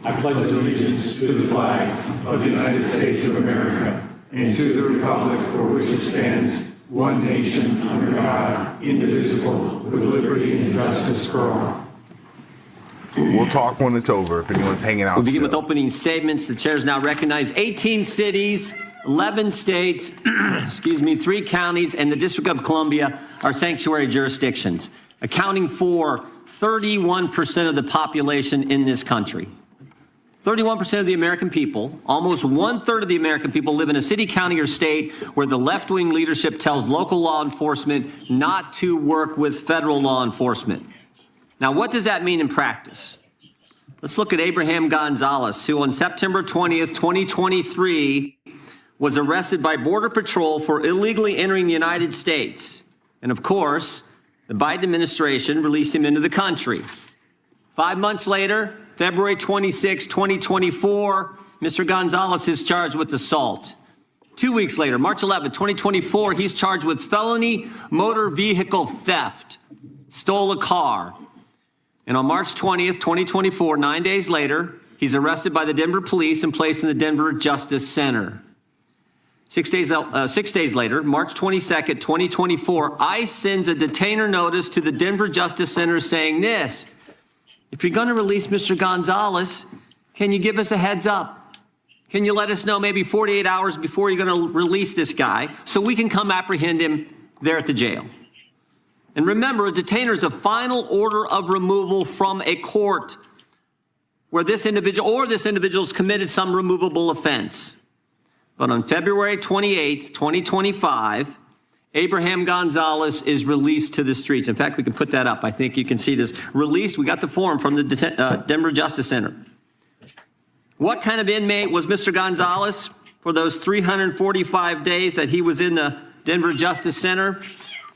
I pledge allegiance to the flag of the United States of America and to the republic for which it stands, one nation, under God, indivisible, with liberty and justice for all. We'll talk when it's over, if anyone's hanging out. We'll begin with opening statements. The chair is now recognized. 18 cities, 11 states, 3 counties, and the District of Columbia are sanctuary jurisdictions, accounting for 31% of the population in this country. 31% of the American people, almost 1/3 of the American people, live in a city, county, or state where the left-wing leadership tells local law enforcement not to work with federal law enforcement. Now, what does that mean in practice? Let's look at Abraham Gonzalez, who on September 20th, 2023, was arrested by Border Patrol for illegally entering the United States. And of course, the Biden administration released him into the country. 5 months later, February 26, 2024, Mr. Gonzalez is charged with assault. 2 weeks later, March 11, 2024, he's charged with felony motor vehicle theft, stole a car. And on March 20th, 2024, 9 days later, he's arrested by the Denver police and placed in the Denver Justice Center. 6 days later, March 22nd, 2024, ICE sends a detainer notice to the Denver Justice Center saying this: if you're going to release Mr. Gonzalez, can you give us a heads up? Can you let us know maybe 48 hours before you're going to release this guy so we can come apprehend him there at the jail? And remember, a detainer is a final order of removal from a court where this individual or this individual's committed some removable offense. But on February 28th, 2025, Abraham Gonzalez is released to the streets. In fact, we can put that up. I think you can see this. Released, we got the form from the Denver Justice Center. What kind of inmate was Mr. Gonzalez for those 345 days that he was in the Denver Justice Center?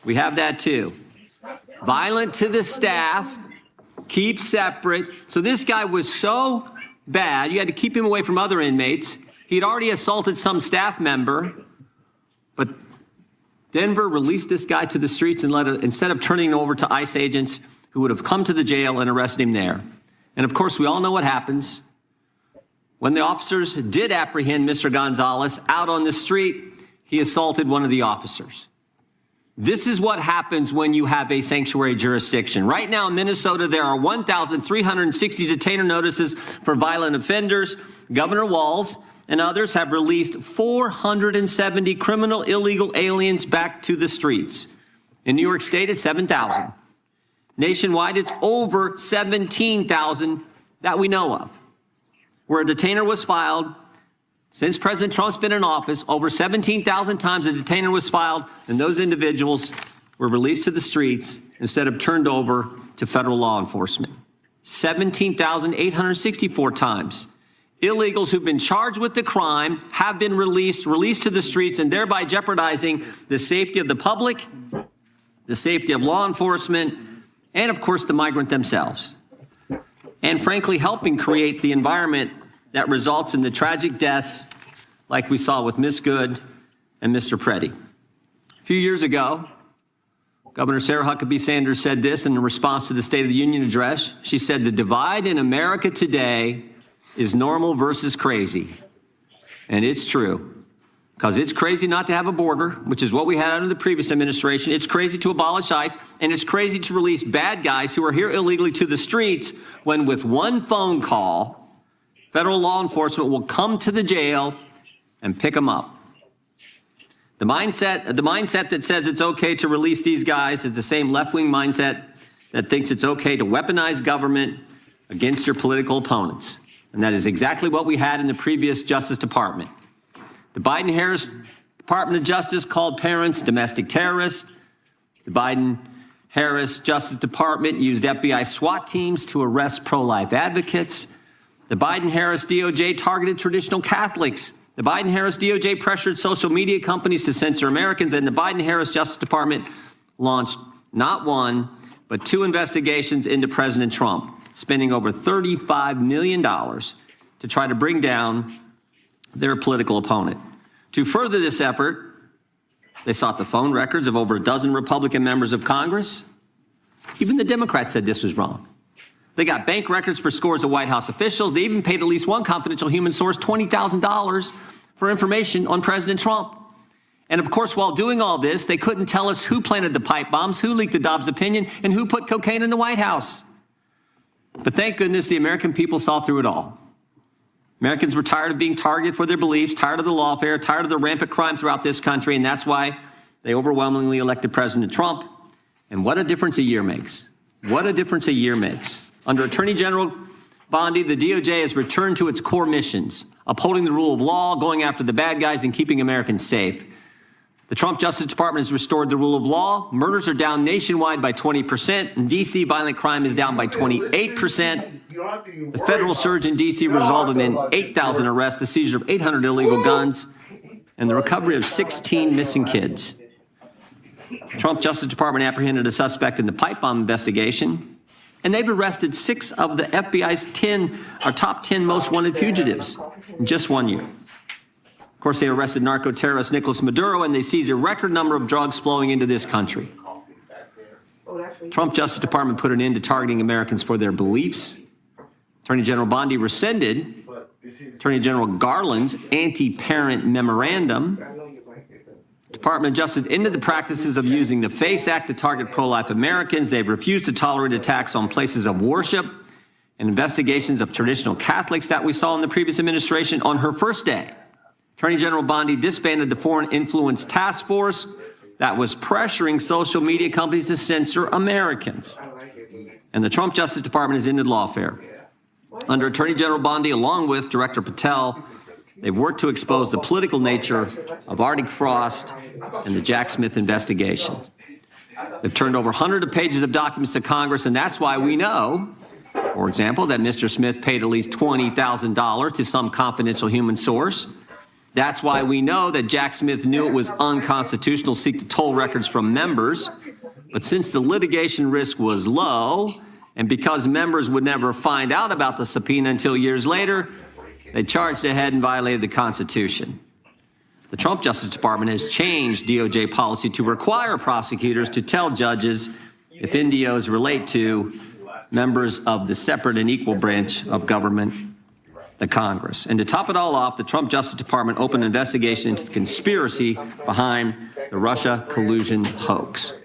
We have that too. Violent to the staff, keep separate. So this guy was so bad, you had to keep him away from other inmates. He'd already assaulted some staff member, but Denver released this guy to the streets and instead of turning him over to ICE agents who would have come to the jail and arrested him there. And of course, we all know what happens. When the officers did apprehend Mr. Gonzalez out on the street, he assaulted one of the officers. This is what happens when you have a sanctuary jurisdiction. Right now in Minnesota, there are 1,360 detainer notices for violent offenders. Governor Walz and others have released 470 criminal illegal aliens back to the streets. In New York State, it's 7,000. Nationwide, it's over 17,000 that we know of. Where a detainer was filed, since President Trump's been in office, over 17,000 times a detainer was filed, and those individuals were released to the streets instead of turned over to federal law enforcement. 17,864 times. Illegals who've been charged with the crime have been released to the streets, and thereby jeopardizing the safety of the public, the safety of law enforcement, and of course the migrant themselves. And frankly, helping create the environment that results in the tragic deaths like we saw with Ms. Good and Mr. Preddy. A few years ago, Governor Sarah Huckabee Sanders said this in response to the State of the Union address. She said, "The divide in America today is normal versus crazy." And it's true, because it's crazy not to have a border, which is what we had under the previous administration. It's crazy to abolish ICE, and it's crazy to release bad guys who are here illegally to the streets when with one phone call, federal law enforcement will come to the jail and pick them up. The mindset that says it's okay to release these guys is the same left-wing mindset that thinks it's okay to weaponize government against your political opponents. And that is exactly what we had in the previous Justice Department. The Biden-Harris Department of Justice called parents domestic terrorists. The Biden-Harris Justice Department used FBI SWAT teams to arrest pro-life advocates. The Biden-Harris DOJ targeted traditional Catholics. The Biden-Harris DOJ pressured social media companies to censor Americans, and the Biden-Harris Justice Department launched not one, but 2 investigations into President Trump, spending over $35 million to try to bring down their political opponent. To further this effort, they sought the phone records of over a dozen Republican members of Congress. Even the Democrats said this was wrong. They got bank records for scores of White House officials. They even paid at least one confidential human source $20,000 for information on President Trump. And of course, while doing all this, they couldn't tell us who planted the pipe bombs, who leaked the Dobbs opinion, and who put cocaine in the White House. But thank goodness the American people saw through it all. Americans were tired of being targeted for their beliefs, tired of the lawfare, tired of the rampant crime throughout this country, and that's why they overwhelmingly elected President Trump. And what a difference a year makes. What a difference a year makes. Under Attorney General Bondi, the DOJ has returned to its core missions, upholding the rule of law, going after the bad guys, and keeping Americans safe. The Trump Justice Department has restored the rule of law. Murders are down nationwide by 20%. In D.C., violent crime is down by 28%. The federal surge in D.C. resulted in 8,000 arrests, the seizure of 800 illegal guns, and the recovery of 16 missing kids. The Trump Justice Department apprehended a suspect in the pipe bomb investigation, and they've arrested 6 of the FBI's top 10 most wanted fugitives in just 1 year. Of course, they arrested narco-terrorist Nicolas Maduro, and they seized a record number of drugs flowing into this country. Trump Justice Department put an end to targeting Americans for their beliefs. Attorney General Bondi rescinded Attorney General Garland's anti-parent memorandum. Department of Justice ended the practices of using the FACE Act to target pro-life Americans. They've refused to tolerate attacks on places of worship and investigations of traditional Catholics that we saw in the previous administration. On her first day, Attorney General Bondi disbanded the Foreign Influence Task Force that was pressuring social media companies to censor Americans. And the Trump Justice Department has ended lawfare. Under Attorney General Bondi, along with Director Patel, they've worked to expose the political nature of Arctic Frost and the Jack Smith investigations. They've turned over hundreds of pages of documents to Congress, and that's why we know, for example, that Mr. Smith paid at least $20,000 to some confidential human source. That's why we know that Jack Smith knew it was unconstitutional to seek to toll records from members. But since the litigation risk was low, and because members would never find out about the subpoena until years later, they charged ahead and violated the Constitution. The Trump Justice Department has changed DOJ policy to require prosecutors to tell judges if NDOs relate to members of the separate and equal branch of government, the Congress. And to top it all off, the Trump Justice Department opened an investigation into the conspiracy behind the Russia collusion hoax.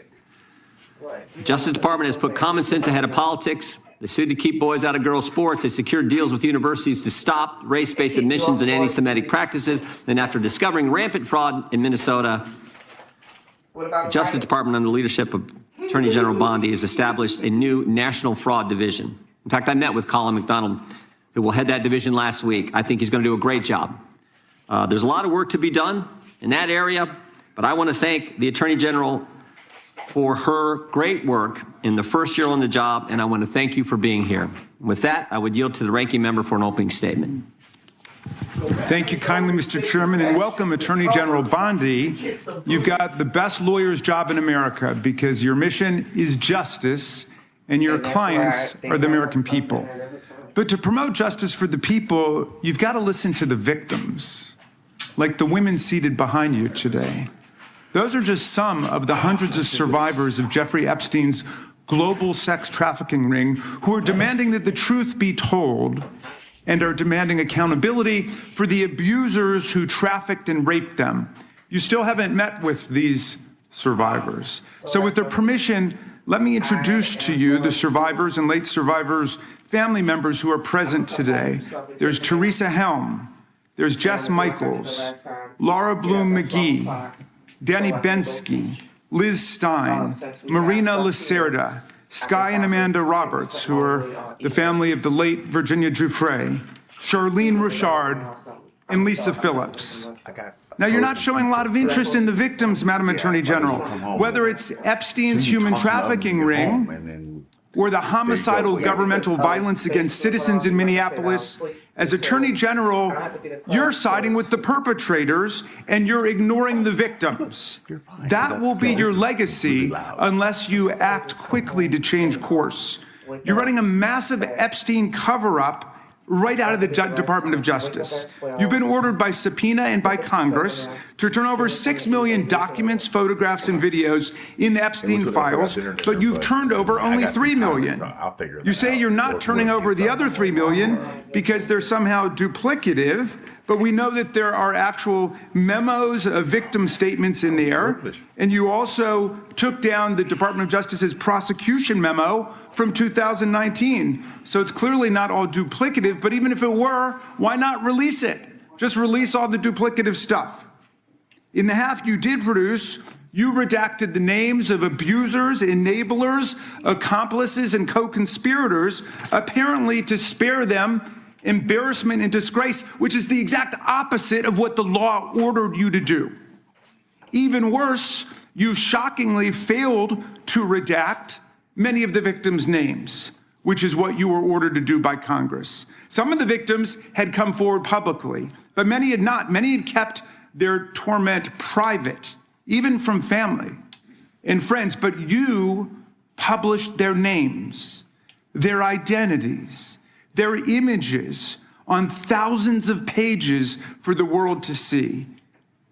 The Justice Department has put common sense ahead of politics. They sued to keep boys out of girls' sports. They secured deals with universities to stop race-based admissions and anti-Semitic practices. Then after discovering rampant fraud in Minnesota, the Justice Department, under the leadership of Attorney General Bondi, has established a new national fraud division. In fact, I met with Colin McDonald, who will head that division, last week. I think he's going to do a great job. There's a lot of work to be done in that area, but I want to thank the Attorney General for her great work in the first year on the job, and I want to thank you for being here. With that, I would yield to the ranking member for an opening statement. Thank you kindly, Mr. Chairman, and welcome, Attorney General Bondi. You've got the best lawyer's job in America because your mission is justice and your clients are the American people. But to promote justice for the people, you've got to listen to the victims, like the women seated behind you today. Those are just some of the hundreds of survivors of Jeffrey Epstein's global sex trafficking ring who are demanding that the truth be told and are demanding accountability for the abusers who trafficked and raped them. You still haven't met with these survivors. So with their permission, let me introduce to you the survivors and late survivors' family members who are present today. There's Teresa Helm, there's Jess Michaels, Laura Bloom McGee, Danny Bensky, Liz Stein, Marina Lacerda, Sky and Amanda Roberts, who are the family of the late Virginia Giuffre, Charlene Richard, and Lisa Phillips. Now, you're not showing a lot of interest in the victims, Madam Attorney General, whether it's Epstein's human trafficking ring or the homicidal governmental violence against citizens in Minneapolis. As Attorney General, you're siding with the perpetrators and you're ignoring the victims. That will be your legacy unless you act quickly to change course. You're running a massive Epstein cover-up right out of the Department of Justice. You've been ordered by subpoena and by Congress to turn over 6 million documents, photographs, and videos in the Epstein files, but you've turned over only 3 million. You say you're not turning over the other 3 million because they're somehow duplicative, but we know that there are actual memos of victim statements in there. And you also took down the Department of Justice's prosecution memo from 2019. So it's clearly not all duplicative, but even if it were, why not release it? Just release all the duplicative stuff. In the half you did produce, you redacted the names of abusers, enablers, accomplices, and co-conspirators, apparently to spare them embarrassment and disgrace, which is the exact opposite of what the law ordered you to do. Even worse, you shockingly failed to redact many of the victims' names, which is what you were ordered to do by Congress. Some of the victims had come forward publicly, but many had not. Many had kept their torment private, even from family and friends, but you published their names, their identities, their images on thousands of pages for the world to see.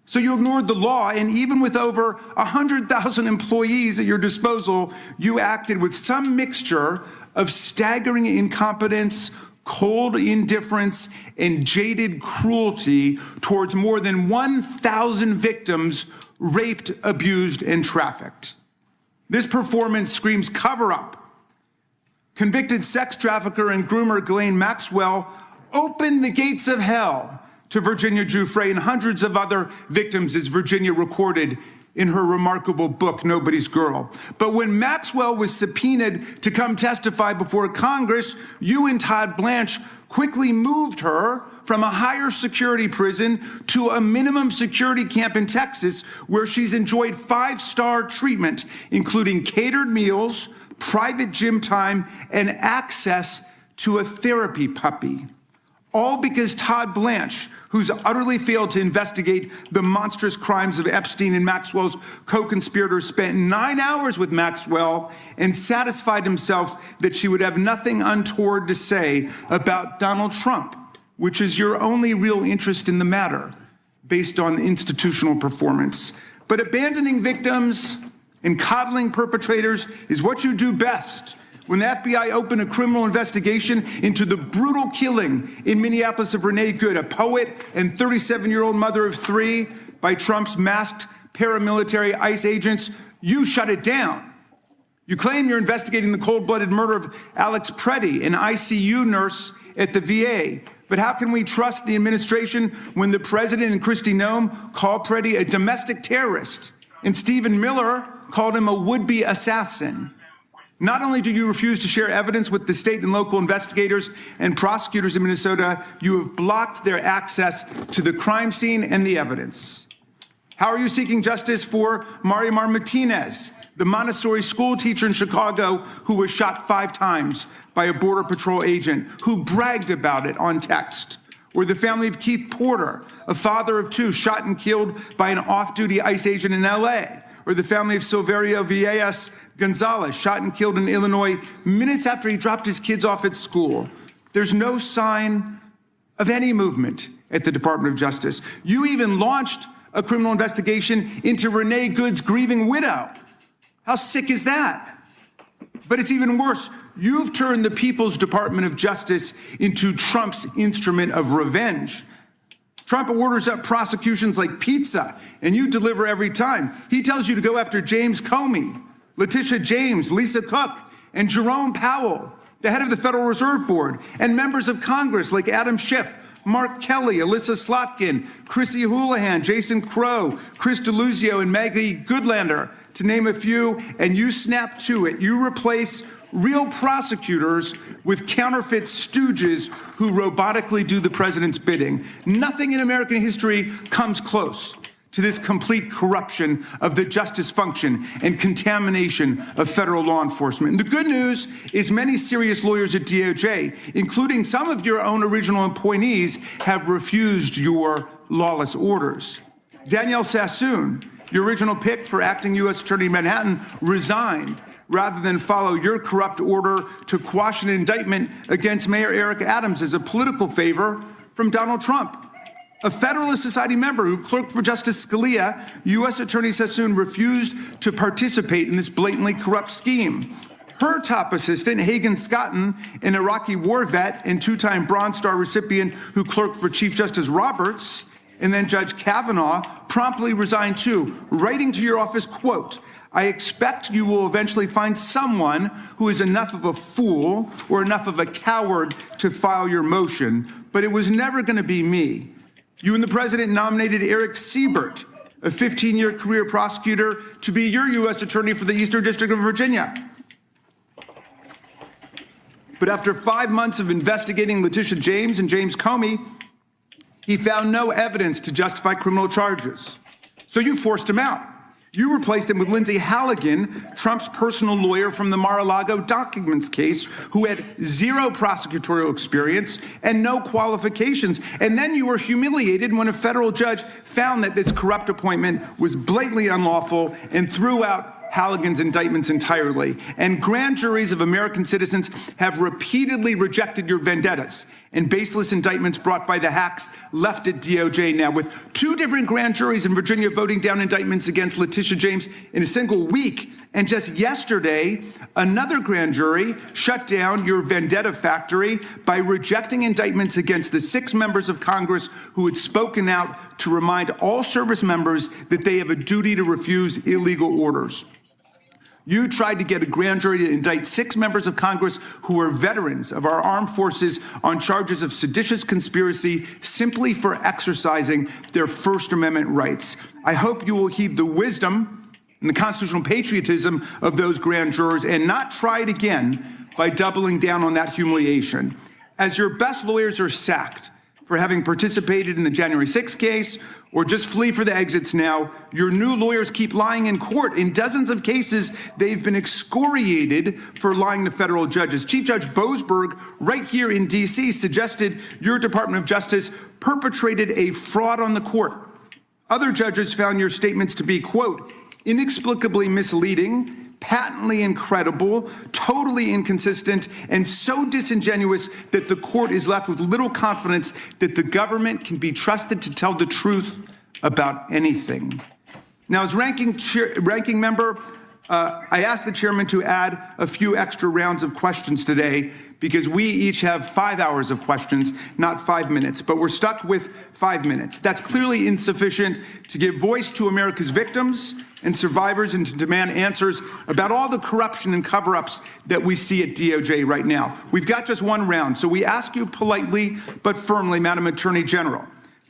So you ignored the law, and even with over 100,000 employees at your disposal, you acted with some mixture of staggering incompetence, cold indifference, and jaded cruelty towards more than 1,000 victims raped, abused, and trafficked. This performance screams cover-up. Convicted sex trafficker and groomer Ghislaine Maxwell opened the gates of hell to Virginia Giuffre and hundreds of other victims, as Virginia recorded in her remarkable book, Nobody's Girl. But when Maxwell was subpoenaed to come testify before Congress, you and Todd Blanche quickly moved her from a higher security prison to a minimum security camp in Texas, where she's enjoyed 5-star treatment, including catered meals, private gym time, and access to a therapy puppy. All because Todd Blanche, who's utterly failed to investigate the monstrous crimes of Epstein and Maxwell's co-conspirators, spent 9 hours with Maxwell and satisfied himself that she would have nothing untoward to say about Donald Trump, which is your only real interest in the matter, based on institutional performance. But abandoning victims and coddling perpetrators is what you do best. When the FBI opened a criminal investigation into the brutal killing in Minneapolis of Renee Good, a poet and 37-year-old mother of 3, by Trump's masked paramilitary ICE agents, you shut it down. You claim you're investigating the cold-blooded murder of Alex Preddy, an ICU nurse at the VA. But how can we trust the administration when the president and Kristi Noem call Preddy a domestic terrorist and Stephen Miller called him a would-be assassin? Not only do you refuse to share evidence with the state and local investigators and prosecutors in Minnesota, you have blocked their access to the crime scene and the evidence. How are you seeking justice for Marimar Martinez, the Montessori school teacher in Chicago who was shot 5 times by a Border Patrol agent who bragged about it on text? Or the family of Keith Porter, a father of 2 shot and killed by an off-duty ICE agent in LA? Or the family of Silverio Villegas Gonzalez, shot and killed in Illinois minutes after he dropped his kids off at school? There's no sign of any movement at the Department of Justice. You even launched a criminal investigation into Renee Good's grieving widow. How sick is that? But it's even worse. You've turned the People's Department of Justice into Trump's instrument of revenge. Trump orders up prosecutions like pizza, and you deliver every time. He tells you to go after James Comey, Letitia James, Lisa Cook, and Jerome Powell, the head of the Federal Reserve Board, and members of Congress like Adam Schiff, Mark Kelly, Alyssa Slotkin, Chrissy Houlihan, Jason Crow, Chris Deluzio, and Maggie Goodlander, to name a few, and you snap to it. You replace real prosecutors with counterfeit stooges who robotically do the president's bidding. Nothing in American history comes close to this complete corruption of the justice function and contamination of federal law enforcement. And the good news is many serious lawyers at DOJ, including some of your own original appointees, have refused your lawless orders. Danielle Sassoon Your original pick for acting U.S. Attorney in Manhattan resigned rather than follow your corrupt order to quash an indictment against Mayor Eric Adams as a political favor from Donald Trump. A Federalist Society member who clerked for Justice Scalia, U.S. Attorney Sassoon refused to participate in this blatantly corrupt scheme. Her top assistant, Hagan Scotton, an Iraqi war vet and two-time Bronze Star recipient who clerked for Chief Justice Roberts, and then Judge Kavanaugh, promptly resigned too, writing to your office, quote, "I expect you will eventually find someone who is enough of a fool or enough of a coward to file your motion, but it was never going to be me." You and the president nominated Eric Siebert, a 15-year career prosecutor, to be your U.S. attorney for the Eastern District of Virginia. But after 5 months of investigating Letitia James and James Comey, he found no evidence to justify criminal charges. So you forced him out. You replaced him with Lindsay Halligan, Trump's personal lawyer from the Mar-a-Lago documents case, who had zero prosecutorial experience and no qualifications. And then you were humiliated when a federal judge found that this corrupt appointment was blatantly unlawful and threw out Halligan's indictments entirely. And grand juries of American citizens have repeatedly rejected your vendettas and baseless indictments brought by the hacks left at DOJ now, with 2 different grand juries in Virginia voting down indictments against Letitia James in a single week. And just yesterday, another grand jury shut down your vendetta factory by rejecting indictments against the 6 members of Congress who had spoken out to remind all service members that they have a duty to refuse illegal orders. You tried to get a grand jury to indict 6 members of Congress who were veterans of our armed forces on charges of seditious conspiracy simply for exercising their First Amendment rights. I hope you will heed the wisdom and the constitutional patriotism of those grand jurors and not try it again by doubling down on that humiliation. As your best lawyers are sacked for having participated in the January 6th case or just flee for the exits now, your new lawyers keep lying in court. In dozens of cases, they've been excoriated for lying to federal judges. Chief Judge Boasberg, right here in D.C., suggested your Department of Justice perpetrated a fraud on the court. Other judges found your statements to be, quote, inexplicably misleading, patently incredible, totally inconsistent, and so disingenuous that the court is left with little confidence that the government can be trusted to tell the truth about anything. Now, as ranking member, I asked the chairman to add a few extra rounds of questions today because we each have 5 hours of questions, not 5 minutes, but we're stuck with 5 minutes. That's clearly insufficient to give voice to America's victims and survivors and to demand answers about all the corruption and cover-ups that we see at DOJ right now. We've got just 1 round, so we ask you politely but firmly, Madam Attorney General,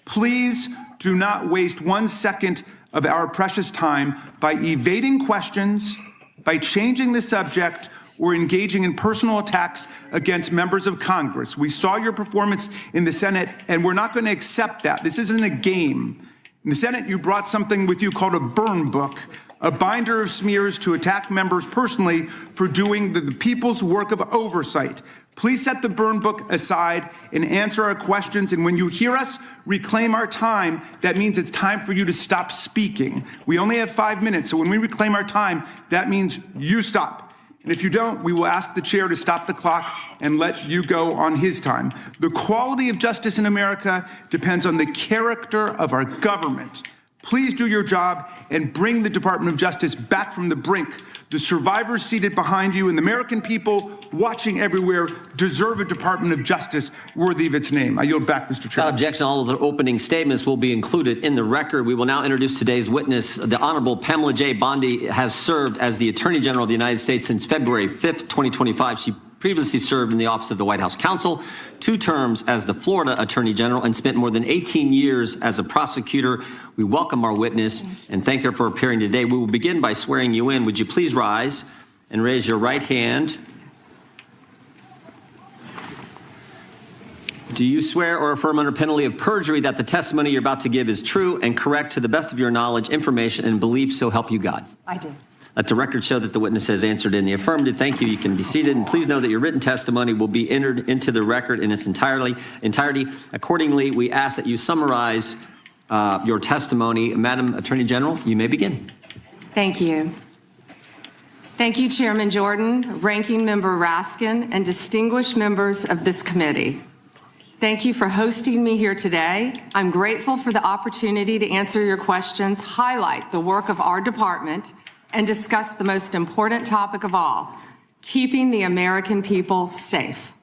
please do not waste 1 second of our precious time by evading questions, by changing the subject, or engaging in personal attacks against members of Congress. We saw your performance in the Senate, and we're not going to accept that. This isn't a game. In the Senate, you brought something with you called a burn book, a binder of smears to attack members personally for doing the people's work of oversight. Please set the burn book aside and answer our questions. And when you hear us reclaim our time, that means it's time for you to stop speaking. We only have 5 minutes, so when we reclaim our time, that means you stop. And if you don't, we will ask the chair to stop the clock and let you go on his time. The quality of justice in America depends on the character of our government. Please do your job and bring the Department of Justice back from the brink. The survivors seated behind you and the American people watching everywhere deserve a Department of Justice worthy of its name. I yield back, Mr. Chairman. Without objection, all of the opening statements will be included in the record. We will now introduce today's witness. The Honorable Pamela J. Bondi has served as the Attorney General of the United States since February 5th, 2025. She previously served in the Office of the White House Counsel, 2 terms as the Florida Attorney General, and spent more than 18 years as a prosecutor. We welcome our witness and thank her for appearing today. We will begin by swearing you in. Would you please rise and raise your right hand? Do you swear or affirm under penalty of perjury that the testimony you're about to give is true and correct to the best of your knowledge, information, and belief, so help you God? I do. Let the record show that the witness has answered in the affirmative. Thank you. You can be seated. And please know that your written testimony will be entered into the record in its entirety. Accordingly, we ask that you summarize your testimony. Madam Attorney General, you may begin. Thank you. Thank you, Chairman Jordan, Ranking Member Raskin, and distinguished members of this committee. Thank you for hosting me here today. I'm grateful for the opportunity to answer your questions, highlight the work of our department, and discuss the most important topic of all, keeping the American people safe.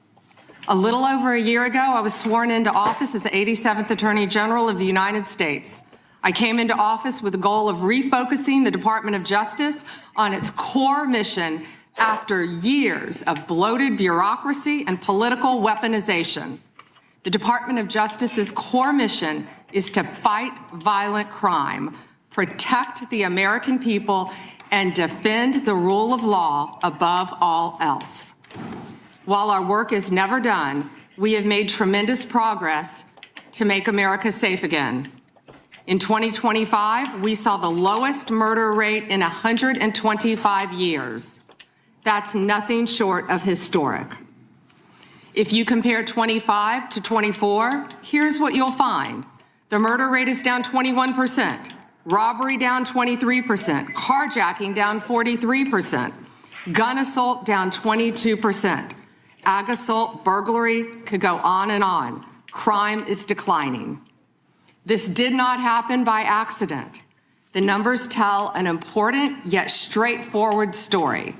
A little over a year ago, I was sworn into office as the 87th Attorney General of the United States. I came into office with the goal of refocusing the Department of Justice on its core mission after years of bloated bureaucracy and political weaponization. The Department of Justice's core mission is to fight violent crime, protect the American people, and defend the rule of law above all else. While our work is never done, we have made tremendous progress to make America safe again. In 2025, we saw the lowest murder rate in 125 years. That's nothing short of historic. If you compare 25 to 24, here's what you'll find. The murder rate is down 21%, robbery down 23%, carjacking down 43%, gun assault down 22%, ag assault, burglary, could go on and on. Crime is declining. This did not happen by accident. The numbers tell an important yet straightforward story.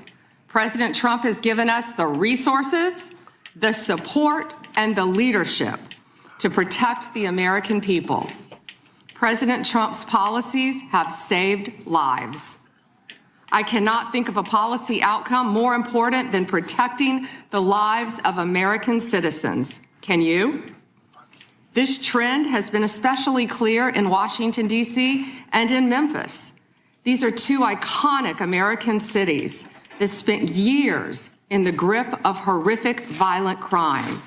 President Trump has given us the resources, the support, and the leadership to protect the American people. President Trump's policies have saved lives. I cannot think of a policy outcome more important than protecting the lives of American citizens. Can you? This trend has been especially clear in Washington, D.C. and in Memphis. These are two iconic American cities that spent years in the grip of horrific violent crime.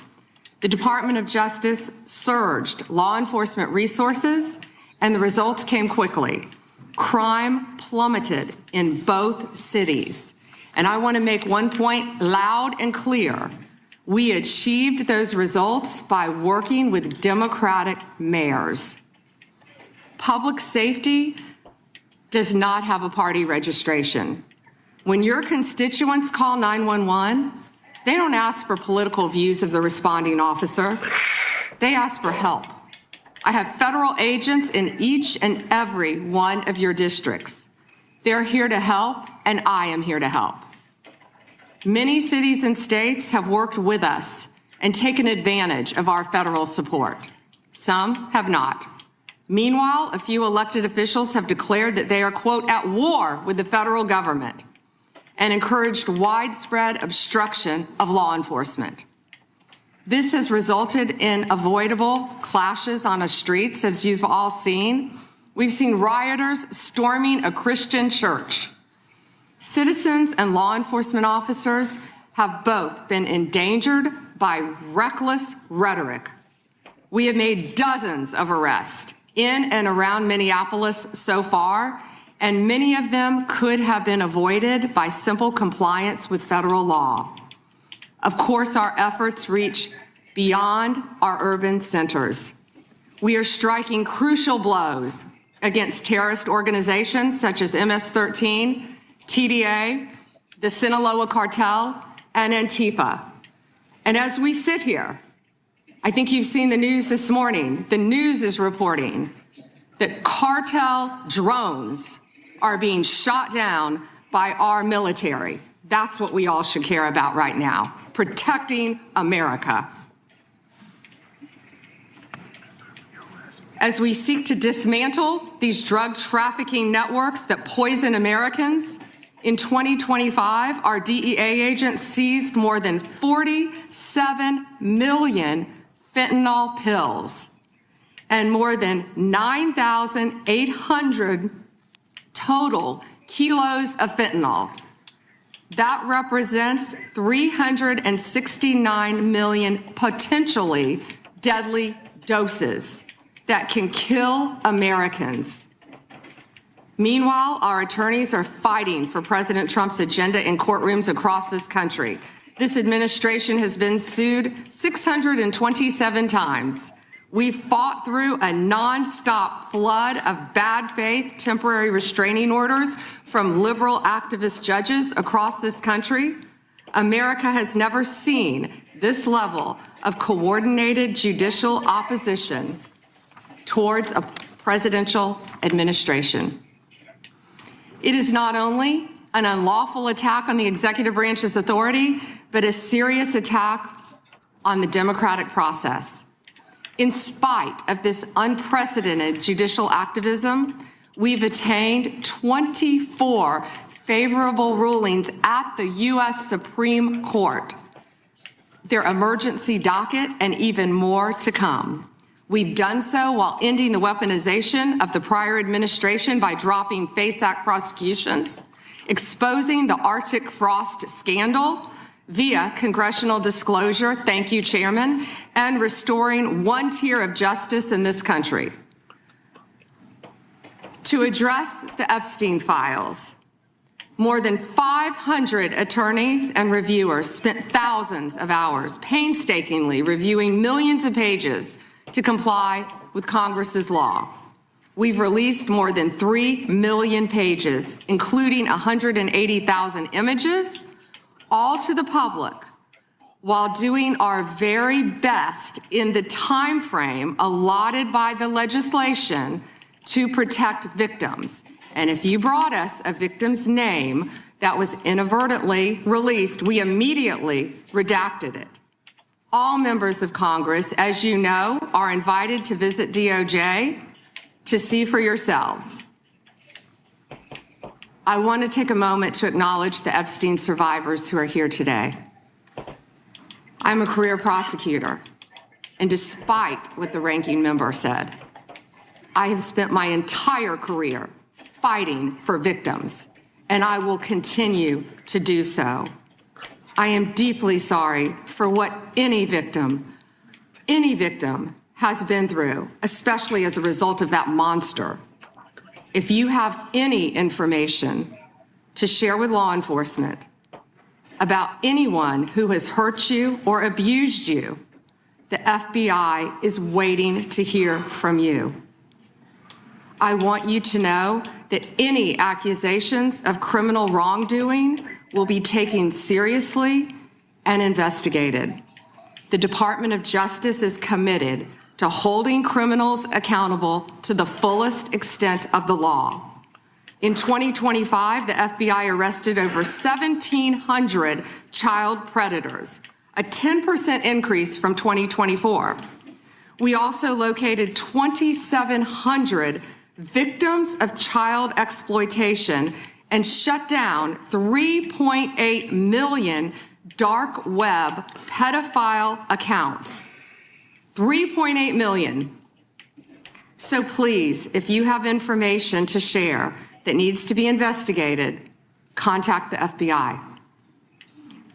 The Department of Justice surged law enforcement resources, and the results came quickly. Crime plummeted in both cities. And I want to make one point loud and clear. We achieved those results by working with Democratic mayors. Public safety does not have a party registration. When your constituents call 911, they don't ask for political views of the responding officer. They ask for help. I have federal agents in each and every one of your districts. They're here to help, and I am here to help. Many cities and states have worked with us and taken advantage of our federal support. Some have not. Meanwhile, a few elected officials have declared that they are, quote, at war with the federal government and encouraged widespread obstruction of law enforcement. This has resulted in avoidable clashes on the streets, as you've all seen. We've seen rioters storming a Christian church. Citizens and law enforcement officers have both been endangered by reckless rhetoric. We have made dozens of arrests in and around Minneapolis so far, and many of them could have been avoided by simple compliance with federal law. Of course, our efforts reach beyond our urban centers. We are striking crucial blows against terrorist organizations such as MS-13, TDA, the Sinaloa cartel, and Antifa. And as we sit here, I think you've seen the news this morning. The news is reporting that cartel drones are being shot down by our military. That's what we all should care about right now, protecting America. As we seek to dismantle these drug trafficking networks that poison Americans, in 2025, our DEA agents seized more than 47 million fentanyl pills and more than 9,800 total kilos of fentanyl. That represents 369 million potentially deadly doses that can kill Americans. Meanwhile, our attorneys are fighting for President Trump's agenda in courtrooms across this country. This administration has been sued 627 times. We fought through a nonstop flood of bad faith temporary restraining orders from liberal activist judges across this country. America has never seen this level of coordinated judicial opposition towards a presidential administration. It is not only an unlawful attack on the executive branch's authority, but a serious attack on the democratic process. In spite of this unprecedented judicial activism, we've attained 24 favorable rulings at the U.S. Supreme Court, their emergency docket, and even more to come. We've done so while ending the weaponization of the prior administration by dropping FACE Act prosecutions, exposing the Arctic frost scandal via congressional disclosure, thank you, Chairman, and restoring one tier of justice in this country. To address the Epstein files, more than 500 attorneys and reviewers spent thousands of hours painstakingly reviewing millions of pages to comply with Congress's law. We've released more than 3 million pages, including 180,000 images, all to the public, while doing our very best in the time frame allotted by the legislation to protect victims. And if you brought us a victim's name that was inadvertently released, we immediately redacted it. All members of Congress, as you know, are invited to visit DOJ to see for yourselves. I want to take a moment to acknowledge the Epstein survivors who are here today. I'm a career prosecutor, and despite what the ranking member said, I have spent my entire career fighting for victims, and I will continue to do so. I am deeply sorry for what any victim has been through, especially as a result of that monster. If you have any information to share with law enforcement about anyone who has hurt you or abused you, the FBI is waiting to hear from you. I want you to know that any accusations of criminal wrongdoing will be taken seriously and investigated. The Department of Justice is committed to holding criminals accountable to the fullest extent of the law. In 2025, the FBI arrested over 1,700 child predators, a 10% increase from 2024. We also located 2,700 victims of child exploitation and shut down 3.8 million dark web pedophile accounts. 3.8 million. So please, if you have information to share that needs to be investigated, contact the FBI.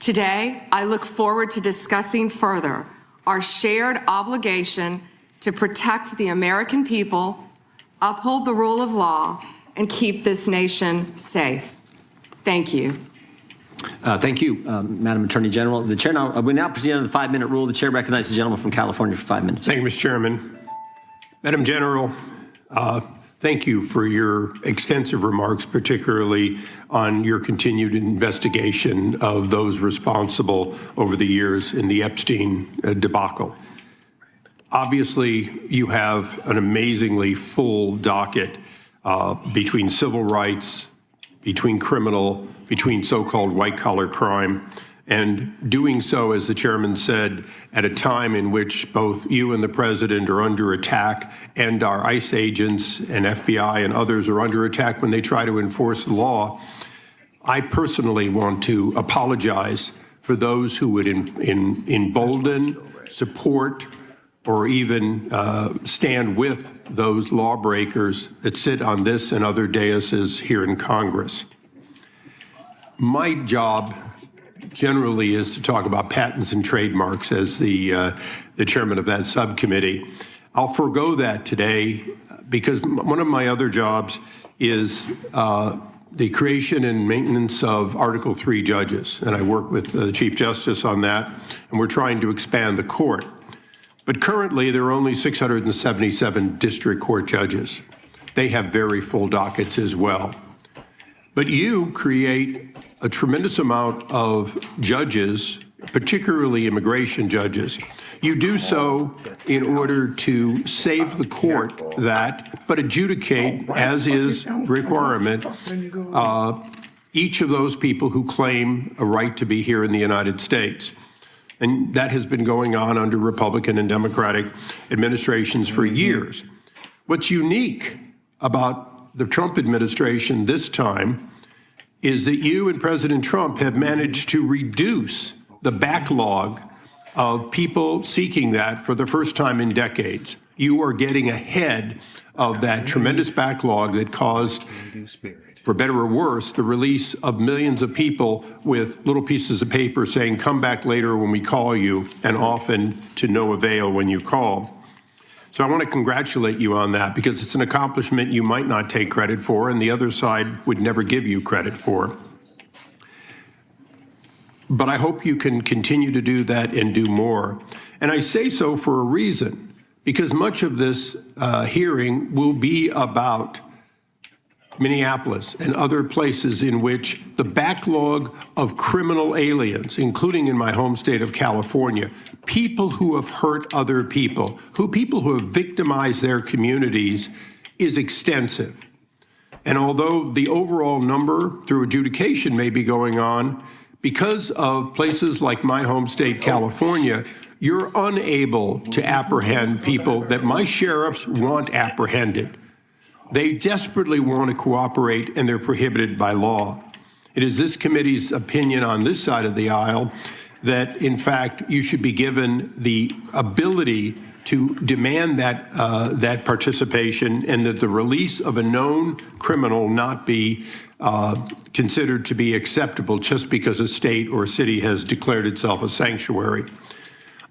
Today, I look forward to discussing further our shared obligation to protect the American people, uphold the rule of law, and keep this nation safe. Thank you. Thank you, Madam Attorney General. The chair we now proceed under the 5-minute rule. The chair recognizes the gentleman from California for 5 minutes. Thank you, Mr. Chairman. Madam General, thank you for your extensive remarks, particularly on your continued investigation of those responsible over the years in the Epstein debacle. Obviously, you have an amazingly full docket between civil rights, between criminal, between so-called white-collar crime, and doing so, as the chairman said, at a time in which both you and the president are under attack, and our ICE agents and FBI and others are under attack when they try to enforce the law. I personally want to apologize for those who would embolden, support, or even stand with those lawbreakers that sit on this and other daises here in Congress. My job generally is to talk about patents and trademarks as the chairman of that subcommittee. I'll forego that today because one of my other jobs is the creation and maintenance of Article 3 judges, and I work with the Chief Justice on that, and we're trying to expand the court. But currently, there are only 677 district court judges. They have very full dockets as well. But you create a tremendous amount of judges, particularly immigration judges. You do so in order to save the court that, but adjudicate, as is requirement, each of those people who claim a right to be here in the United States. And that has been going on under Republican and Democratic administrations for years. What's unique about the Trump administration this time is that you and President Trump have managed to reduce the backlog of people seeking that for the first time in decades. You are getting ahead of that tremendous backlog that caused, for better or worse, the release of millions of people with little pieces of paper saying, come back later when we call you, and often to no avail when you call. So I want to congratulate you on that, because it's an accomplishment you might not take credit for, and the other side would never give you credit for. But I hope you can continue to do that and do more. And I say so for a reason, because much of this hearing will be about Minneapolis and other places in which the backlog of criminal aliens, including in my home state of California, people who have hurt other people, people who have victimized their communities, is extensive. And although the overall number through adjudication may be going on, because of places like my home state, California, you're unable to apprehend people that my sheriffs want apprehended. They desperately want to cooperate, and they're prohibited by law. It is this committee's opinion on this side of the aisle that, in fact, you should be given the ability to demand that that participation, and that the release of a known criminal not be considered to be acceptable just because a state or city has declared itself a sanctuary.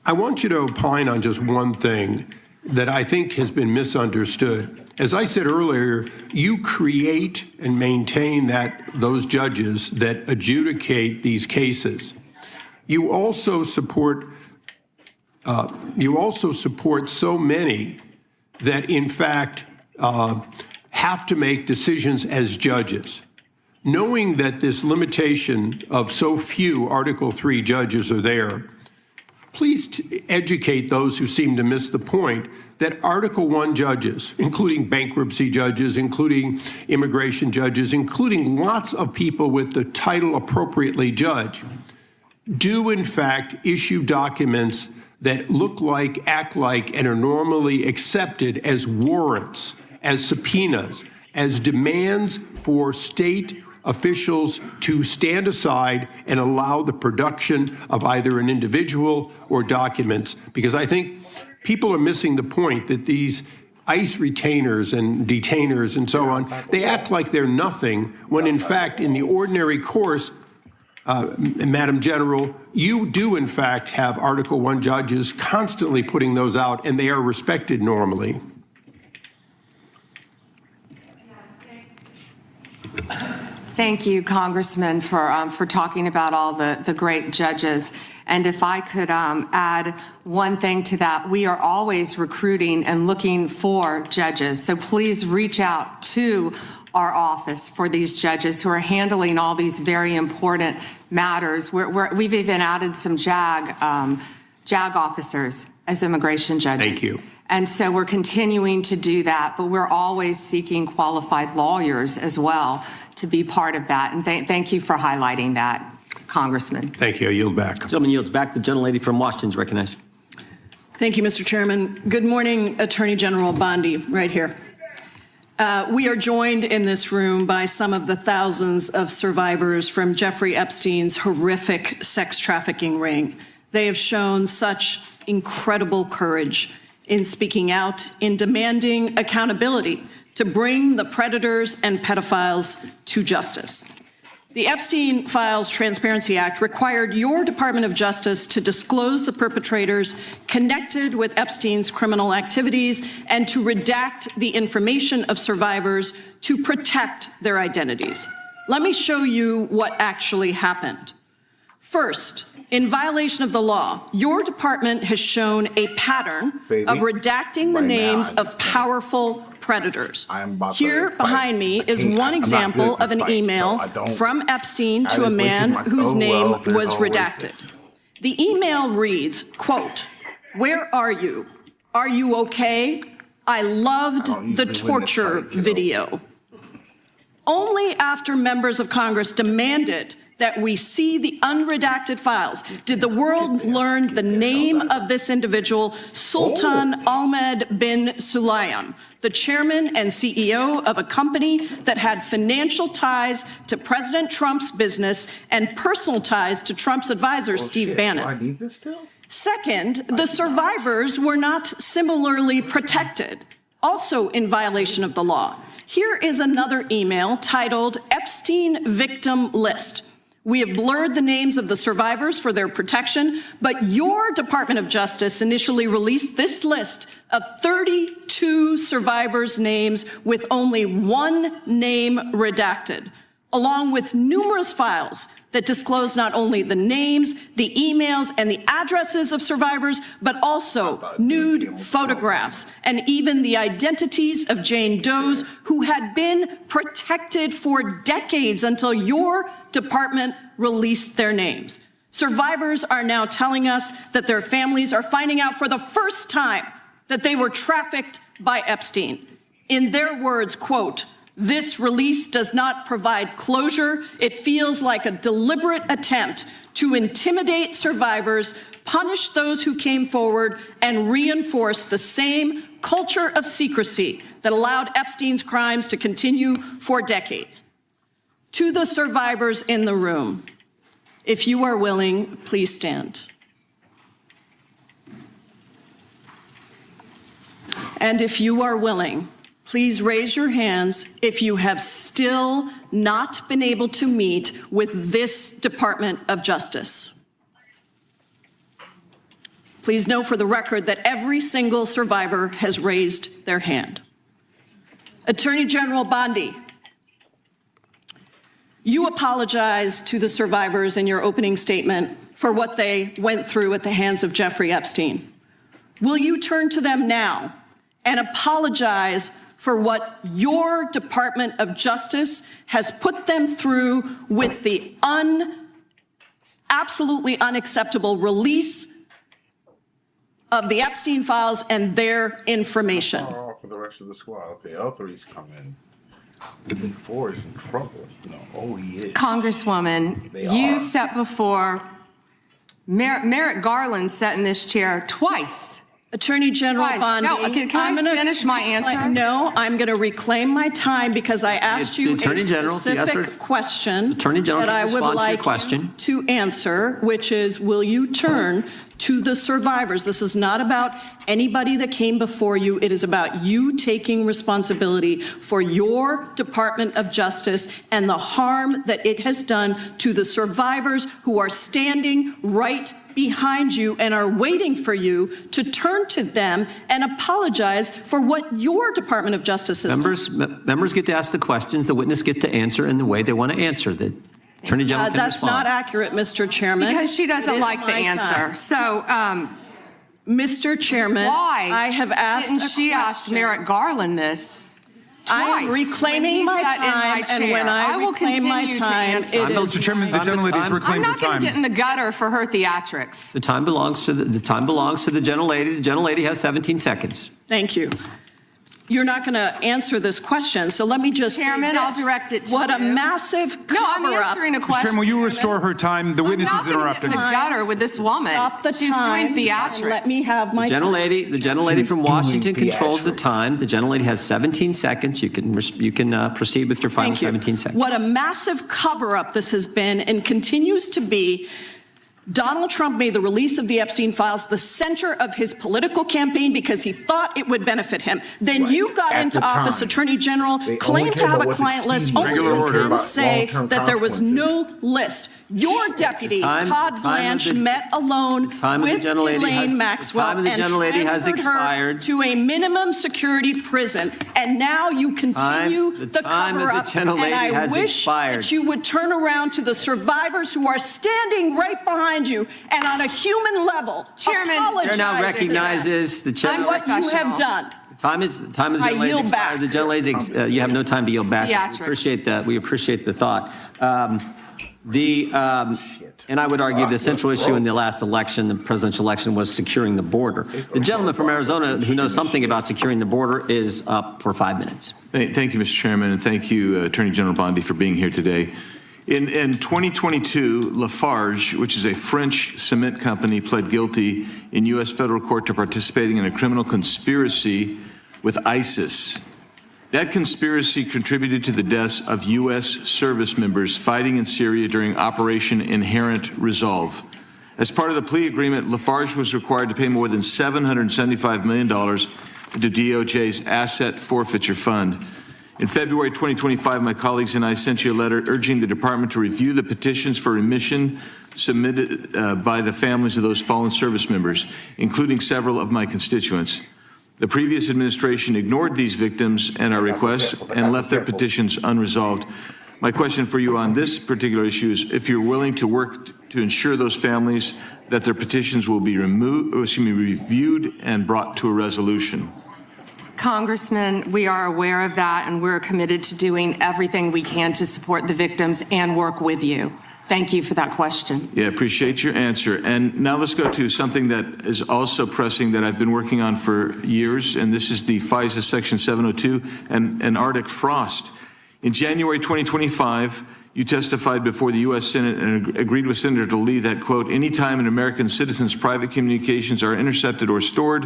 I want you to opine on just one thing that I think has been misunderstood. As I said earlier, you create and maintain those judges that adjudicate these cases. You also support so many that, in fact, have to make decisions as judges. Knowing that this limitation of so few Article III judges are there, please educate those who seem to miss the point that Article I judges, including bankruptcy judges, including immigration judges, including lots of people with the title appropriately judge, do in fact issue documents that look like, act like, and are normally accepted as warrants, as subpoenas, as demands for state officials to stand aside and allow the production of either an individual or documents. Because I think people are missing the point that these ICE retainers and detainers and so on, they act like they're nothing, when in fact, in the ordinary course, Madam General, you do in fact have Article I judges constantly putting those out, and they are respected normally. Thank you, Congressman, for talking about all the great judges. And if I could add one thing to that, we are always recruiting and looking for judges. So please reach out to our office for these judges who are handling all these very important matters. We've even added some JAG officers as immigration judges. Thank you. And so we're continuing to do that, but we're always seeking qualified lawyers as well to be part of that. And thank you for highlighting that, Congressman. Thank you. I yield back. Gentleman yields back. The gentlelady from Washington is recognized. Thank you, Mr. Chairman. Good morning, Attorney General Bondi, right here. We are joined in this room by some of the thousands of survivors from Jeffrey Epstein's horrific sex trafficking ring. They have shown such incredible courage in speaking out, in demanding accountability to bring the predators and pedophiles to justice. The Epstein Files Transparency Act required your Department of Justice to disclose the perpetrators connected with Epstein's criminal activities and to redact the information of survivors to protect their identities. Let me show you what actually happened. First, in violation of the law, your department has shown a pattern of redacting the names of powerful predators. Here behind me is one example of an email from Epstein to a man whose name was redacted. The email reads, quote, "Where are you? Are you okay? I loved the torture video." Only after members of Congress demanded that we see the unredacted files did the world learn the name of this individual, Sultan Ahmed bin Sulayem, the chairman and CEO of a company that had financial ties to President Trump's business and personal ties to Trump's advisor, Steve Bannon. Second, the survivors were not similarly protected, also in violation of the law. Here is another email titled Epstein Victim List. We have blurred the names of the survivors for their protection, but your Department of Justice initially released this list of 32 survivors' names with only one name redacted, along with numerous files that disclose not only the names, the emails, and the addresses of survivors, but also nude photographs and even the identities of Jane Does who had been protected for decades until your department released their names. Survivors are now telling us that their families are finding out for the first time that they were trafficked by Epstein. In their words, quote, "This release does not provide closure. It feels like a deliberate attempt to intimidate survivors, punish those who came forward, and reinforce the same culture of secrecy that allowed Epstein's crimes to continue for decades." To the survivors in the room, if you are willing, please stand. And if you are willing, please raise your hands if you have still not been able to meet with this Department of Justice. Please know for the record that every single survivor has raised their hand. Attorney General Bondi, you apologized to the survivors in your opening statement for what they went through at the hands of Jeffrey Epstein. Will you turn to them now and apologize for what your Department of Justice has put them through with the absolutely unacceptable release of the Epstein files and their information? For the rest of the squad, okay, all three's coming. The big four is in trouble. No, he is. Congresswoman, you sat before, Merrick Garland sat in this chair twice. Attorney General Bondi. No, can I finish my answer? No, I'm going to reclaim my time because I asked you a specific question that I would like you to answer, which is, will you turn to the survivors? This is not about anybody that came before you. It is about you taking responsibility for your Department of Justice and the harm that it has done to the survivors who are standing right behind you and are waiting for you to turn to them and apologize for what your Department of Justice has done. Members get to ask the questions. The witness gets to answer in the way they want to answer. The Attorney General can That's respond. not accurate, Mr. Chairman. Because she doesn't like the answer. So, Mr. Chairman, why I have asked didn't she ask Merrick Garland this? I am reclaiming my time, and when I will reclaim my continue to time, answer. it is Mr. Chairman, the gentlelady's I'm reclaimed her not going time. to get in the gutter for her theatrics. The time belongs to the gentlelady. The gentlelady has 17 seconds. Thank you. You're not going to answer this question, so let me just Chairman, say this. I'll direct it to What a you. massive No, I'm cover-up. answering a Mr. question. Chairman, will you restore her time? The witness is I'm not going to interrupting. get in the gutter with this woman. Stop the She's time doing and theatrics. let me have my time. The gentlelady from Washington controls the time. The gentlelady has 17 seconds. You can proceed with your final Thank you. 17 seconds. What a massive cover-up this has been and continues to be. Donald Trump made the release of the Epstein files the center of his political campaign because he thought it would benefit him. Then you got into office, Attorney General, claimed to have a client list, only to then say that there was no list. Your deputy, Time- Todd time of Blanche, the- met alone time of the with gentlelady Ghislaine has- Maxwell time of the and gentlelady has transferred her expired. to a minimum security prison. And now you continue The the time of the cover-up. gentlelady And I has wish expired. that you would turn around to the survivors who are standing right behind you and on a human level Chairman- apologize Chair now to them recognizes, the chair on what you have done. Time of the I gentlelady yield expired. back. The gentlelady, you have no time to yield back. Theatrics. We appreciate that. We appreciate the thought. And I would argue the central issue in the last election, the presidential election, was securing the border. The gentleman from Arizona who knows something about securing the border is up for 5 minutes. Thank you, Mr. Chairman, and thank you, Attorney General Bondi, for being here today. In 2022, Lafarge, which is a French cement company, pled guilty in U.S. federal court to participating in a criminal conspiracy with ISIS. That conspiracy contributed to the deaths of U.S. service members fighting in Syria during Operation Inherent Resolve. As part of the plea agreement, Lafarge was required to pay more than $775 million into DOJ's asset forfeiture fund. In February 2025, my colleagues and I sent you a letter urging the department to review the petitions for remission submitted by the families of those fallen service members, including several of my constituents. The previous administration ignored these victims and our requests and left their petitions unresolved. My question for you on this particular issue is if you're willing to work to ensure those families that their petitions will be reviewed and brought to a resolution. Congressman, we are aware of that, and we're committed to doing everything we can to support the victims and work with you. Thank you for that question. Yeah, appreciate your answer. And now let's go to something that is also pressing that I've been working on for years, and this is the FISA Section 702 and Arctic frost. In January 2025, you testified before the U.S. Senate and agreed with Senator Lee that, quote, anytime an American citizen's private communications are intercepted or stored,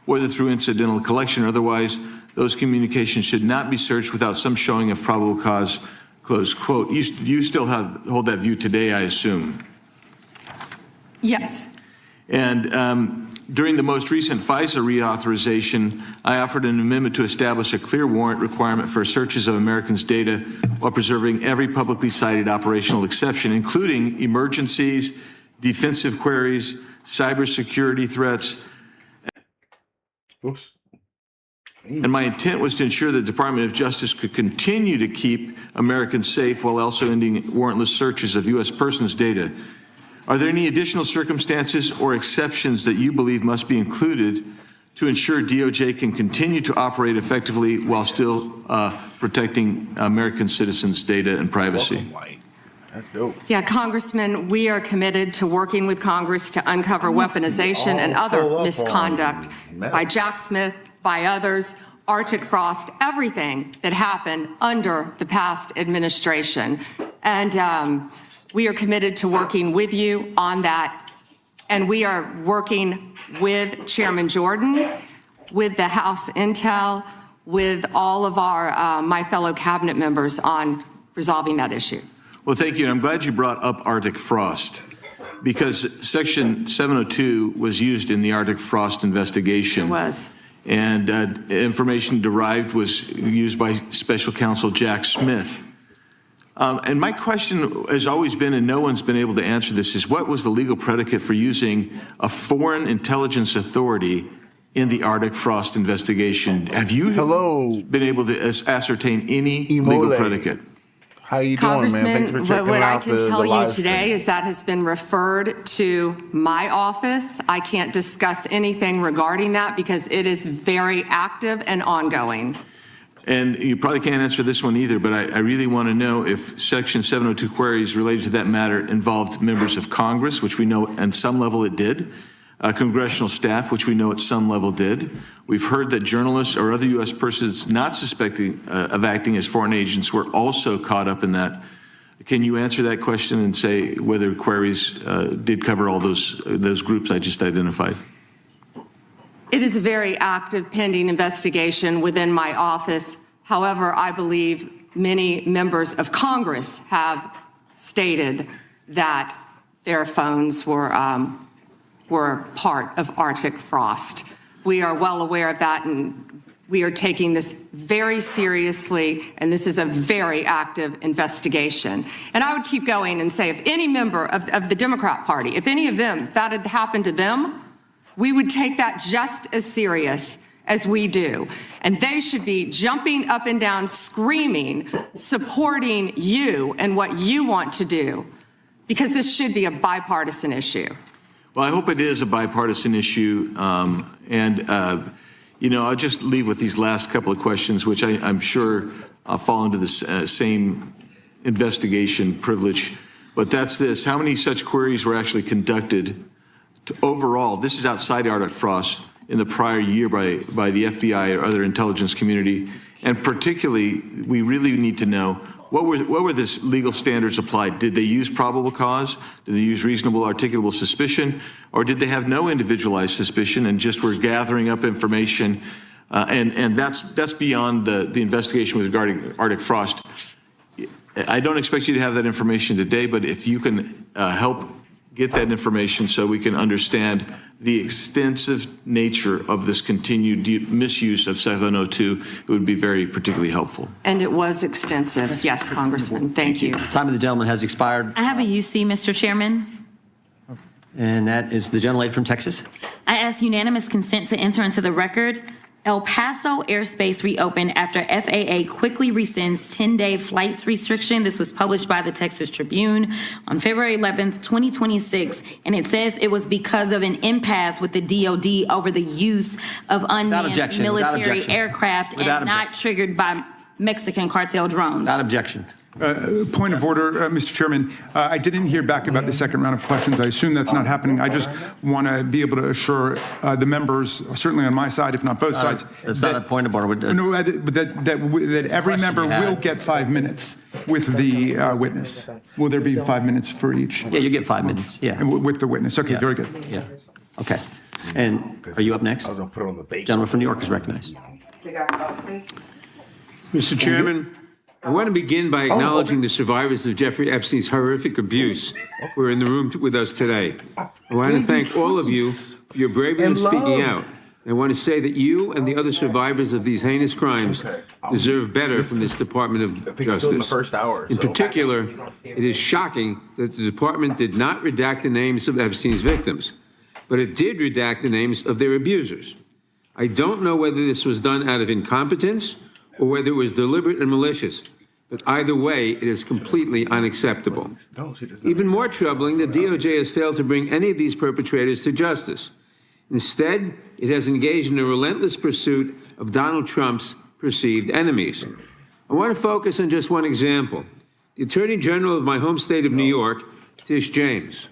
whether through incidental collection or otherwise, those communications should not be searched without some showing of probable cause, close quote. You still hold that view today, I assume? Yes. And during the most recent FISA reauthorization, I offered an amendment to establish a clear warrant requirement for searches of Americans' data while preserving every publicly cited operational exception, including emergencies, defensive queries, cybersecurity threats. Oops. And my intent was to ensure the Department of Justice could continue to keep Americans safe while also ending warrantless searches of U.S. persons' data. Are there any additional circumstances or exceptions that you believe must be included to ensure DOJ can continue to operate effectively while still protecting American citizens' data and privacy? Welcome, White. That's dope. Yeah, Congressman, we are committed to working with Congress to uncover weaponization and other All misconduct full up on by Jack Smith, by others, Arctic frost, everything that happened under the past administration. And we are committed to working with you on that. And we are working with Chairman Jordan, with the House Intel, with all of my fellow cabinet members on resolving that issue. Well, thank you. And I'm glad you brought up Arctic frost because Section 702 was used in the Arctic frost investigation. It was. And information derived was used by Special Counsel Jack Smith. And my question has always been, and no one's been able to answer this, is what was the legal predicate for using a foreign intelligence authority in the Arctic frost investigation? Have you been able to ascertain any legal predicate? How you doing, man? Thanks for Congressman, checking what I out can the tell you live today stream. is that has been referred to my office. I can't discuss anything regarding that because it is very active and ongoing. And you probably can't answer this one either, but I really want to know if Section 702 queries related to that matter involved members of Congress, which we know at some level it did, congressional staff, which we know at some level did. We've heard that journalists or other U.S. persons not suspecting of acting as foreign agents were also caught up in that. Can you answer that question and say whether queries did cover all those groups I just identified? It is a very active pending investigation within my office. However, I believe many members of Congress have stated that their phones were part of Arctic frost. We are well aware of that, and We are taking this very seriously, and this is a very active investigation. And I would keep going and say, if any member of the Democrat Party, if any of them, if that had happened to them, we would take that just as serious as we do. And they should be jumping up and down, screaming, supporting you and what you want to do, because this should be a bipartisan issue. Well, I hope it is a bipartisan issue. You know, I'll just leave with these last couple of questions, which I'm sure fall into the same investigation privilege. But that's this: how many such queries were actually conducted overall? This is outside Arctic Frost in the prior year by the FBI or other intelligence community. And particularly, we really need to know what were the legal standards applied? Did they use probable cause? Did they use reasonable articulable suspicion? Or did they have no individualized suspicion and just were gathering up information? And that's beyond the investigation regarding Arctic Frost. I don't expect you to have that information today, but if you can help get that information so we can understand the extensive nature of this continued misuse of 702, it would be very particularly helpful. And it was extensive. Yes, Congressman. Thank you. Time of the gentleman has expired. I have a UC, Mr. Chairman. And that is the gentlelady from Texas. I ask unanimous consent to enter into the record. El Paso airspace reopened after FAA quickly rescinds 10-day flights restriction. This was published by the Texas Tribune on February 11th, 2026. And it says it was because of an impasse with the DOD over the use of unmanned military aircraft and not triggered by Mexican cartel drones. Without objection. Point of order, Mr. Chairman. I didn't hear back about the second round of questions. I assume that's not happening. I just want to be able to assure the members, certainly on my side, if not both sides. That's not a point of order. No, that every member will get 5 minutes with the witness. Will there be 5 minutes for each? Yeah, you get 5 minutes. Yeah. And with the witness. Okay, very good. Yeah. Okay. And are you up next? I was going to put it on the bait. Gentleman from New York is recognized. Mr. Chairman, I want to begin by acknowledging the survivors of Jeffrey Epstein's horrific abuse who are in the room with us today. I want to thank all of you for your bravery in speaking out. I want to say that you and the other survivors of these heinous crimes deserve better from this Department of Justice. In particular, it is shocking that the department did not redact the names of Epstein's victims, but it did redact the names of their abusers. I don't know whether this was done out of incompetence or whether it was deliberate and malicious. But either way, it is completely unacceptable. Even more troubling, the DOJ has failed to bring any of these perpetrators to justice. Instead, it has engaged in a relentless pursuit of Donald Trump's perceived enemies. I want to focus on just one example. The Attorney General of my home state of New York, Tish James.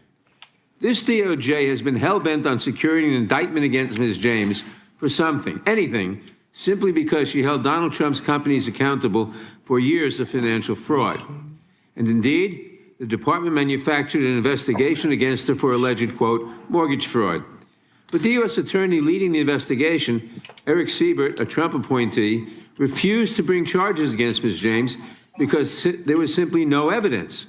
This DOJ has been hell-bent on securing an indictment against Ms. James for something, anything, simply because she held Donald Trump's companies accountable for years of financial fraud. And indeed, the department manufactured an investigation against her for alleged, quote, mortgage fraud. But the U.S. attorney leading the investigation, Eric Siebert, a Trump appointee, refused to bring charges against Ms. James because there was simply no evidence.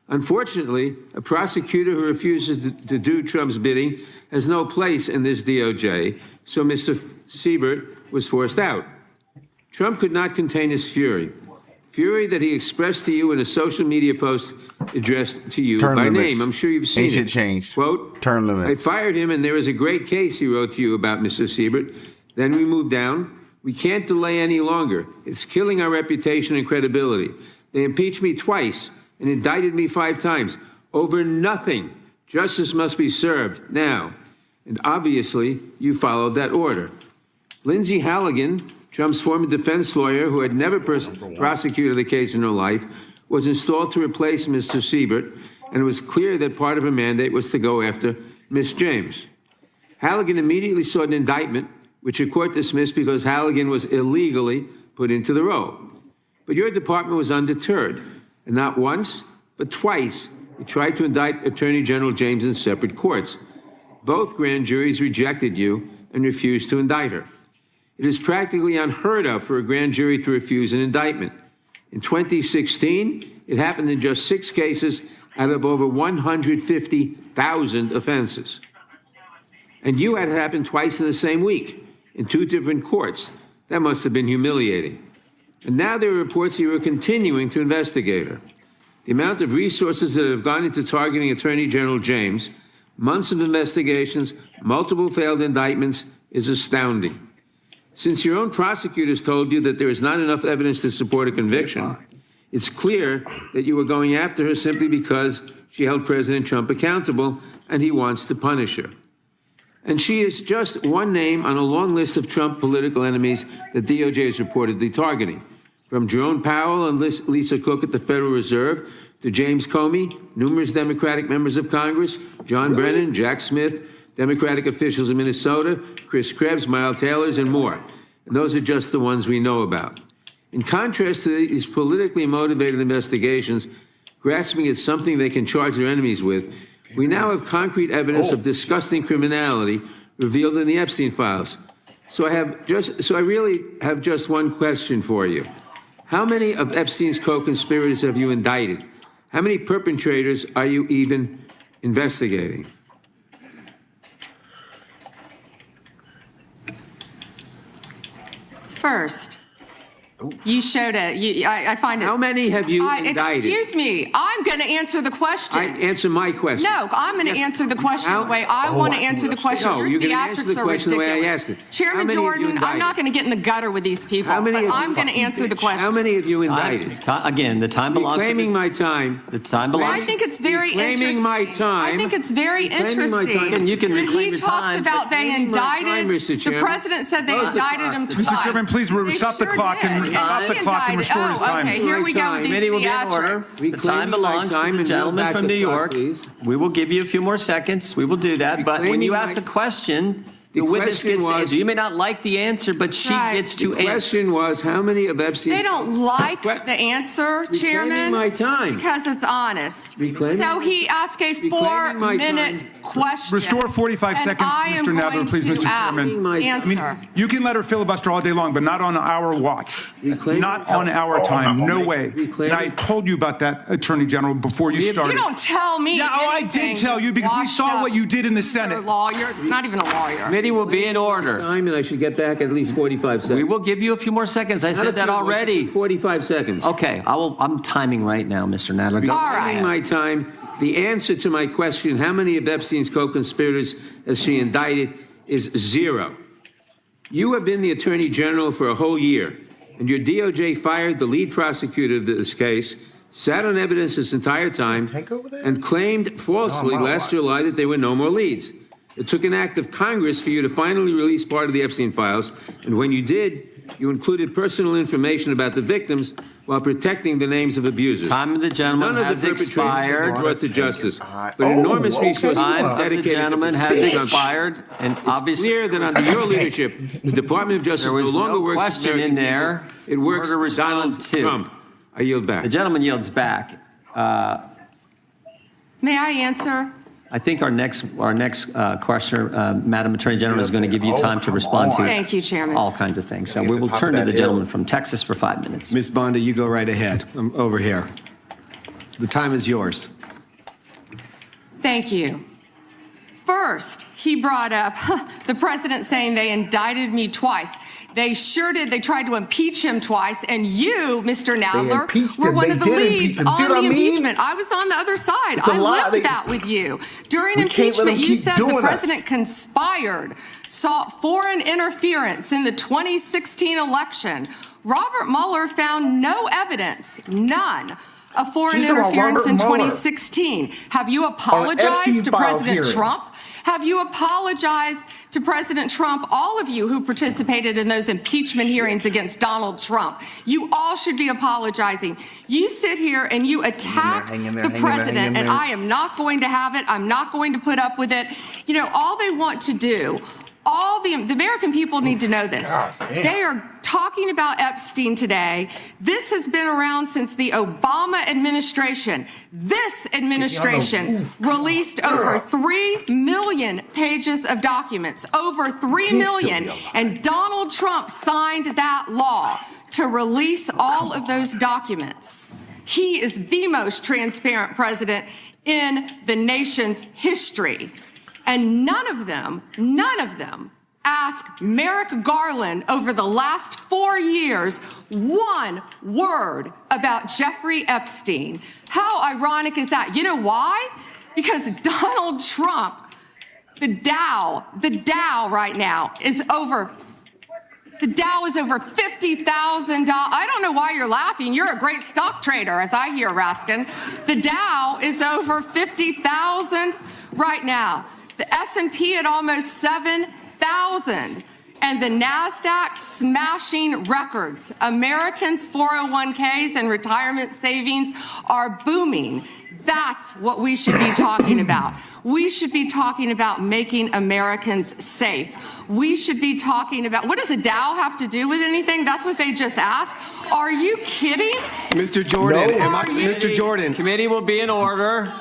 Unfortunately, a prosecutor who refuses to do Trump's bidding has no place in this DOJ, so Mr. Siebert was forced out. Trump could not contain his fury that he expressed to you in a social media post addressed to you by name. I'm sure you've seen it. Ancient change. Quote, term limits. I fired him and there is a great case, he wrote to you about Mr. Siebert. Then we moved down. We can't delay any longer. It's killing our reputation and credibility. They impeached me twice and indicted me 5 times over nothing. Justice must be served now. And obviously, you followed that order. Lindsay Halligan, Trump's former defense lawyer who had never prosecuted a case in her life, was installed to replace Mr. Siebert, and it was clear that part of her mandate was to go after Ms. James. Halligan immediately sought an indictment, which a court dismissed because Halligan was illegally put into the role. But your department was undeterred, and not once, but twice, it tried to indict Attorney General James in separate courts. Both grand juries rejected you and refused to indict her. It is practically unheard of for a grand jury to refuse an indictment. In 2016, it happened in just 6 cases out of over 150,000 offenses. And you had it happen twice in the same week in 2 different courts. That must have been humiliating. And now there are reports you are continuing to investigate her. The amount of resources that have gone into targeting Attorney General James, months of investigations, multiple failed indictments, is astounding. Since your own prosecutors told you that there is not enough evidence to support a conviction, it's clear that you were going after her simply because she held President Trump accountable and he wants to punish her. And she is just one name on a long list of Trump political enemies that DOJ is reportedly targeting. From Jerome Powell and Lisa Cook at the Federal Reserve to James Comey, numerous Democratic members of Congress, John Brennan, Jack Smith, Democratic officials in Minnesota, Chris Krebs, Miles Taylors, and more. And those are just the ones we know about. In contrast to these politically motivated investigations, grasping at something they can charge their enemies with, we now have concrete evidence of disgusting criminality revealed in the Epstein files. So I really have just one question for you. How many of Epstein's co-conspirators have you indicted? How many perpetrators are you even investigating? First, you showed it. I find it. How many have you indicted? Excuse me. I'm going to answer the question. Answer my question. No, I'm going to answer the question the way I want to answer the question. No, you're going to answer the question the way I asked it. Chairman Jordan, I'm not going to get in the gutter with these people, but I'm going to answer the question. How many have you indicted? Again, the time belongs to Reclaiming my time. The time belongs. I think it's very interesting. Reclaiming my time. I think it's very interesting. You can reclaim your time. He talks about they indicted. The president said they indicted him twice. Mr. Chairman, please stop the clock and restore his time. Okay, here we go with these Committee will be in order. The time belongs to the gentleman from New York. We will give you a few more seconds. We will do that. But when you ask a question, the witness gets to answer. You may not like the answer, but she gets to answer. The question was, how many of Epstein's... They don't like the answer, Chairman. Reclaiming my time. Because it's honest. Reclaiming- So he asked a Reclaiming my 4-minute time. question. Restore 45 seconds, Mr. Nadler, please, Mr. Chairman. Answer. You can let her filibuster all day long, but not on our watch. Reclaiming- Not on our time. No way. Reclaiming- And I told you about that, Attorney General, before you started. You don't tell me Yeah, I anything, did tell you because we washed saw up what you did in the Mr. Senate. Lawyer, not even a lawyer. Committee will be in order. Time, and I should get back at least 45 seconds. We will give you a few more seconds. I said that already. 45 seconds. Okay, I'm timing right now, Mr. Nadler. Go. All Reclaiming right. my time. The answer to my question, how many of Epstein's co-conspirators has she indicted, is 0. You have been the Attorney General for a whole year, and your DOJ fired the lead prosecutor of this case, sat on evidence this entire time, and claimed falsely last July that there were no more leads. It took an act of Congress for you to finally release part of the Epstein files, and when you did, you included personal information about the victims while protecting the names of abusers. Time of the gentleman None has of the perpetrators expired. were brought to justice, but enormous resources Time were of the dedicated gentleman to has protecting expired, and It's obviously clear that under your leadership, the Department of Justice there was no longer no works question for in American there. people. It works to for respond Donald to. Trump. I yield back. The gentleman yields back. May I answer? I think our next questioner, Madam Attorney General, is going to give you time to respond to Thank you, Chairman. all kinds of things. So we will turn to the gentleman from Texas for 5 minutes. Ms. Bondi, you go right ahead. I'm over here. The time is yours. Thank you. First, he brought up the president saying they indicted me twice. They sure did. They tried to impeach him twice. And you, Mr. Nadler, impeached were him. one They of the did impeach leads him. See on what the I mean? impeachment. I was on the other side. It's a I lie. lived that with you. During We can't let impeachment, them you keep said the doing president us. conspired, sought foreign interference in the 2016 election. Robert Mueller found no evidence, none, of foreign She's about interference in Robert Mueller. 2016. Have you Epstein apologized to files President hearing. Trump? Have you apologized to President Trump, all of you who participated in those impeachment hearings against Donald Trump? You all should be apologizing. You sit here and you attack the president, and I am not going to have it. I'm not going to put up with it. You know, all they want to do, the American people need to know this. They are talking about Epstein today. This has been around since the Obama administration. This administration released over 3 million pages of documents, over 3 million. And Donald Trump signed that law to release all of those documents. He is the most transparent president in the nation's history. And none of them ask Merrick Garland over the last 4 years one word about Jeffrey Epstein. How ironic is that? You know why? Because Donald Trump, the Dow right now is over. The Dow is over $50,000. I don't know why you're laughing. You're a great stock trader, as I hear, Raskin. The Dow is over 50,000 right now. The S&P at almost 7,000. And the NASDAQ smashing records. Americans' 401ks and retirement savings are booming. That's what we should be talking about. We should be talking about making Americans safe. We should be talking about, what does a Dow have to do with anything? That's what they just asked. Are you kidding? Mr. Jordan, No. Mr. Jordan, Committee will be in order.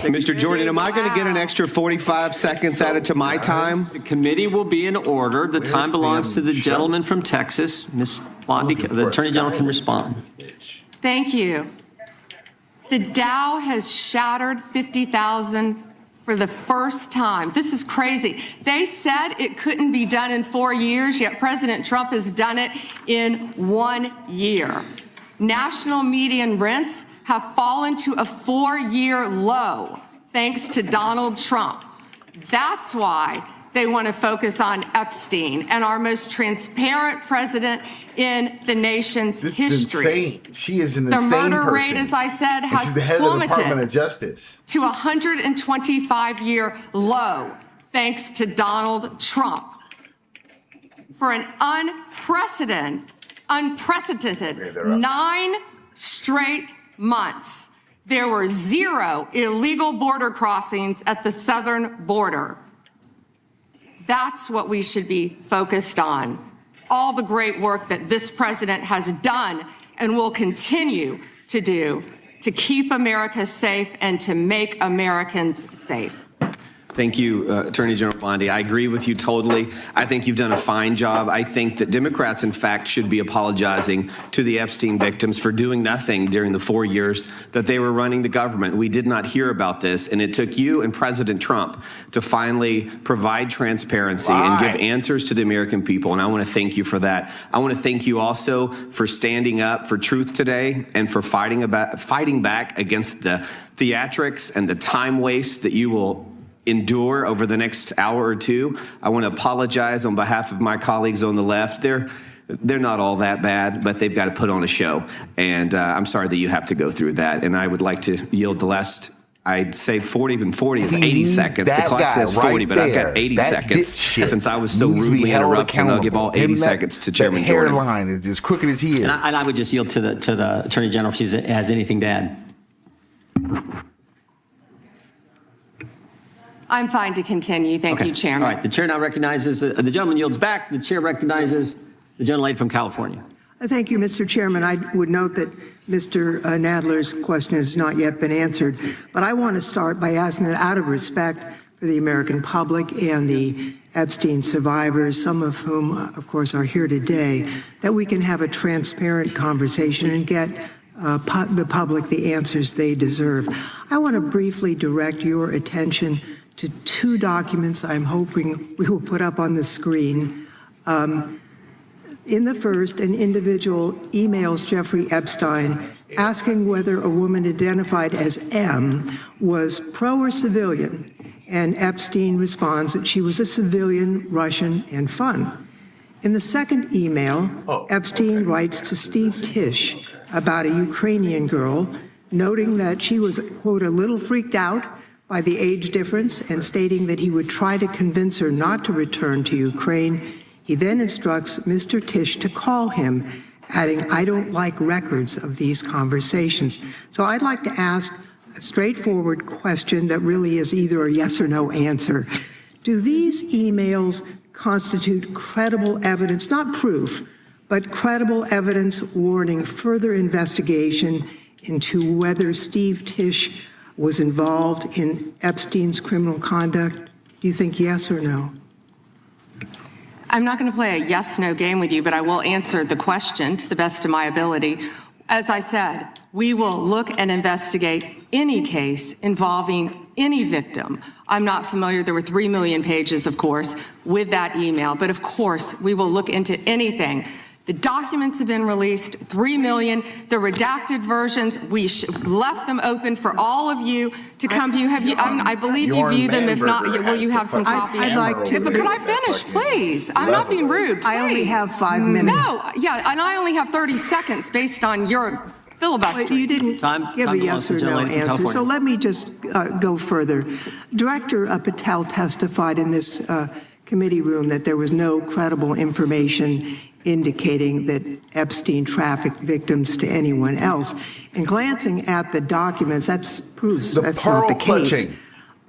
Mr. Jordan, am I going to get an extra 45 seconds added to my time? The committee will be in order. The time belongs to the gentleman from Texas. Ms. Bondi, the Attorney General can respond. Thank you. The Dow has shattered 50,000 for the first time. This is crazy. They said it couldn't be done in 4 years, yet President Trump has done it in 1 year. National median rents have fallen to a 4-year low thanks to Donald Trump. That's why they want to focus on Epstein and our most transparent president in the nation's history. This is insane. She is an insane person. The murder person. rate, as I said, has she's the head of the Department of Justice. to a 125-year low thanks to Donald Trump. For an unprecedented 9 straight months, there were 0 illegal border crossings at the southern border. That's what we should be focused on. All the great work that this president has done and will continue to do to keep America safe and to make Americans safe. Thank you, Attorney General Bondi. I agree with you totally. I think you've done a fine job. I think that Democrats, in fact, should be apologizing to the Epstein victims for doing nothing during the 4 years that they were running the government. We did not hear about this, and it took you and President Trump to finally provide transparency and give answers to the American people, and I want to thank you for that. I want to thank you also for standing up for truth today and for fighting back against the theatrics and the time waste that you will endure over the next hour or two. I want to apologize on behalf of my colleagues on the left. They're not all that bad, but they've got to put on a show. And I'm sorry that you have to go through that. And I would like to yield the last, I'd say 40, and 40 is 80 seconds. The clock says 40, but I've got 80 seconds since I was so rudely interrupted. And I'll give all 80 seconds to Chairman Jordan. That hairline is as crooked as he is. And I would just yield to the Attorney General if she has anything to add. I'm fine to continue. Thank you, Chairman. All right. The chair now recognizes, the gentleman yields back. The chair recognizes the gentlelady from California. Thank you, Mr. Chairman. I would note that Mr. Nadler's question has not yet been answered, but I want to start by asking that out of respect for the American public and the Epstein survivors, some of whom, of course, are here today, that we can have a transparent conversation and get the public the answers they deserve. I want to briefly direct your attention to 2 documents I'm hoping we will put up on the screen. In the first, an individual emails Jeffrey Epstein asking whether a woman identified as M was pro or civilian, and Epstein responds that she was a civilian, Russian, and fun. In the second email, Epstein writes to Steve Tisch about a Ukrainian girl, noting that she was, quote, a little freaked out by the age difference and stating that he would try to convince her not to return to Ukraine. He then instructs Mr. Tisch to call him, adding, I don't like records of these conversations. So I'd like to ask a straightforward question that really is either a yes or no answer. Do these emails constitute credible evidence, not proof, but credible evidence warning further investigation into whether Steve Tisch was involved in Epstein's criminal conduct? Do you think yes or no? I'm not going to play a yes-no game with you, but I will answer the question to the best of my ability. As I said, we will look and investigate any case involving any victim. I'm not familiar, there were 3 million pages, of course, with that email, but of course, we will look into anything. The documents have been released, 3 million. The redacted versions, we left them open for all of you to come view. Have you? I believe you view them. If not, will you have some copies? I'd like to. But could I finish, please? I'm not being rude. Please. I only have 5 minutes. No, yeah, and I only have 30 seconds based on your filibuster. You didn't give a yes or no answer, so let me just go further. Director Patel testified in this committee room that there was no credible information indicating that Epstein trafficked victims to anyone else. And glancing at the documents, that proves that's not the case.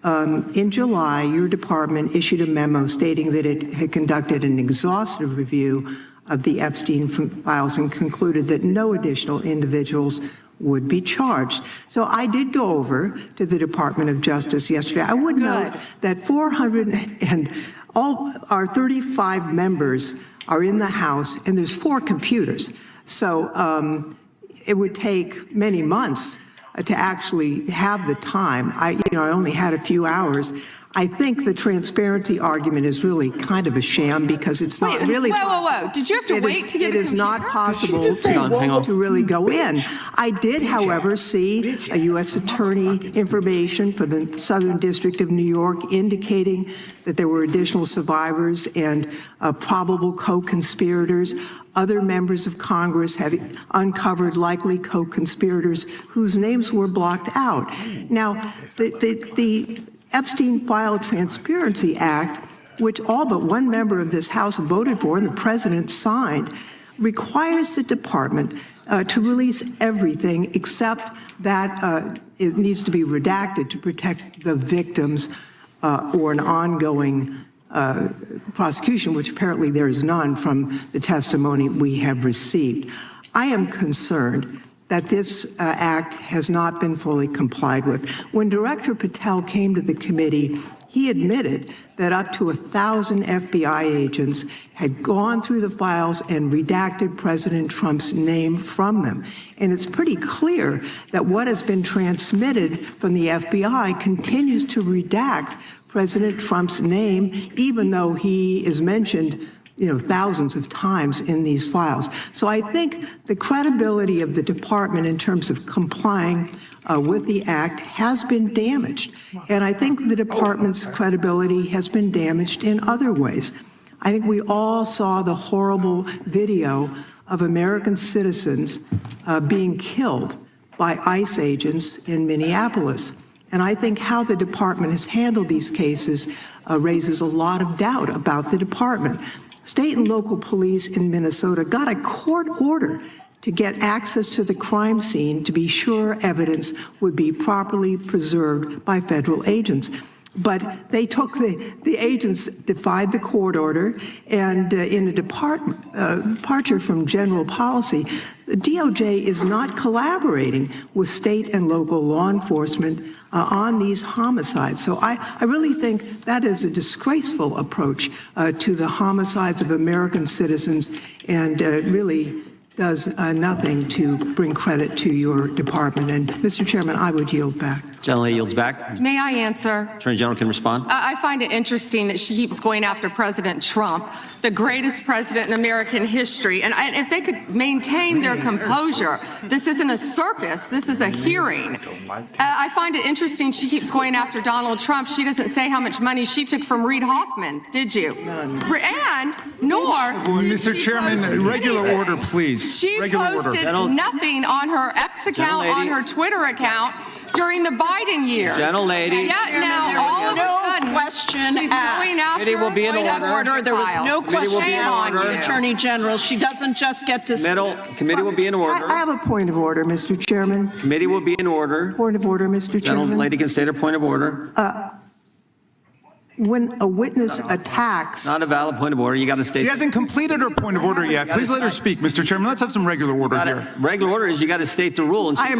In July, your department issued a memo stating that it had conducted an exhaustive review of the Epstein files and concluded that no additional individuals would be charged. So I did go over to the Department of Justice yesterday. I would note that 400 and all our 35 members are in the House, and there's 4 computers. So it would take many months to actually have the time. I only had a few hours. I think the transparency argument is really kind of a sham because it's not really possible. Whoa. Did you have to wait to get a computer? It is not possible to really go in. I did, however, see a U.S. Attorney information for the Southern District of New York indicating that there were additional survivors and probable co-conspirators. Other members of Congress have uncovered likely co-conspirators whose names were blocked out. Now, the Epstein File Transparency Act, which all but one member of this House voted for and the president signed, requires the department to release everything except that it needs to be redacted to protect the victims or an ongoing prosecution, which apparently there is none from the testimony we have received. I am concerned that this act has not been fully complied with. When Director Patel came to the committee, he admitted that up to 1,000 FBI agents had gone through the files and redacted President Trump's name from them. And it's pretty clear that what has been transmitted from the FBI continues to redact President Trump's name, even though he is mentioned thousands of times in these files. So I think the credibility of the department in terms of complying with the act has been damaged. And I think the department's credibility has been damaged in other ways. I think we all saw the horrible video of American citizens being killed by ICE agents in Minneapolis. And I think how the department has handled these cases raises a lot of doubt about the department. State and local police in Minnesota got a court order to get access to the crime scene to be sure evidence would be properly preserved by federal agents. But they took the agents defied the court order, and in a departure from general policy, the DOJ is not collaborating with state and local law enforcement on these homicides. So I really think that is a disgraceful approach to the homicides of American citizens, and really does nothing to bring credit to your department. And Mr. Chairman, I would yield back. Gentleman yields back. May I answer? Attorney General can respond. I find it interesting that she keeps going after President Trump, the greatest president in American history. And if they could maintain their composure, this isn't a circus, this is a hearing. I find it interesting she keeps going after Donald Trump. She doesn't say how much money she took from Reid Hoffman, did you? None. And nor did Mr. she Chairman, post regular anything. order, please. She posted nothing on her X account, on her Twitter account during the Biden years. Gentlelady. Yet now, all of a sudden, question she's asked. going after Committee will be in order. There was no question be in asked order. the Attorney General. She doesn't just get to... Committee will be in order. I have a point of order, Mr. Chairman. Committee will be in order. Point of order, Mr. Chairman. Gentlelady can state her point of order. When a witness attacks... Not a valid point of order. You got to state. She hasn't completed her point of order yet. Please let her speak, Mr. Chairman. Let's have some regular order here. Regular order is you got to state the rule. And I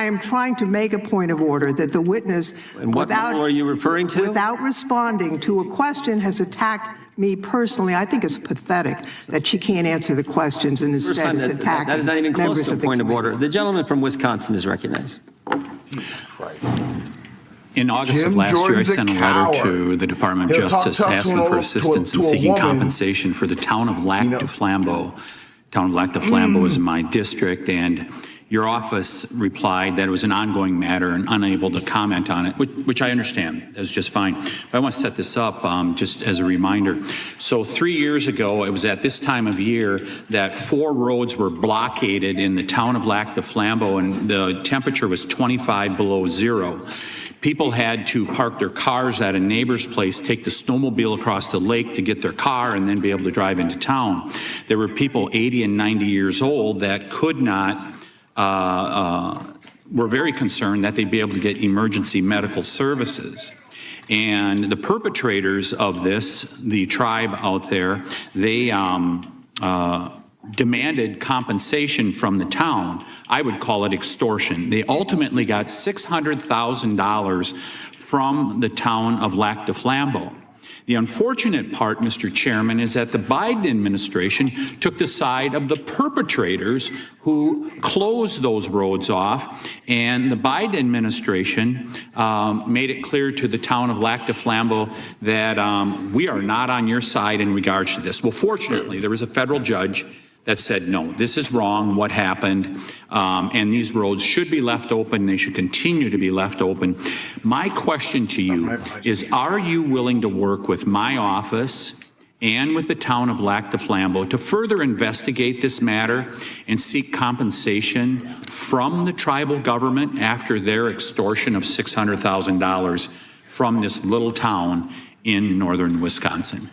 am trying to make a point of order that the witness, and what rule are you referring to? Without responding to a question, has attacked me personally. I think it's pathetic that she can't answer the questions and instead is attacking that is not even close members to a of the point of committee. order. The gentleman from Wisconsin is recognized. In August of last year, I sent a letter to the Department of Justice asking for assistance in seeking compensation for the town of Lac du Flambeau. Town of Lac du Flambeau is in my district, and your office replied that it was an ongoing matter and unable to comment on it, which I understand. That was just fine. But I want to set this up just as a reminder. So 3 years ago, it was at this time of year that 4 roads were blockaded in the town of Lac du Flambeau, and the temperature was 25 below zero. People had to park their cars at a neighbor's place, take the snowmobile across the lake to get their car, and then be able to drive into town. There were people 80 and 90 years old that could not were very concerned that they'd be able to get emergency medical services. And the perpetrators of this, the tribe out there, they demanded compensation from the town. I would call it extortion. They ultimately got $600,000 from the town of Lac du Flambeau. The unfortunate part, Mr. Chairman, is that the Biden administration took the side of the perpetrators who closed those roads off, and the Biden administration made it clear to the town of Lac du Flambeau that we are not on your side in regards to this. Well, fortunately, there was a federal judge that said, no, this is wrong, what happened, and these roads should be left open, they should continue to be left open. My question to you is, are you willing to work with my office and with the town of Lac du Flambeau to further investigate this matter and seek compensation from the tribal government after their extortion of $600,000 from this little town in northern Wisconsin?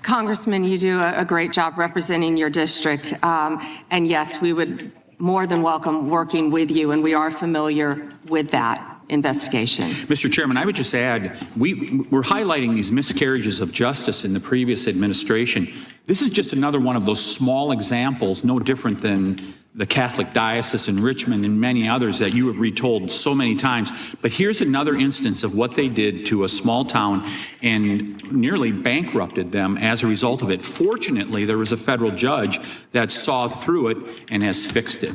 Congressman, you do a great job representing your district. And yes, we would more than welcome working with you, and we are familiar with that investigation. Mr. Chairman, I would just add, we're highlighting these miscarriages of justice in the previous administration. This is just another one of those small examples, no different than the Catholic Diocese in Richmond and many others that you have retold so many times. But here's another instance of what they did to a small town and nearly bankrupted them as a result of it. Fortunately, there was a federal judge that saw through it and has fixed it.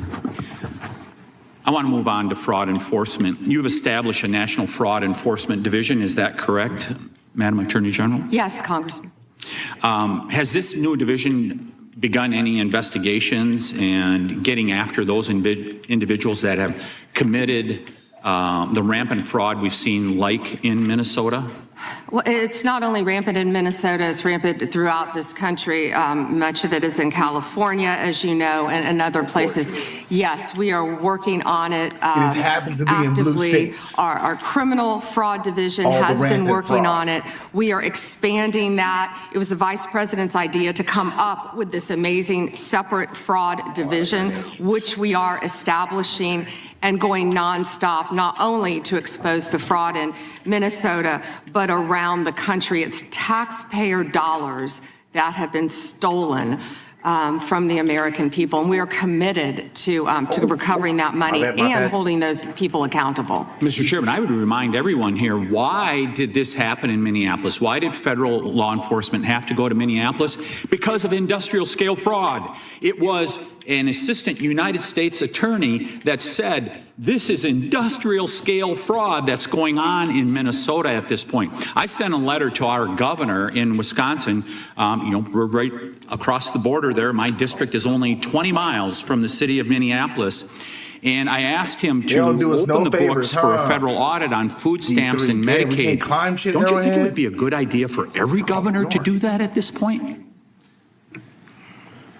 I want to move on to fraud enforcement. You've established a National Fraud Enforcement Division. Is that correct, Madam Attorney General? Yes, Congressman. Has this new division begun any investigations and getting after those individuals that have committed the rampant fraud we've seen, like in Minnesota? Well, it's not only rampant in Minnesota, it's rampant throughout this country. Much of it is in California, as you know, and other places. Yes, we are working on it happens to be in blue actively. states. Our criminal fraud division has been working on it. We are expanding that. It was the Vice President's idea to come up with this amazing separate fraud division, which we are establishing and going nonstop, not only to expose the fraud in Minnesota, but around the country. It's taxpayer dollars that have been stolen from the American people, and we are committed to recovering that money and holding those people accountable. Mr. Chairman, I would remind everyone here, why did this happen in Minneapolis? Why did federal law enforcement have to go to Minneapolis? Because of industrial scale fraud. It was an assistant United States attorney that said, this is industrial scale fraud that's going on in Minnesota at this point. I sent a letter to our governor in Wisconsin. We're right across the border there. My district is only 20 miles from the city of Minneapolis. And I asked him to open the books for a federal audit on food stamps and Medicaid. Don't you think it would be a good idea for every governor to do that at this point?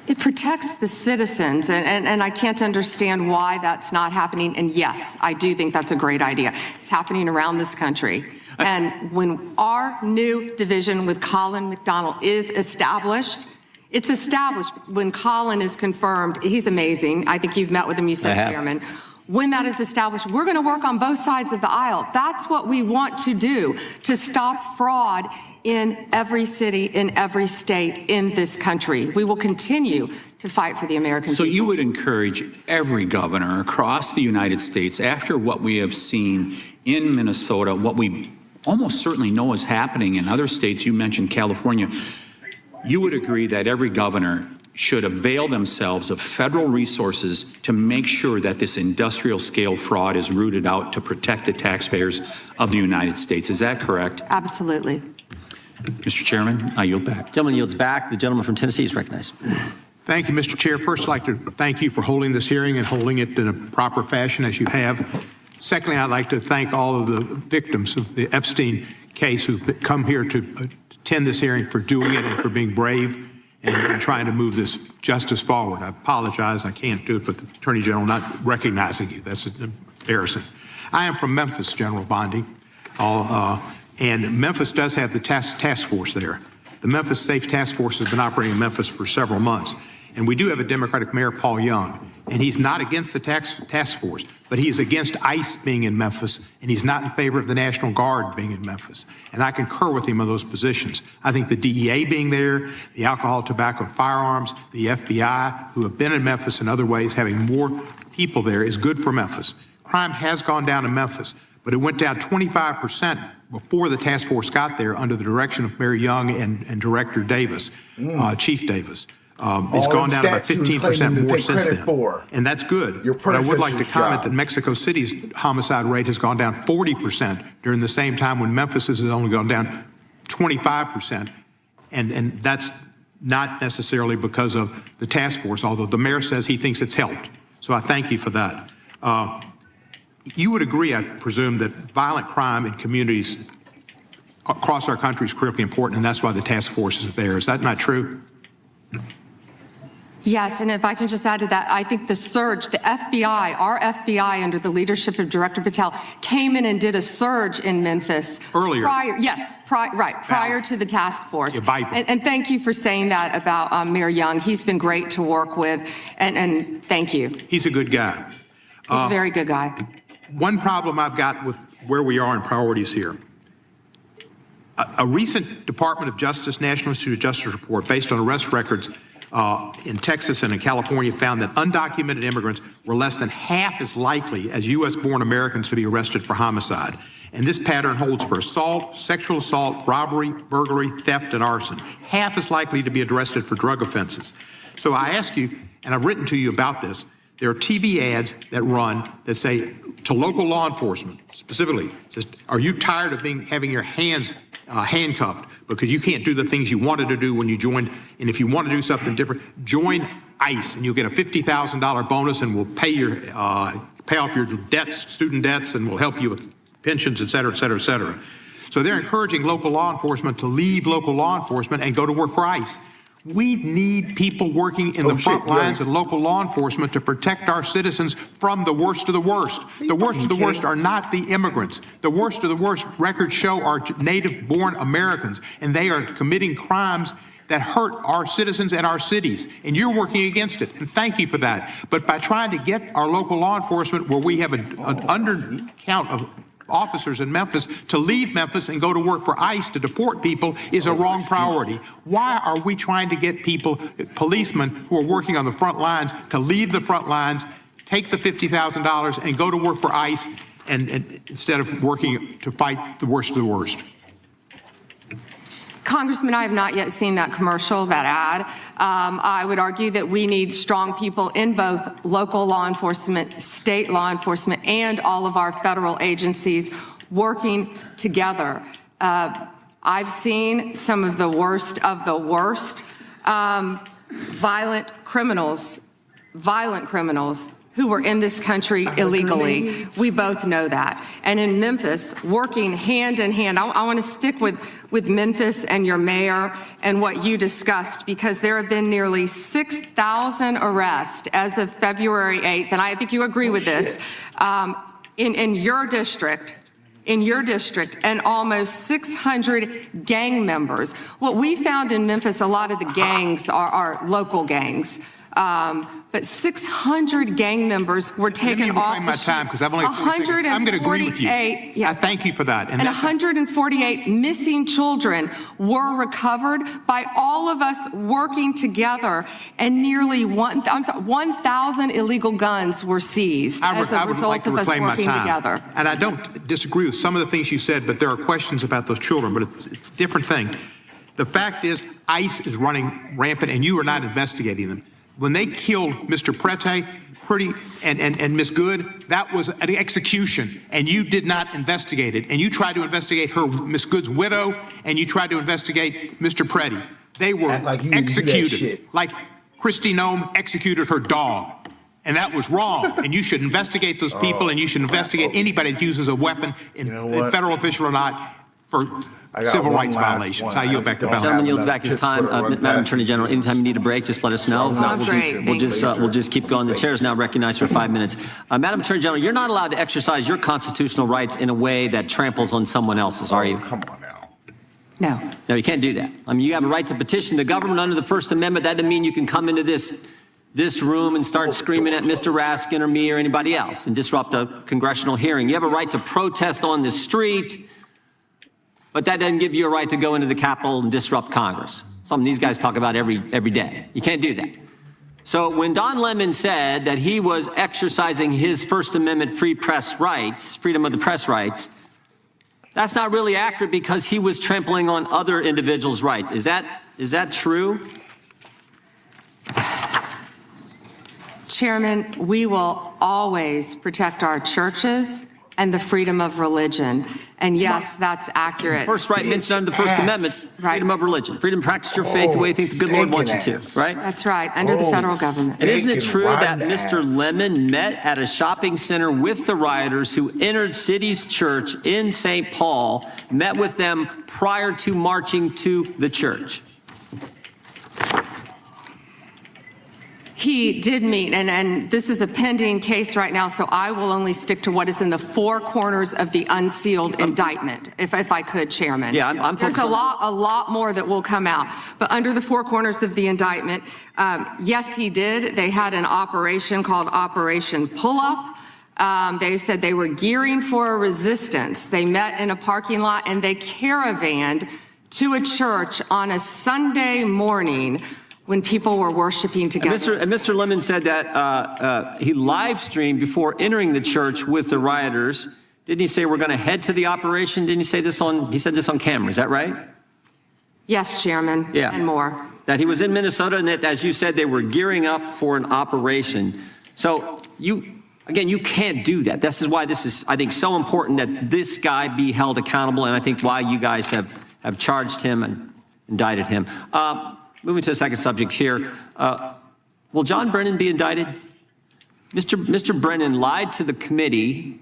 It protects the citizens, and I can't understand why that's not happening. And yes, I do think that's a great idea. It's happening around this country. And when our new division with Colin McDonald is established, it's established. When Colin is confirmed, he's amazing. I think you've met with him, you said, Chairman. When that is established, we're going to work on both sides of the aisle. That's what we want to do, to stop fraud in every city, in every state in this country. We will continue to fight for the American people. So you would encourage every governor across the United States, after what we have seen in Minnesota, what we almost certainly know is happening in other states, you mentioned California, you would agree that every governor should avail themselves of federal resources to make sure that this industrial scale fraud is rooted out to protect the taxpayers of the United States. Is that correct? Absolutely. Mr. Chairman, I yield back. Gentleman yields back. The gentleman from Tennessee is recognized. Thank you, Mr. Chair. First, I'd like to thank you for holding this hearing and holding it in a proper fashion as you have. Secondly, I'd like to thank all of the victims of the Epstein case who've come here to attend this hearing, for doing it and for being brave and trying to move this justice forward. I apologize, I can't do it with the Attorney General not recognizing you. That's embarrassing. I am from Memphis, General Bondi, and Memphis does have the task force there. The Memphis Safe Task Force has been operating in Memphis for several months. And we do have a Democratic mayor, Paul Young, and he's not against the task force, but he is against ICE being in Memphis, and he's not in favor of the National Guard being in Memphis. And I concur with him on those positions. I think the DEA being there, the alcohol, tobacco, firearms, the FBI, who have been in Memphis in other ways, having more people there is good for Memphis. Crime has gone down in Memphis, but it went down 25% before the task force got there under the direction of Mayor Young and Director Davis, Chief Davis. It's gone down about 15% more since then. And that's good. But I would like to comment that Mexico City's homicide rate has gone down 40% during the same time, when Memphis has only gone down 25%. And that's not necessarily because of the task force, although the mayor says he thinks it's helped. So I thank you for that. You would agree, I presume, that violent crime in communities across our country is critically important, and that's why the task force is there. Is that not true? Yes, and if I can just add to that, I think the surge, the FBI, our FBI under the leadership of Director Patel, came in and did a surge in Memphis. Earlier. Prior to the task force. And thank you for saying that about Mayor Young. He's been great to work with, and thank you. He's a good guy. He's a very good guy. One problem I've got with where we are in priorities here. A recent Department of Justice, National Institute of Justice report based on arrest records in Texas and in California found that undocumented immigrants were less than half as likely as U.S.-born Americans to be arrested for homicide. And this pattern holds for assault, sexual assault, robbery, burglary, theft, and arson. Half as likely to be arrested for drug offenses. So I ask you, and I've written to you about this, there are TV ads that run that say to local law enforcement, specifically, says, are you tired of having your hands handcuffed because you can't do the things you wanted to do when you joined, and if you want to do something different, join ICE and you'll get a $50,000 bonus, and we'll pay off your debts, student debts, and we'll help you with pensions, et cetera, et cetera, et cetera. So they're encouraging local law enforcement to leave local law enforcement and go to work for ICE. We need people working in the front lines of local law enforcement to protect our citizens from the worst of the worst. The worst of the worst are not the immigrants. The worst of the worst, records show, are native-born Americans, and they are committing crimes that hurt our citizens and our cities, and you're working against it, and thank you for that. But by trying to get our local law enforcement, where we have an undercount of officers in Memphis, to leave Memphis and go to work for ICE to deport people is a wrong priority. Why are we trying to get people, policemen who are working on the front lines, to leave the front lines, take the $50,000 and go to work for ICE and instead of working to fight the worst of the worst? Congressman, I have not yet seen that commercial, that ad. I would argue that we need strong people in both local law enforcement, state law enforcement, and all of our federal agencies working together. I've seen some of the worst violent criminals who were in this country illegally. We both know that. And in Memphis, working hand in hand, I want to stick with Memphis and your mayor and what you discussed, because there have been nearly 6,000 arrests as of February 8th, and I think you agree with this, in your district, and almost 600 gang members. What we found in Memphis, a lot of the gangs are local gangs. But 600 gang members were taken off the streets. Because I've only 148, I'm going to agree with you. I thank you for that. And 148 missing children were recovered by all of us working together, and nearly 1,000 illegal guns were seized as a result of us working together. And I don't disagree with some of the things you said, but there are questions about those children, but it's a different thing. The fact is, ICE is running rampant, and you are not investigating them. When they killed Mr. Prete and Ms. Good, that was an execution, and you did not investigate it. And you tried to investigate Ms. Good's widow, and you tried to investigate Mr. Prete. They were executed, like Kristi Noem executed her dog. And that was wrong. And you should investigate those people, and you should investigate anybody that uses a weapon, federal official or not, for civil rights violations. I yield back the balance. Gentleman yields back his time. Madam Attorney General, anytime you need a break, just let us know. If not, we'll just keep going. The chair is now recognized for 5 minutes. Madam Attorney General, you're not allowed to exercise your constitutional rights in a way that tramples on someone else's, are you? Come on now. No. No, you can't do that. I mean, you have a right to petition the government under the First Amendment. That doesn't mean you can come into this room and start screaming at Mr. Raskin or me or anybody else and disrupt a congressional hearing. You have a right to protest on the street, but that doesn't give you a right to go into the Capitol and disrupt Congress. Something these guys talk about every day. You can't do that. So when Don Lemon said that he was exercising his First Amendment free press rights, freedom of the press rights, that's not really accurate because he was trampling on other individuals' rights. Is that true? Chairman, we will always protect our churches and the freedom of religion. And yes, that's accurate. First right mentioned under the First Amendment, freedom of religion, freedom to practice your faith the way you think the good Lord wants you to, right? That's right, under the federal government. And isn't it true that Mr. Lemon met at a shopping center with the rioters who entered City's Church in St. Paul, met with them prior to marching to the church? He did meet, and this is a pending case right now, so I will only stick to what is in the four corners of the unsealed indictment, if I could, Chairman. Yeah, I'm There's a lot more that will come out. But under the four corners of the indictment, yes, he did. They had an operation called Operation Pull-Up. They said they were gearing for a resistance. They met in a parking lot, and they caravanned to a church on a Sunday morning when people were worshiping together. And Mr. Lemon said that he live streamed before entering the church with the rioters. Didn't he say we're going to head to the operation? Didn't he say this he said this on camera, is that right? Yes, Chairman, yeah. And more. That he was in Minnesota and that, as you said, they were gearing up for an operation. So you can't do that. This is why this is, I think, so important that this guy be held accountable, and I think why you guys have charged him and indicted him. Moving to the second subject here, will John Brennan be indicted? Mr. Brennan lied to the committee,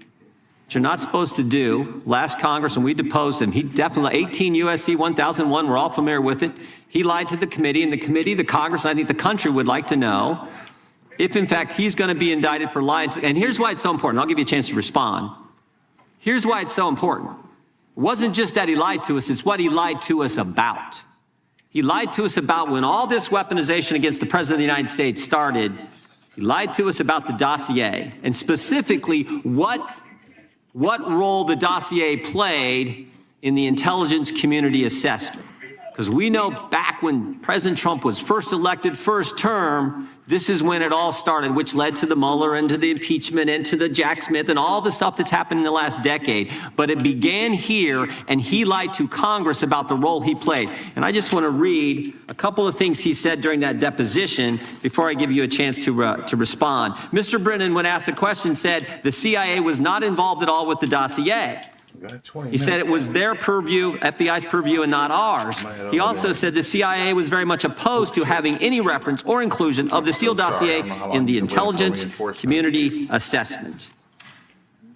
which you're not supposed to do. Last Congress, when we deposed him, he definitely, 18 U.S.C. 1001, we're all familiar with it. He lied to the committee, and the Congress, and I think the country would like to know if, in fact, he's going to be indicted for lying. And here's why it's so important. I'll give you a chance to respond. Here's why it's so important. It wasn't just that he lied to us, it's what he lied to us about. He lied to us about when all this weaponization against the President of the United States started. He lied to us about the dossier, and specifically what role the dossier played in the intelligence community assessment. Because we know back when President Trump was first elected, first term, this is when it all started, which led to the Mueller and to the impeachment and to the Jack Smith and all the stuff that's happened in the last decade. But it began here, and he lied to Congress about the role he played. And I just want to read a couple of things he said during that deposition before I give you a chance to respond. Mr. Brennan, when asked a question, said the CIA was not involved at all with the dossier. He said it was their purview, FBI's purview, and not ours. He also said the CIA was very much opposed to having any reference or inclusion of the Steele dossier in the intelligence community assessment.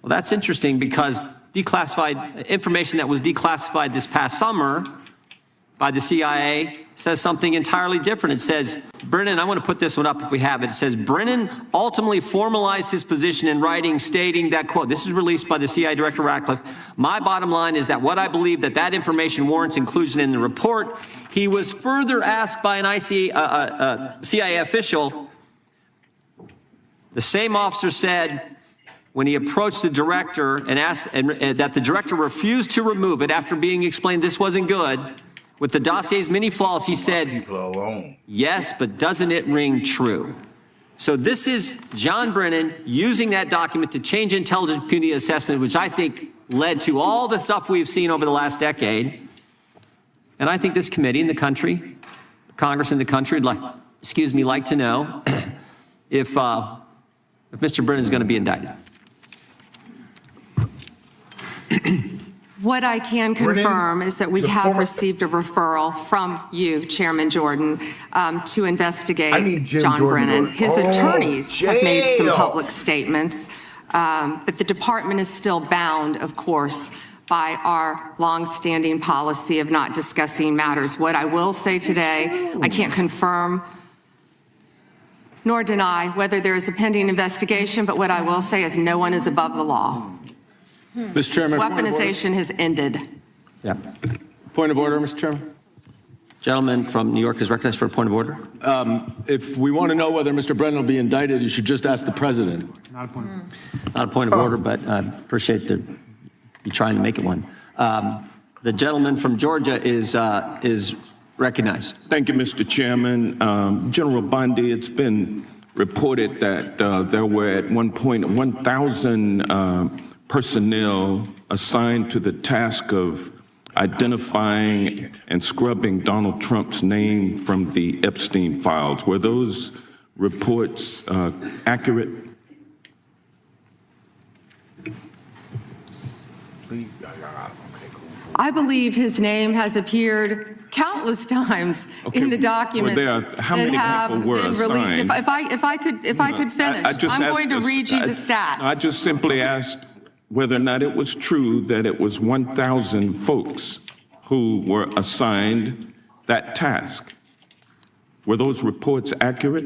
Well, that's interesting because declassified information that was declassified this past summer by the CIA says something entirely different. It says, Brennan, I want to put this one up if we have it. It says, Brennan ultimately formalized his position in writing, stating that, quote, this is released by the CIA Director Ratcliffe. My bottom line is that what I believe that information warrants inclusion in the report. He was further asked by an CIA official. The same officer said when he approached the director and asked that the director refused to remove it after being explained this wasn't good. With the dossier's many flaws, he said, yes, but doesn't it ring true? So this is John Brennan using that document to change intelligence community assessment, which I think led to all the stuff we've seen over the last decade. And I think this committee and the country, Congress and the country would like to know if Mr. Brennan is going to be indicted. What I can confirm is that we have received a referral from you, Chairman Jordan, to investigate John Brennan. His attorneys have made some public statements, but the department is still bound, of course, by our longstanding policy of not discussing matters. What I will say today, I can't confirm nor deny whether there is a pending investigation, but what I will say is no one is above the law. Mr. Chairman. Weaponization has ended. Yeah. Point of order, Mr. Chairman. Gentleman from New York is recognized for a point of order. If we want to know whether Mr. Brennan will be indicted, you should just ask the president. Not a point of order, but I appreciate you trying to make it one. The gentleman from Georgia is recognized. Thank you, Mr. Chairman. General Bondi, it's been reported that there were at one point 1,000 personnel assigned to the task of identifying and scrubbing Donald Trump's name from the Epstein files. Were those reports accurate? I believe his name has appeared countless times in the documents how many that have people were been released. assigned? If I could finish, I'm going to read you the stats. I just simply asked whether or not it was true that it was 1,000 folks who were assigned that task. Were those reports accurate?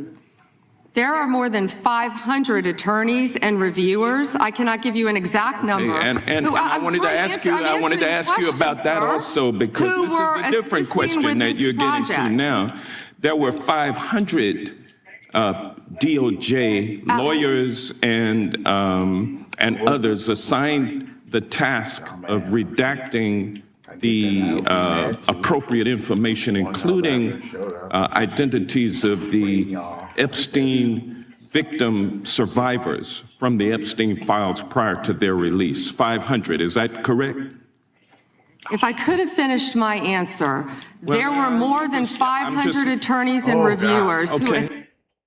There are more than 500 attorneys and reviewers. I cannot give you an exact number. And I wanted to ask you about that also, because this is a different question that you're getting to now. There were 500 DOJ lawyers and others assigned the task of redacting the appropriate information, including identities of the Epstein victim survivors from the Epstein files prior to their release. 500, is that correct? If I could have finished my answer, there were more than 500 attorneys and reviewers who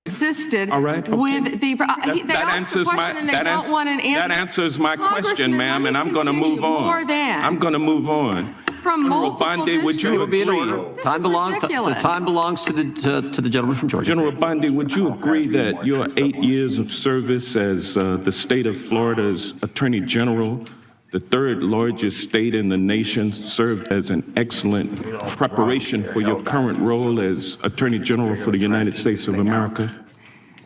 assisted with the. They asked the question and they don't want an answer. That answers my question, ma'am, and I'm going to move on. I'm going to move on. From General multiple Bondi, would you agree? This is ridiculous. The time belongs to the gentleman from Georgia. General Bondi, would you agree that your 8 years of service as the state of Florida's Attorney General, the third largest state in the nation, served as an excellent preparation for your current role as Attorney General for the United States of America?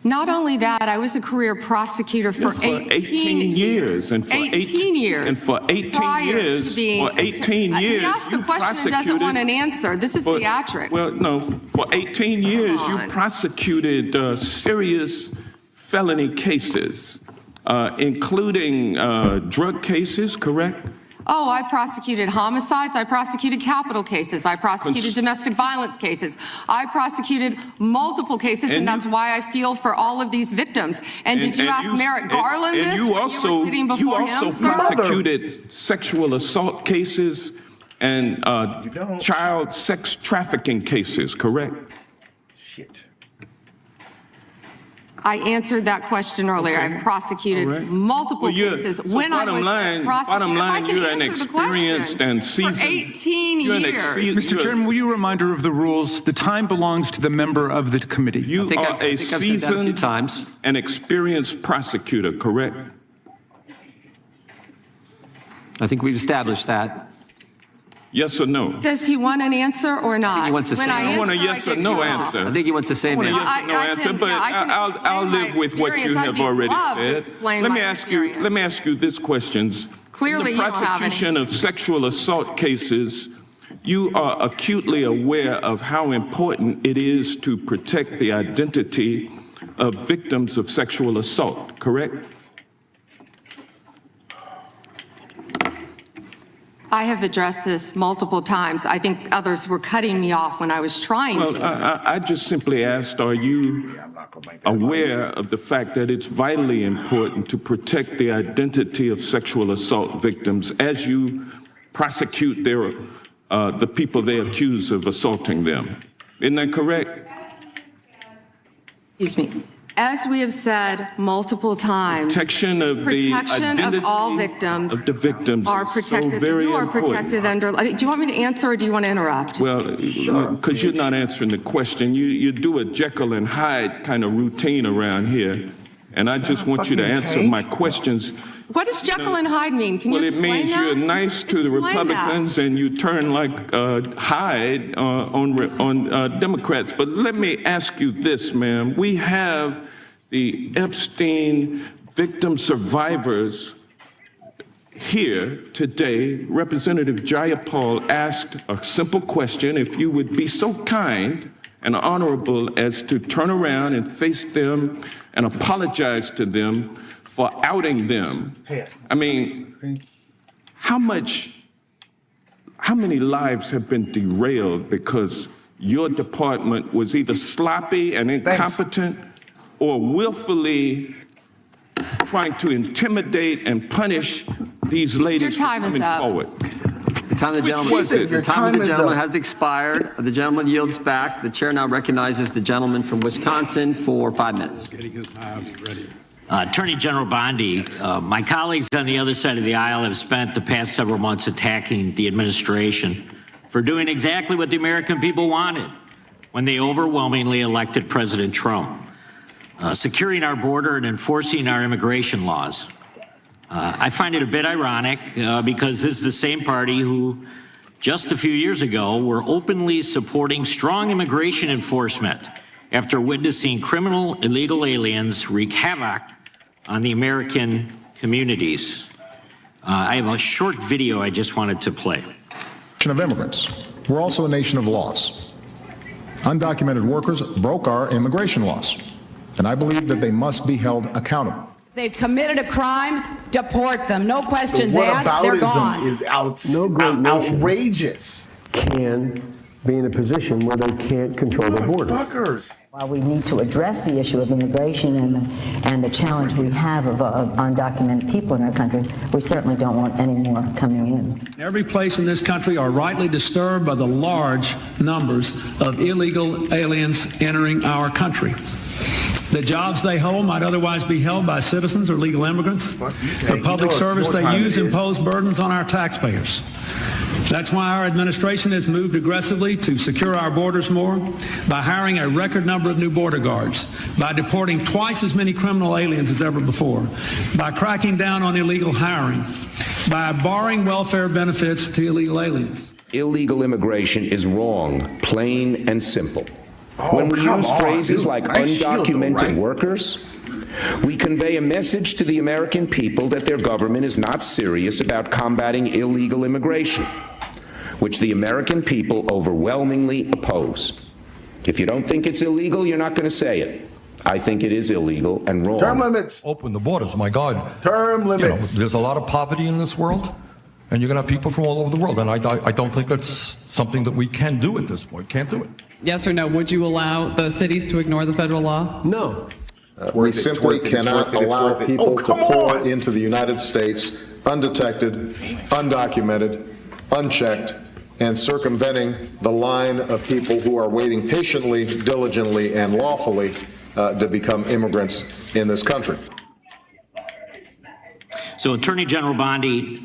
Not only that, I was a career prosecutor for 18 years. And for 18 years. And for 18 years, He asked a question and doesn't want an answer. This is theatrics. Well, no, for 18 years, you prosecuted serious felony cases, including drug cases, correct? Oh, I prosecuted homicides. I prosecuted capital cases. I prosecuted domestic violence cases. I prosecuted multiple cases, and that's why I feel for all of these victims. And did you ask Merrick Garland this when you were sitting before him? You also prosecuted sexual assault cases and child sex trafficking cases, correct? Shit. I answered that question earlier. I prosecuted multiple cases. So when I was a prosecutor, bottom line, you're an experienced and seasoned. For 18 years. Mr. Chairman, will you remind her of the rules? The time belongs to the member of the committee. You are a seasoned and experienced prosecutor, correct? I think we've established that. Yes or no? Does he want an answer or not? He wants to say. I want a yes or no answer. I think he wants to say. I want a yes or no answer, but I'll live with what you have already said. Let me ask you this question. Clearly, in the prosecution of sexual assault cases, you are acutely aware of how important it is to protect the identity of victims of sexual assault, correct? I have addressed this multiple times. I think others were cutting me off when I was trying to. I just simply asked, are you aware of the fact that it's vitally important to protect the identity of sexual assault victims as you prosecute their the people they accuse of assaulting them. Isn't that correct? Excuse me. As we have said multiple times, Protection of the protection identity of all victims of the victims are is protected. so very You are important. protected under. Do you want me to answer or do you want to interrupt? Well, because you're not answering the question. You do a Jekyll and Hyde kind of routine around here, and I just want you to answer my questions. What does Jekyll and Hyde mean? Can you explain that? Well, it means you're nice to the Republicans and you turn like Hyde on Democrats. But let me ask you this, ma'am. We have the Epstein victim survivors here today. Representative Jayapal asked a simple question. If you would be so kind and honorable as to turn around and face them and apologize to them for outing them. I mean, how many lives have been derailed because your department was either sloppy and incompetent or willfully trying to intimidate and punish these ladies for coming forward? The time of the gentleman has expired. The gentleman yields back. The chair now recognizes the gentleman from Wisconsin for 5 minutes. Attorney General Bondi, my colleagues on the other side of the aisle have spent the past several months attacking the administration for doing exactly what the American people wanted when they overwhelmingly elected President Trump, securing our border and enforcing our immigration laws. I find it a bit ironic because this is the same party who just a few years ago were openly supporting strong immigration enforcement after witnessing criminal illegal aliens wreak havoc on the American communities. I have a short video I just wanted to play. Of immigrants. We're also a nation of laws. Undocumented workers broke our immigration laws, and I believe that they must be held accountable. They've committed a crime, deport them. No questions asked, they're gone. Is outrageous. Can be in a position where they can't control the border. While we need to address the issue of immigration and the challenge we have of undocumented people in our country, we certainly don't want any more coming in. Every place in this country are rightly disturbed by the large numbers of illegal aliens entering our country. The jobs they hold might otherwise be held by citizens or legal immigrants. The public service they use impose burdens on our taxpayers. That's why our administration has moved aggressively to secure our borders more by hiring a record number of new border guards, by deporting twice as many criminal aliens as ever before, by cracking down on illegal hiring, by barring welfare benefits to illegal aliens. Illegal immigration is wrong, plain and simple. When we use phrases like undocumented workers, we convey a message to the American people that their government is not serious about combating illegal immigration, which the American people overwhelmingly oppose. If you don't think it's illegal, you're not going to say it. I think it is illegal and wrong. Term limits. Open the borders, my God. Term limits. There's a lot of poverty in this world, and you're going to have people from all over the world, and I don't think that's something that we can do at this point. Can't do it. Yes or no, would you allow the cities to ignore the federal law? No. We simply cannot allow people to pour into the United States undetected, undocumented, unchecked, and circumventing the line of people who are waiting patiently, diligently, and lawfully to become immigrants in this country. So Attorney General Bondi,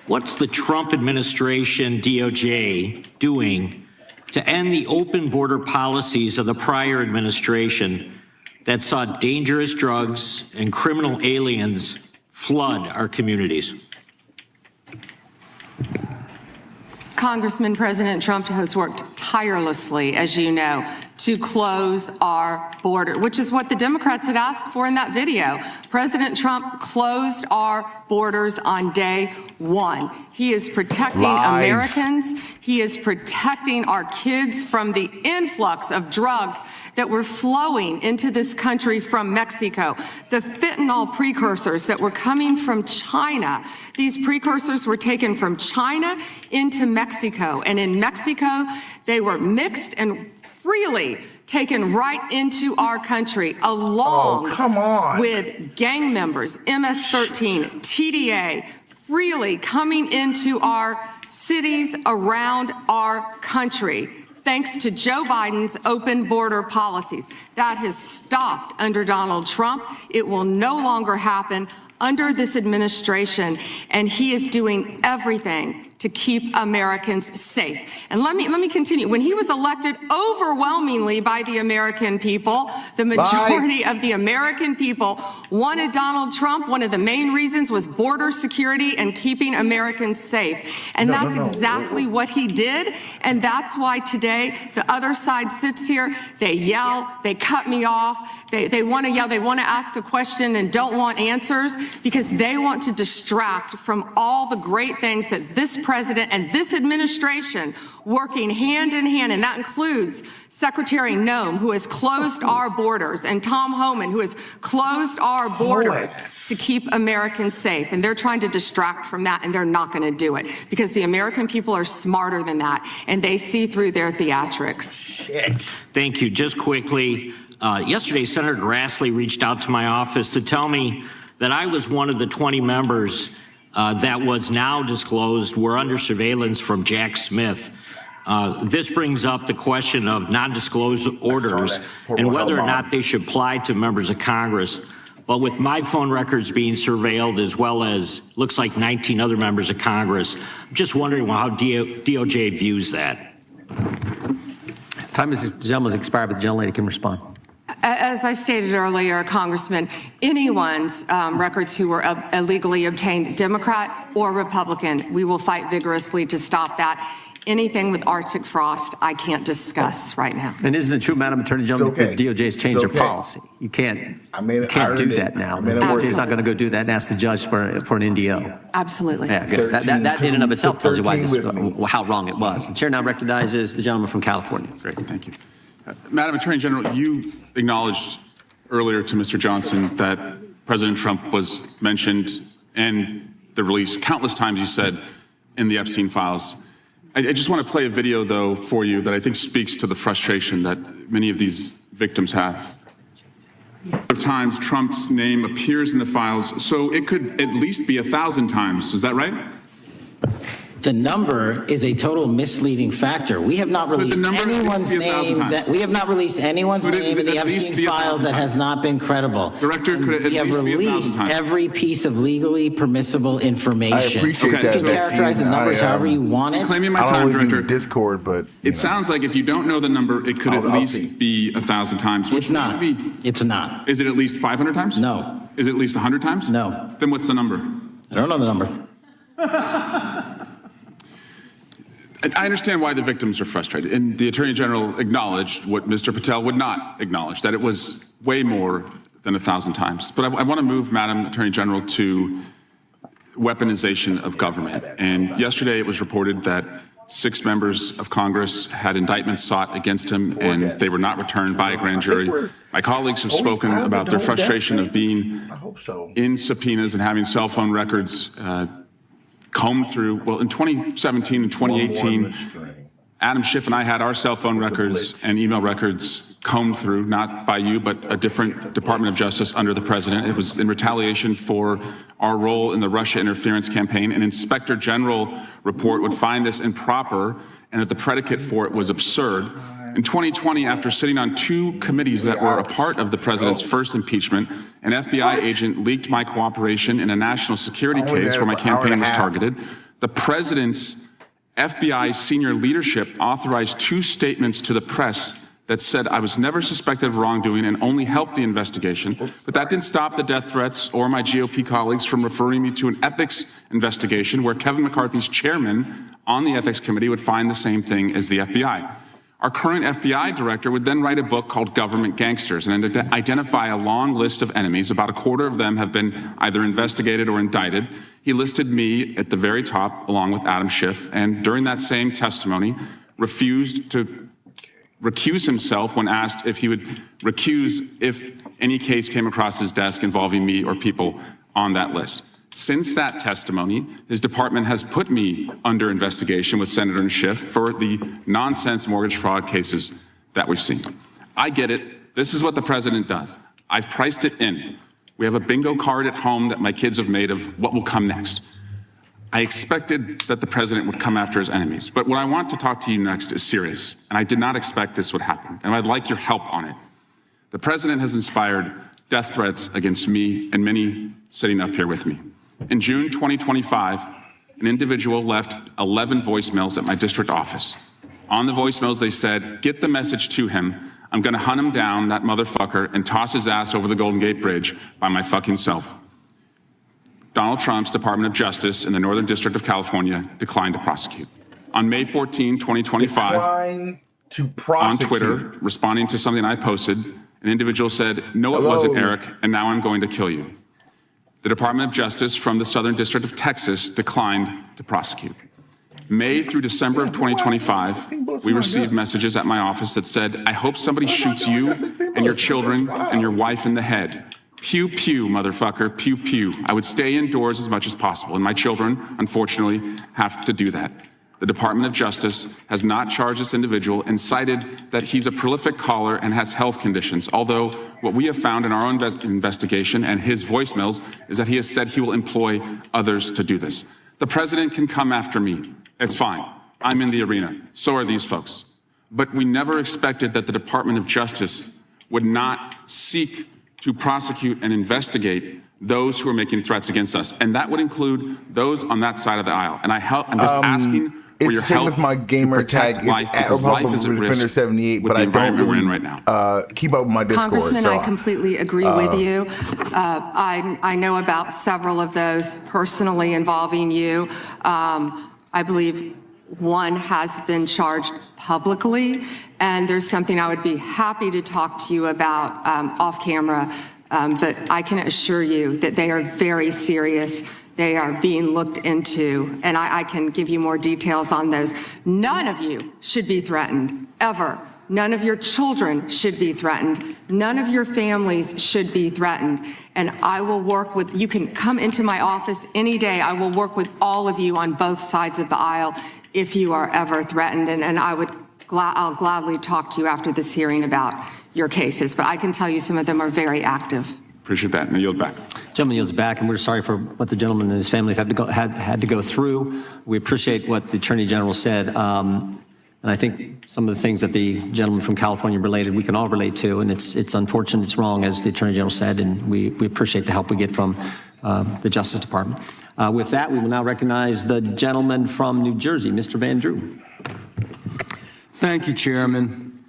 what's the Trump administration, DOJ, doing to end the open border policies of the prior administration that saw dangerous drugs and criminal aliens flood our communities? Congressman, President Trump has worked tirelessly, as you know, to close our border, which is what the Democrats had asked for in that video. President Trump closed our borders on day one. He is protecting Americans. He is protecting our kids from the influx of drugs that were flowing into this country from Mexico. The fentanyl precursors that were coming from China. These precursors were taken from China into Mexico. And in Mexico, they were mixed and freely taken right into our country, along with gang members, MS-13, TDA, freely coming into our cities around our country, thanks to Joe Biden's open border policies. That has stopped under Donald Trump. It will no longer happen under this administration, and he is doing everything to keep Americans safe. And let me continue. When he was elected overwhelmingly by the American people, the majority of the American people wanted Donald Trump. One of the main reasons was border security and keeping Americans safe. And that's exactly what he did. And that's why today the other side sits here, they yell, they cut me off, they want to yell, they want to ask a question and don't want answers because they want to distract from all the great things that this president and this administration working hand in hand, and that includes Secretary Noem, who has closed our borders, and Tom Homan, who has closed our borders to keep Americans safe. And they're trying to distract from that, and they're not going to do it because the American people are smarter than that, and they see through their theatrics. Thank you. Just quickly, yesterday, Senator Grassley reached out to my office to tell me that I was one of the 20 members that was now disclosed were under surveillance from Jack Smith. This brings up the question of non-disclosed orders and whether or not they should apply to members of Congress. But with my phone records being surveilled, as well as looks like 19 other members of Congress, I'm just wondering how DOJ views that. Time is, gentleman's expired, but the gentlelady can respond. As I stated earlier, Congressman, anyone's records who were illegally obtained, Democrat or Republican, we will fight vigorously to stop that. Anything with Arctic frost, I can't discuss right now. And isn't it true, Madam Attorney General, that DOJ's changed their policy? You can't do that now. DOJ's not going to go do that and ask the judge for an NDO. Absolutely. Yeah, good. That in and of itself tells you how wrong it was. The chair now recognizes the gentleman from California. Great, thank you. Madam Attorney General, you acknowledged earlier to Mr. Johnson that President Trump was mentioned and the release countless times, you said, in the Epstein files. I just want to play a video, though, for you that I think speaks to the frustration that many of these victims have. Of times Trump's name appears in the files, so it could at least be 1,000 times. Is that right? The number is a total misleading factor. We have not released anyone's name in the Epstein files that has not been credible. Director, could it at least be 1,000 times? We have released every piece of legally permissible information. I appreciate that. You can characterize the numbers however you want it. Claiming my time, Director. Discord, but it sounds like if you don't know the number, it could at least be 1,000 times. It's not. It's not. Is it at least 500 times? No. Is it at least 100 times? No. Then what's the number? I don't know the number. I understand why the victims are frustrated, and the Attorney General acknowledged what Mr. Patel would not acknowledge, that it was way more than 1,000 times. But I want to move, Madam Attorney General, to weaponization of government. And yesterday it was reported that 6 members of Congress had indictments sought against him, and they were not returned by a grand jury. My colleagues have spoken about their frustration of being in subpoenas and having cell phone records combed through. Well, in 2017 and 2018, Adam Schiff and I had our cell phone records and email records combed through, not by you, but a different Department of Justice under the president. It was in retaliation for our role in the Russia interference campaign. An Inspector General report would find this improper and that the predicate for it was absurd. In 2020, after sitting on 2 committees that were a part of the president's first impeachment, an FBI agent leaked my cooperation in a national security case where my campaign was targeted. The president's FBI senior leadership authorized 2 statements to the press that said I was never suspected of wrongdoing and only helped the investigation. But that didn't stop the death threats or my GOP colleagues from referring me to an ethics investigation where Kevin McCarthy's chairman on the ethics committee would find the same thing as the FBI. Our current FBI director would then write a book called Government Gangsters and identify a long list of enemies. About a quarter of them have been either investigated or indicted. He listed me at the very top along with Adam Schiff, and during that same testimony refused to recuse himself when asked if he would recuse if any case came across his desk involving me or people on that list. Since that testimony, his department has put me under investigation with Senator Schiff for the nonsense mortgage fraud cases that we've seen. I get it. This is what the president does. I've priced it in. We have a bingo card at home that my kids have made of what will come next. I expected that the president would come after his enemies. But what I want to talk to you next is serious, and I did not expect this would happen, and I'd like your help on it. The president has inspired death threats against me and many sitting up here with me. In June 2025, an individual left 11 voicemails at my district office. On the voicemails, they said, "Get the message to him. I'm gonna hunt him down, that motherfucker, and toss his ass over the Golden Gate Bridge by my fucking self." Donald Trump's Department of Justice in the Northern District of California declined to prosecute. On May 14, 2025, on Twitter, responding to something I posted, an individual said, "No, it wasn't, Eric, and now I'm going to kill you." The Department of Justice from the Southern District of Texas declined to prosecute. May through December of 2025, we received messages at my office that said, "I hope somebody shoots you and your children and your wife in the head. Pew, pew, motherfucker, pew, pew." I would stay indoors as much as possible, and my children, unfortunately, have to do that. The Department of Justice has not charged this individual and cited that he's a prolific caller and has health conditions, although what we have found in our own investigation and his voicemails is that he has said he will employ others to do this. The president can come after me. It's fine. I'm in the arena. So are these folks. But we never expected that the Department of Justice would not seek to prosecute and investigate those who are making threats against us. And that would include those on that side of the aisle. And I'm just asking for your help my gamer to protect tag life, because life is at risk 78, with but the I environment don't we're in really, right now. keep up with my Discord. Congressman, so I completely agree with you. I know about several of those personally involving you. I believe one has been charged publicly, and there's something I would be happy to talk to you about off camera, but I can assure you that they are very serious. They are being looked into, and I can give you more details on those. None of you should be threatened, ever. None of your children should be threatened. None of your families should be threatened. And I will work with, you can come into my office any day. I will work with all of you on both sides of the aisle if you are ever threatened. And I'll gladly talk to you after this hearing about your cases. But I can tell you some of them are very active. Appreciate that. And I yield back. Gentleman yields back, and we're sorry for what the gentleman and his family had to go through. We appreciate what the Attorney General said. And I think some of the things that the gentleman from California related, we can all relate to, and it's unfortunate, it's wrong, as the Attorney General said, and we appreciate the help we get from the Justice Department. With that, we will now recognize the gentleman from New Jersey, Mr. Van Drew. Thank you, Chairman.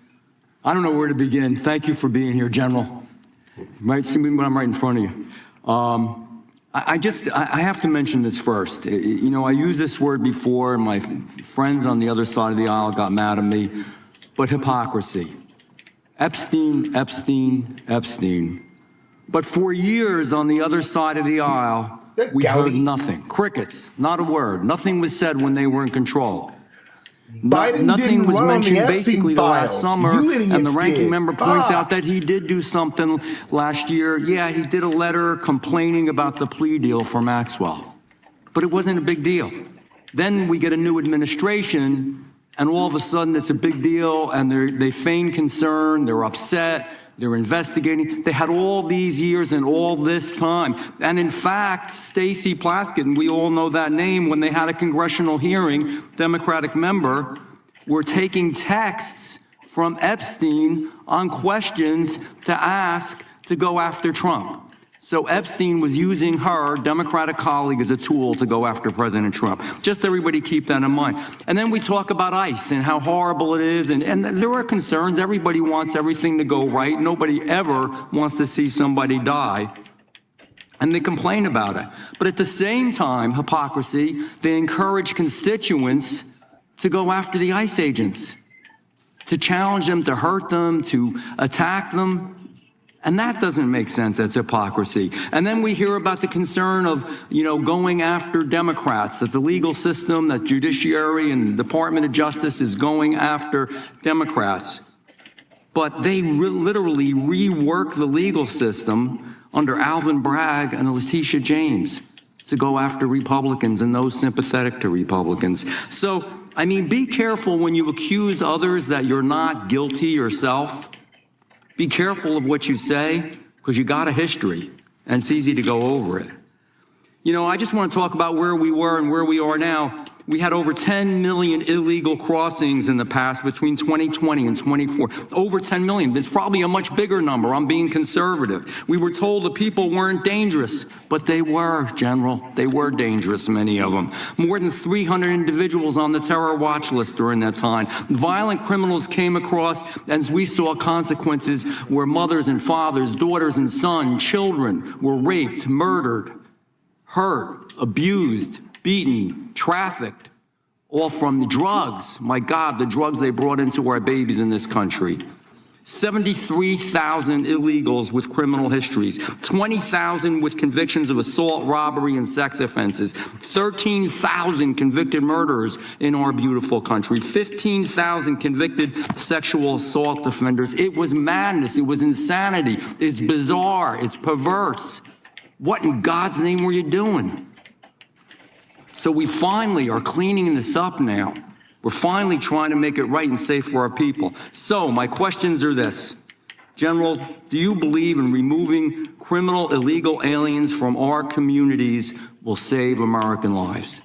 I don't know where to begin. Thank you for being here, General. You might see me when I'm right in front of you. I have to mention this first. You know, I used this word before, and my friends on the other side of the aisle got mad at me, but hypocrisy. Epstein, Epstein, Epstein. But for years on the other side of the aisle, we heard nothing. Crickets, not a word. Nothing was said when they were in control. Nothing was mentioned basically the last summer, and the ranking member points out that he did do something last year. Yeah, he did a letter complaining about the plea deal for Maxwell, but it wasn't a big deal. Then we get a new administration, and all of a sudden it's a big deal, and they feign concern, they're upset, they're investigating. They had all these years and all this time. And in fact, Stacey Plaskett, and we all know that name, when they had a congressional hearing, Democratic member, were taking texts from Epstein on questions to ask to go after Trump. So Epstein was using her, Democratic colleague, as a tool to go after President Trump. Just everybody keep that in mind. And then we talk about ICE and how horrible it is. And there are concerns. Everybody wants everything to go right. Nobody ever wants to see somebody die. And they complain about it. But at the same time, hypocrisy, they encourage constituents to go after the ICE agents, to challenge them, to hurt them, to attack them. And that doesn't make sense. That's hypocrisy. And then we hear about the concern of, going after Democrats, that the legal system, that judiciary and Department of Justice is going after Democrats. But they literally rework the legal system under Alvin Bragg and Letitia James to go after Republicans and those sympathetic to Republicans. So, be careful when you accuse others that you're not guilty yourself. Be careful of what you say, because you got a history, and it's easy to go over it. You know, I just want to talk about where we were and where we are now. We had over 10 million illegal crossings in the past between 2020 and 24. Over 10 million. That's probably a much bigger number. I'm being conservative. We were told the people weren't dangerous, but they were, General. They were dangerous, many of them. More than 300 individuals on the terror watch list during that time. Violent criminals came across, as we saw consequences where mothers and fathers, daughters and sons, children were raped, murdered, hurt, abused, beaten, trafficked, all from the drugs. My God, the drugs they brought into our babies in this country. 73,000 illegals with criminal histories, 20,000 with convictions of assault, robbery, and sex offenses, 13,000 convicted murderers in our beautiful country, 15,000 convicted sexual assault offenders. It was madness. It was insanity. It's bizarre. It's perverse. What in God's name were you doing? So we finally are cleaning this up now. We're finally trying to make it right and safe for our people. So my questions are this. General, do you believe in removing criminal illegal aliens from our communities will save American lives?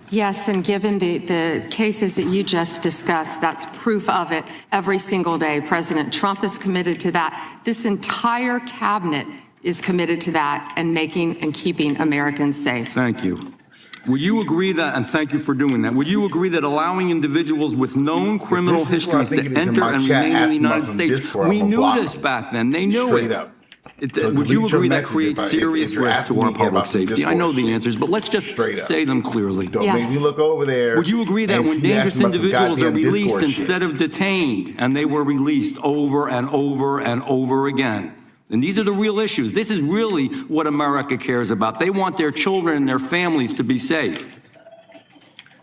Yes, and given the cases that you just discussed, that's proof of it every single day. President Trump is committed to that. This entire cabinet is committed to that and making and keeping Americans safe. Thank you. Would you agree that, and thank you for doing that, would you agree that allowing individuals with known criminal histories to enter and remain in the United States, we knew this back then, they knew it. Would you agree that creates serious risk to our public safety? I know the answers, but let's just say them clearly. Don't make me look over there. Would you agree that when dangerous individuals are released instead of detained, and they were released over and over and over again, and these are the real issues. This is really what America cares about. They want their children and their families to be safe.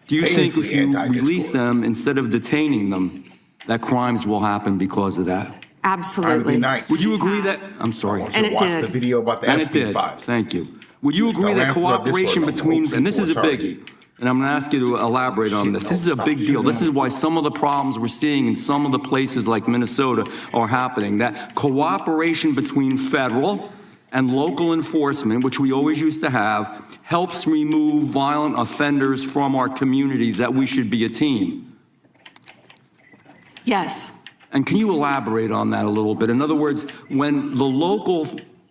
Do you think if you release them instead of detaining them, that crimes will happen because of that? Absolutely. Would you agree that, I'm sorry. And it did. The video about the Epstein files. Thank you. Would you agree that cooperation between, and this is a biggie, and I'm going to ask you to elaborate on this. This is a big deal. This is why some of the problems we're seeing in some of the places like Minnesota are happening. That cooperation between federal and local enforcement, which we always used to have, helps remove violent offenders from our communities, that we should be a team. Yes. And can you elaborate on that a little bit? In other words, when the local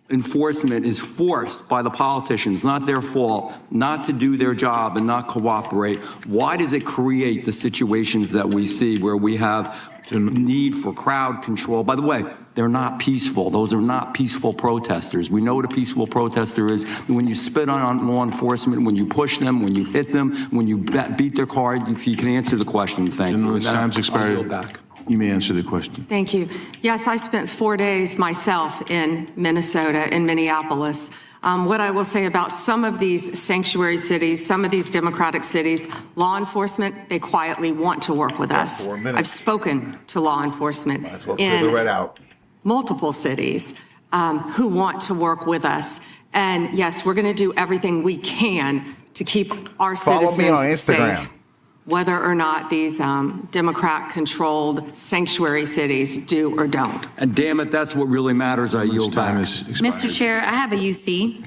enforcement is forced by the politicians, not their fault, not to do their job and not cooperate, why does it create the situations that we see where we have the need for crowd control? By the way, they're not peaceful. Those are not peaceful protesters. We know what a peaceful protester is. When you spit on law enforcement, when you push them, when you hit them, when you beat their car, if you can answer the question, thank you. Time's expired. You may answer the question. Thank you. Yes, I spent 4 days myself in Minnesota, in Minneapolis. What I will say about some of these sanctuary cities, some of these democratic cities, law enforcement, they quietly want to work with us. I've spoken to law enforcement in multiple cities who want to work with us. And yes, we're going to do everything we can to keep our citizens safe, whether or not these Democrat-controlled sanctuary cities do or don't. And damn it, that's what really matters. I yield back. Mr. Chair, I have a UC.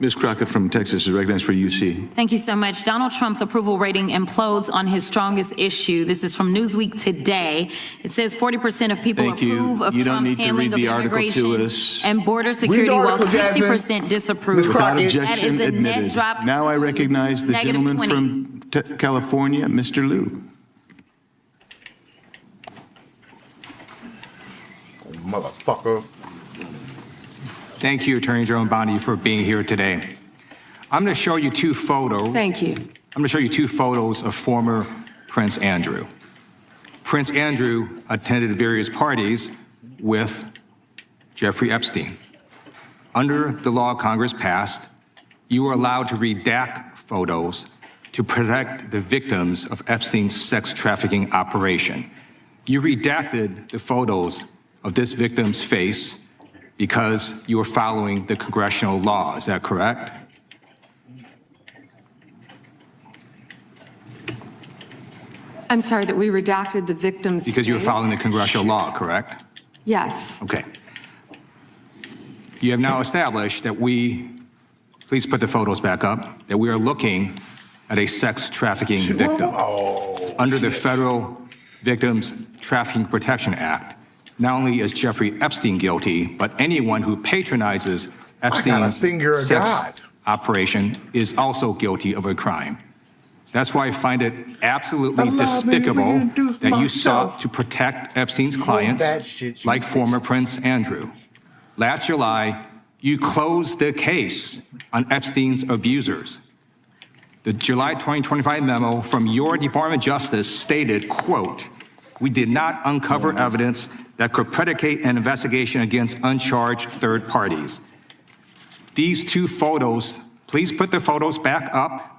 Ms. Crockett from Texas is recognized for UC. Thank you so much. Donald Trump's approval rating implodes on his strongest issue. This is from Newsweek today. It says 40% of people approve of Trump's handling of immigration and border security, while 60% disapprove. Without objection, that is a admitted. net drop. Now I recognize the gentleman from California, Mr. Liu. Motherfucker. Thank you, Attorney General Bondi, for being here today. I'm going to show you two photos. Thank you. I'm going to show you two photos of former Prince Andrew. Prince Andrew attended various parties with Jeffrey Epstein. Under the law Congress passed, you were allowed to redact photos to protect the victims of Epstein's sex trafficking operation. You redacted the photos of this victim's face because you were following the congressional law. Is that correct? I'm sorry, that we redacted the victim's Because you were face? following the congressional law, correct? Yes. Okay. you have now established that please put the photos back up, that we are looking at a sex trafficking victim. Under the Federal Victims Trafficking Protection Act, not only is Jeffrey Epstein guilty, but anyone who patronizes Epstein's sex operation is also guilty of a crime. That's why I find it absolutely despicable that you sought to protect Epstein's clients like former Prince Andrew. Last July, you closed the case on Epstein's abusers. The July 2025 memo from your Department of Justice stated, quote, "We did not uncover evidence that could predicate an investigation against uncharged third parties." These two photos, please put the photos back up.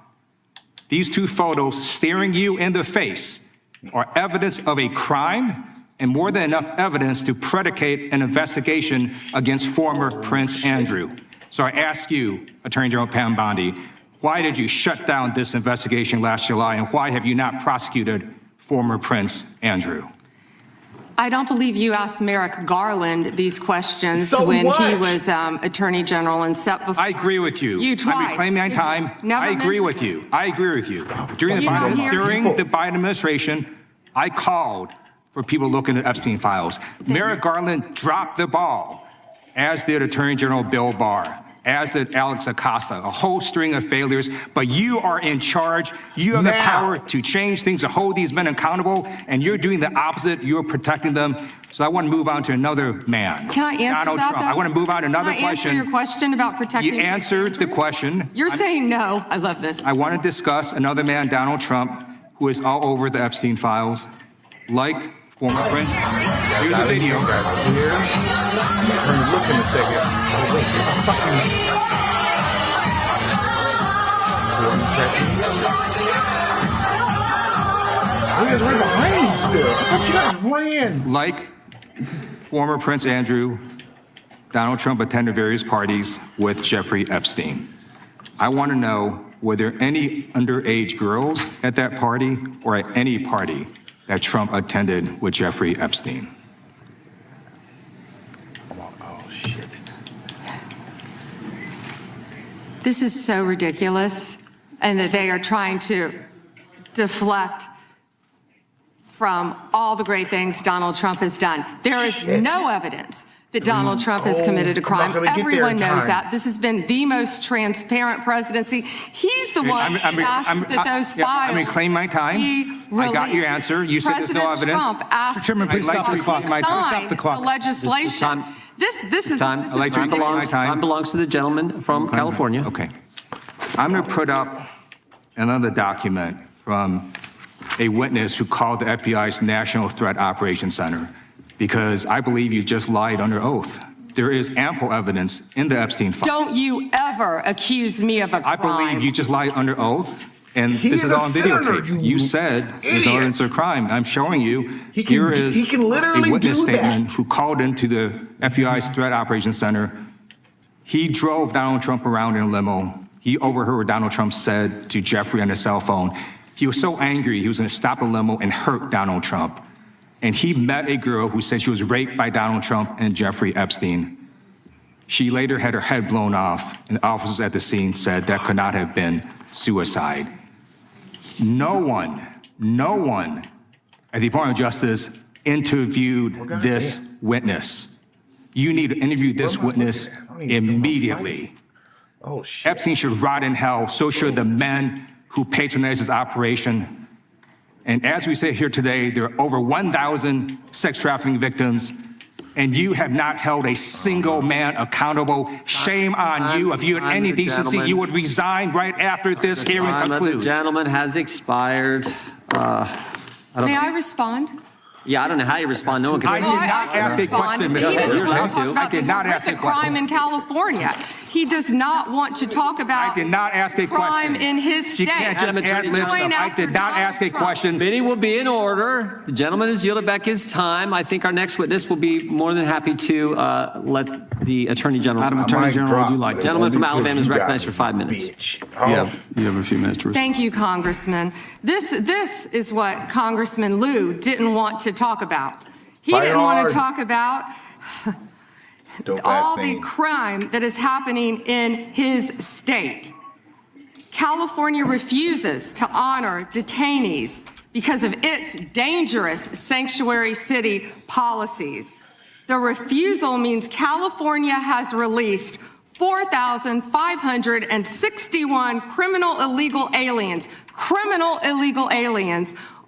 These two photos staring you in the face are evidence of a crime and more than enough evidence to predicate an investigation against former Prince Andrew. So I ask you, Attorney General Pam Bondi, why did you shut down this investigation last July, and why have you not prosecuted former Prince Andrew? I don't believe you asked Merrick Garland these questions when he was Attorney General and set before. I agree with you. You twice. I'm reclaiming my time. I agree with you. I agree with you. During the Biden administration, I called for people looking at Epstein files. Merrick Garland dropped the ball, as did Attorney General Bill Barr, as did Alex Acosta, a whole string of failures. But you are in charge. You have the power to change things, to hold these men accountable, and you're doing the opposite. You're protecting them. So I want to move on to another man. Can I answer Donald that, Trump. though? I want to move on to another Can I question. answer your question about protecting? You answered the question. You're saying no. I love this. I want to discuss another man, Donald Trump, who is all over the Epstein files, like former Prince. Here's a video. Look in a second. Oh, wait, it's a fucking... 40 seconds. You guys right behind me still. I thought you guys ran. Like former Prince Andrew, Donald Trump attended various parties with Jeffrey Epstein. I want to know, were there any underage girls at that party or at any party that Trump attended with Jeffrey Epstein? Oh, shit. This is so ridiculous, and that they are trying to deflect from all the great things Donald Trump has done. There is no evidence that Donald Trump has committed a crime. Everyone knows that. This has been the most transparent presidency. He's the one who asked that those files. I'm reclaiming my time. I got your answer. You said there's no evidence. President Trump asked Chairman, please stop the clock. Stop the clock. The legislation. This is ridiculous. Time belongs to the gentleman from California. Okay. I'm going to put up another document from a witness who called the FBI's National Threat Operations Center, because I believe you just lied under oath. There is ample evidence in the Epstein file. Don't you ever accuse me of a crime. I believe you just lied under oath, and this is all on videotape. You said there's no evidence of crime. I'm showing you. Here is a witness statement who called into the FBI's Threat Operations Center. He drove Donald Trump around in a limo. He overheard what Donald Trump said to Jeffrey on his cell phone. He was so angry, he was going to stop the limo and hurt Donald Trump. And he met a girl who said she was raped by Donald Trump and Jeffrey Epstein. She later had her head blown off, and officers at the scene said that could not have been suicide. No one at the Department of Justice interviewed this witness. You need to interview this witness immediately. Oh, shit. Epstein should rot in hell. So should the men who patronized his operation. And as we say here today, there are over 1,000 sex trafficking victims, and you have not held a single man accountable. Shame on you. If you had any decency, you would resign right after this hearing concludes. The gentleman has expired. May I respond? Yeah, I don't know how you respond. No one can. I did not ask a question, He doesn't want to talk I about did the not ask a horrific crime question. in California. He does not want to talk about I did not ask a crime question. in his She state. can't just He's ad lib going stuff. I after did not Donald ask a Trump. question. Meeting will be in order. The gentleman has yielded back his time. I think our next witness will be more than happy to let the Attorney General. Madam Attorney General, would you like to? Gentleman from Alabama is recognized for 5 minutes. You have a few minutes to respond. Thank you, Congressman. This is what Congressman Liu didn't want to talk about. He didn't want to talk about all the crime that is happening in his state. California refuses to honor detainees because of its dangerous sanctuary city policies. The refusal means California has released 4,561 criminal illegal aliens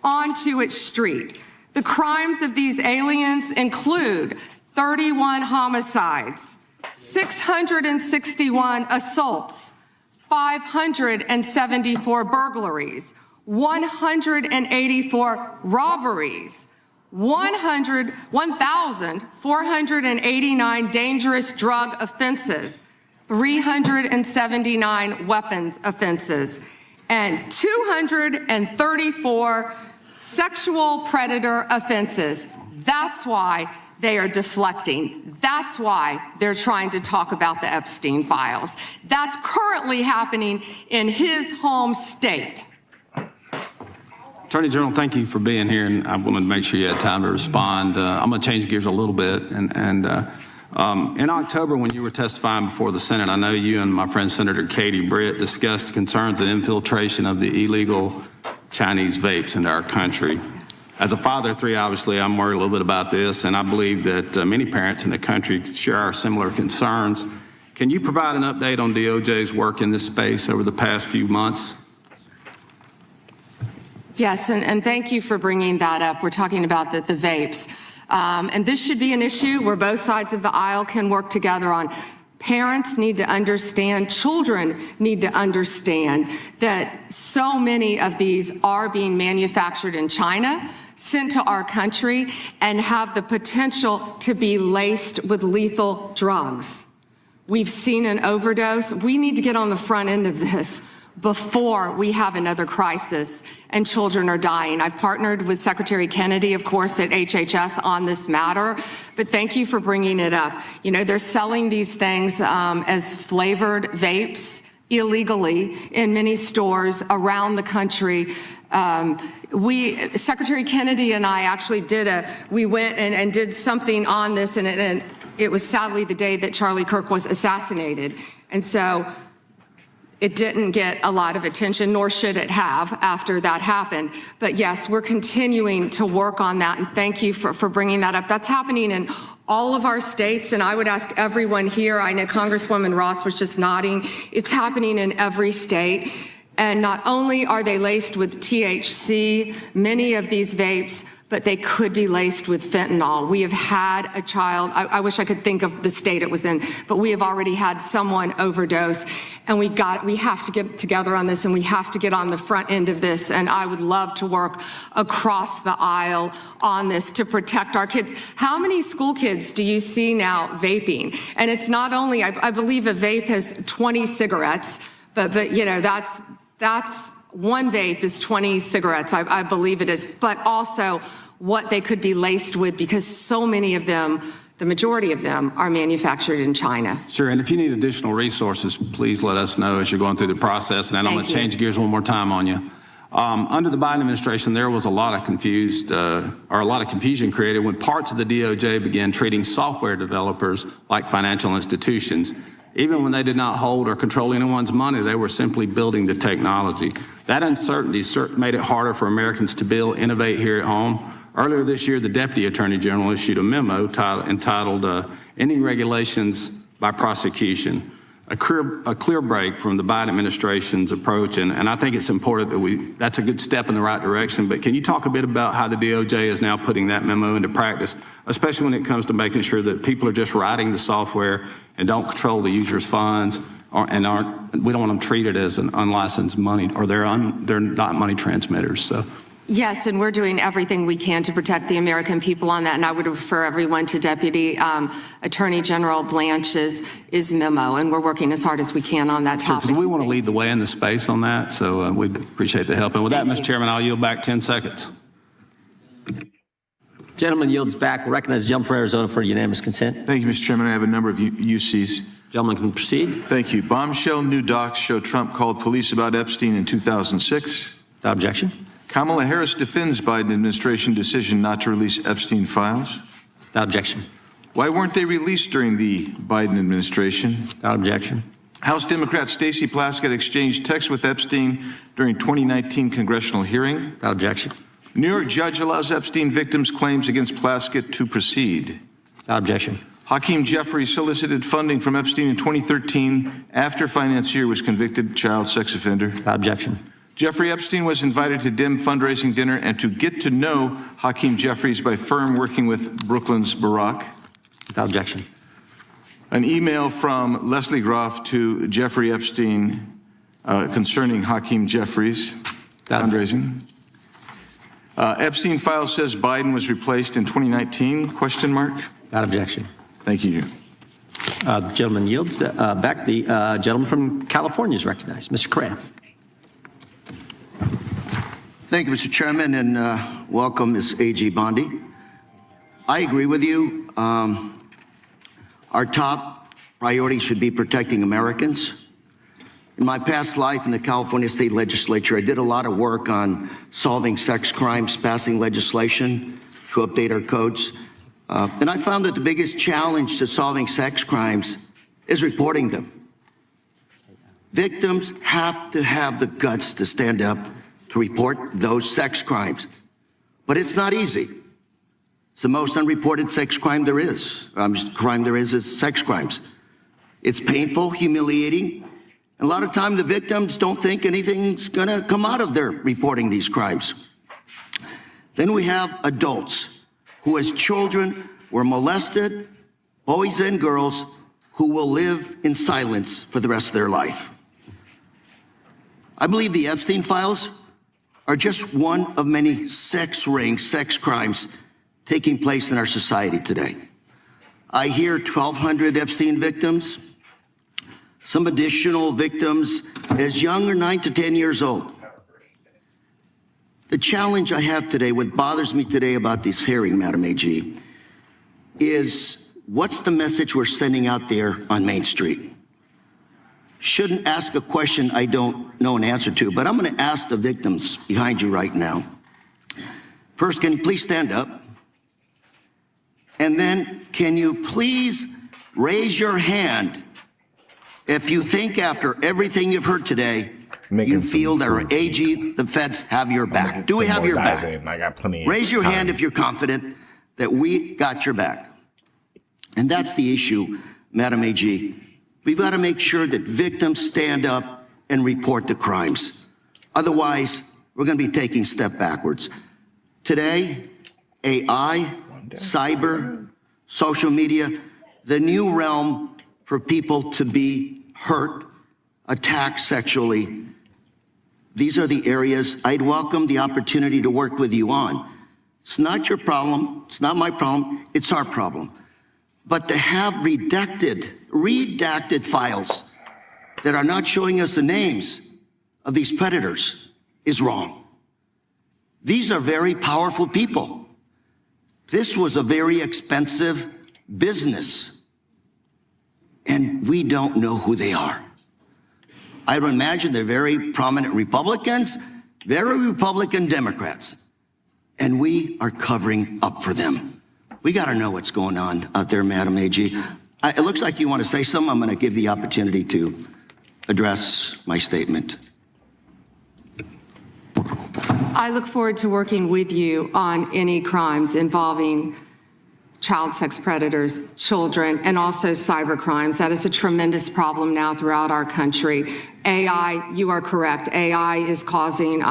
onto its street. The crimes of these aliens include 31 homicides, 661 assaults, 574 burglaries, 184 robberies, 1,489 dangerous drug offenses, 379 weapons offenses, and 234 sexual predator offenses. That's why they are deflecting. That's why they're trying to talk about the Epstein files. That's currently happening in his home state. Attorney General, thank you for being here, and I wanted to make sure you had time to respond. I'm going to change gears a little bit. In October, when you were testifying before the Senate, I know you and my friend Senator Katie Britt discussed concerns of infiltration of the illegal Chinese vapes into our country. As a father of three, obviously, I'm worried a little bit about this, and I believe that many parents in the country share our similar concerns. Can you provide an update on DOJ's work in this space over the past few months? Yes, and thank you for bringing that up. We're talking about the vapes. And this should be an issue where both sides of the aisle can work together on. Parents need to understand, children need to understand that so many of these are being manufactured in China, sent to our country, and have the potential to be laced with lethal drugs. We've seen an overdose. We need to get on the front end of this before we have another crisis and children are dying. I've partnered with Secretary Kennedy, of course, at HHS on this matter, but thank you for bringing it up. You know, they're selling these things as flavored vapes illegally in many stores around the country. Secretary Kennedy and I actually we went and did something on this, and it was sadly the day that Charlie Kirk was assassinated. And so it didn't get a lot of attention, nor should it have after that happened. But yes, we're continuing to work on that, and thank you for bringing that up. That's happening in all of our states, and I would ask everyone here, I know Congresswoman Ross was just nodding, it's happening in every state. And not only are they laced with THC, many of these vapes, but they could be laced with fentanyl. We have had a child, I wish I could think of the state it was in, but we have already had someone overdose, and we have to get together on this, and we have to get on the front end of this, and I would love to work across the aisle on this to protect our kids. How many school kids do you see now vaping? And it's not only, I believe a vape has 20 cigarettes, but you know, that's one vape is 20 cigarettes, I believe it is, but also what they could be laced with, because so many of them, the majority of them, are manufactured in China. Sure, and if you need additional resources, please let us know as you're going through the process, and then I'm going to change gears one more time on you. Under the Biden administration, there was a lot of confusion created when parts of the DOJ began treating software developers like financial institutions. Even when they did not hold or control anyone's money, they were simply building the technology. That uncertainty made it harder for Americans to build, innovate here at home. Earlier this year, the Deputy Attorney General issued a memo entitled Ending Regulations by Prosecution, a clear break from the Biden administration's approach. And I think it's important that that's a good step in the right direction. But can you talk a bit about how the DOJ is now putting that memo into practice, especially when it comes to making sure that people are just writing the software and don't control the user's funds, we don't want them treated as an unlicensed money, or they're not money transmitters. So. Yes, and we're doing everything we can to protect the American people on that, and I would refer everyone to Deputy Attorney General Blanche's memo, and we're working as hard as we can on that topic. Sure, we want to lead the way in the space on that, so we'd appreciate the help. And with that, Mr. Chairman, I'll yield back 10 seconds. Gentleman yields back. We'll recognize the gentleman from Arizona for unanimous consent. Thank you, Mr. Chairman. I have a number of UCs. Gentleman can proceed. Thank you. Bombshell new docs show Trump called police about Epstein in 2006. Without objection. Kamala Harris defends Biden administration decision not to release Epstein files. Without objection. Why weren't they released during the Biden administration? Without objection. House Democrat Stacey Plaskett exchanged texts with Epstein during 2019 congressional hearing. Without objection. New York judge allows Epstein victims' claims against Plaskett to proceed. Without objection. Hakeem Jeffries solicited funding from Epstein in 2013 after financier was convicted child sex offender. Without objection. Jeffrey Epstein was invited to dim fundraising dinner and to get to know Hakeem Jeffries by firm working with Brooklyn's Barack. Without objection. An email from Leslie Groff to Jeffrey Epstein concerning Hakeem Jeffries fundraising. Epstein file says Biden was replaced in 2019, question mark? Without objection. Thank you. The gentleman yields back. The gentleman from California is recognized. Mr. Correa. Thank you, Mr. Chairman, and welcome, Ms. A.G. Bondi. I agree with you. Our top priority should be protecting Americans. In my past life in the California State Legislature, I did a lot of work on solving sex crimes, passing legislation to update our codes. And I found that the biggest challenge to solving sex crimes is reporting them. Victims have to have the guts to stand up to report those sex crimes. But it's not easy. It's the most unreported sex crime there is. Crime there is sex crimes. It's painful, humiliating. And a lot of time the victims don't think anything's gonna come out of their reporting these crimes. Then we have adults who as children were molested, boys and girls who will live in silence for the rest of their life. I believe the Epstein files are just one of many sex rings, sex crimes taking place in our society today. I hear 1,200 Epstein victims, some additional victims as young as 9 to 10 years old. The challenge I have today, what bothers me today about this hearing, Madam AG, is what's the message we're sending out there on Main Street? Shouldn't ask a question I don't know an answer to, but I'm going to ask the victims behind you right now. First, can you please stand up? And then, can you please raise your hand if you think after everything you've heard today, you feel that our AG, the feds, have your back? Do we have your back? I got plenty. Raise your hand if you're confident that we got your back. And that's the issue, Madam AG. We've got to make sure that victims stand up and report the crimes. Otherwise, we're going to be taking a step backwards. Today, AI, cyber, social media, the new realm for people to be hurt, attacked sexually. These are the areas I'd welcome the opportunity to work with you on. It's not your problem. It's not my problem. It's our problem. But to have redacted files that are not showing us the names of these predators is wrong. These are very powerful people. This was a very expensive business, and we don't know who they are. I would imagine they're very prominent Republicans, very Republican Democrats, and we are covering up for them. We got to know what's going on out there, Madam AG. It looks like you want to say something. I'm going to give the opportunity to address my statement. I look forward to working with you on any crimes involving child sex predators, children, and also cyber crimes. That is a tremendous problem now throughout our country. AI, you are correct. AI is causing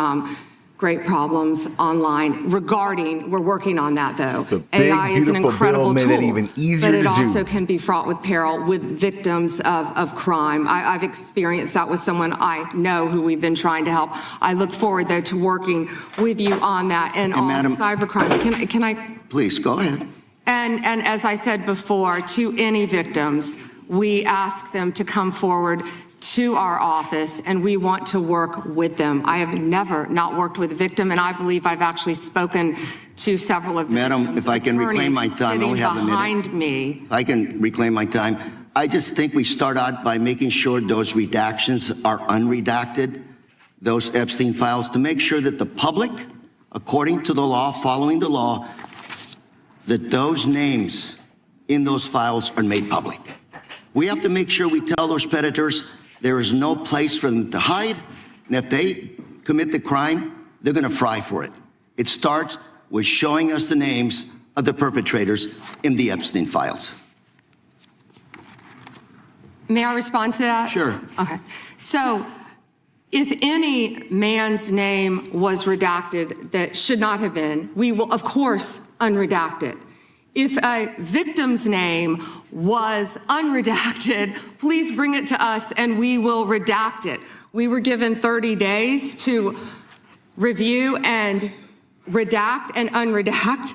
great problems online we're working on that though. AI is an incredible tool, but it also can be fraught with peril with victims of crime. I've experienced that with someone I know who we've been trying to help. I look forward though to working with you on that and on cyber crimes. Can I? Please, go ahead. And as I said before, to any victims, we ask them to come forward to our office, and we want to work with them. I have never not worked with a victim, and I believe I've actually spoken to several of them. Madam, if I can reclaim my time, I only have a minute. Behind me. If I can reclaim my time, I just think we start out by making sure those redactions are unredacted, those Epstein files, to make sure that the public, according to the law, following the law, that those names in those files are made public. We have to make sure we tell those predators there is no place for them to hide, and if they commit the crime, they're going to fry for it. It starts with showing us the names of the perpetrators in the Epstein files. May I respond to that? Sure. Okay. So if any man's name was redacted that should not have been, we will, of course, unredact it. If a victim's name was unredacted, please bring it to us and we will redact it. We were given 30 days to review and redact and unredact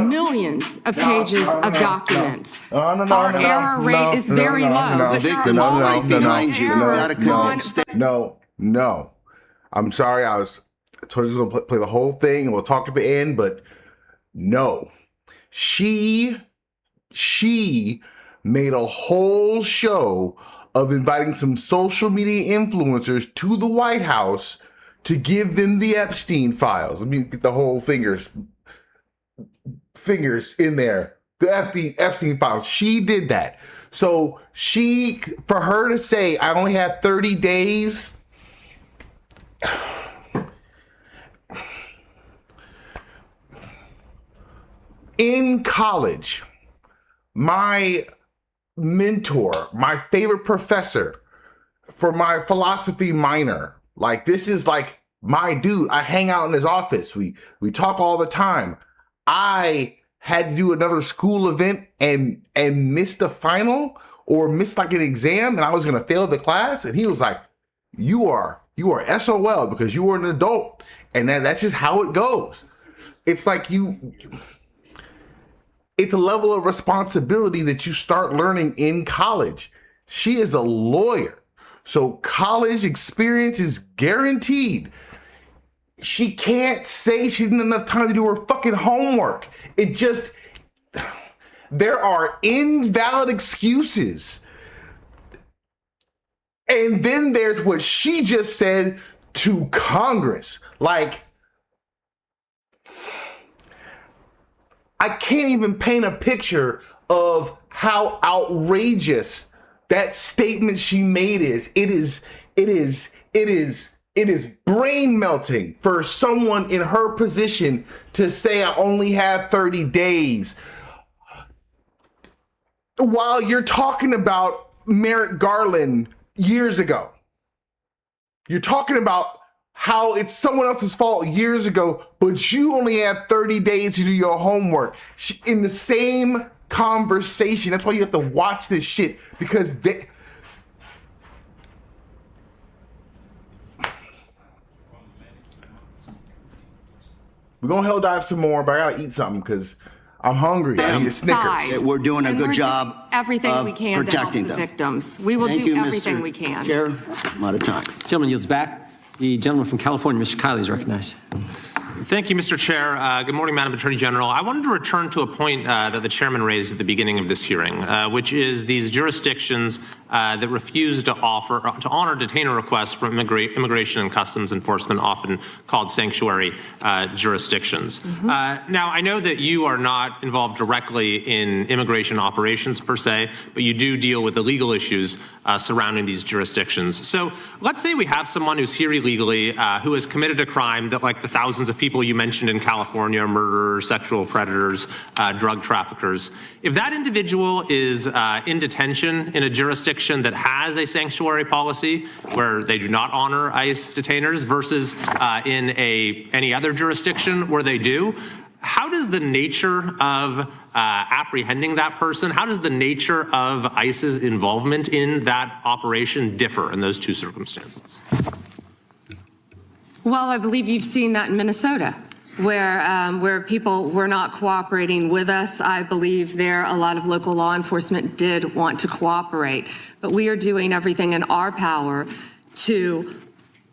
millions of pages of documents. Our error rate is very low, but there are always behind you. No. I'm sorry, I was told you to play the whole thing and we'll talk at the end, but no. She made a whole show of inviting some social media influencers to the White House to give them the Epstein files. Let me get the whole fingers in there. The Epstein files. She did that. So for her to say, I only have 30 days. In college, my mentor, my favorite professor for my philosophy minor, like this is like my dude. I hang out in his office. We talk all the time. I had to do another school event and missed a final or missed like an exam and I was gonna fail the class. And he was like, you are SOL because you are an adult. And that's just how it goes. It's like it's a level of responsibility that you start learning in college. She is a lawyer, so college experience is guaranteed. She can't say she didn't have enough time to do her fucking homework. There are invalid excuses. And then there's what she just said to Congress. Like, I can't even paint a picture of how outrageous that statement she made is. It is brain melting for someone in her position to say I only have 30 days. While you're talking about Merrick Garland years ago. You're talking about how it's someone else's fault years ago, but you only have 30 days to do your homework. In the same conversation, that's why you have to watch this shit, because we're gonna hell dive some more, but I gotta eat something because I'm hungry. I need a Snickers. We're doing a good job everything we can to help the victims. We will do everything we can. Chair, I'm out of time. Gentleman yields back. The gentleman from California, Mr. Kiley, is recognized. Thank you, Mr. Chair. Good morning, Madam Attorney General. I wanted to return to a point that the chairman raised at the beginning of this hearing, which is these jurisdictions that refuse to honor detainer requests from Immigration and Customs Enforcement, often called sanctuary jurisdictions. Now, I know that you are not involved directly in immigration operations per se, but you do deal with the legal issues surrounding these jurisdictions. So let's say we have someone who's here illegally, who has committed a crime that, like the thousands of people you mentioned in California, murderers, sexual predators, drug traffickers. If that individual is in detention in a jurisdiction that has a sanctuary policy where they do not honor ICE detainers versus in any other jurisdiction where they do, how does the nature of apprehending that person, how does the nature of ICE's involvement in that operation differ in those two circumstances? Well, I believe you've seen that in Minnesota, where people were not cooperating with us. I believe there a lot of local law enforcement did want to cooperate, but we are doing everything in our power to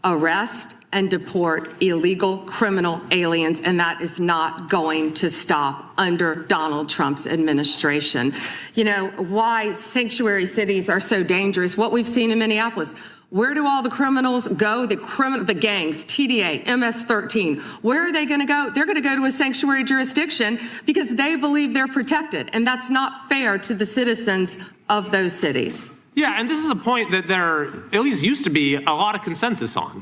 arrest and deport illegal criminal aliens, and that is not going to stop under Donald Trump's administration. You know, why sanctuary cities are so dangerous, what we've seen in Minneapolis. Where do all the criminals go? The gangs, TDA, MS-13, where are they going to go? They're going to go to a sanctuary jurisdiction because they believe they're protected, and that's not fair to the citizens of those cities. Yeah, and this is a point that there at least used to be a lot of consensus on.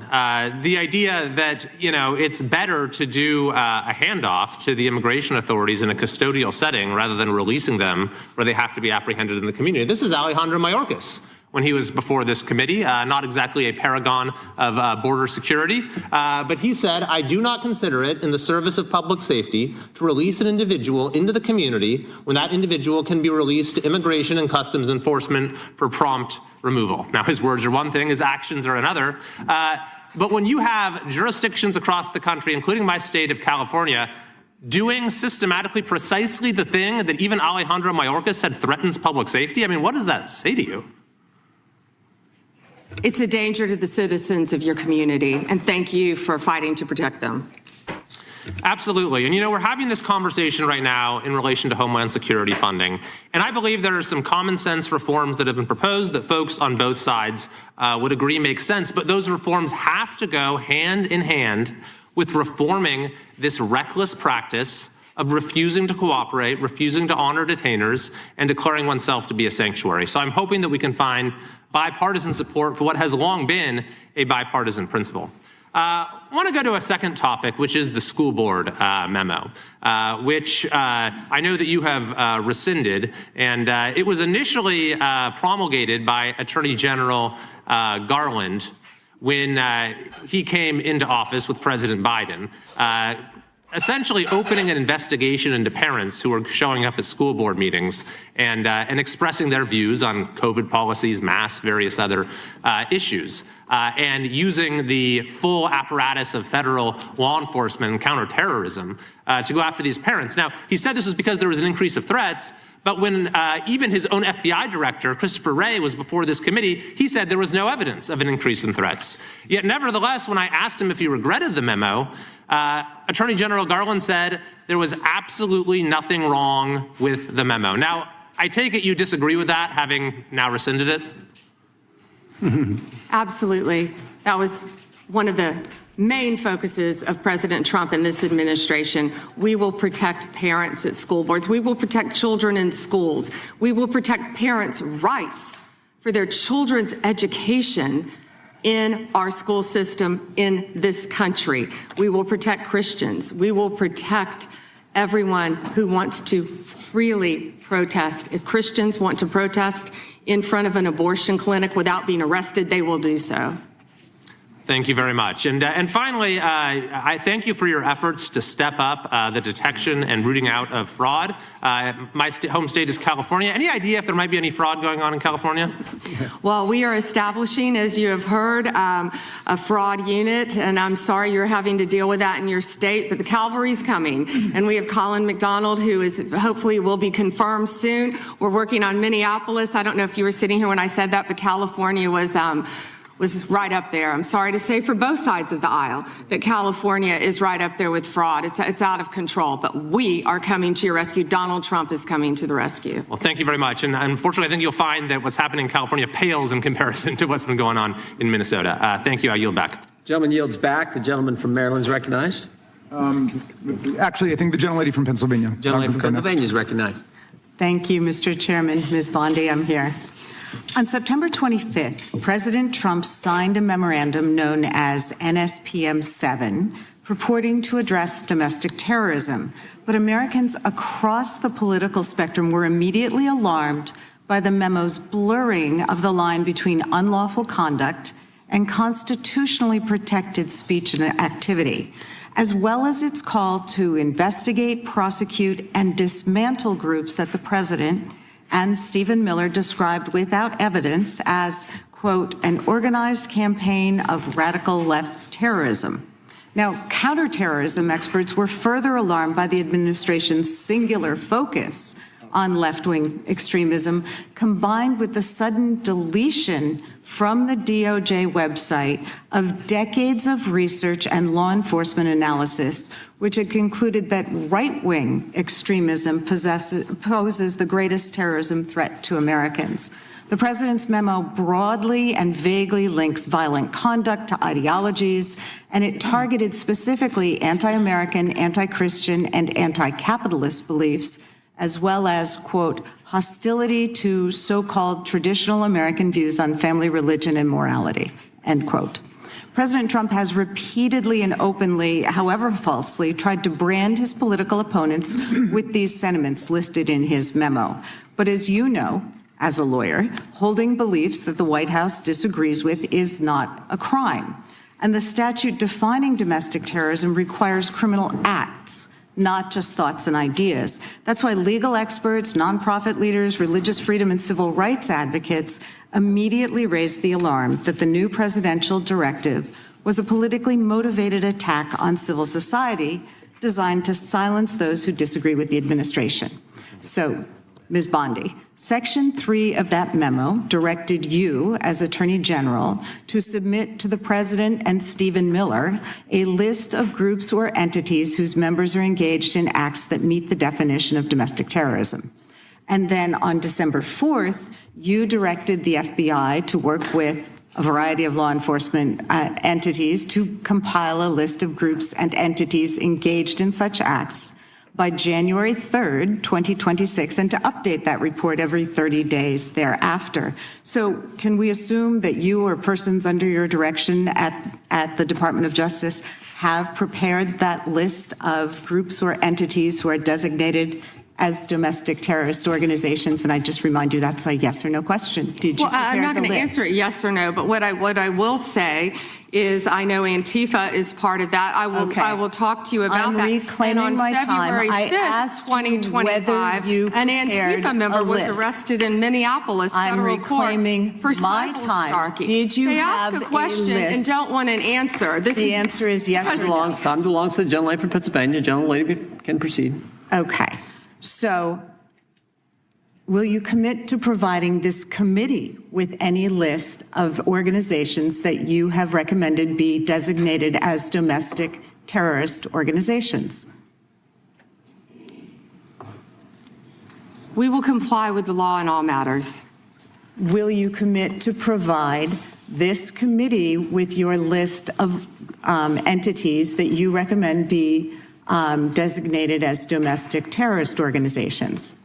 The idea that, you know, it's better to do a handoff to the immigration authorities in a custodial setting rather than releasing them where they have to be apprehended in the community. This is Alejandro Mayorkas when he was before this committee, not exactly a paragon of border security, but he said, "I do not consider it in the service of public safety to release an individual into the community when that individual can be released to Immigration and Customs Enforcement for prompt removal." Now, his words are one thing, his actions are another. But when you have jurisdictions across the country, including my state of California, doing systematically precisely the thing that even Alejandro Mayorkas said threatens public safety, I mean, what does that say to you? It's a danger to the citizens of your community, and thank you for fighting to protect them. Absolutely. And you know, we're having this conversation right now in relation to Homeland Security funding. And I believe there are some common sense reforms that have been proposed that folks on both sides would agree make sense. But those reforms have to go hand in hand with reforming this reckless practice of refusing to cooperate, refusing to honor detainers, and declaring oneself to be a sanctuary. So I'm hoping that we can find bipartisan support for what has long been a bipartisan principle. I want to go to a second topic, which is the school board memo, which I know that you have rescinded. And it was initially promulgated by Attorney General Garland when he came into office with President Biden, essentially opening an investigation into parents who are showing up at school board meetings and expressing their views on COVID policies, masks, various other issues, and using the full apparatus of federal law enforcement and counterterrorism to go after these parents. Now, he said this was because there was an increase of threats, but when even his own FBI director, Christopher Wray, was before this committee, he said there was no evidence of an increase in threats. Yet nevertheless, when I asked him if he regretted the memo, Attorney General Garland said there was absolutely nothing wrong with the memo. Now, I take it you disagree with that, having now rescinded it? Absolutely. That was one of the main focuses of President Trump and this administration. We will protect parents at school boards. We will protect children in schools. We will protect parents' rights for their children's education in our school system in this country. We will protect Christians. We will protect everyone who wants to freely protest. If Christians want to protest in front of an abortion clinic without being arrested, they will do so. Thank you very much. And finally, I thank you for your efforts to step up the detection and rooting out of fraud. My home state is California. Any idea if there might be any fraud going on in California? Well, we are establishing, as you have heard, a fraud unit, and I'm sorry you're having to deal with that in your state, but the cavalry's coming. And we have Colin McDonald, who is hopefully will be confirmed soon. We're working on Minneapolis. I don't know if you were sitting here when I said that, but California was right up there. I'm sorry to say for both sides of the aisle that California is right up there with fraud. It's out of control, but we are coming to your rescue. Donald Trump is coming to the rescue. Well, thank you very much. And unfortunately, I think you'll find that what's happening in California pales in comparison to what's been going on in Minnesota. Thank you. I yield back. Gentleman yields back. The gentleman from Maryland is recognized. Actually, I think the gentlelady from Pennsylvania. Gentleman from Pennsylvania is recognized. Thank you, Mr. Chairman. Ms. Bondi, I'm here. On September 25th, President Trump signed a memorandum known as NSPM 7, purporting to address domestic terrorism. But Americans across the political spectrum were immediately alarmed by the memo's blurring of the line between unlawful conduct and constitutionally protected speech and activity, as well as its call to investigate, prosecute, and dismantle groups that the president and Stephen Miller described without evidence as, quote, an organized campaign of radical left terrorism. Now, counterterrorism experts were further alarmed by the administration's singular focus on left-wing extremism, combined with the sudden deletion from the DOJ website of decades of research and law enforcement analysis, which had concluded that right-wing extremism poses the greatest terrorism threat to Americans. The president's memo broadly and vaguely links violent conduct to ideologies, and it targeted specifically anti-American, anti-Christian, and anti-capitalist beliefs, as well as, quote, hostility to so-called traditional American views on family, religion, and morality, end quote. President Trump has repeatedly and openly, however falsely, tried to brand his political opponents with these sentiments listed in his memo. But as you know, as a lawyer, holding beliefs that the White House disagrees with is not a crime. And the statute defining domestic terrorism requires criminal acts, not just thoughts and ideas. That's why legal experts, nonprofit leaders, religious freedom, and civil rights advocates immediately raised the alarm that the new presidential directive was a politically motivated attack on civil society designed to silence those who disagree with the administration. So, Ms. Bondi, Section 3 of that memo directed you, as Attorney General, to submit to the President and Stephen Miller a list of groups or entities whose members are engaged in acts that meet the definition of domestic terrorism. And then on December 4th, you directed the FBI to work with a variety of law enforcement entities to compile a list of groups and entities engaged in such acts by January 3rd, 2026, and to update that report every 30 days thereafter. So can we assume that you or persons under your direction at the Department of Justice have prepared that list of groups or entities who are designated as domestic terrorist organizations? And I just remind you, that's a yes or no question. Did you prepare the list? I'm not going to answer it yes or no, but what I will say is I know Antifa is part of that. I will talk to you about that. I'm reclaiming my time. I asked you whether you an Antifa member was arrested in Minneapolis federal court for my time. Did you have a question and don't want an answer? The answer is yes or no. Time belongs to the gentlelady from Pennsylvania. Gentlelady can proceed. Okay. So will you commit to providing this committee with any list of organizations that you have recommended be designated as domestic terrorist organizations? We will comply with the law in all matters. Will you commit to provide this committee with your list of entities that you recommend be designated as domestic terrorist organizations?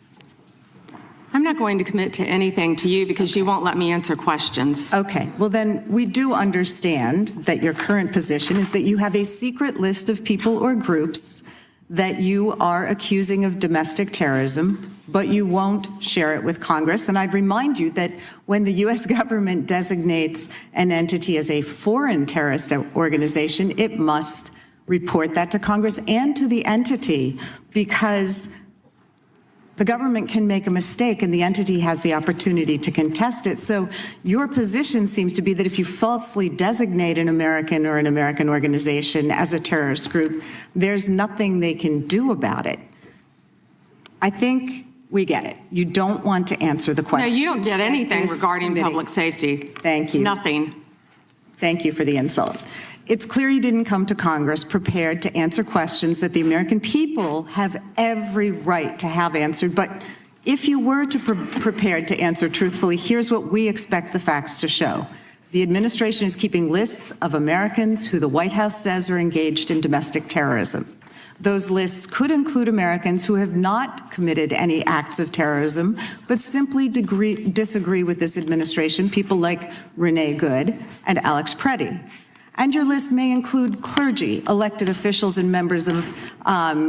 I'm not going to commit to anything to you because you won't let me answer questions. Okay, well then we do understand that your current position is that you have a secret list of people or groups that you are accusing of domestic terrorism, but you won't share it with Congress. And I'd remind you that when the U.S. government designates an entity as a foreign terrorist organization, it must report that to Congress and to the entity, because the government can make a mistake and the entity has the opportunity to contest it. So your position seems to be that if you falsely designate an American or an American organization as a terrorist group, there's nothing they can do about it. I think we get it. You don't want to answer the question. No, you don't get anything regarding public safety. Thank you. Nothing. Thank you for the insult. It's clear you didn't come to Congress prepared to answer questions that the American people have every right to have answered. But if you were to prepared to answer truthfully, here's what we expect the facts to show. The administration is keeping lists of Americans who the White House says are engaged in domestic terrorism. Those lists could include Americans who have not committed any acts of terrorism, but simply disagree with this administration, people like Renee Good and Alex Preddy. And your list may include clergy, elected officials, and members of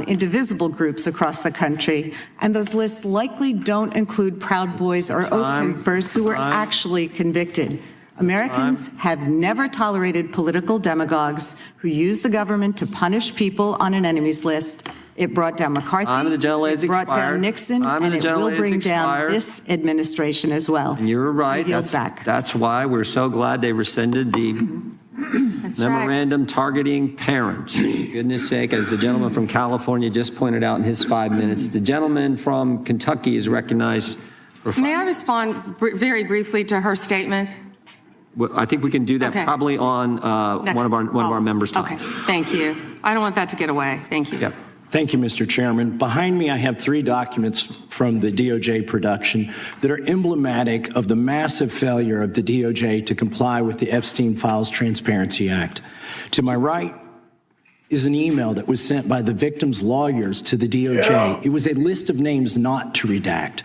indivisible groups across the country. And those lists likely don't include Proud Boys or Oath Keepers who were actually convicted. Americans have never tolerated political demagogues who use the government to punish people on an enemies list. It brought down McCarthy, it brought down Nixon, and it will bring down this administration as well. And you're right. That's why we're so glad they rescinded the memorandum targeting parents. Goodness sake, as the gentleman from California just pointed out in his 5 minutes, the gentleman from Kentucky is recognized. May I respond very briefly to her statement? Well, I think we can do that probably on one of our members' time. Okay, thank you. I don't want that to get away. Thank you. Yep. Thank you, Mr. Chairman. Behind me, I have 3 documents from the DOJ production that are emblematic of the massive failure of the DOJ to comply with the Epstein Files Transparency Act. To my right is an email that was sent by the victim's lawyers to the DOJ. Yeah. It was a list of names not to redact,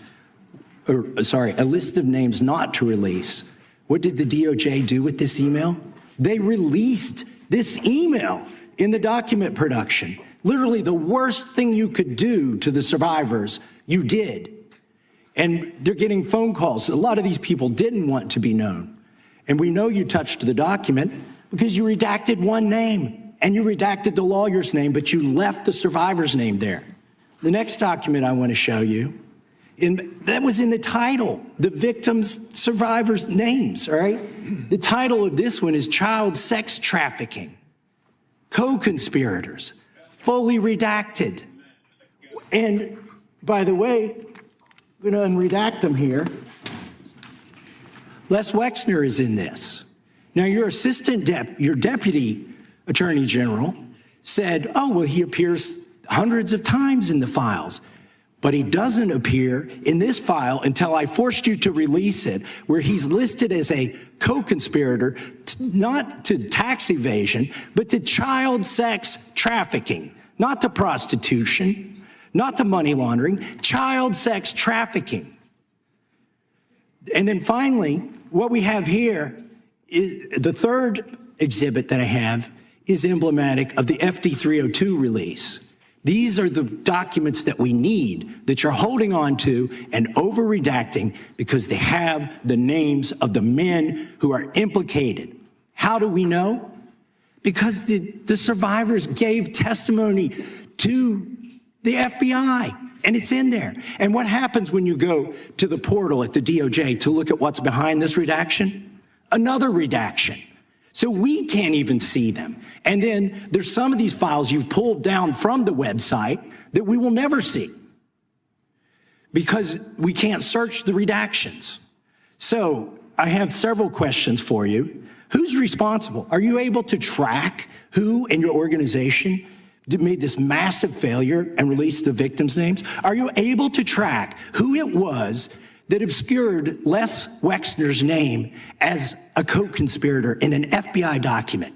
a list of names not to release. What did the DOJ do with this email? They released this email in the document production. Literally the worst thing you could do to the survivors, you did. And they're getting phone calls. A lot of these people didn't want to be known. And we know you touched the document because you redacted one name and you redacted the lawyer's name, but you left the survivor's name there. The next document I want to show you, that was in the title, the victims' survivors' names, all right? The title of this one is Child Sex Trafficking, Co-Conspirators. Fully redacted. And by the way, I'm going to unredact them here. Les Wexner is in this. Now, your your deputy attorney general said, oh, well, he appears hundreds of times in the files, but he doesn't appear in this file until I forced you to release it, where he's listed as a co-conspirator, not to tax evasion, but to child sex trafficking. Not to prostitution, not to money laundering, child sex trafficking. And then finally, what we have here is the third exhibit that I have is emblematic of the FD 302 release. These are the documents that we need that you're holding on to and over redacting because they have the names of the men who are implicated. How do we know? Because the survivors gave testimony to the FBI, and it's in there. And what happens when you go to the portal at the DOJ to look at what's behind this redaction? Another redaction. So we can't even see them. And then there's some of these files you've pulled down from the website that we will never see because we can't search the redactions. So I have several questions for you. Who's responsible? Are you able to track who in your organization made this massive failure and released the victims' names? Are you able to track who it was that obscured Les Wexner's name as a co-conspirator in an FBI document?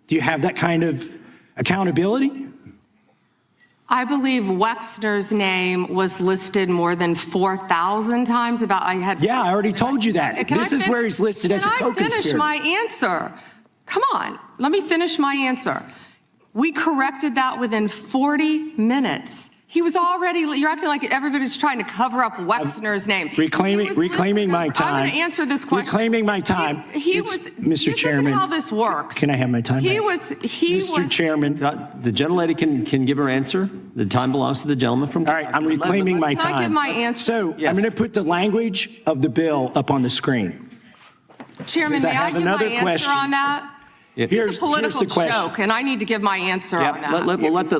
Do you have that kind of accountability? I believe Wexner's name was listed more than 4,000 times. Yeah, I already told you that. This is where he's listed as a co-conspirator. Can I finish my answer? Come on, let me finish my answer. We corrected that within 40 minutes. He was already, you're acting like everybody's trying to cover up Wexner's name. Reclaiming my time. I'm going to answer this question. Reclaiming my time. Mr. Chairman. This is how this works. Can I have my time back? Mr. Chairman. The gentlelady can give her answer. The time belongs to the gentleman from. All right, I'm reclaiming my time. Can I give my answer? So I'm going to put the language of the bill up on the screen. Chairman, may I give my answer on that? Here's a political joke, and I need to give my answer on that. We'll let the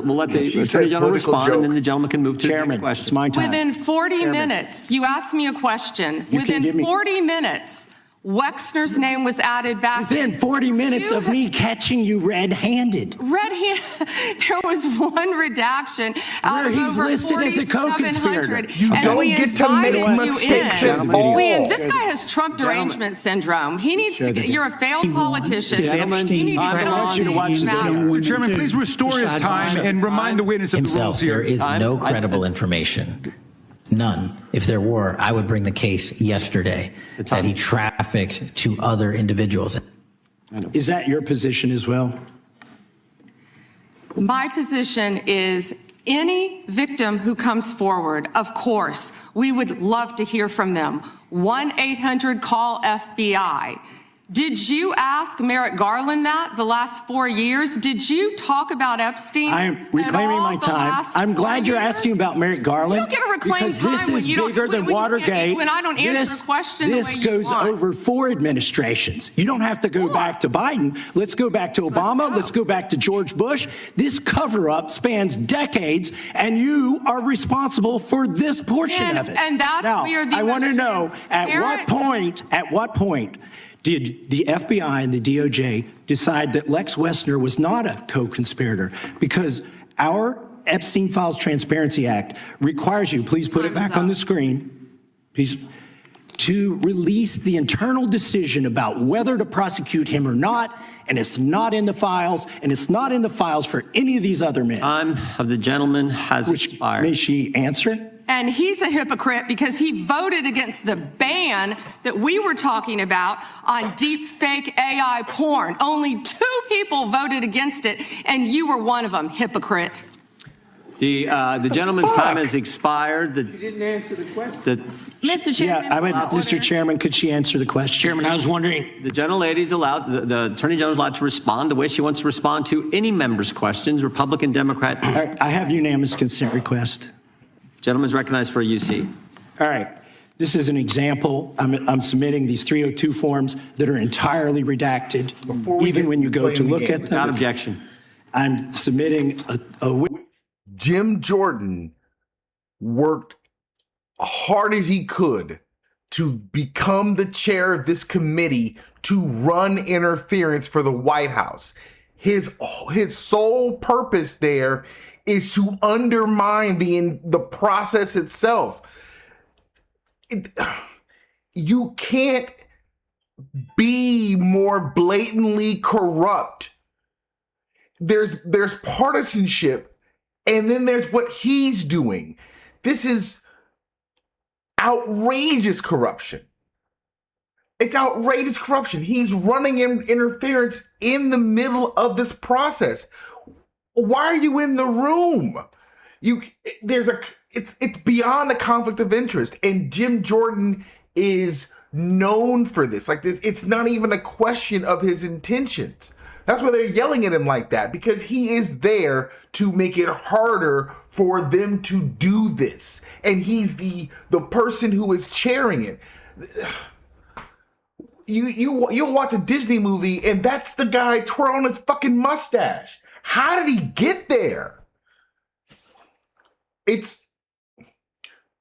Attorney General respond, and then the gentleman can move to the next question. It's my time. Within 40 minutes, you asked me a question. Within 40 minutes, Wexner's name was added back. Within 40 minutes of me catching you red-handed. There was one redaction out of over listed as a co-conspirator. You don't get to make mistakes at all. This guy has Trump derangement syndrome. He needs to get, you're a failed politician. I want you to watch the video. Mr. Chairman, please restore his time and remind the witness of the rules here. There is no credible information. None. If there were, I would bring the case yesterday that he trafficked to other individuals. Is that your position as well? My position is any victim who comes forward, of course, we would love to hear from them. 1-800-CALL-FBI. Did you ask Merrick Garland that the last 4 years? Did you talk about Epstein? I'm reclaiming my time. I'm glad you're asking about Merrick Garland. You don't get to reclaim because time this is when you don't- bigger than Watergate. when I don't answer the question the way This you goes want. over 4 administrations. You don't have to go back to Biden. Let's go back to Obama. Let's go back to George Bush. This cover-up spans decades, and you are responsible for this portion of it. And that's now, where the I want to most know at what point did the FBI and the DOJ decide that Lex Wessner was not a co-conspirator? Because our Epstein Files Transparency Act requires you, please put it back on the screen, please, to release the internal decision about whether to prosecute him or not, and it's not in the files, and it's not in the files for any of these other men. Time of the gentleman has expired. May she answer? And he's a hypocrite because he voted against the ban that we were talking about on deep fake AI porn. Only 2 people voted against it, and you were one of them, hypocrite. The gentleman's time has expired. She didn't answer the question. Mr. Chairman. Mr. Chairman, could she answer the question? Chairman, I was wondering. The gentlelady's allowed, the Attorney General's allowed to respond the way she wants to respond to any member's questions, Republican, Democrat. I have unanimous consent request. Gentleman's recognized for a UC. All right. This is an example. I'm submitting these 302 forms that are entirely redacted, even when you go to look at them. Without objection. I'm submitting a Jim Jordan worked hard as he could to become the chair of this committee to run interference for the White House. His sole purpose there is to undermine the process itself. You can't be more blatantly corrupt. There's partisanship, and then there's what he's doing. This is outrageous corruption. It's outrageous corruption. He's running interference in the middle of this process. Why are you in the room? It's beyond a conflict of interest, and Jim Jordan is known for this. Like this, it's not even a question of his intentions. That's why they're yelling at him like that, because he is there to make it harder for them to do this, and he's the person who is chairing it. You'll watch a Disney movie, and that's the guy twirling his fucking mustache. How did he get there?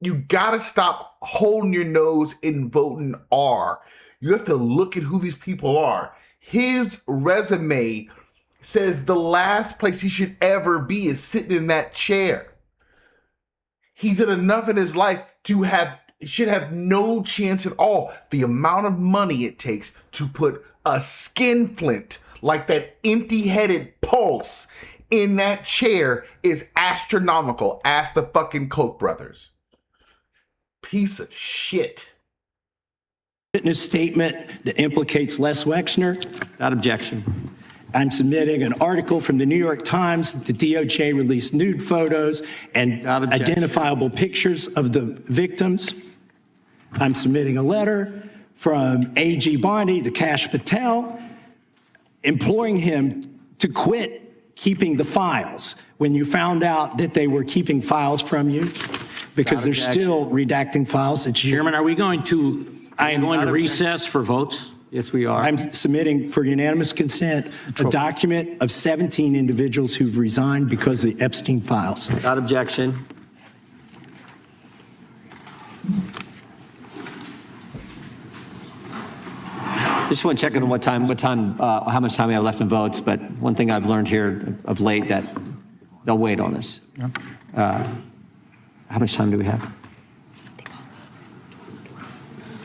You gotta stop holding your nose and voting R. You have to look at who these people are. His resume says the last place he should ever be is sitting in that chair. He's done enough in his life to should have no chance at all. The amount of money it takes to put a skinflint like that empty-headed Pulse in that chair is astronomical. Ask the fucking Koch brothers. Piece of shit. Witness statement that implicates Les Wexner. Without objection. I'm submitting an article from the New York Times that the DOJ released nude photos and identifiable pictures of the victims. I'm submitting a letter from AG Bondi to Kash Patel, imploring him to quit keeping the files when you found out that they were keeping files from you, because they're still redacting files. Chairman, are we going to recess for votes? Yes, we are. I'm submitting for unanimous consent a document of 17 individuals who've resigned because of the Epstein files. Without objection. Just want to check on how much time we have left in votes, but one thing I've learned here of late that they'll wait on us. How much time do we have?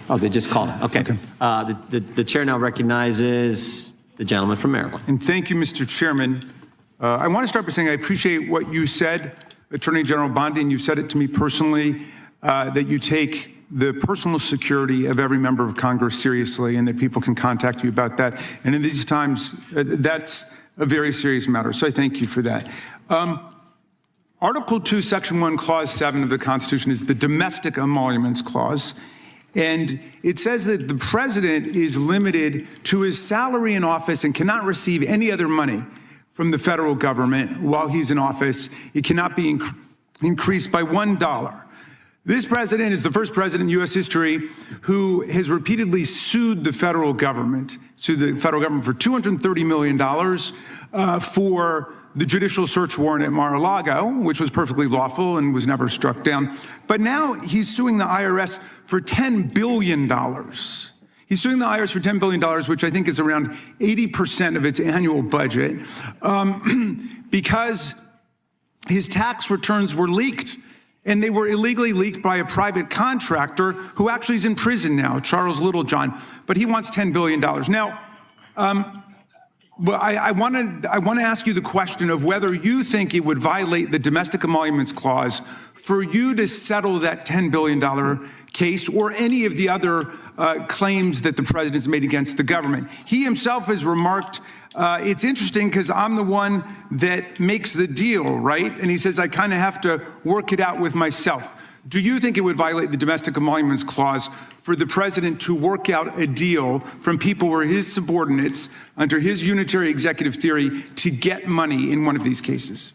Oh, they just called. Okay. The chair now recognizes the gentleman from Maryland. And thank you, Mr. Chairman. I want to start by saying I appreciate what you said, Attorney General Bondi, and you said it to me personally, that you take the personal security of every member of Congress seriously, and that people can contact you about that. And in these times, that's a very serious matter. So I thank you for that. Article 2, Section 1, Clause 7 of the Constitution is the Domestic Emoluments Clause. And it says that the president is limited to his salary in office and cannot receive any other money from the federal government while he's in office. It cannot be increased by $1. This president is the first president in U.S. history who has repeatedly sued the federal government for $230 million for the judicial search warrant at Mar-a-Lago, which was perfectly lawful and was never struck down. But now he's suing the IRS for $10 billion. He's suing the IRS for $10 billion, which I think is around 80% of its annual budget, because his tax returns were leaked. And they were illegally leaked by a private contractor who actually is in prison now, Charles Littlejohn, but he wants $10 billion. Now, I want to ask you the question of whether you think it would violate the Domestic Emoluments Clause for you to settle that $10 billion case or any of the other claims that the president has made against the government. He himself has remarked, it's interesting because I'm the one that makes the deal, right? And he says, I kind of have to work it out with myself. Do you think it would violate the Domestic Emoluments Clause for the president to work out a deal from people who are his subordinates under his unitary executive theory to get money in one of these cases?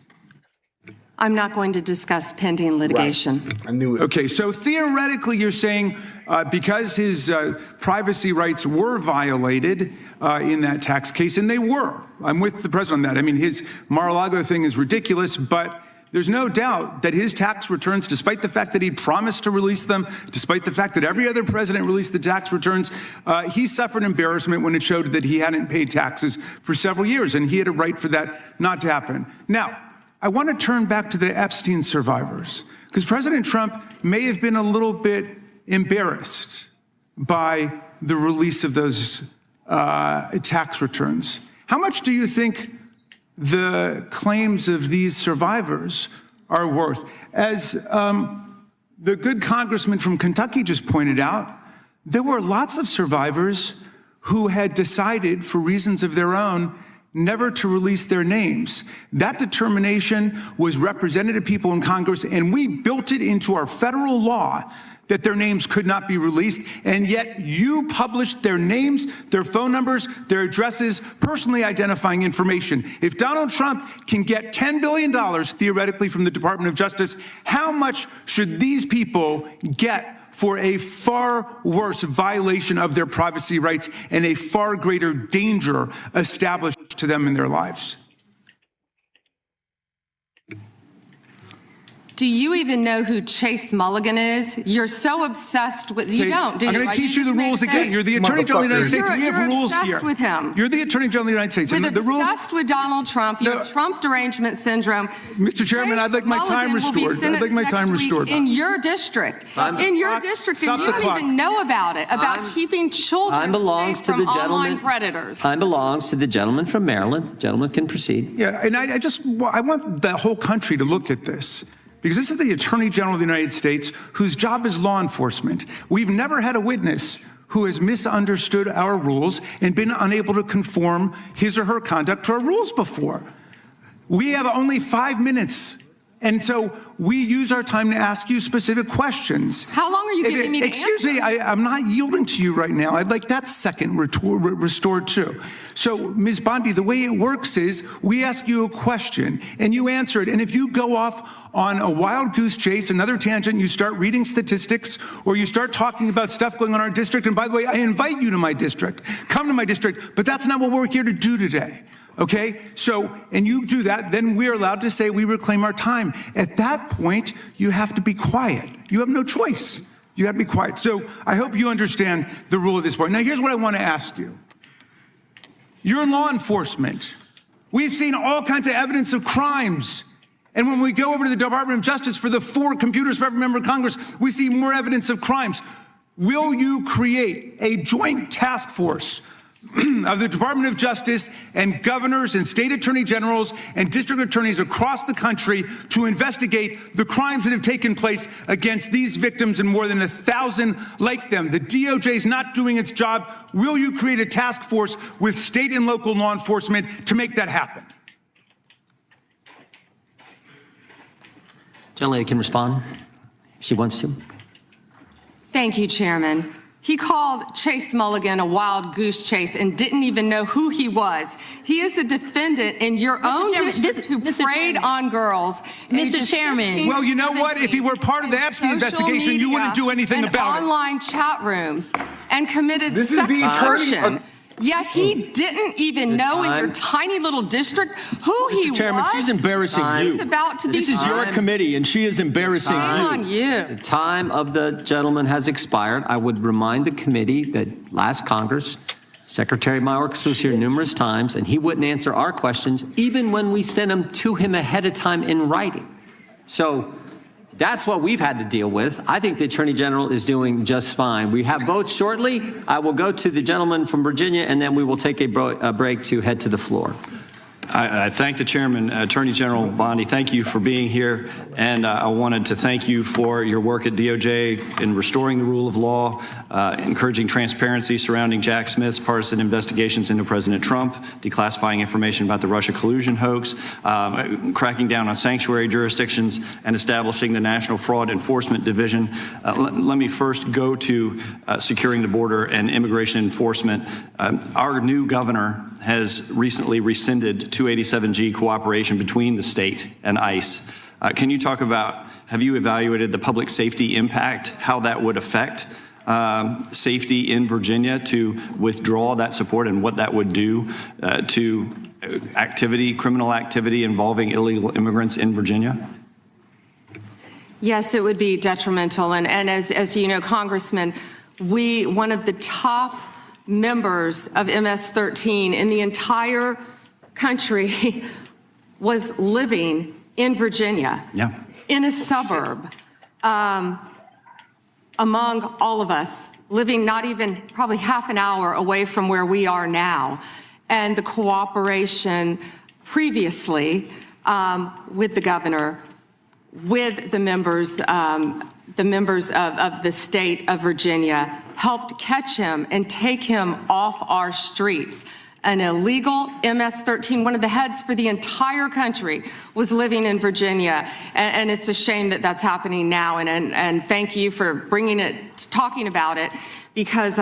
I'm not going to discuss pending litigation. Right. I knew it. Okay, so theoretically you're saying because his privacy rights were violated in that tax case, and they were. I'm with the president on that. I mean, his Mar-a-Lago thing is ridiculous, but there's no doubt that his tax returns, despite the fact that he promised to release them, despite the fact that every other president released the tax returns, he suffered embarrassment when it showed that he hadn't paid taxes for several years, and he had a right for that not to happen. Now, I want to turn back to the Epstein survivors, because President Trump may have been a little bit embarrassed by the release of those tax returns. How much do you think the claims of these survivors are worth? As the good congressman from Kentucky just pointed out, there were lots of survivors who had decided, for reasons of their own, never to release their names. That determination was represented to people in Congress, and we built it into our federal law that their names could not be released, and yet you published their names, their phone numbers, their addresses, personally identifying information. If Donald Trump can get $10 billion theoretically from the Department of Justice, how much should these people get for a far worse violation of their privacy rights and a far greater danger established to them in their lives? Do you even know who Chase Mulligan is? You're so obsessed with, you don't, do you? I'm going to teach you the rules again. You're the Attorney General of the United States. We have rules here. You're obsessed with him. You're the Attorney General of the United States. You're the rules, obsessed with Donald Trump. You have Trump derangement syndrome. Mr. Chairman, I'd like my time restored. I'd like my time restored. In your district. In your district, and you don't even know about it, about keeping children safe from online predators. Time belongs to the gentleman from Maryland. The gentleman can proceed. Yeah, and I want the whole country to look at this, because this is the Attorney General of the United States, whose job is law enforcement. We've never had a witness who has misunderstood our rules and been unable to conform his or her conduct to our rules before. We have only 5 minutes, and so we use our time to ask you specific questions. How long are you giving me to answer? Excuse me, I'm not yielding to you right now. I'd like that second restored too. So, Ms. Bondi, the way it works is we ask you a question and you answer it. And if you go off on a wild goose chase, another tangent, you start reading statistics or you start talking about stuff going on in our district. And by the way, I invite you to my district. Come to my district, but that's not what we're here to do today. Okay, so, and you do that, then we're allowed to say we reclaim our time. At that point, you have to be quiet. You have no choice. You have to be quiet. So I hope you understand the rule at this point. Now, here's what I want to ask you. You're in law enforcement. We've seen all kinds of evidence of crimes. And when we go over to the Department of Justice for the 4 computers for every member of Congress, we see more evidence of crimes. Will you create a joint task force of the Department of Justice and governors and state attorney generals and district attorneys across the country to investigate the crimes that have taken place against these victims and more than 1,000 like them? The DOJ is not doing its job. Will you create a task force with state and local law enforcement to make that happen? Gentlelady can respond if she wants to. Thank you, Chairman. He called Chase Mulligan a wild goose chase and didn't even know who he was. He is a defendant in your own district who preyed on girls. Mr. Chairman. Well, you know what? If he were part of the Epstein investigation, you wouldn't do anything about it. Online chat rooms and committed sex extortion. Yet he didn't even know in your tiny little district who he was. Mr. Chairman, she's embarrassing you. He's about to be This is your committee, and she is embarrassing you. Shame on you. The time of the gentleman has expired. I would remind the committee that last Congress, Secretary Mayorkas was here numerous times, and he wouldn't answer our questions, even when we sent them to him ahead of time in writing. So that's what we've had to deal with. I think the Attorney General is doing just fine. We have votes shortly. I will go to the gentleman from Virginia, and then we will take a break to head to the floor. I thank the Chairman, Attorney General Bondi. Thank you for being here, and I wanted to thank you for your work at DOJ in restoring the rule of law, encouraging transparency surrounding Jack Smith's partisan investigations into President Trump, declassifying information about the Russia collusion hoax, cracking down on sanctuary jurisdictions, and establishing the National Fraud Enforcement Division. Let me first go to securing the border and immigration enforcement. Our new governor has recently rescinded 287G cooperation between the state and ICE. Can you talk about, have you evaluated the public safety impact, how that would affect safety in Virginia to withdraw that support and what that would do to criminal activity involving illegal immigrants in Virginia? Yes, it would be detrimental. And as you know, Congressman, one of the top members of MS-13 in the entire country was living in Virginia, in a suburb, among all of us, living not even probably half an hour away from where we are now. And the cooperation previously with the governor, with the members of the state of Virginia, helped catch him and take him off our streets. An illegal MS-13, one of the heads for the entire country, was living in Virginia. And it's a shame that that's happening now. And thank you for talking about it, because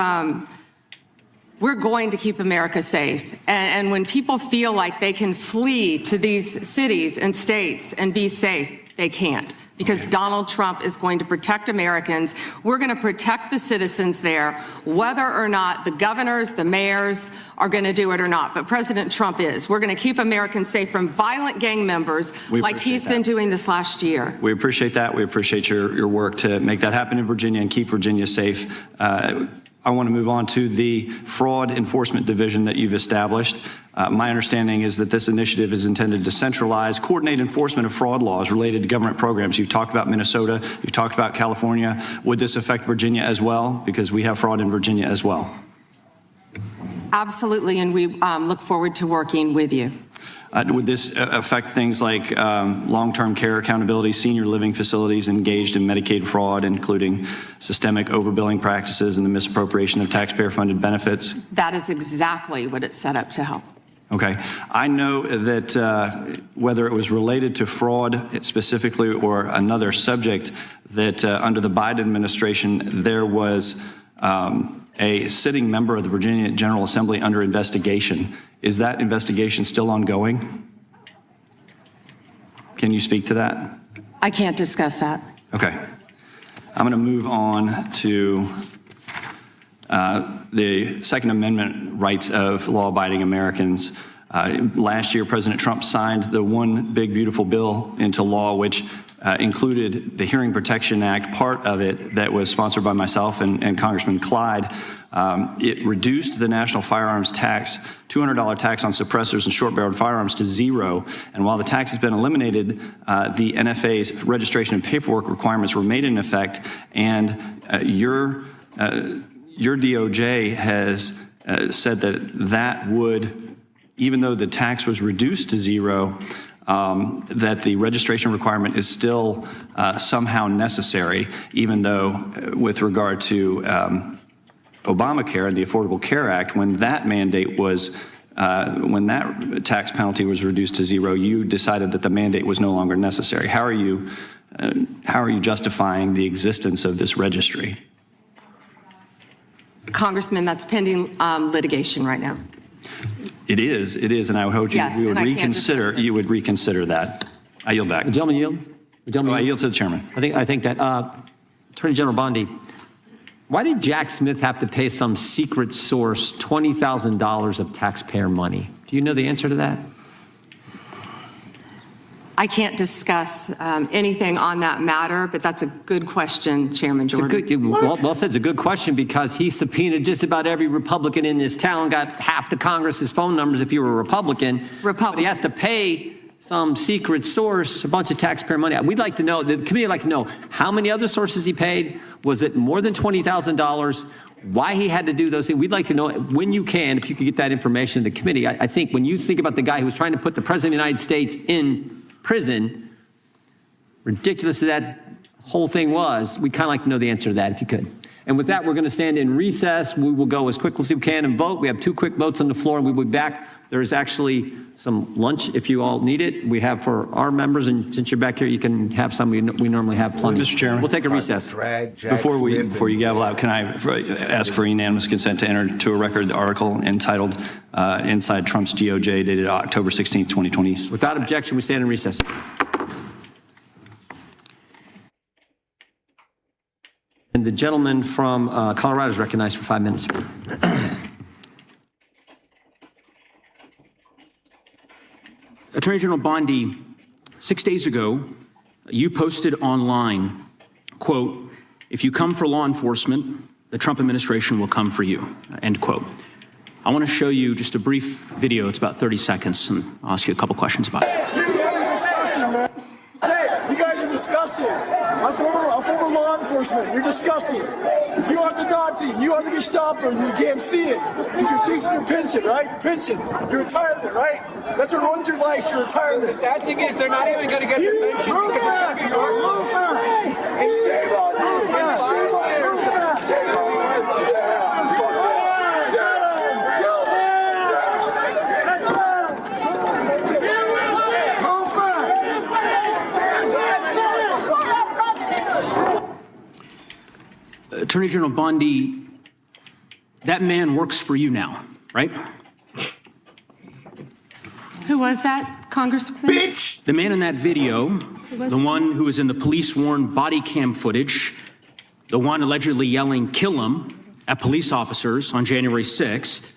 we're going to keep America safe. And when people feel like they can flee to these cities and states and be safe, they can't. Because Donald Trump is going to protect Americans. We're going to protect the citizens there, whether or not the governors, the mayors are going to do it or not. But President Trump is. We're going to keep Americans safe from violent gang members like he's been doing this last year. We appreciate that. We appreciate your work to make that happen in Virginia and keep Virginia safe. I want to move on to the Fraud Enforcement Division that you've established. My understanding is that this initiative is intended to centralize, coordinate enforcement of fraud laws related to government programs. You've talked about Minnesota, you've talked about California. Would this affect Virginia as well? Because we have fraud in Virginia as well. Absolutely, and we look forward to working with you. Would this affect things like long-term care accountability, senior living facilities engaged in Medicaid fraud, including systemic overbilling practices and the misappropriation of taxpayer-funded benefits? That is exactly what it's set up to help. Okay. I know that whether it was related to fraud specifically or another subject, that under the Biden administration, there was a sitting member of the Virginia General Assembly under investigation. Is that investigation still ongoing? Can you speak to that? I can't discuss that. Okay. I'm going to move on to the Second Amendment rights of law-abiding Americans. Last year, President Trump signed the One Big Beautiful Bill into law, which included the Hearing Protection Act, part of it that was sponsored by myself and Congressman Clyde. It reduced the national firearms tax, $200 tax on suppressors and short-barreled firearms, to zero. And while the tax has been eliminated, the NFA's registration and paperwork requirements remain in effect. And your DOJ has said that would, even though the tax was reduced to zero, that the registration requirement is still somehow necessary, even though with regard to Obamacare and the Affordable Care Act, when that mandate was, when that tax penalty was reduced to zero, you decided that the mandate was no longer necessary. How are you justifying the existence of this registry? Congressman, that's pending litigation right now. It is, and I would hope Yes, you would and I can't reconsider. You would reconsider that. I yield back. The gentleman yield? I yield to the chairman. I think that Attorney General Bondi, why did Jack Smith have to pay some secret source $20,000 of taxpayer money? Do you know the answer to that? I can't discuss anything on that matter, but that's a good question, Chairman Jordan. Well said. It's a good question because he subpoenaed just about every Republican in this town, got half the Congress's phone numbers if you were a Republican. But he has to pay some secret source a bunch of taxpayer money. We'd like to know, the committee would like to know how many other sources he paid. Was it more than $20,000? Why he had to do those things. We'd like to know when you can, if you could get that information to the committee. I think when you think about the guy who was trying to put the President of the United States in prison, ridiculous as that whole thing was, we kind of like to know the answer to that if you could. And with that, we're going to stand in recess. We will go as quickly as we can and vote. We have 2 quick votes on the floor and we will be back. There is actually some lunch if you all need it. We have for our members, and since you're back here, you can have some. We normally have plenty. Mr. Chairman. We'll take a recess. Before you gavel out, can I ask for unanimous consent to enter to a record the article entitled Inside Trump's DOJ dated October 16, 2020? Without objection, we stand in recess. And the gentleman from Colorado is recognized for 5 minutes. Attorney General Bondi, 6 days ago, you posted online, quote, "If you come for law enforcement, the Trump administration will come for you," end quote. I want to show you just a brief video. It's about 30 seconds, and I'll ask you a couple questions about it. You guys are disgusting. I'm former law enforcement. You're disgusting. You are the Nazi. You are the Gestapo. You can't see it because you're chasing your pension, right? Pension. Your retirement, right? That's what runs your life. Your retirement. The sad thing is they're not even going to get their pension because it's going to be worthless. And shame on you. And shame on you. Shame on you. Attorney General Bondi, that man works for you now, right? Who was that, Congressman? Bitch! The man in that video, the one who was in the police-worn body cam footage, the one allegedly yelling, "Kill him," at police officers on January 6th,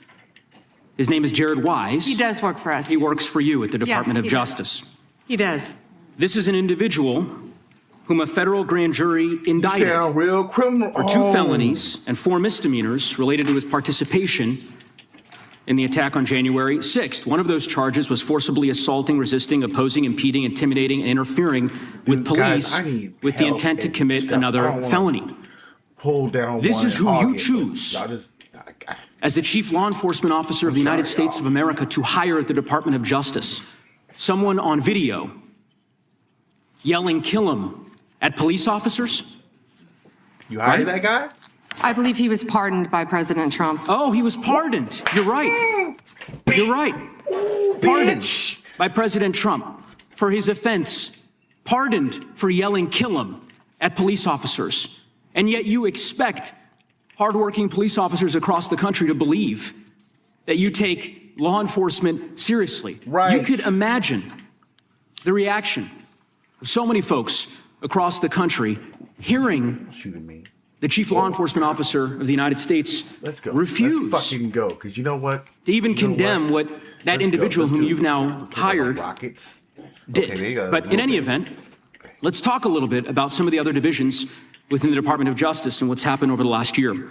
his name is Jared Wise. He does work for us. He works for you at the Department of he Justice. does. He does. This is an individual whom a federal grand jury indicted real criminal. for 2 felonies and 4 misdemeanors related to his participation in the attack on January 6th. One of those charges was forcibly assaulting, resisting, opposing, impeding, intimidating, and interfering with police with the intent to commit another felony. Pull down. This is who you choose as the chief law enforcement officer of the United States of America to hire at the Department of Justice. Someone on video yelling, "Kill him," at police officers? You hired that guy? I believe he was pardoned by President Trump. Oh, he was pardoned. You're right. You're right. Pardoned by President Trump for his offense. Pardoned for yelling, "Kill him," at police officers. And yet you expect hardworking police officers across the country to believe that you take law enforcement seriously. Right. You could imagine the reaction of so many folks across the country hearing the chief law enforcement officer of the United States refuse Let's fucking go, because you know what? to even condemn what that individual whom you've now hired did. Okay, but in any event, let's talk a little bit about some of the other divisions within the Department of Justice and what's happened over the last year.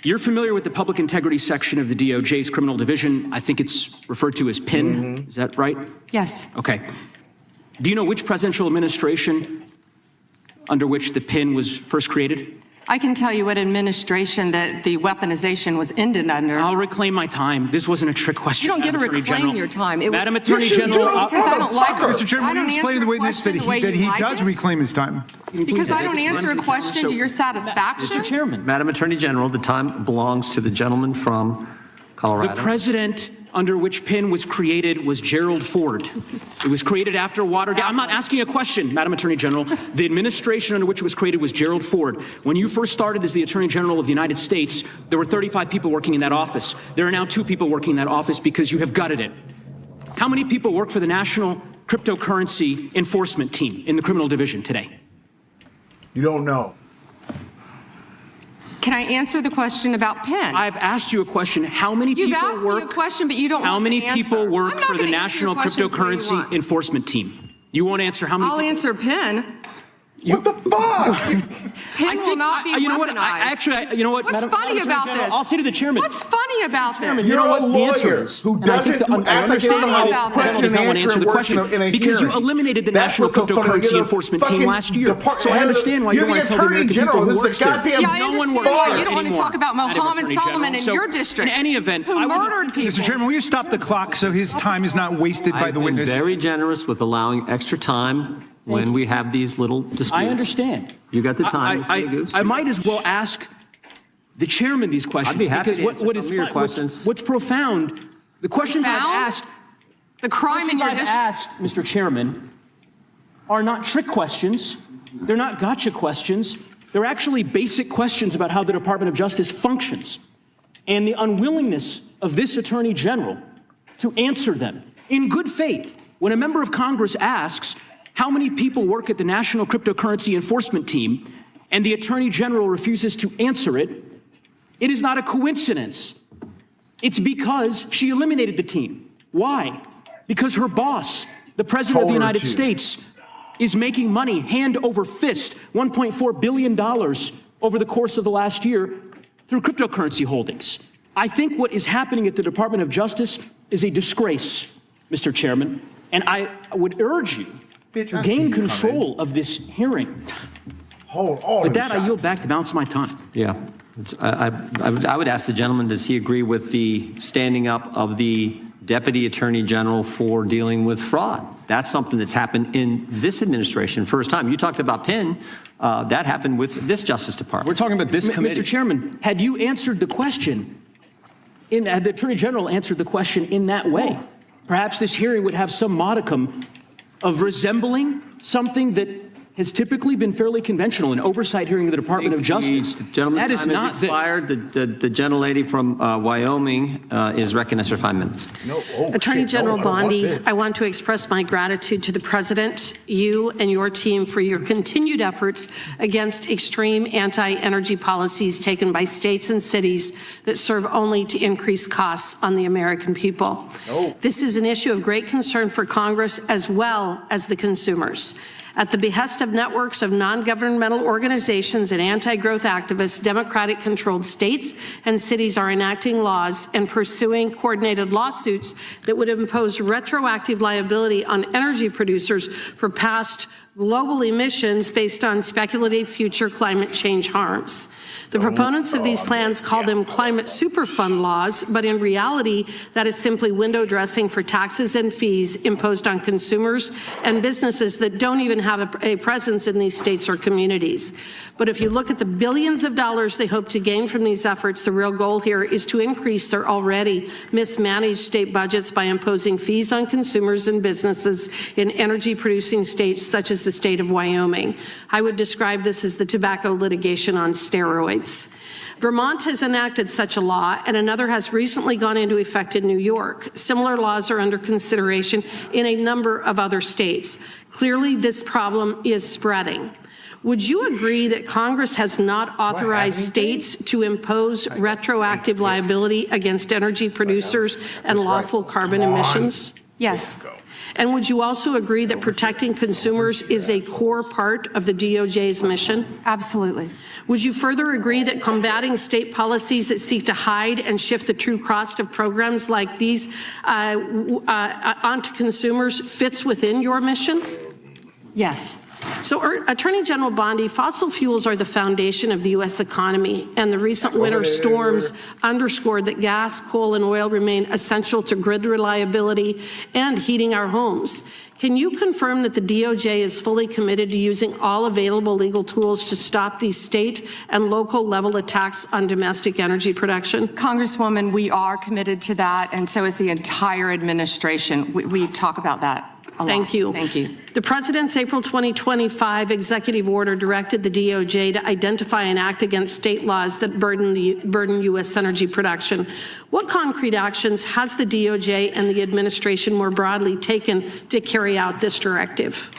You're familiar with the public integrity section of the DOJ's criminal division. I think it's referred to as PIN. Is that right? Yes. Okay. Do you know which presidential administration under which the PIN was first created? I can tell you what administration that the weaponization was ended under. I'll reclaim my time. This wasn't a trick question. You don't get to Madam Attorney reclaim General. your time. Madam Attorney General, because I don't like her. Mr. Chairman, I don't will you explain answer the way questions the way that he you like does it. reclaim his time? Because I don't answer a question to your satisfaction. Mr. Chairman. Madam Attorney General, the time belongs to the gentleman from Colorado. The president under which PIN was created was Gerald Ford. It was created after Watergate. I'm not asking a question, Madam Attorney General. The administration under which it was created was Gerald Ford. When you first started as the Attorney General of the United States, there were 35 people working in that office. There are now 2 people working in that office because you have gutted it. How many people work for the National Cryptocurrency Enforcement Team in the criminal division today? You don't know. Can I answer the question about PIN? I've asked you a question. How many people work? You've asked me a question, but you don't How want many the answer. people work I'm not for the gonna answer your National questions the way you Cryptocurrency want. Enforcement Team? You won't answer how many I'll answer PIN. What the fuck? PIN will not be you know weaponized. what? You know what? What's funny about this? I'll say to the chairman. What's funny about this? You're a lawyer who doesn't I understand how question does not want to answer the question in a because you hearing. eliminated the That's National what's so funny. Cryptocurrency You're the Enforcement Team fucking last year. department So I head of the- understand why you you're don't the want to tell the Attorney American General. people who This is works a there. goddamn Yeah, I No one understand works why there you don't want to anymore, talk about Madam Mohammed Attorney Solomon General. in So, your district. In any event, who murdered people. Mr. Chairman, will you stop the clock so his time is not wasted by the witness? I've been very generous with allowing extra time when we have these little disputes. I understand. You got the time, Mr. Goose. I might as well ask the chairman these questions. I'd be happy because to answer what some is of your fun- questions. What's profound, the questions I've asked, the crime in your district. asked, Mr. Chairman, are not trick questions. They're not gotcha questions. They're actually basic questions about how the Department of Justice functions and the unwillingness of this Attorney General to answer them in good faith. When a member of Congress asks how many people work at the National Cryptocurrency Enforcement Team and the Attorney General refuses to answer it, it is not a coincidence. It's because she eliminated the team. Why? Because her boss, the President of the United States, is making money hand over fist, $1.4 billion over the course of the last year through cryptocurrency holdings. I think what is happening at the Department of Justice is a disgrace, Mr. Chairman, and I would urge you to gain control of this hearing. Hold on. With that, I yield back the balance of my time. Yeah. I would ask the gentleman, does he agree with the standing up of the Deputy Attorney General for dealing with fraud? That's something that's happened in this administration. First time. You talked about PIN. That happened with this Justice Department. We're talking about this committee. Mr. Chairman, had you answered the question, had the Attorney General answered the question in that way, perhaps this hearing would have some modicum of resembling something that has typically been fairly conventional, an oversight hearing of the Department of Justice. The gentleman's time has expired. The gentlelady from Wyoming is recognized for 5 minutes. Attorney General Bondi, I want to express my gratitude to the President, you and your team for your continued efforts against extreme anti-energy policies taken by states and cities that serve only to increase costs on the American people. This is an issue of great concern for Congress as well as the consumers. At the behest of networks of non-governmental organizations and anti-growth activists, Democratic-controlled states and cities are enacting laws and pursuing coordinated lawsuits that would impose retroactive liability on energy producers for past global emissions based on speculative future climate change harms. The proponents of these plans call them climate superfund laws, but in reality, that is simply window dressing for taxes and fees imposed on consumers and businesses that don't even have a presence in these states or communities. But if you look at the billions of dollars they hope to gain from these efforts, the real goal here is to increase their already mismanaged state budgets by imposing fees on consumers and businesses in energy-producing states such as the state of Wyoming. I would describe this as the tobacco litigation on steroids. Vermont has enacted such a law, and another has recently gone into effect in New York. Similar laws are under consideration in a number of other states. Clearly, this problem is spreading. Would you agree that Congress has not authorized states to impose retroactive liability against energy producers and lawful carbon emissions? Yes. And would you also agree that protecting consumers is a core part of the DOJ's mission? Absolutely. Would you further agree that combating state policies that seek to hide and shift the true cost of programs like these onto consumers fits within your mission? Yes. So, Attorney General Bondi, fossil fuels are the foundation of the U.S. economy, and the recent winter storms underscored that gas, coal, and oil remain essential to grid reliability and heating our homes. Can you confirm that the DOJ is fully committed to using all available legal tools to stop these state and local level attacks on domestic energy production? Congresswoman, we are committed to that, and so is the entire administration. We talk about that a lot. Thank you. Thank you. The President's April 2025 executive order directed the DOJ to identify and act against state laws that burden U.S. energy production. What concrete actions has the DOJ and the administration more broadly taken to carry out this directive?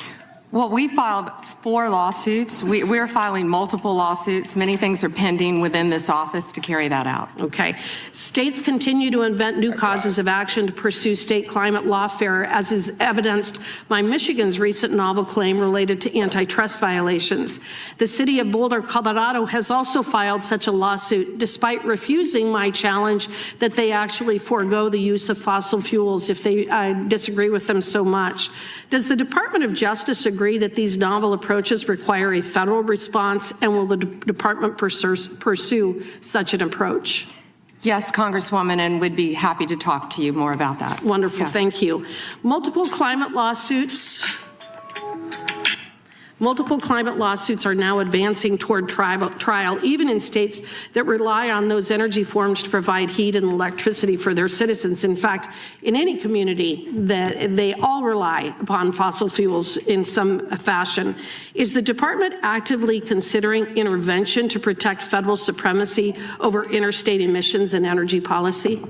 Well, we filed 4 lawsuits. We're filing multiple lawsuits. Many things are pending within this office to carry that out. Okay. States continue to invent new causes of action to pursue state climate lawfare, as is evidenced by Michigan's recent novel claim related to antitrust violations. The city of Boulder, Colorado, has also filed such a lawsuit, despite refusing my challenge that they actually forego the use of fossil fuels if they disagree with them so much. Does the Department of Justice agree that these novel approaches require a federal response, and will the department pursue such an approach? Yes, Congresswoman, and would be happy to talk to you more about that. Wonderful, Yes. thank you. Multiple climate lawsuits are now advancing toward trial, even in states that rely on those energy forms to provide heat and electricity for their citizens. In fact, in any community, that they all rely upon fossil fuels in some fashion. Is the department actively considering intervention to protect federal supremacy over interstate emissions and energy policy?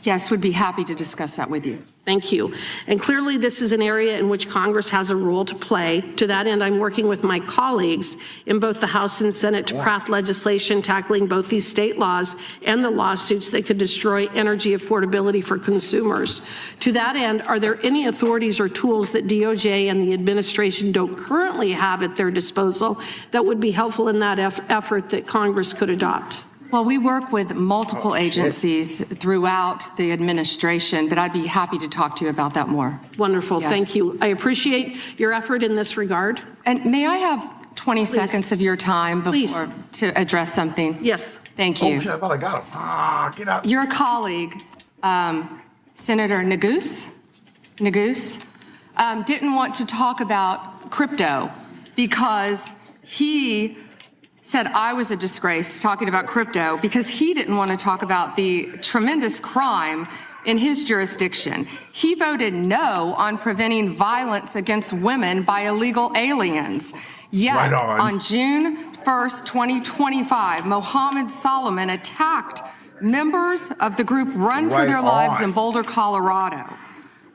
Yes, would be happy to discuss that with you. Thank you. And clearly this is an area in which Congress has a role to play. To that end, I'm working with my colleagues in both the House and Senate to craft legislation tackling both these state laws and the lawsuits that could destroy energy affordability for consumers. To that end, are there any authorities or tools that DOJ and the administration don't currently have at their disposal that would be helpful in that effort that Congress could adopt? Well, we work with multiple agencies throughout the administration, but I'd be happy to talk to you about that more. Wonderful, Yes. thank you. I appreciate your effort in this regard. And may I have 20 seconds of your time before to address something? Yes. Thank you. Oh, shit, I thought I got him. Get out. Your colleague, Senator Neguse, didn't want to talk about crypto because he said I was a disgrace talking about crypto because he didn't want to talk about the tremendous crime in his jurisdiction. He voted no on preventing violence against women by illegal aliens. Yet, Right on. June 1st, 2025, Mohammed Solomon attacked members of the group Run for Right Their Lives on. in Boulder, Colorado,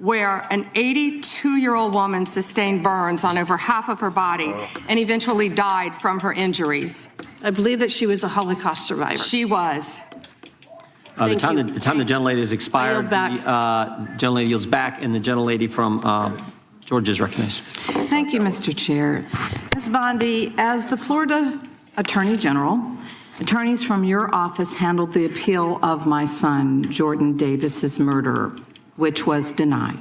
where an 82-year-old woman sustained burns on over half of her body and eventually died from her injuries. I believe that she was a Holocaust survivor. She was. The time the gentlelady has expired, the gentlelady yields back, and the gentlelady from Georgia is recognized. Thank you, Mr. Chair. Ms. Bondi, as the Florida Attorney General, attorneys from your office handled the appeal of my son, Jordan Davis's murder, which was denied.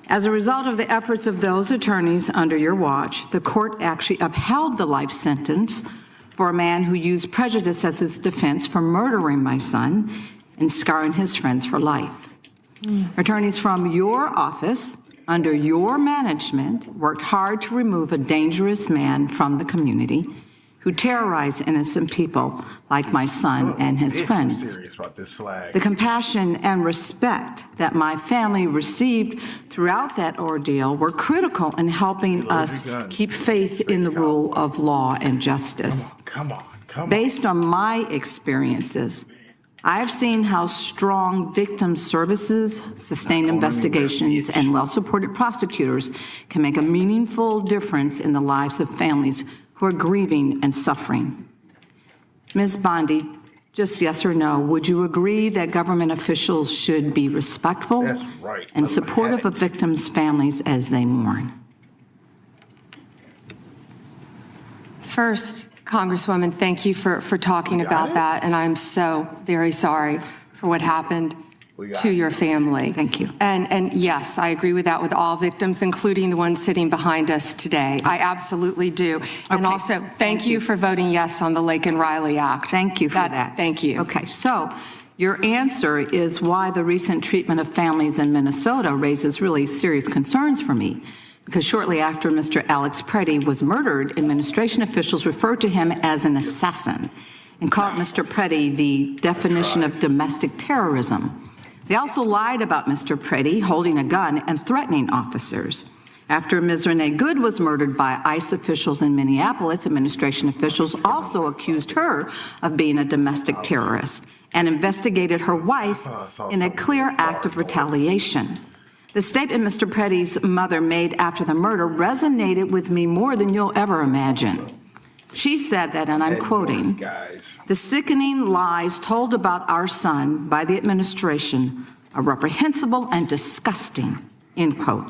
As a result of the efforts of those attorneys under your watch, the court actually upheld the life sentence for a man who used prejudice as his defense for murdering my son and scarring his friends for life. Attorneys from your office, under your management, worked hard to remove a dangerous man from the community who terrorized innocent people like my son and his friends. Serious about this flag. The compassion and respect that my family received throughout that ordeal were critical in helping us keep faith in the rule of law and justice. Come on. Based on my experiences, I have seen how strong victim services, sustained investigations, and well-supported prosecutors can make a meaningful difference in the lives of families who are grieving and suffering. Ms. Bondi, just yes or no, would you agree that government officials should be respectful and supportive of victims' families as they mourn? First, Congresswoman, thank you for talking about that, and I'm so very sorry for what happened to your family. Thank you. And yes, I agree with that with all victims, including the ones sitting behind us today. I absolutely do. And also, thank you for voting yes on the Lake and Riley Act. Thank you for that. Thank you. Okay, so your answer is why the recent treatment of families in Minnesota raises really serious concerns for me. Because shortly after Mr. Alex Preddy was murdered, administration officials referred to him as an assassin and called Mr. Preddy the definition of domestic terrorism. They also lied about Mr. Preddy holding a gun and threatening officers. After Ms. Renee Good was murdered by ICE officials in Minneapolis, administration officials also accused her of being a domestic terrorist and investigated her wife in a clear act of retaliation. The statement Mr. Preddy's mother made after the murder resonated with me more than you'll ever imagine. She said that, and I'm quoting, "The sickening lies told about our son by the administration are reprehensible and disgusting," end quote.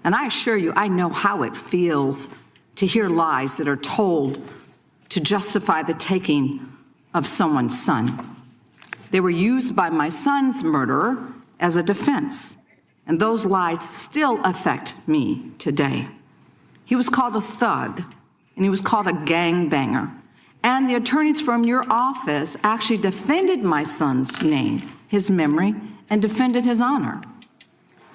And I assure you, I know how it feels to hear lies that are told to justify the taking of someone's son. They were used by my son's murderer as a defense, and those lies still affect me today. He was called a thug, and he was called a gangbanger. And the attorneys from your office actually defended my son's name, his memory, and defended his honor.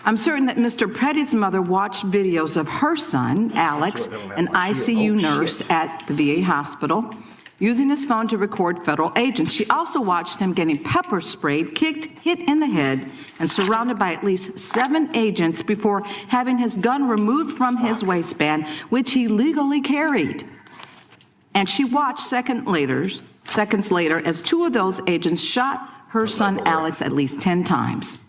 I'm certain that Mr. Preddy's mother watched videos of her son, Alex, an ICU nurse at the VA hospital, using his phone to record federal agents. She also watched him getting pepper sprayed, kicked, hit in the head, and surrounded by at least 7 agents before having his gun removed from his waistband, which he legally carried. And she watched seconds later as 2 of those agents shot her son Alex at least 10 times.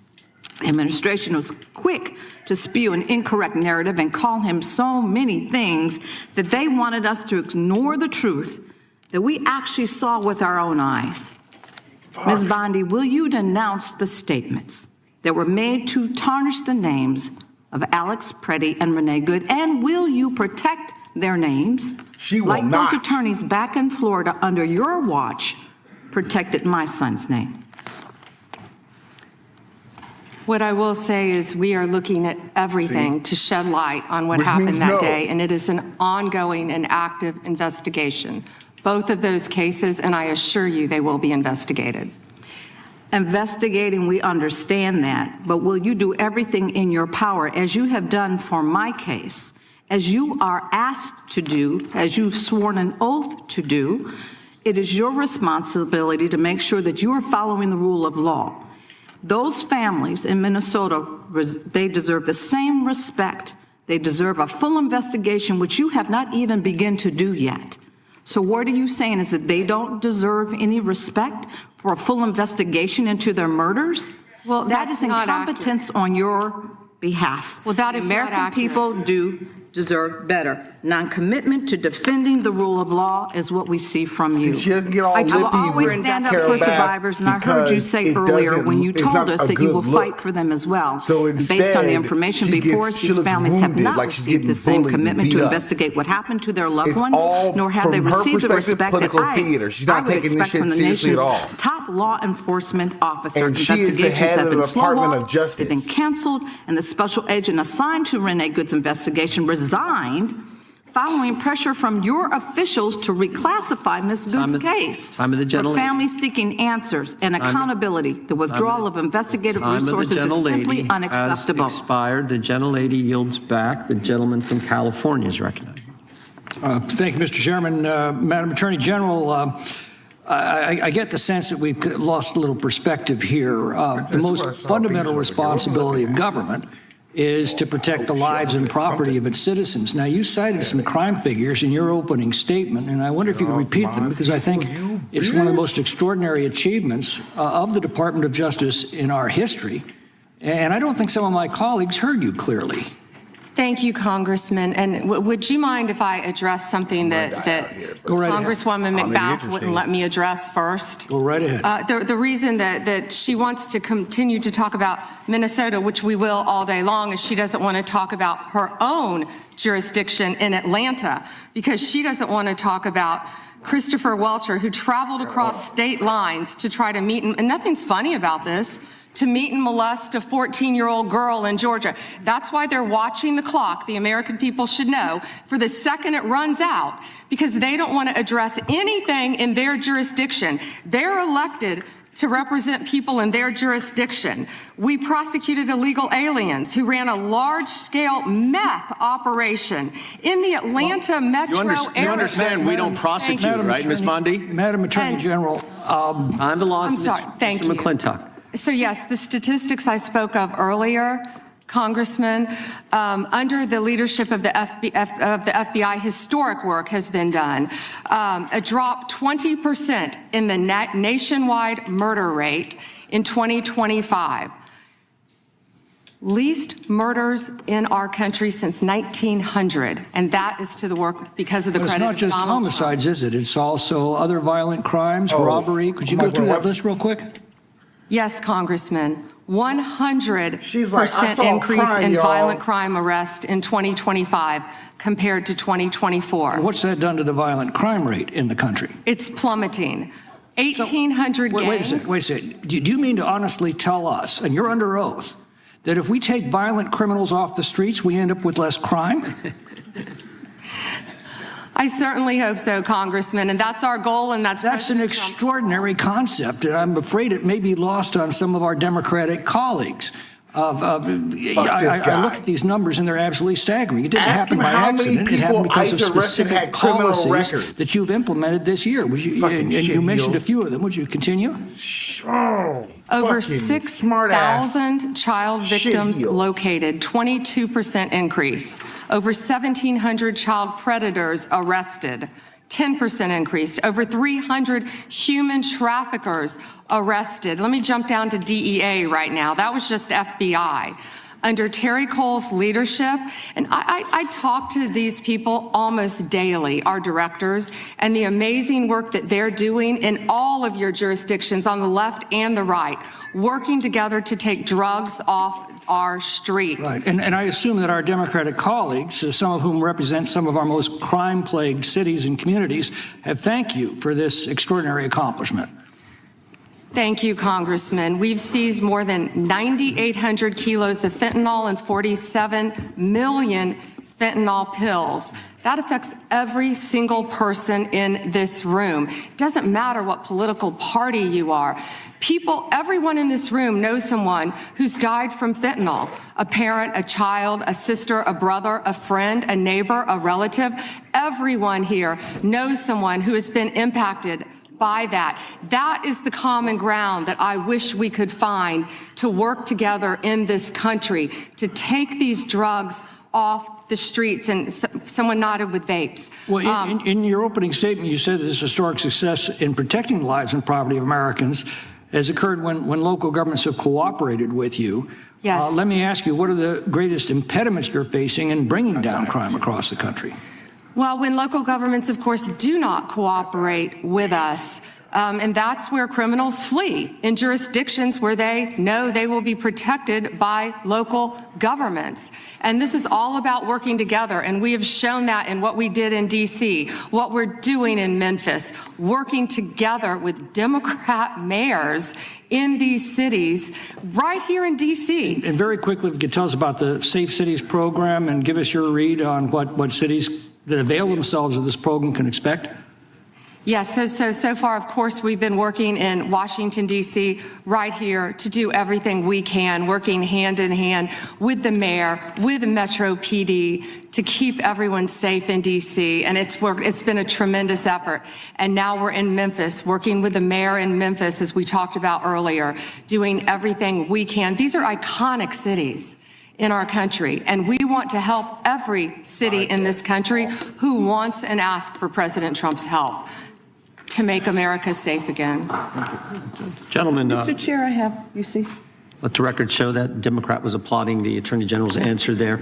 Administration was quick to spew an incorrect narrative and call him so many things that they wanted us to ignore the truth that we actually saw with our own eyes. Ms. Bondi, will you denounce the statements that were made to tarnish the names of Alex Preddy and Renee Good, and will you protect their names like those attorneys back in Florida under your watch protected my son's name? What I will say is we are looking at everything to shed light on what happened that day, and it is an ongoing and active investigation. Both of those cases, and I assure you they will be investigated. Investigating, we understand that, but will you do everything in your power, as you have done for my case, as you are asked to do, as you've sworn an oath to do? It is your responsibility to make sure that you are following the rule of law. Those families in Minnesota, they deserve the same respect. They deserve a full investigation, which you have not even begun to do yet. So what are you saying, is that they don't deserve any respect for a full investigation into their murders? Well, that is incompetence on your behalf. Well, that is the American people do deserve better. Non-commitment to defending the rule of law is what we see from you. She doesn't get all I will lippy always with stand up Carol for survivors, and I heard you say earlier when you told us that you will fight for them as well. So instead, based on the information before us, these families have not received the same commitment to up. investigate what happened to their loved It's ones, all nor have they from her received the perspective, respect that political theater. She's not I would taking this expect shit from the seriously nation's at all. top law enforcement officer. And she is the Investigations head have of been the Department of slow-walked, Justice. they've been canceled, and the special agent assigned to Renee Good's investigation resigned following pressure from your officials to reclassify Ms. Good's case. Time of the gentlelady. For families seeking answers and accountability, the withdrawal of investigative resources is simply unacceptable. Has expired. The gentlelady yields back. The gentleman from California is recognized. Thank you, Mr. Chairman. Madam Attorney General, I get the sense that we've lost a little perspective here. The most fundamental responsibility of government is to protect the lives and property of its citizens. Now, you cited some crime figures in your opening statement, and I wonder if you could repeat them, because I think it's one of the most extraordinary achievements of the Department of Justice in our history, and I don't think some of my colleagues heard you clearly. Thank you, Congressman. And would you mind if I address something that Congresswoman McBath wouldn't let me address first? Go right ahead. The reason that she wants to continue to talk about Minnesota, which we will all day long, is she doesn't want to talk about her own jurisdiction in Atlanta, because she doesn't want to talk about Christopher Welcher, who traveled across state lines to try to meet, and nothing's funny about this, to meet and molest a 14-year-old girl in Georgia. That's why they're watching the clock. The American people should know for the second it runs out, because they don't want to address anything in their jurisdiction. They're elected to represent people in their jurisdiction. We prosecuted illegal aliens who ran a large-scale meth operation in the Atlanta metro area. You understand we don't prosecute, right, Ms. Bondi? Madam Attorney General. On the law, I'm sorry, thank you. Mr. McClintock. So yes, the statistics I spoke of earlier, Congressman, under the leadership of the FBI, historic work has been done. A drop 20% in the nationwide murder rate in 2025. Least murders in our country since 1900, and that is to the work because of the credit of Donald Trump. It's not just homicides, is it? It's also other violent crimes, robbery. Could you go through that list real quick? Yes, Congressman. 100% increase in violent crime arrest in 2025 compared to 2024. And what's that done to the violent crime rate in the country? It's plummeting. 1,800 gangs. Wait a second. Do you mean to honestly tell us, and you're under oath, that if we take violent criminals off the streets, we end up with less crime? I certainly hope so, Congressman, and that's our goal, and that's an extraordinary concept, and I'm afraid it may be lost on some of our Democratic colleagues. I look at these numbers and they're absolutely staggering. It didn't happen by accident. It happened because of specific policies that you've implemented this year. Would you, and you mentioned a few of them. Would you continue? Over 6,000 child victims located, 22% increase. Over 1,700 child predators arrested, 10% increase. Over 300 human traffickers arrested. Let me jump down to DEA right now. That was just FBI. Under Terry Cole's leadership, and I talk to these people almost daily, our directors, and the amazing work that they're doing in all of your jurisdictions on the left and the right, working together to take drugs off our streets. Right, and I assume that our Democratic colleagues, some of whom represent some of our most crime-plagued cities and communities, have thanked you for this extraordinary accomplishment. Thank you, Congressman. We've seized more than 9,800 kilos of fentanyl and 47 million fentanyl pills. That affects every single person in this room. It doesn't matter what political party you are. Everyone in this room knows someone who's died from fentanyl. A parent, a child, a sister, a brother, a friend, a neighbor, a relative. Everyone here knows someone who has been impacted by that. That is the common ground that I wish we could find to work together in this country, to take these drugs off the streets. And someone nodded with vapes. Well, in your opening statement, you said that this historic success in protecting the lives and property of Americans has occurred when local governments have cooperated with you. Yes. Let me ask you, what are the greatest impediments you're facing in bringing down crime across the country? Well, when local governments, of course, do not cooperate with us, and that's where criminals flee, in jurisdictions where they know they will be protected by local governments. And this is all about working together, and we have shown that in what we did in D.C., what we're doing in Memphis, working together with Democrat mayors in these cities, right here in D.C. And very quickly, if you could tell us about the Safe Cities program and give us your read on what cities that avail themselves of this program can expect? Yes, so far, of course, we've been working in Washington, D.C., right here to do everything we can, working hand in hand with the mayor, with Metro PD, to keep everyone safe in D.C., and it's been a tremendous effort. And now we're in Memphis, working with the mayor in Memphis, as we talked about earlier, doing everything we can. These are iconic cities in our country, and we want to help every city in this country who wants and asks for President Trump's help to make America safe again. Gentlemen, Mr. Chair, I have, you see. Let the record show that Democrat was applauding the Attorney General's answer there.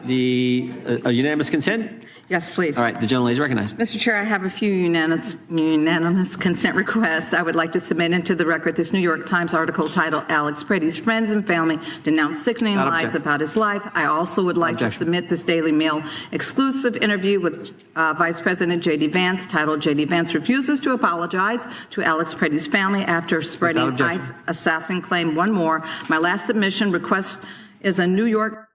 A unanimous consent? Yes, please. All right, the gentlelady is recognized. Mr. Chair, I have a few unanimous consent requests. I would like to submit into the record this New York Times article titled Alex Preddy's Friends and Family Denounce Sickening Lies About His Life. I also would like to submit this Daily Mail exclusive interview with Vice President J.D. Vance titled J.D. Vance Refuses to Apologize to Alex Preddy's Family After Spreading ICE Assassin Claim. One more. My last submission request is a New York.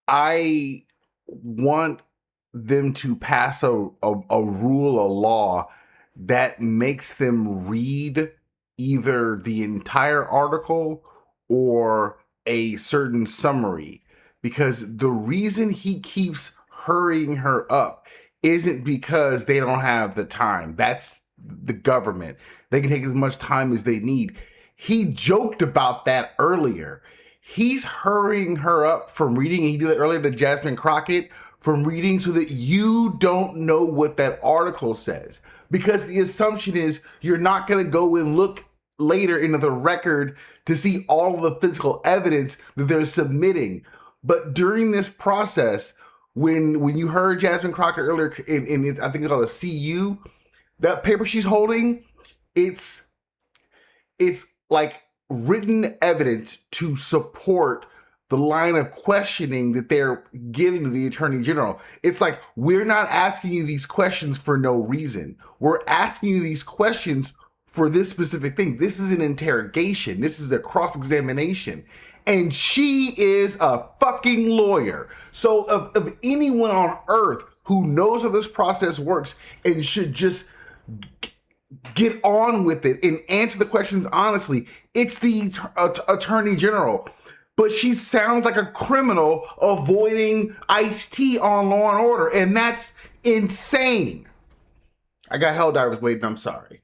I want them to pass a rule, a law that makes them read either the entire article or a certain summary, because the reason he keeps hurrying her up isn't because they don't have the time. That's the government. They can take as much time as they need. He joked about that earlier. He's hurrying her up from reading, and he did it earlier to Jasmine Crockett, from reading so that you don't know what that article says. Because the assumption is you're not going to go and look later into the record to see all of the physical evidence that they're submitting. But during this process, when you heard Jasmine Crockett earlier in I think it's called a CU, that paper she's holding, it's like written evidence to support the line of questioning that they're giving to the Attorney General. It's like, we're not asking you these questions for no reason. We're asking you these questions for this specific thing. This is an interrogation. This is a cross-examination. And she is a fucking lawyer. So of anyone on earth who knows how this process works and should just get on with it and answer the questions honestly, it's the Attorney General. But she sounds like a criminal avoiding Ice-T on Law and Order, and that's insane. I got Helldivers waiting, I'm sorry.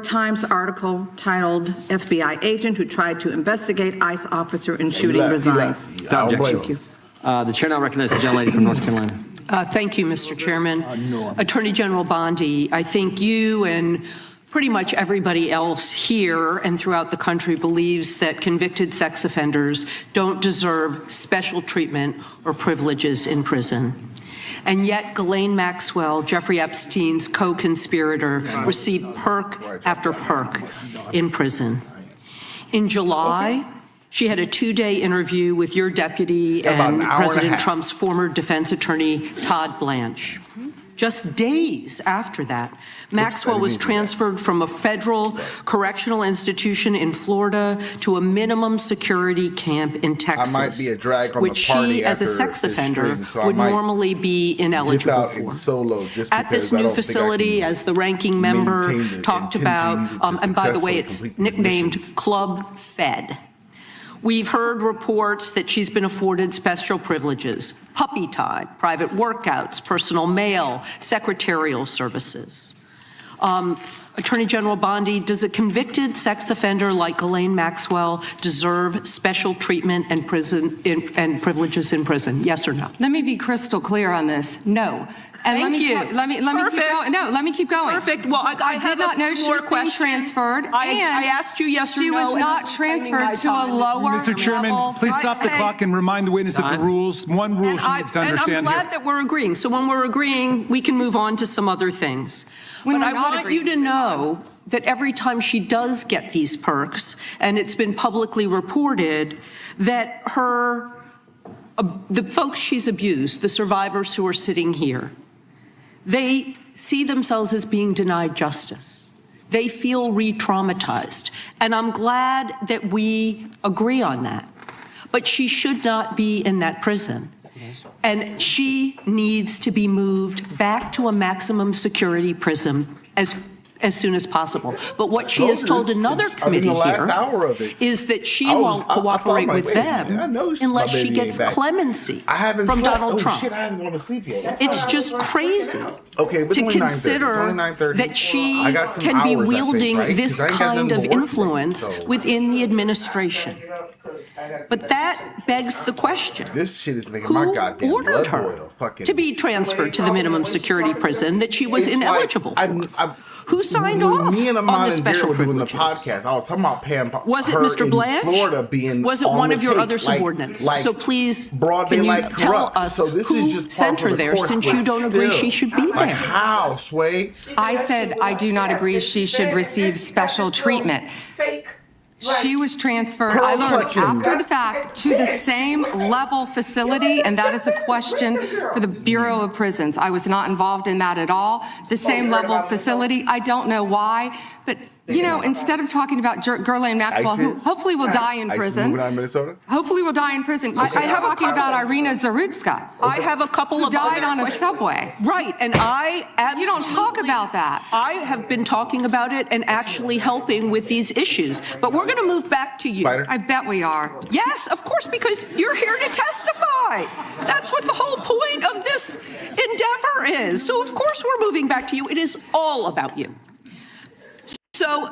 Times article titled FBI Agent Who Tried to Investigate ICE Officer in Shooting Resigns. Thank you. The chair now recognizes the gentlelady from North Carolina. Thank you, Mr. Chairman. Attorney General Bondi, I think you and pretty much everybody else here and throughout the country believes that convicted sex offenders don't deserve special treatment or privileges in prison. And yet Ghislaine Maxwell, Jeffrey Epstein's co-conspirator, received perk after perk in prison. In July, she had a 2-day interview with your deputy and President Trump's former defense attorney, Todd Blanche. Just days after that, Maxwell was transferred from a federal correctional institution in Florida to a minimum security camp in Texas, I might be a drag on which the party she, as a sex offender, would normally be ineligible for. At this new facility, as the ranking member talked about, and by the way, it's nicknamed Club Fed. We've heard reports that she's been afforded special privileges, puppy time, private workouts, personal mail, secretarial services. Attorney General Bondi, does a convicted sex offender like Ghislaine Maxwell deserve special treatment and privileges in prison? Yes or no? Let me be crystal clear on this. No. And Thank you. Let me keep going. No, let me keep going. Perfect. Well, I did not know she was being transferred. I asked you yes or no. She was not transferred to a lower Mr. Chairman, level. Please stop the clock and remind the witness of the rules. One rule she needs to understand and I'm glad that we're agreeing. So when we're agreeing, we can move on to some other things. But I want you to know that every time she does get these perks, and it's been publicly reported, that the folks she's abused, the survivors who are sitting here, they see themselves as being denied justice. They feel re-traumatized. And I'm glad that we agree on that. But she should not be in that prison. And she needs to be moved back to a maximum security prison as soon as possible. But what she has told another committee here is that she won't cooperate with them unless she gets clemency from Donald Trump. I haven't gone to sleep yet. It's just crazy to consider that she can be wielding this kind of influence within the administration. But that begs the question. This shit is making my Who goddamn ordered blood her boil. Fucking to be transferred to the minimum security prison that she was ineligible for? Who signed off Me and on Amon the and Jared special were doing the privileges? podcast. I was talking about Pam. Was it her Mr. in Blanche? Florida being Was it on one the of your take, other subordinates? Like So please, broad can you daylight tell corrupt. us So this who is just sent her there, since you don't agree she should be Like there? how, Sway? I said I do not agree she should receive special treatment. She was transferred, I learned after the fact, to the same level facility, and that is a question for the Bureau of Prisons. I was not involved in that at all. The same level facility, I don't know why, but you know, instead of talking about Ghislaine Maxwell, who hopefully will die in prison. Moving on to Minnesota? Hopefully will die in prison. I have talking about Irina Zarutska. I have a couple of died other on a questions. subway. Right, and I absolutely... You don't talk about that. I have been talking about it and actually helping with these issues. But we're going to move back to you. I bet we are. Yes, of course, because you're here to testify. That's what the whole point of this endeavor is. So, of course, we're moving back to you. It is all about you. So,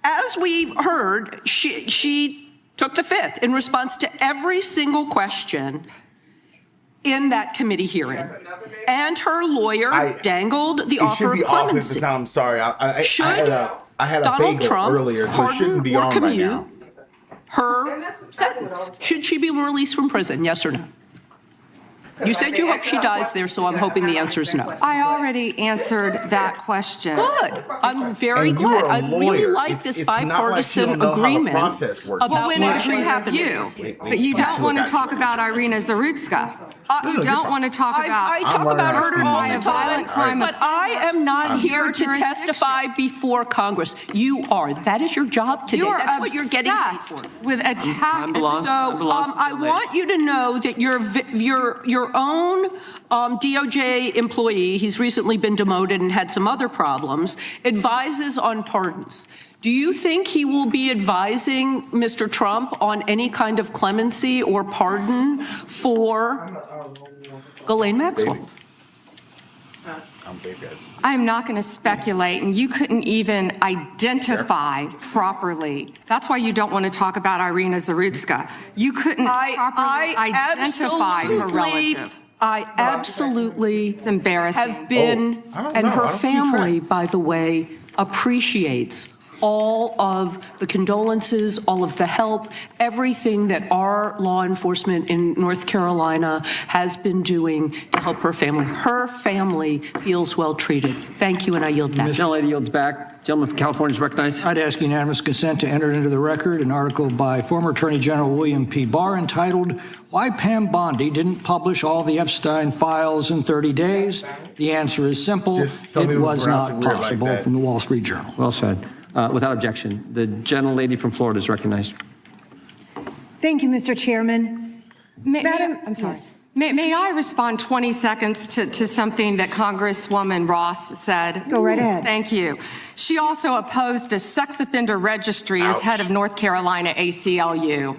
as we've heard, she took the fifth in response to every single question in that committee hearing. And her lawyer dangled the offer of clemency. I'm sorry. I had a Donald bagel Trump earlier, so it shouldn't be or on right commute now. her sentence? Should she be released from prison, yes or no? You said you hope she dies there, so I'm hoping the answer is no. I already answered that question. Good. I'm very glad. I really like this bipartisan agreement about what should happen. But you don't want to talk about Irina Zarutska. You don't want to talk about I talk about her all the violent crime. But I am not here to testify before Congress. You are. That is your job today. That's what you're getting paid for. With attack. So I want you to know that your own DOJ employee, he's recently been demoted and had some other problems, advises on pardons. Do you think he will be advising Mr. Trump on any kind of clemency or pardon for Ghislaine Maxwell? I'm not going to speculate, and you couldn't even identify properly. That's why you don't want to talk about Irina Zarutska. You couldn't properly identify her relative. I absolutely it's embarrassing. have been, and her family, by the way, appreciates all of the condolences, all of the help, everything that our law enforcement in North Carolina has been doing to help her family. Her family feels well treated. Thank you, and I yield back. The gentlelady yields back. Gentleman from California is recognized. I'd ask unanimous consent to enter into the record an article by former Attorney General William P. Barr entitled, "Why Pam Bondi Didn't Publish All the Epstein Files in 30 Days." The answer is simple. It was not possible, from the Wall Street Journal. Well said. Without objection, the gentlelady from Florida is recognized. Thank you, Mr. Chairman. Madam, I'm sorry. Yes. May I respond 20 seconds to something that Congresswoman Ross said? Go right ahead. Thank you. She also opposed a sex offender registry as head of North Carolina ACLU.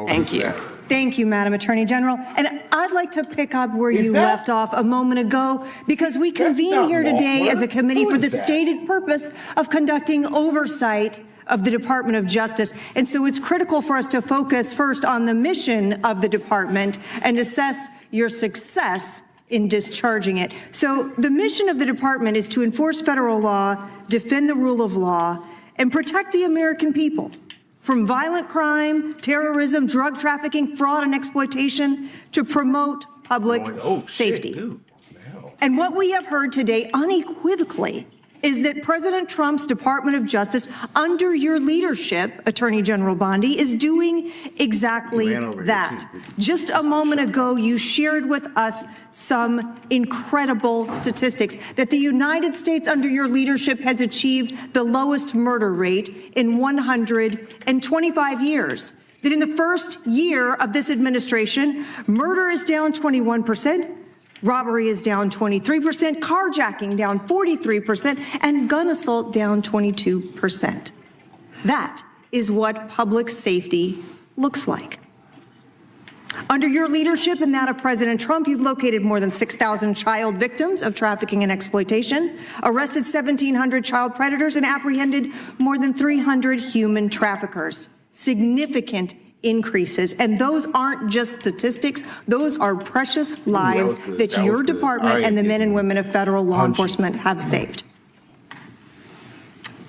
Thank you. Thank you, Madam Attorney General. And I'd like to pick up where you left off a moment ago, because we convene here today as a committee for the stated purpose of conducting oversight of the Department of Justice. And so it's critical for us to focus first on the mission of the department and assess your success in discharging it. So the mission of the department is to enforce federal law, defend the rule of law, and protect the American people from violent crime, terrorism, drug trafficking, fraud, and exploitation, to promote public safety. And what we have heard today unequivocally is that President Trump's Department of Justice, under your leadership, Attorney General Bondi, is doing exactly that. Just a moment ago, you shared with us some incredible statistics that the United States, under your leadership, has achieved the lowest murder rate in 125 years. That in the first year of this administration, murder is down 21%. Robbery is down 23%, carjacking down 43%, and gun assault down 22%. That is what public safety looks like. Under your leadership and that of President Trump, you've located more than 6,000 child victims of trafficking and exploitation, arrested 1,700 child predators, and apprehended more than 300 human traffickers. Significant increases. And those aren't just statistics. Those are precious lives that your department and the men and women of federal law enforcement have saved.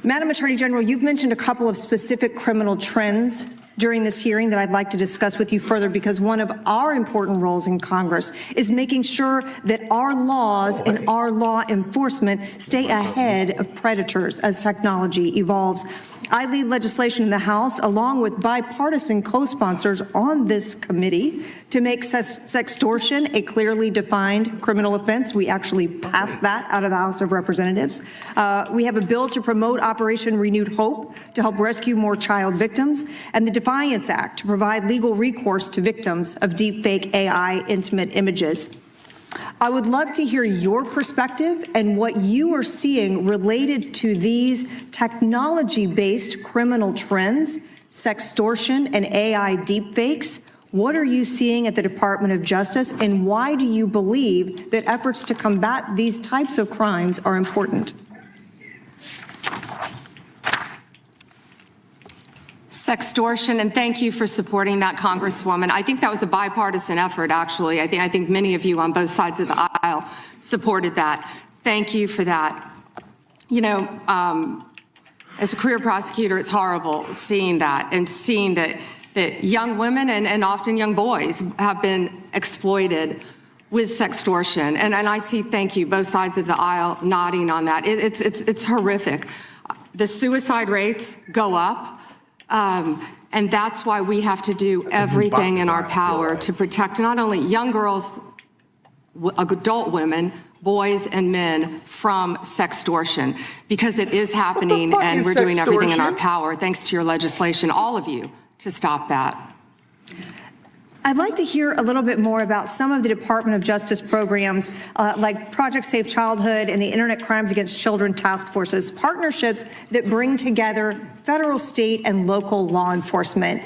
Madam Attorney General, you've mentioned a couple of specific criminal trends during this hearing that I'd like to discuss with you further, because one of our important roles in Congress is making sure that our laws and our law enforcement stay ahead of predators as technology evolves. I lead legislation in the House along with bipartisan co-sponsors on this committee to make sextortion a clearly defined criminal offense. We actually passed that out of the House of Representatives. We have a bill to promote Operation Renewed Hope to help rescue more child victims, and the Defiance Act to provide legal recourse to victims of deepfake AI intimate images. I would love to hear your perspective and what you are seeing related to these technology-based criminal trends, sextortion and AI deepfakes. What are you seeing at the Department of Justice, and why do you believe that efforts to combat these types of crimes are important? Sextortion, and thank you for supporting that, Congresswoman. I think that was a bipartisan effort, actually. I think many of you on both sides of the aisle supported that. Thank you for that. You know, as a career prosecutor, it's horrible seeing that and seeing that young women and often young boys have been exploited with sextortion. And I see, thank you, both sides of the aisle nodding on that. It's horrific. The suicide rates go up. And that's why we have to do everything in our power to protect not only young girls, adult women, boys and men from sextortion, because it is happening and we're doing everything in our power, thanks to your legislation, all of you, to stop that. I'd like to hear a little bit more about some of the Department of Justice programs like Project Safe Childhood and the Internet Crimes Against Children Task Forces, partnerships that bring together federal, state, and local law enforcement.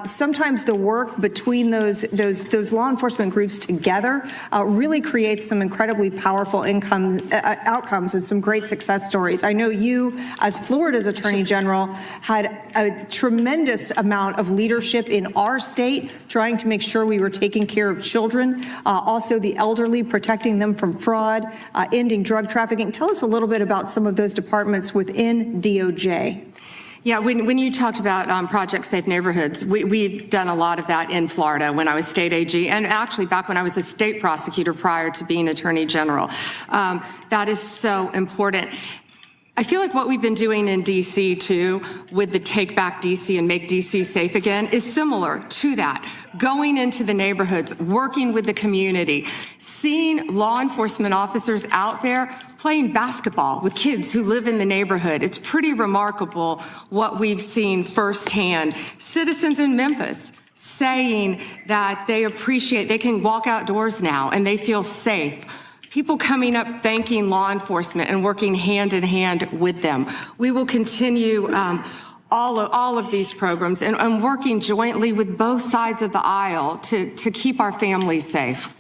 Sometimes the work between those law enforcement groups together really creates some incredibly powerful outcomes and some great success stories. I know you, as Florida's Attorney General, had a tremendous amount of leadership in our state trying to make sure we were taking care of children, also the elderly, protecting them from fraud, ending drug trafficking. Tell us a little bit about some of those departments within DOJ. Yeah, when you talked about Project Safe Neighborhoods, we've done a lot of that in Florida when I was state AG, and actually back when I was a state prosecutor prior to being Attorney General. That is so important. I feel like what we've been doing in DC too, with the Take Back DC and Make DC Safe Again, is similar to that. Going into the neighborhoods, working with the community, seeing law enforcement officers out there playing basketball with kids who live in the neighborhood. It's pretty remarkable what we've seen firsthand. Citizens in Memphis saying that they appreciate, they can walk outdoors now and they feel safe. People coming up thanking law enforcement and working hand in hand with them. We will continue all of these programs and working jointly with both sides of the aisle to keep our families safe.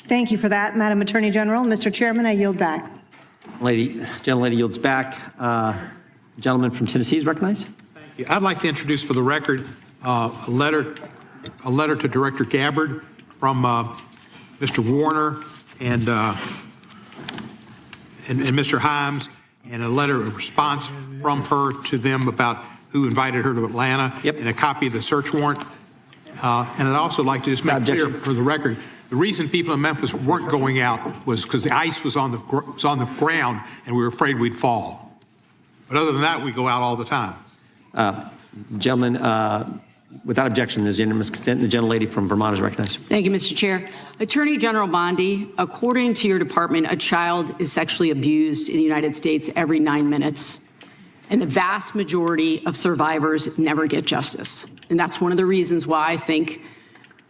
Thank you for that, Madam Attorney General. Mr. Chairman, I yield back. Gentlelady yields back. Gentleman from Tennessee is recognized. Thank you. I'd like to introduce for the record a letter to Director Gabbard from Mr. Warner and Mr. Himes, and a letter of response from her to them about who invited her to Atlanta, and a copy of the search warrant. And I'd also like to just make clear for the record, the reason people in Memphis weren't going out was because the ice was on the ground and we were afraid we'd fall. But other than that, we go out all the time. Gentlemen, without objection, there's unanimous consent. The gentlelady from Vermont is recognized. Thank you, Mr. Chair. Attorney General Bondi, according to your department, a child is sexually abused in the United States every 9 minutes, and the vast majority of survivors never get justice. And that's one of the reasons why I think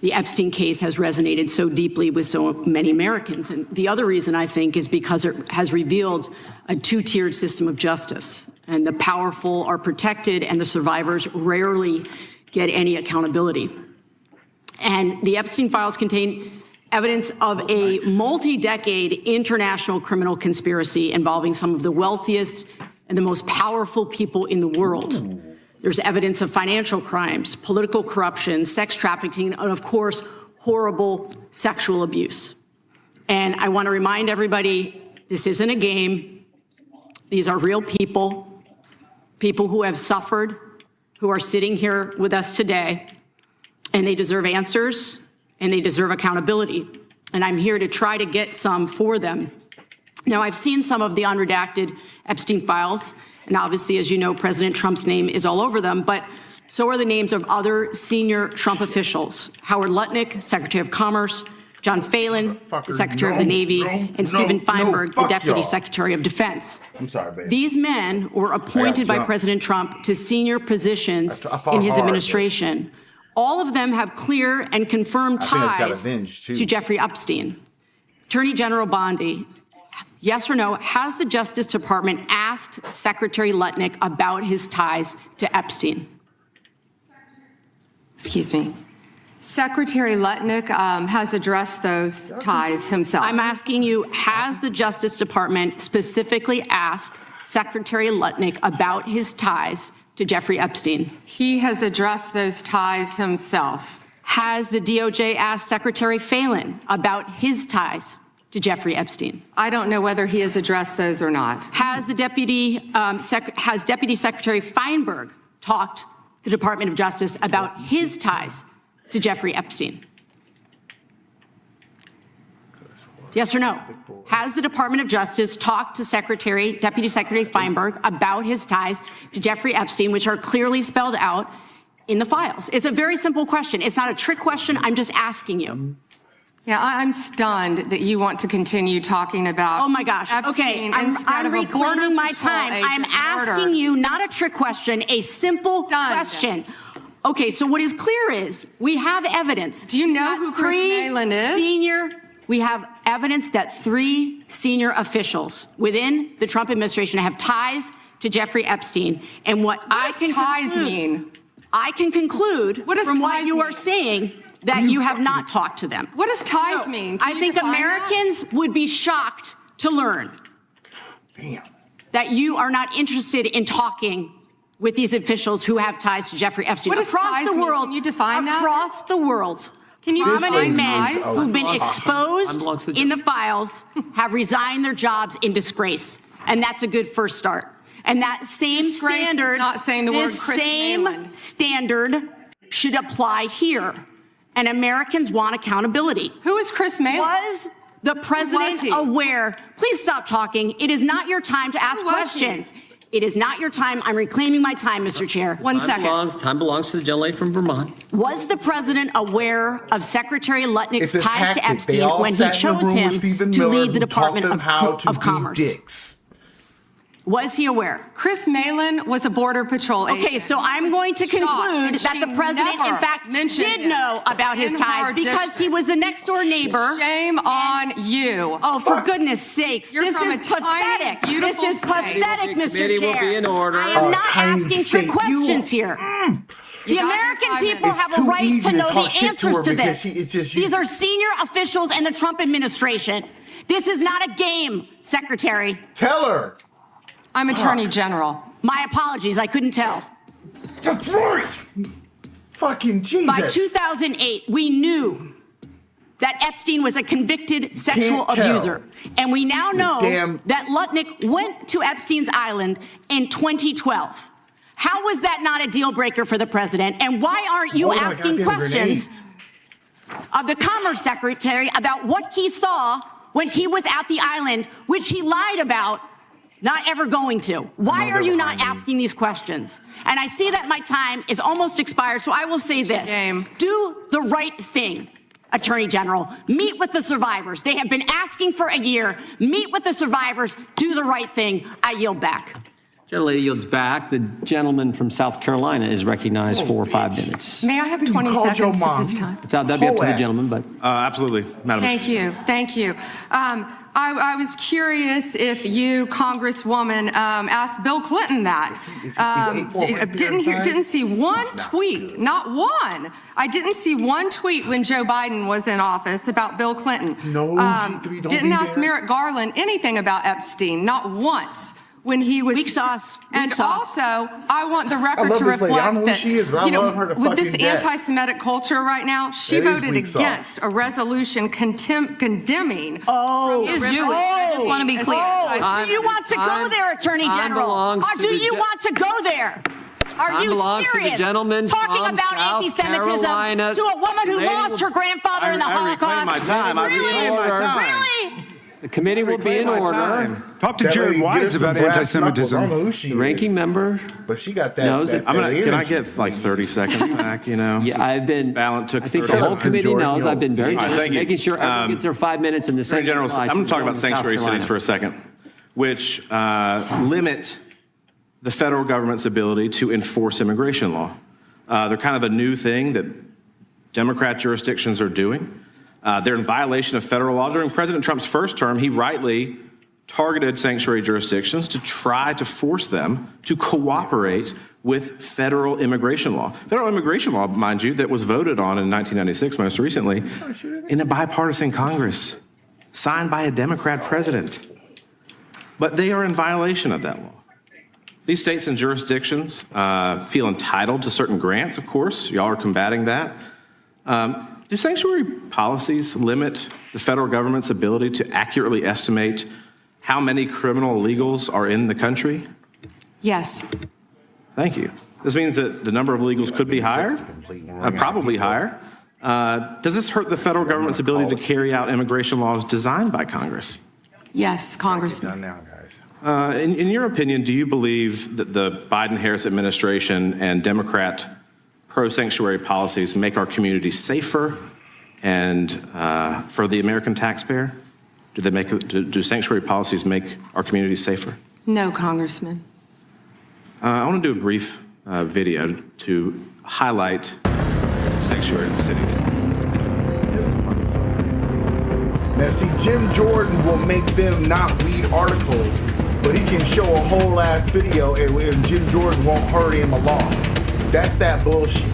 the Epstein case has resonated so deeply with so many Americans. And the other reason, I think, is because it has revealed a two-tiered system of justice, and the powerful are protected and the survivors rarely get any accountability. And the Epstein files contain evidence of a multi-decade international criminal conspiracy involving some of the wealthiest and the most powerful people in the world. There's evidence of financial crimes, political corruption, sex trafficking, and of course, horrible sexual abuse. And I want to remind everybody, this isn't a game. These are real people, people who have suffered, who are sitting here with us today, and they deserve answers and they deserve accountability. And I'm here to try to get some for them. Now, I've seen some of the unredacted Epstein files, and obviously, as you know, President Trump's name is all over them, but so are the names of other senior Trump officials: Howard Lutnick, Secretary of Commerce; John Phelan, the Secretary of the Navy; and Stephen Feinberg, the Deputy Secretary of Defense. I'm sorry, babe. These men were appointed by President Trump to senior positions in his administration. All of them have clear and confirmed ties to Jeffrey Epstein. Attorney General Bondi, yes or no, has the Justice Department asked Secretary Lutnick about his ties to Epstein? Excuse me. Secretary Lutnick has addressed those ties himself. I'm asking you, has the Justice Department specifically asked Secretary Lutnick about his ties to Jeffrey Epstein? He has addressed those ties himself. Has the DOJ asked Secretary Phelan about his ties to Jeffrey Epstein? I don't know whether he has addressed those or not. Has the has Deputy Secretary Feinberg talked to the Department of Justice about his ties to Jeffrey Epstein? Yes or no? Has the Department of Justice talked to Deputy Secretary Feinberg about his ties to Jeffrey Epstein, which are clearly spelled out in the files? It's a very simple question. It's not a trick question. I'm just asking you. Yeah, I'm stunned that you want to continue talking about. Oh my gosh. Okay, I'm reclaiming my time. I'm asking you not a trick question, a simple question. Okay, so what is clear is we have evidence. Do you know who Chris Malin is? We have evidence that 3 senior officials within the Trump administration have ties to Jeffrey Epstein. And what I can ties mean? I can conclude from what you are saying that you have not talked to them. What does ties mean? I think Americans would be shocked to learn that you are not interested in talking with these officials who have ties to Jeffrey Epstein. What does ties mean? Can you define that? Across the world, can you define men ties? who've been exposed in the files have resigned their jobs in disgrace, and that's a good first start. And that same Disgrace standard, is not saying the word Chris Malin. Standard should apply here. And Americans want accountability. Who is Chris Malin? Was the president aware? Please stop talking. It is not your time to ask questions. It is not your time. I'm reclaiming my time, Mr. Chair. Time belongs to the gentlelady from Vermont. Was the president aware of Secretary Lutnick's ties to Epstein when he chose him to lead the Department of Commerce? Was he aware? Chris Malin was a Border Patrol agent. Okay, so I'm going to conclude that the president, in fact, did know about his ties because he was the next door neighbor. Shame on you. Oh, for goodness sakes. This is pathetic. This is pathetic, Mr. Chair. Will be in order. I am not asking trick questions here. The American people have a right to know the answers to this. These are senior officials in the Trump administration. This is not a game, Secretary. Tell her. I'm Attorney General. My apologies, I couldn't tell. That's right. Fucking Jesus. By 2008, we knew that Epstein was a convicted sexual abuser. And we now know that Lutnick went to Epstein's Island in 2012. How was that not a deal breaker for the president? And why aren't you asking questions of the Commerce Secretary about what he saw when he was at the island, which he lied about not ever going to? Why are you not asking these questions? And I see that my time is almost expired, so I will say this. Do the right thing, Attorney General. Meet with the survivors. They have been asking for a year. Meet with the survivors. Do the right thing. I yield back. Gentlelady yields back. The gentleman from South Carolina is recognized for 5 minutes. May I have 20 seconds of his time? That'd be up to the gentleman, but. Absolutely, Madam. Thank you. Thank you. I was curious if you, Congresswoman, asked Bill Clinton that. Didn't see one tweet, not one. I didn't see one tweet when Joe Biden was in office about Bill Clinton. No, G3, don't didn't be ask there. Merrick Garland anything about Epstein, not once. when he was. Weak sauce. And also, I want the record love to this lady. I don't know reflect who that, she is, but I love her to with this fucking death. anti-Semitic culture right now, she That is voted weak sauce. against a resolution condemning. Oh, Is Jewish. I just want to be clear. do you want to go there, Attorney time General? belongs Or to do the you ge- want to go there? Are Time you belongs to the serious? gentleman Talking from about South anti-Semitism Carolina. to a woman who Lady lost will- her grandfather in the Holocaust? my time. I reclaim my time. Really? The committee will be in order. Talk to Jared Wise about I don't anti-Semitism. know who she The is, ranking member but she got that. knows it. Can I energy. get like 30 seconds back, you know? Yeah, I've been. Balance took I think 30. the whole committee Jordan, knows. I've been very All right, close, thank you. making sure everyone gets their 5 minutes in the Attorney same. General, I'm going to talk about sanctuary cities for a second, which limit the federal government's ability to enforce immigration law. They're kind of a new thing that Democrat jurisdictions are doing. They're in violation of federal law. During President Trump's first term, he rightly targeted sanctuary jurisdictions to try to force them to cooperate with federal immigration law. Federal immigration law, mind you, that was voted on in 1996, most recently, in a bipartisan Congress, signed by a Democrat president. But they are in violation of that law. These states and jurisdictions feel entitled to certain grants, of course. Y'all are combating that. Do sanctuary policies limit the federal government's ability to accurately estimate how many criminal illegals are in the country? Yes. Thank you. This means that the number of illegals could be higher, probably higher. Does this hurt the federal government's ability to carry out immigration laws designed by Congress? Yes, Congressman. In your opinion, do you believe that the Biden-Harris administration and Democrat pro-sanctuary policies make our communities safer and for the American taxpayer? Do sanctuary policies make our communities safer? No, Congressman. I want to do a brief video to highlight sanctuary cities. Now, see, Jim Jordan will make them not read articles, but he can show a whole ass video and Jim Jordan won't hurry him along. That's that bullshit.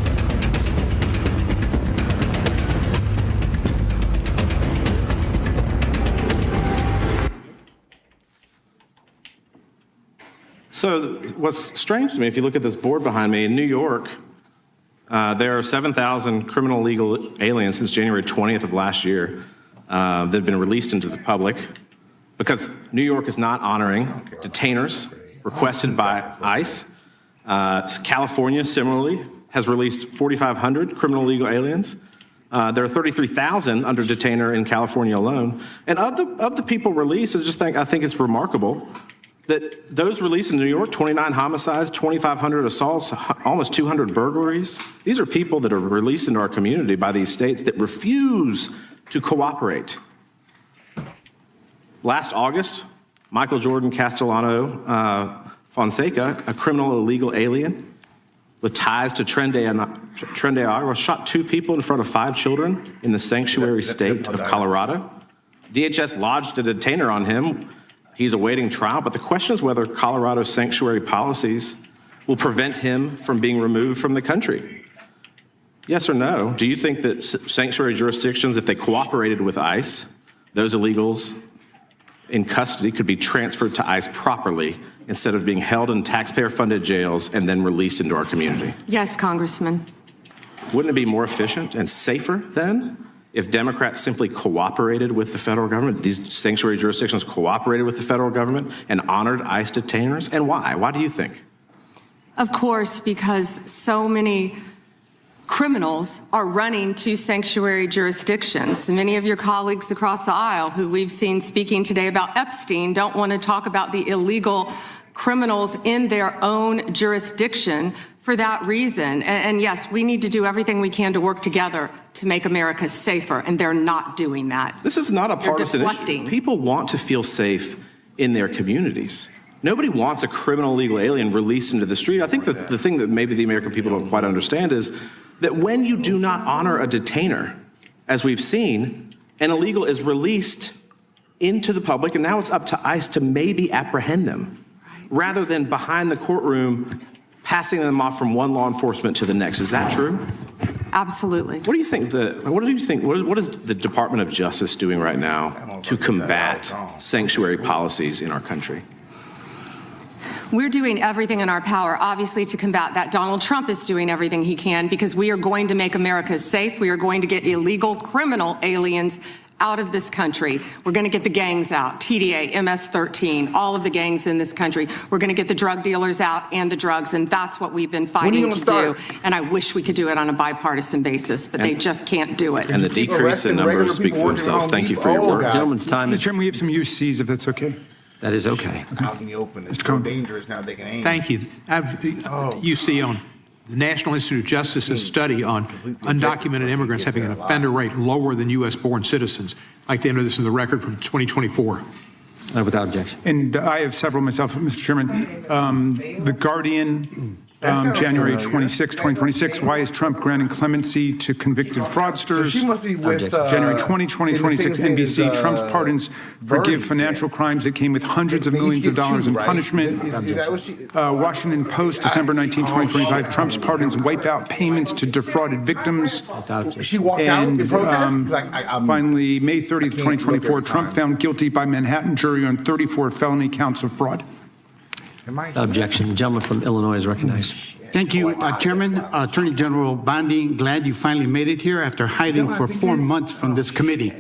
So what's strange to me, if you look at this board behind me, in New York, there are 7,000 criminal legal aliens since January 20th of last year that have been released into the public because New York is not honoring detainers requested by ICE. California, similarly, has released 4,500 criminal legal aliens. There are 33,000 under detainer in California alone. And of the people released, I think it's remarkable that those released in New York, 29 homicides, 2,500 assaults, almost 200 burglaries. These are people that are released into our community by these states that refuse to cooperate. Last August, Michael Jordan Castellano Fonseca, a criminal illegal alien with ties to Tren de Agua, shot 2 people in front of 5 children in the sanctuary state of Colorado. DHS lodged a detainer on him. He's awaiting trial, but the question is whether Colorado's sanctuary policies will prevent him from being removed from the country. Yes or no? Do you think that sanctuary jurisdictions, if they cooperated with ICE, those illegals in custody could be transferred to ICE properly instead of being held in taxpayer-funded jails and then released into our community? Yes, Congressman. Wouldn't it be more efficient and safer then if Democrats simply cooperated with the federal government, these sanctuary jurisdictions cooperated with the federal government and honored ICE detainers? And why? Why do you think? Of course, because so many criminals are running to sanctuary jurisdictions. Many of your colleagues across the aisle who we've seen speaking today about Epstein don't want to talk about the illegal criminals in their own jurisdiction for that reason. And yes, we need to do everything we can to work together to make America safer, and they're not doing that. This is not a partisan issue. People want to feel safe in their communities. Nobody wants a criminal illegal alien released into the street. I think that the thing that maybe the American people don't quite understand is that when you do not honor a detainer, as we've seen, an illegal is released into the public, and now it's up to ICE to maybe apprehend them, rather than behind the courtroom passing them off from one law enforcement to the next. Is that true? Absolutely. What do you think? What is the Department of Justice doing right now to combat sanctuary policies in our country? We're doing everything in our power, obviously, to combat that. Donald Trump is doing everything he can because we are going to make America safe. We are going to get illegal criminal aliens out of this country. We're going to get the gangs out, TDA, MS-13, all of the gangs in this country. We're going to get the drug dealers out and the drugs, and that's what we've been fighting to do. And I wish we could do it on a bipartisan basis, but they just can't do it. And the decrease in numbers speak for themselves. Thank you for your work. Gentleman's time. Mr. Chairman, we have some UCs, if that's okay. That is okay. Out in the open. It's so dangerous now they can aim. Thank you. You see on the National Institute of Justice's study on undocumented immigrants having an offender rate lower than U.S.-born citizens. I'd like to enter this in the record from 2024. Without objection. And I have several myself, Mr. Chairman. The Guardian, January 26, 2026. Why is Trump granting clemency to convicted fraudsters? So she must be with, January 20, 2026, NBC. Trump's pardons forgive financial crimes that came with hundreds of millions of dollars in punishment. Washington Post, December 19, 2025. Trump's pardons wipe out payments to defrauded victims. She walked out in protest? Finally, May 30th, 2024. Trump found guilty by Manhattan jury on 34 felony counts of fraud. Objection. The gentleman from Illinois is recognized. Thank you, Chairman. Attorney General Bondi, glad you finally made it here after hiding for 4 months from this committee.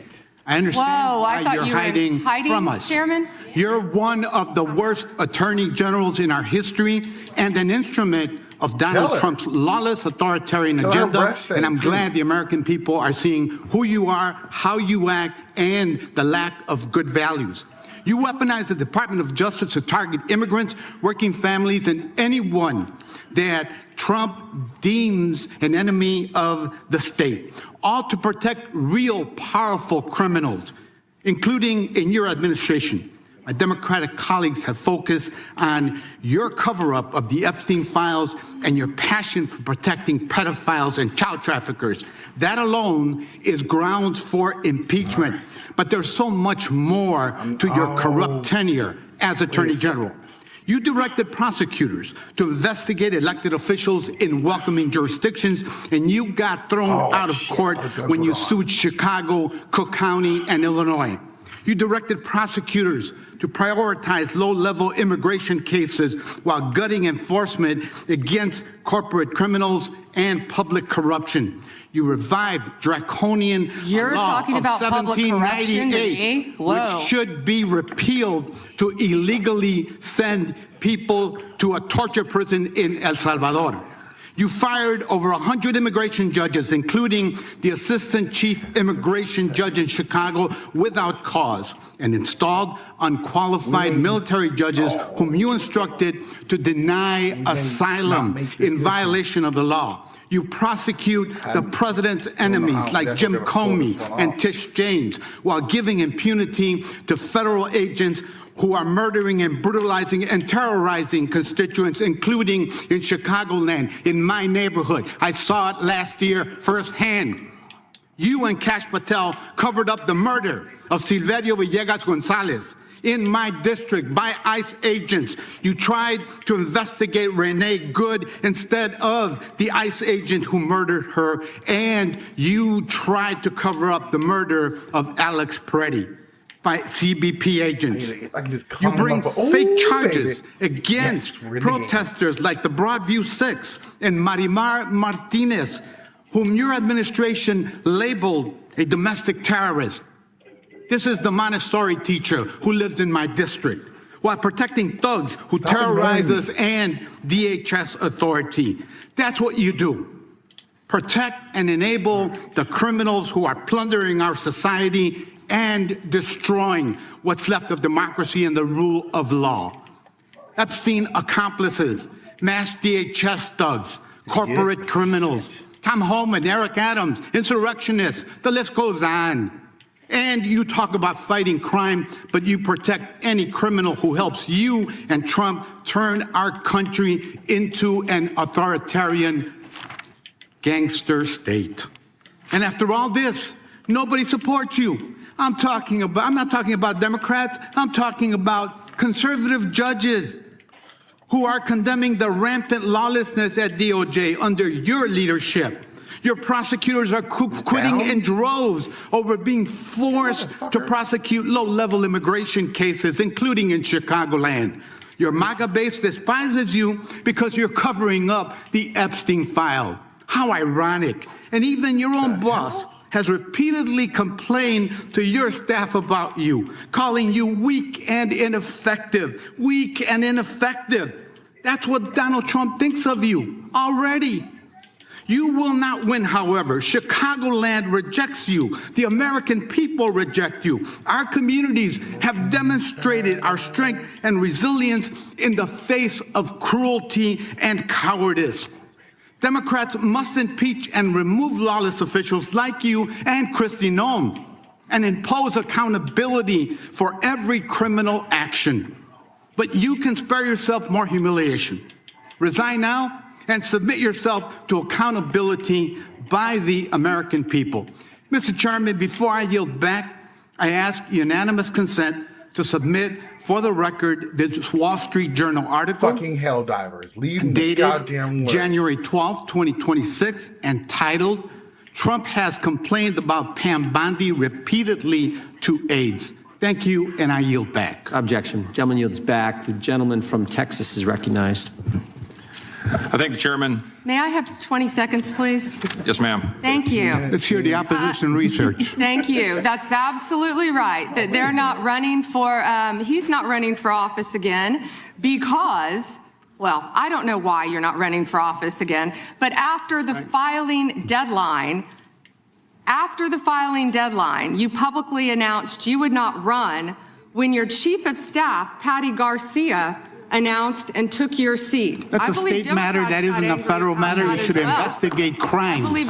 I understand why you're hiding from us. Chairman? You're one of the worst attorney generals in our history and an instrument of Donald Trump's lawless authoritarian agenda, and I'm glad the American people are seeing who you are, how you act, and the lack of good values. You weaponize the Department of Justice to target immigrants, working families, and anyone that Trump deems an enemy of the state, all to protect real powerful criminals, including in your administration. My Democratic colleagues have focused on your cover-up of the Epstein files and your passion for protecting pedophiles and child traffickers. That alone is grounds for impeachment. But there's so much more to your corrupt tenure as Attorney General. You directed prosecutors to investigate elected officials in welcoming jurisdictions, and you got thrown out of court when you sued Chicago, Cook County, and Illinois. You directed prosecutors to prioritize low-level immigration cases while gutting enforcement against corporate criminals and public corruption. You revived draconian You're law talking of about public corruption to 1798, me? Whoa. which should be repealed to illegally send people to a torture prison in El Salvador. You fired over 100 immigration judges, including the assistant chief immigration judge in Chicago, without cause, and installed unqualified military judges whom you instructed to deny asylum in violation of the law. You prosecute the president's enemies like Jim Comey and Tish James while giving impunity to federal agents who are murdering and brutalizing and terrorizing constituents, including in Chicagoland, in my neighborhood. I saw it last year firsthand. You and Kash Patel covered up the murder of Silverio Villegas Gonzalez in my district by ICE agents. You tried to investigate Renee Good instead of the ICE agent who murdered her, and you tried to cover up the murder of Alex Peretti by CBP agents. You bring fake charges against protesters like the Broadview Six and Marimar Martinez, whom your administration labeled a domestic terrorist. This is the Montessori teacher who lives in my district, while protecting thugs who terrorize us and DHS authority. That's what you do. Protect and enable the criminals who are plundering our society and destroying what's left of democracy and the rule of law. Epstein accomplices, mass DHS thugs, corporate criminals, Tom Homan, Eric Adams, insurrectionists, the list goes on. And you talk about fighting crime, but you protect any criminal who helps you and Trump turn our country into an authoritarian gangster state. And after all this, nobody supports you. I'm not talking about Democrats. I'm talking about conservative judges who are condemning the rampant lawlessness at DOJ under your leadership. Your prosecutors are quitting in droves over being forced to prosecute low-level immigration cases, including in Chicagoland. Your MAGA base despises you because you're covering up the Epstein file. How ironic. And even your own boss has repeatedly complained to your staff about you, calling you weak and ineffective. Weak and ineffective. That's what Donald Trump thinks of you already. You will not win, however. Chicagoland rejects you. The American people reject you. Our communities have demonstrated our strength and resilience in the face of cruelty and cowardice. Democrats must impeach and remove lawless officials like you and Kristi Noem and impose accountability for every criminal action. But you can spare yourself more humiliation. Resign now and submit yourself to accountability by the American people. Mr. Chairman, before I yield back, I ask unanimous consent to submit for the record this Wall Street Journal article. Fucking Helldivers. Leave the dated goddamn word. January 12, 2026, entitled, Trump has complained about Pam Bondi repeatedly to aides. Thank you, and I yield back. Objection. Gentleman yields back. The gentleman from Texas is recognized. I thank the chairman. May I have 20 seconds, please? Yes, ma'am. Thank you. Let's hear the opposition research. Thank you. That's absolutely right, that they're not running for, he's not running for office again because, well, I don't know why you're not running for office again, but after the filing deadline, you publicly announced you would not run when your chief of staff, Patty Garcia, announced and took your seat. That's a state matter. That isn't a federal matter. You should investigate crimes. You should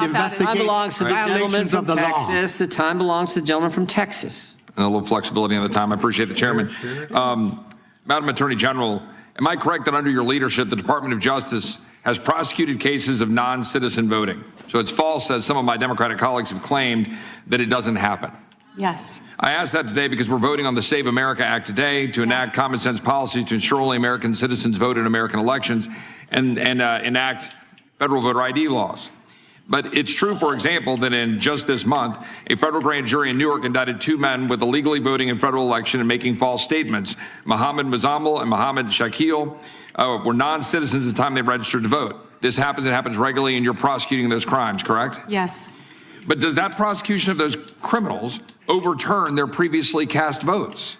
investigate Time belongs to the gentleman violations from of the law. Texas. The time belongs to the gentleman from Texas. And a little flexibility on the time. I appreciate the chairman. Madam Attorney General, am I correct that under your leadership, the Department of Justice has prosecuted cases of non-citizen voting? So it's false, as some of my Democratic colleagues have claimed, that it doesn't happen. Yes. I ask that today because we're voting on the Save America Act today to enact common sense policies to ensure only American citizens vote in American elections and enact federal voter ID laws. But it's true, for example, that in just this month, a federal grand jury in New York indicted two men with illegally voting in federal election and making false statements. Mohammed Mazammel and Mohammed Shakil were non-citizens at the time they registered to vote. This happens, it happens regularly, and you're prosecuting those crimes, correct? Yes. But does that prosecution of those criminals overturn their previously cast votes?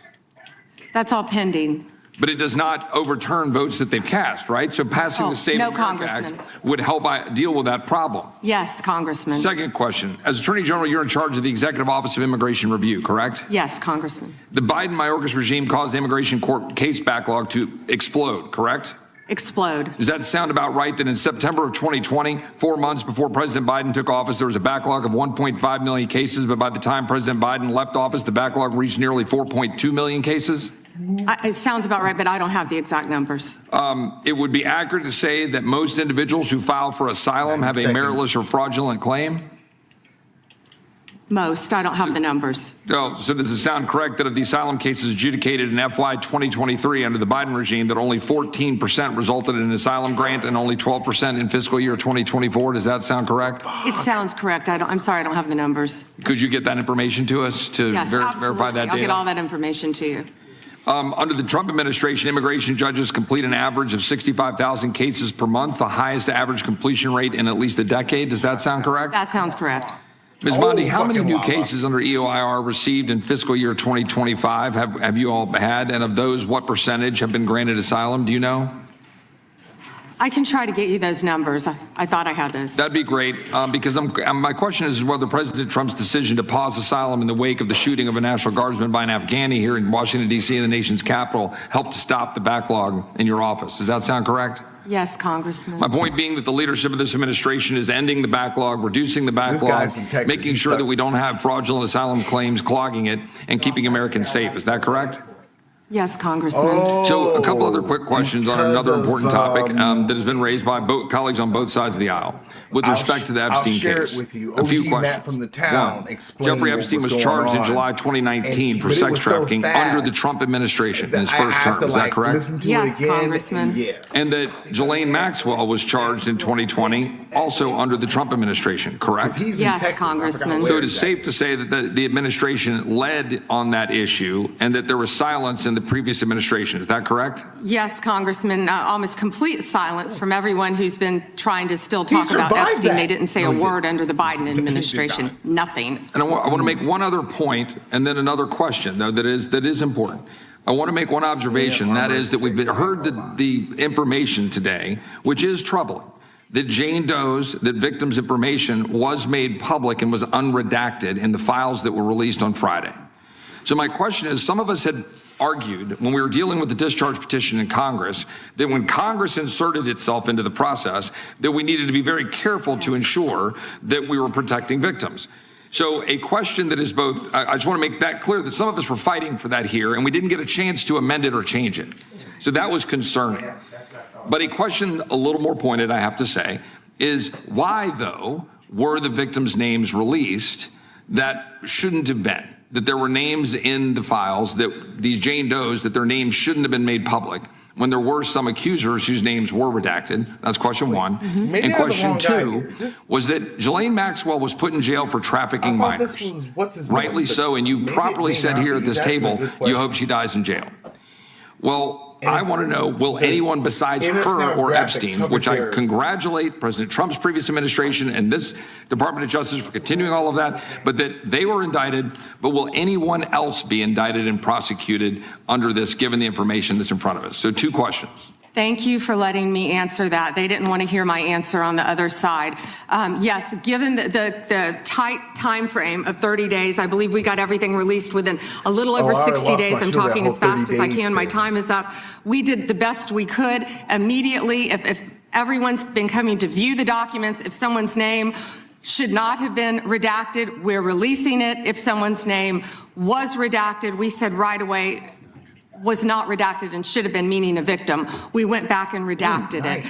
That's all pending. But it does not overturn votes that they've cast, right? So passing the Save America Act would help deal with that problem. Yes, Congressman. Second question. As Attorney General, you're in charge of the Executive Office of Immigration Review, correct? Yes, Congressman. The Biden-Mayorkas regime caused the immigration court case backlog to explode, correct? Explode. Does that sound about right that in September of 2020, 4 months before President Biden took office, there was a backlog of 1.5 million cases, but by the time President Biden left office, the backlog reached nearly 4.2 million cases? It sounds about right, but I don't have the exact numbers. It would be accurate to say that most individuals who file for asylum have a meritless or fraudulent claim? Most. I don't have the numbers. Oh, so does it sound correct that of the asylum cases adjudicated in FY 2023 under the Biden regime, that only 14% resulted in an asylum grant and only 12% in fiscal year 2024? Does that sound correct? It sounds correct. I'm sorry, I don't have the numbers. Could you get that information to us to Yes, verify that data? I'll get all that information to you. Under the Trump administration, immigration judges complete an average of 65,000 cases per month, the highest average completion rate in at least a decade. Does that sound correct? That sounds correct. Ms. Bondi, how many new cases under EOIR received in fiscal year 2025 have you all had? And of those, what percentage have been granted asylum? Do you know? I can try to get you those numbers. I thought I had those. That'd be great, because my question is whether President Trump's decision to pause asylum in the wake of the shooting of a National Guardsman by an Afghani here in Washington, D.C., in the nation's capital, helped to stop the backlog in your office. Does that sound correct? Yes, Congressman. My point being that the leadership of this administration is ending the backlog, reducing the backlog, making sure that we don't have fraudulent asylum claims clogging it, and keeping Americans safe. Is that correct? Yes, Congressman. So a couple other quick questions on another important topic that has been raised by colleagues on both sides of the aisle with respect to the Epstein case. I'll share it with you. A few OG questions. Matt from the town explained Jeffrey Epstein was charged in July 2019 for sex trafficking under the Trump administration in his first term. Is that correct? Yes, Congressman. And that Ghislaine Maxwell was charged in 2020 also under the Trump administration, correct? Yes, Congressman. So it is safe to say that the administration led on that issue and that there was silence in the previous administration. Is that correct? Yes, Congressman, almost complete silence from everyone who's been trying to still talk about Epstein. They didn't say a word under the Biden administration. Nothing. And I want to make one other point and then another question, though, that is important. I want to make one observation, and that is that we've heard the information today, which is troubling, that Jane Doe's, that victims' information was made public and was unredacted in the files that were released on Friday. So my question is, some of us had argued when we were dealing with the discharge petition in Congress that when Congress inserted itself into the process, that we needed to be very careful to ensure that we were protecting victims. So a question that is both, I just want to make that clear that some of us were fighting for that here and we didn't get a chance to amend it or change it. So that was concerning. But a question a little more pointed, I have to say, is why, though, were the victims' names released that shouldn't have been? That there were names in the files, that these Jane Does, that their names shouldn't have been made public, when there were some accusers whose names were redacted. That's question one. And question two was that Ghislaine Maxwell was put in jail for trafficking minors. Rightly so, and you properly said here at this table, you hope she dies in jail. Well, I want to know, will anyone besides her or Epstein, which I congratulate President Trump's previous administration and this Department of Justice for continuing all of that, but that they were indicted, but will anyone else be indicted and prosecuted under this, given the information that's in front of us? So 2 questions. Thank you for letting me answer that. They didn't want to hear my answer on the other side. Yes, given the tight time frame of 30 days, I believe we got everything released within a little over 60 days. I'm talking as fast as I can. My time is up. We did the best we could immediately. If everyone's been coming to view the documents, if someone's name should not have been redacted, we're releasing it. If someone's name was redacted, we said right away, was not redacted and should have been, meaning a victim, we went back and redacted it.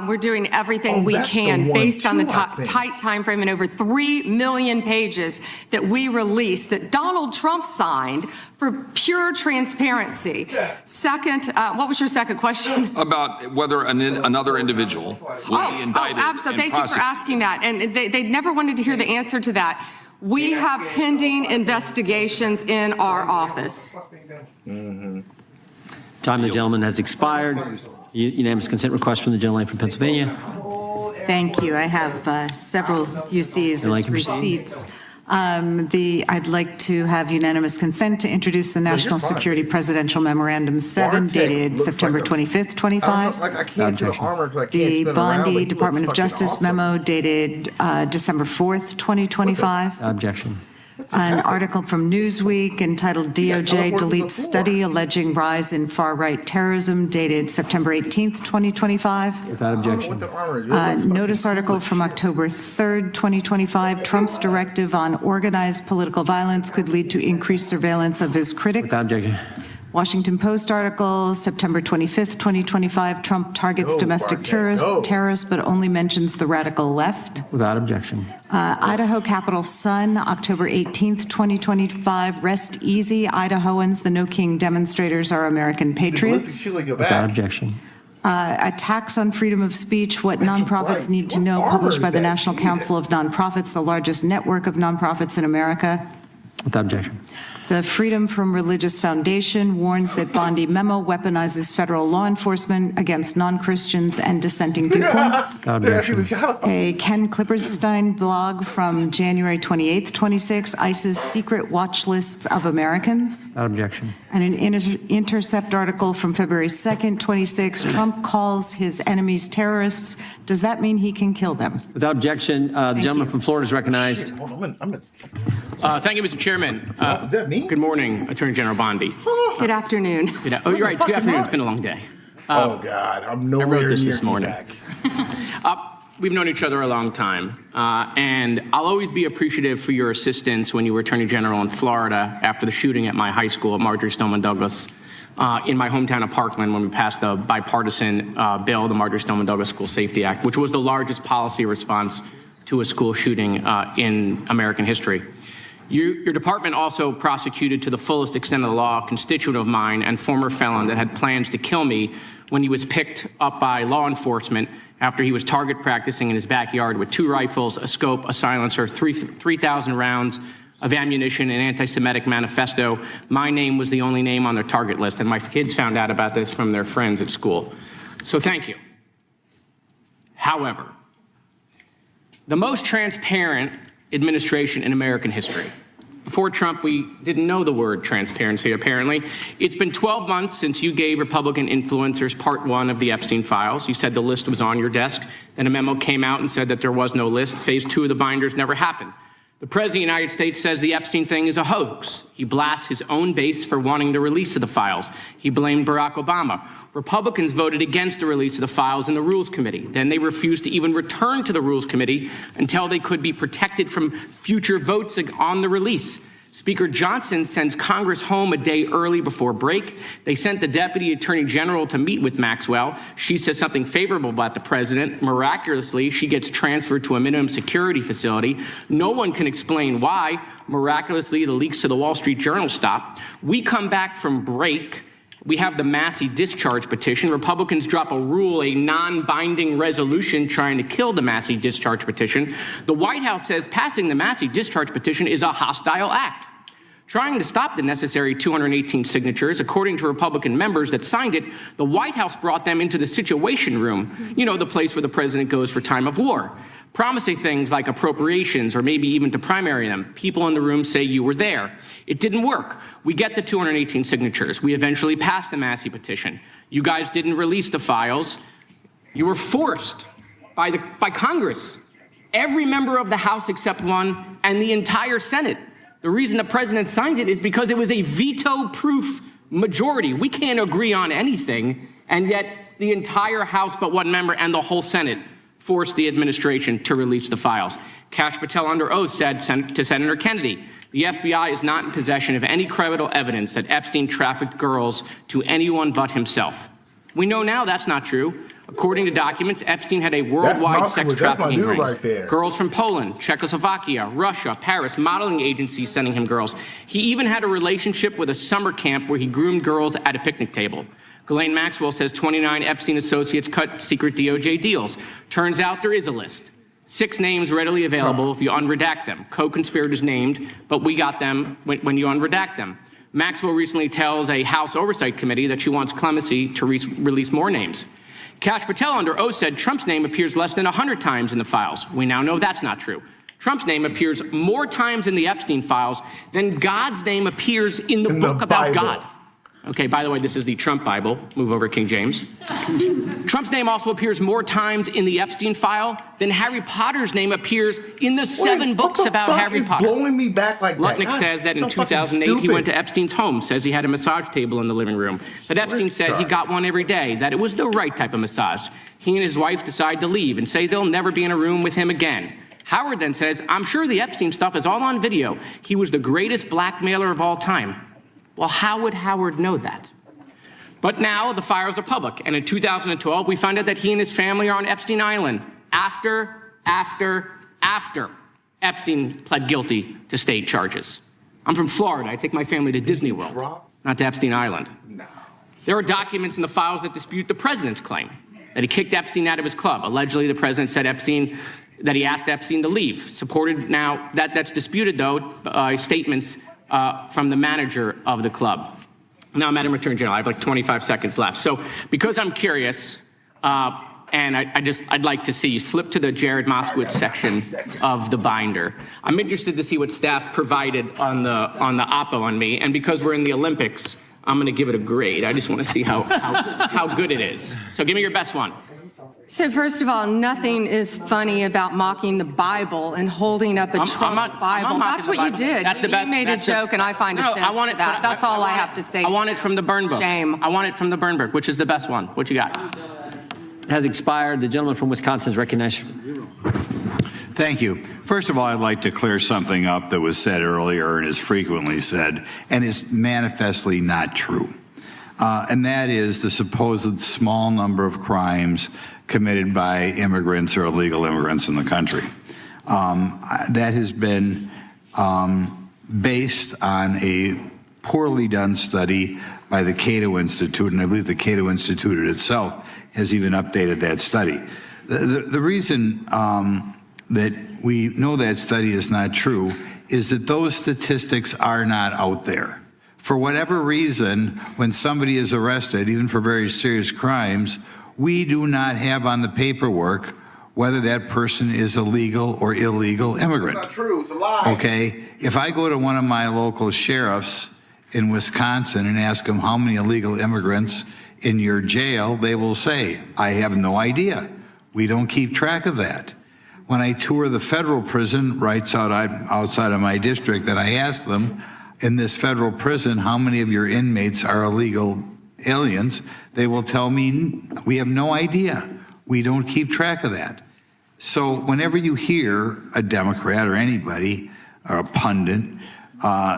We're doing everything we can based on the tight time frame and over 3 million pages that we released that Donald Trump signed for pure transparency. Second, what was your second question? About whether another individual will be indicted. Absolutely. Thank you for asking that. And they never wanted to hear the answer to that. We have pending investigations in our office. Time of the gentleman has expired. Unanimous consent request from the gentleman from Pennsylvania. Thank you. I have several UCs and receipts. I'd like to have unanimous consent to introduce the National Security Presidential Memorandum 7 dated September 25th, 25. The Bondi Department of Justice memo dated December 4th, 2025. Objection. An article from Newsweek entitled DOJ Deletes Study Alleging Rise in Far-Right Terrorism dated September 18th, 2025. Without objection. Notice article from October 3rd, 2025. Trump's directive on organized political violence could lead to increased surveillance of his critics. Without objection. Washington Post article, September 25th, 2025. Trump targets domestic terrorists, but only mentions the radical left. Without objection. Idaho Capital Sun, October 18th, 2025. Rest easy, Idahoans. The No King demonstrators are American patriots. Without objection. Attacks on freedom of speech, what nonprofits need to know, published by the National Council of Nonprofits, the largest network of nonprofits in America. Without objection. The Freedom from Religious Foundation warns that Bondi memo weaponizes federal law enforcement against non-Christians and dissenting viewpoints. Without objection. A Ken Klipperstein blog from January 28th, 26, ISIS secret watch lists of Americans. Without objection. And an Intercept article from February 2nd, 26, Trump calls his enemies terrorists. Does that mean he can kill them? Without objection, the gentleman from Florida is recognized. Thank you, Mr. Chairman. Good morning, Attorney General Bondi. Good afternoon. Oh, you're right. Good afternoon. It's been a long day. Oh, God. I'm nowhere I wrote this near morning. We've known each other a long time, and I'll always be appreciative for your assistance when you were Attorney General in Florida after the shooting at my high school at Marjory Stoneman Douglas in my hometown of Parkland when we passed a bipartisan bill, the Marjory Stoneman Douglas School Safety Act, which was the largest policy response to a school shooting in American history. Your department also prosecuted to the fullest extent of the law a constituent of mine and former felon that had plans to kill me when he was picked up by law enforcement after he was target practicing in his backyard with 2 rifles, a scope, a silencer, 3,000 rounds of ammunition, an anti-Semitic manifesto. My name was the only name on their target list, and my kids found out about this from their friends at school. So thank you. However, the most transparent administration in American history. Before Trump, we didn't know the word transparency, apparently. It's been 12 months since you gave Republican influencers part 1 of the Epstein files. You said the list was on your desk. Then a memo came out and said that there was no list. Phase 2 of the binders never happened. The President of the United States says the Epstein thing is a hoax. He blasts his own base for wanting the release of the files. He blamed Barack Obama. Republicans voted against the release of the files in the Rules Committee. Then they refused to even return to the Rules Committee until they could be protected from future votes on the release. Speaker Johnson sends Congress home a day early before break. They sent the Deputy Attorney General to meet with Maxwell. She says something favorable about the president. Miraculously, she gets transferred to a minimum security facility. No one can explain why. Miraculously, the leaks to the Wall Street Journal stop. We come back from break. We have the Massey discharge petition. Republicans drop a rule, a non-binding resolution trying to kill the Massey discharge petition. The White House says passing the Massey discharge petition is a hostile act. Trying to stop the necessary 218 signatures, according to Republican members that signed it, the White House brought them into the Situation Room, you know, the place where the president goes for time of war, promising things like appropriations or maybe even to primary them. People in the room say you were there. It didn't work. We get the 218 signatures. We eventually passed the Massey petition. You guys didn't release the files. You were forced by Congress, every member of the House except one, and the entire Senate. The reason the president signed it is because it was a veto-proof majority. We can't agree on anything, and yet the entire House but one member and the whole Senate forced the administration to release the files. Kash Patel under oath said to Senator Kennedy, the FBI is not in possession of any credible evidence that Epstein trafficked girls to anyone but himself. We know now that's not true. According to documents, Epstein had a worldwide sex trafficking ring. Right there. Girls from Poland, Czechoslovakia, Russia, Paris, modeling agencies sending him girls. He even had a relationship with a summer camp where he groomed girls at a picnic table. Ghislaine Maxwell says 29 Epstein associates cut secret DOJ deals. Turns out there is a list. 6 names readily available if you unredact them. Co-conspirators named, but we got them when you unredact them. Maxwell recently tells a House Oversight Committee that she wants clemency to release more names. Kash Patel under oath said Trump's name appears less than 100 times in the files. We now know that's not true. Trump's name appears more times in the Epstein files than God's name appears in the book about God. Okay, by the way, this is the Trump Bible. Move over, King James. Trump's name also appears more times in the Epstein file than Harry Potter's name appears in the 7 books about Harry Potter. Blowing me back like Lutnick that. says that in 2008 he went to Epstein's home, says he had a massage table in the living room, that Epstein said he got one every day, that it was the right type of massage. He and his wife decide to leave and say they'll never be in a room with him again. Howard then says, I'm sure the Epstein stuff is all on video. He was the greatest blackmailer of all time. Well, how would Howard know that? But now the files are public, and in 2012, we find out that he and his family are on Epstein Island after Epstein pled guilty to state charges. I'm from Florida. I take my family to Disney World, not to Epstein Island. No. There are documents in the files that dispute the president's claim that he kicked Epstein out of his club. Allegedly, the president said that he asked Epstein to leave. Supported now, that's disputed, though, statements from the manager of the club. Now, Madam Attorney General, I have like 25 seconds left. So because I'm curious, and I'd like to see you flip to the Jared Moskowitz section of the binder. I'm interested to see what staff provided on the oppo on me, and because we're in the Olympics, I'm going to give it a grade. I just want to see how good it is. So give me your best one. So first of all, nothing is funny about mocking the Bible and holding up a Trump Bible. That's what you did. That's the best. You made a joke, and I find offense to that. That's all I have to say. I want it from the burn book. Shame. I want it from the burn book. Which is the best one? What you got? Has expired. The gentleman from Wisconsin is recognized. Thank you. First of all, I'd like to clear something up that was said earlier and is frequently said and is manifestly not true. And that is the supposed small number of crimes committed by immigrants or illegal immigrants in the country. That has been based on a poorly done study by the Cato Institute, and I believe the Cato Institute itself has even updated that study. The reason that we know that study is not true is that those statistics are not out there. For whatever reason, when somebody is arrested, even for very serious crimes, we do not have on the paperwork whether that person is a legal or illegal immigrant. It's not true. It's a lie. Okay? If I go to one of my local sheriffs in Wisconsin and ask them how many illegal immigrants in your jail, they will say, I have no idea. We don't keep track of that. When I tour the federal prison right outside of my district, and I ask them, in this federal prison, how many of your inmates are illegal aliens, they will tell me, we have no idea. We don't keep track of that. So whenever you hear a Democrat or anybody or a pundit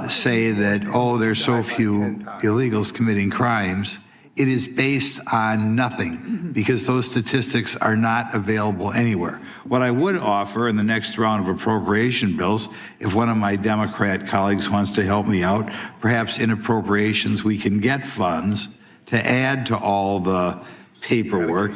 say that, oh, there's so few illegals committing crimes, it is based on nothing, because those statistics are not available anywhere. What I would offer in the next round of appropriation bills, if one of my Democrat colleagues wants to help me out, perhaps in appropriations we can get funds to add to all the paperwork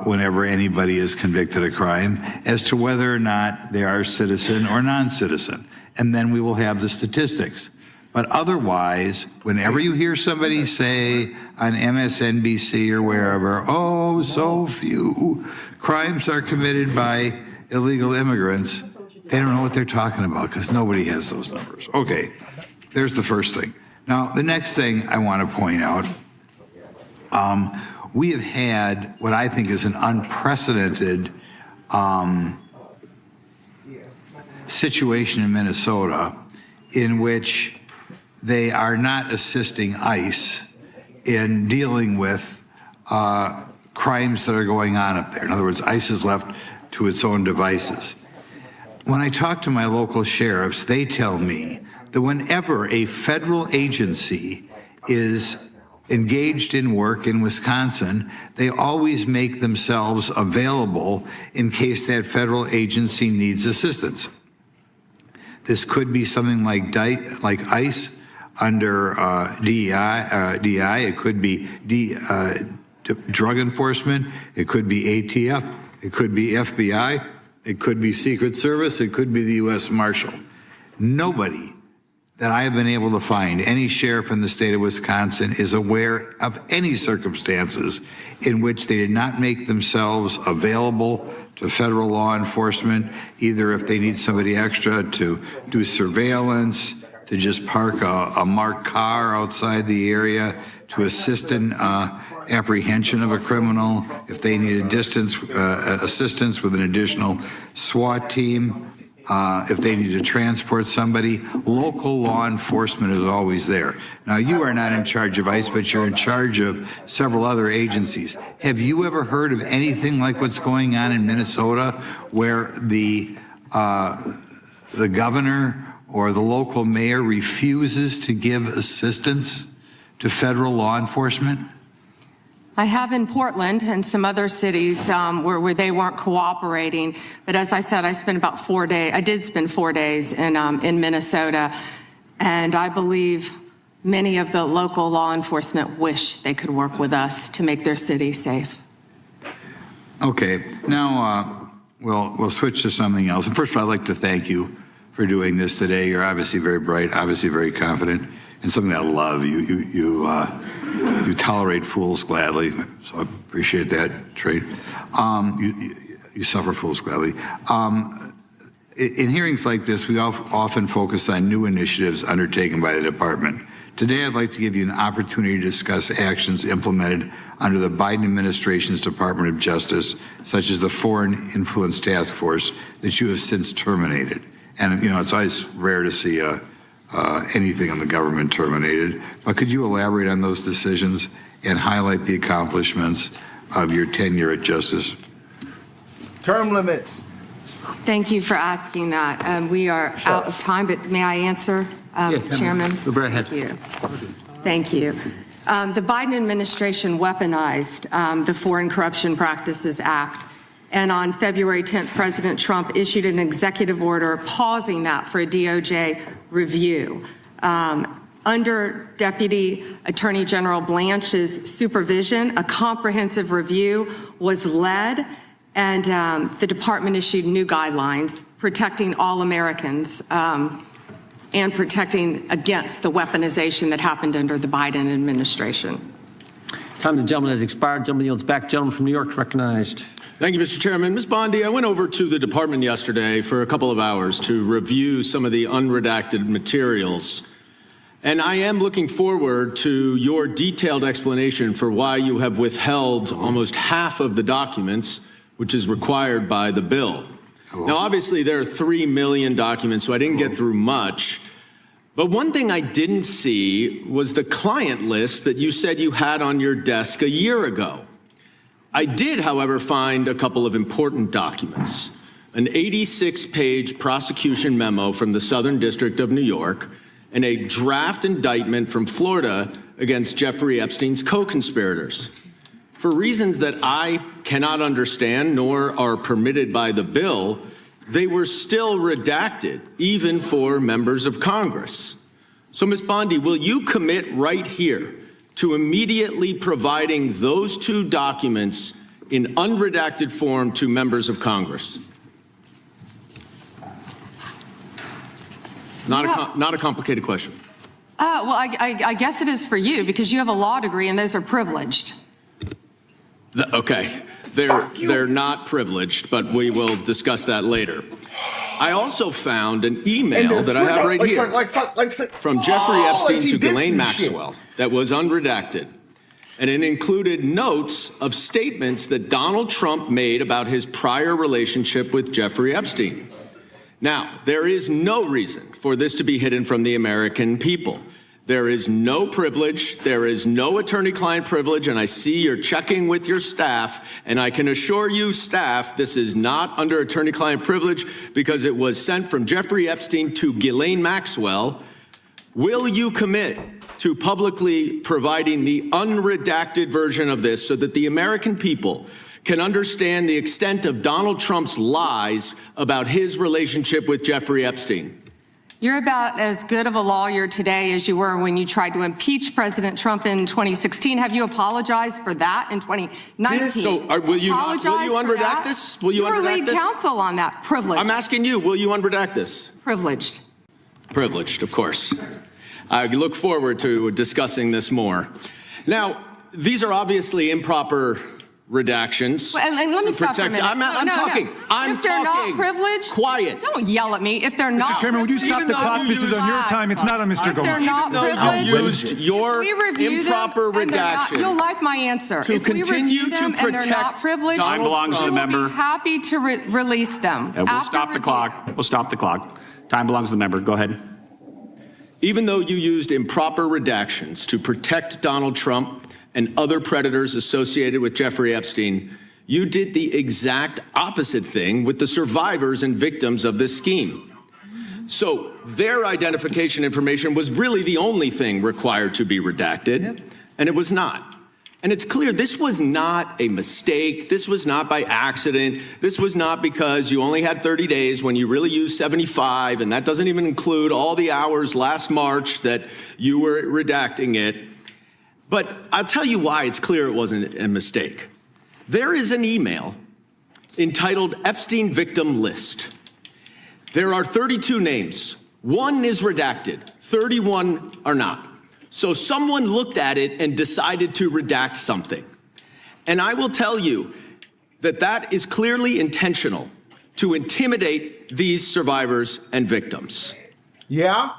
whenever anybody is convicted of crime as to whether or not they are citizen or non-citizen. And then we will have the statistics. But otherwise, whenever you hear somebody say on MSNBC or wherever, oh, so few crimes are committed by illegal immigrants, they don't know what they're talking about because nobody has those numbers. Okay, there's the first thing. Now, the next thing I want to point out, we have had what I think is an unprecedented situation in Minnesota in which they are not assisting ICE in dealing with crimes that are going on up there. In other words, ICE is left to its own devices. When I talk to my local sheriffs, they tell me that whenever a federal agency is engaged in work in Wisconsin, they always make themselves available in case that federal agency needs assistance. This could be something like ICE under DI. It could be drug enforcement. It could be ATF. It could be FBI. It could be Secret Service. It could be the U.S. Marshal. Nobody that I have been able to find, any sheriff in the state of Wisconsin, is aware of any circumstances in which they did not make themselves available to federal law enforcement, either if they need somebody extra to do surveillance, to just park a marked car outside the area, to assist in apprehension of a criminal, if they need assistance with an additional SWAT team, if they need to transport somebody. Local law enforcement is always there. Now, you are not in charge of ICE, but you're in charge of several other agencies. Have you ever heard of anything like what's going on in Minnesota, where the governor or the local mayor refuses to give assistance to federal law enforcement? I have in Portland and some other cities where they weren't cooperating. But as I said, I spent about 4 days. I did spend 4 days in Minnesota, and I believe many of the local law enforcement wish they could work with us to make their city safe. Okay, now we'll switch to something else. And first of all, I'd like to thank you for doing this today. You're obviously very bright, obviously very confident, and something I love. You tolerate fools gladly, so I appreciate that trait. You suffer fools gladly. In hearings like this, we often focus on new initiatives undertaken by the department. Today, I'd like to give you an opportunity to discuss actions implemented under the Biden administration's Department of Justice, such as the Foreign Influence Task Force that you have since terminated. And, it's always rare to see anything in the government terminated. But could you elaborate on those decisions and highlight the accomplishments of your tenure at Justice? Term limits. Thank you for asking that. We are out of time, but may I answer, Chairman? Go right ahead. Thank you. Thank you. The Biden administration weaponized the Foreign Corruption Practices Act. And on February 10th, President Trump issued an executive order pausing that for a DOJ review. Under Deputy Attorney General Blanche's supervision, a comprehensive review was led And the department issued new guidelines protecting all Americans and protecting against the weaponization that happened under the Biden administration. Time the gentleman has expired. Gentleman yields back. Gentleman from New York recognized. Thank you, Mr. Chairman. Ms. Bondi, I went over to the department yesterday for a couple of hours to review some of the unredacted materials. And I am looking forward to your detailed explanation for why you have withheld almost half of the documents, which is required by the bill. Now, obviously, there are 3 million documents, so I didn't get through much. But one thing I didn't see was the client list that you said you had on your desk a year ago. I did, however, find a couple of important documents. An 86-page prosecution memo from the Southern District of New York and a draft indictment from Florida against Jeffrey Epstein's co-conspirators. For reasons that I cannot understand nor are permitted by the bill, they were still redacted, even for members of Congress. So, Ms. Bondi, will you commit right here to immediately providing those 2 documents in unredacted form to members of Congress? Not a complicated question. Well, I guess it is for you because you have a law degree and those are privileged. Okay, they're not privileged, but we will discuss that later. I also found an email that I have right here from Jeffrey Epstein to Ghislaine Maxwell that was unredacted. And it included notes of statements that Donald Trump made about his prior relationship with Jeffrey Epstein. Now, there is no reason for this to be hidden from the American people. There is no privilege, there is no attorney-client privilege, and I see you're checking with your staff, and I can assure you, staff, this is not under attorney-client privilege because it was sent from Jeffrey Epstein to Ghislaine Maxwell. Will you commit to publicly providing the unredacted version of this so that the American people can understand the extent of Donald Trump's lies about his relationship with Jeffrey Epstein? You're about as good of a lawyer today as you were when you tried to impeach President Trump in 2016. Have you apologized for that in 2019? So, will you unredact this? Will you were unredact lead this? counsel on that. Privileged. I'm asking you, will you unredact this? Privileged. Privileged, of course. I look forward to discussing this more. Now, these are obviously improper redactions. Well, and let me stop for a minute. I'm talking. If they're not privileged, quiet. Don't yell at me. If they're not, Mr. Chairman, would you stop the clock? This is on your time. It's not on Mr. If they're not privileged, you used your improper redactions. You'll like my answer. To if we continue review them to and they're not protect privileged, Time belongs to the member. we'll be happy to release them. We'll stop the clock. We'll stop the clock. Time belongs to the member. Go ahead. Even though you used improper redactions to protect Donald Trump and other predators associated with Jeffrey Epstein, you did the exact opposite thing with the survivors and victims of this scheme. So their identification information was really the only thing required to be redacted, and it was not. And it's clear this was not a mistake. This was not by accident. This was not because you only had 30 days when you really used 75, and that doesn't even include all the hours last March that you were redacting it. But I'll tell you why it's clear it wasn't a mistake. There is an email entitled Epstein Victim List. There are 32 names. 1 is redacted. 31 are not. So someone looked at it and decided to redact something. And I will tell you that that is clearly intentional to intimidate these survivors and victims. Yeah?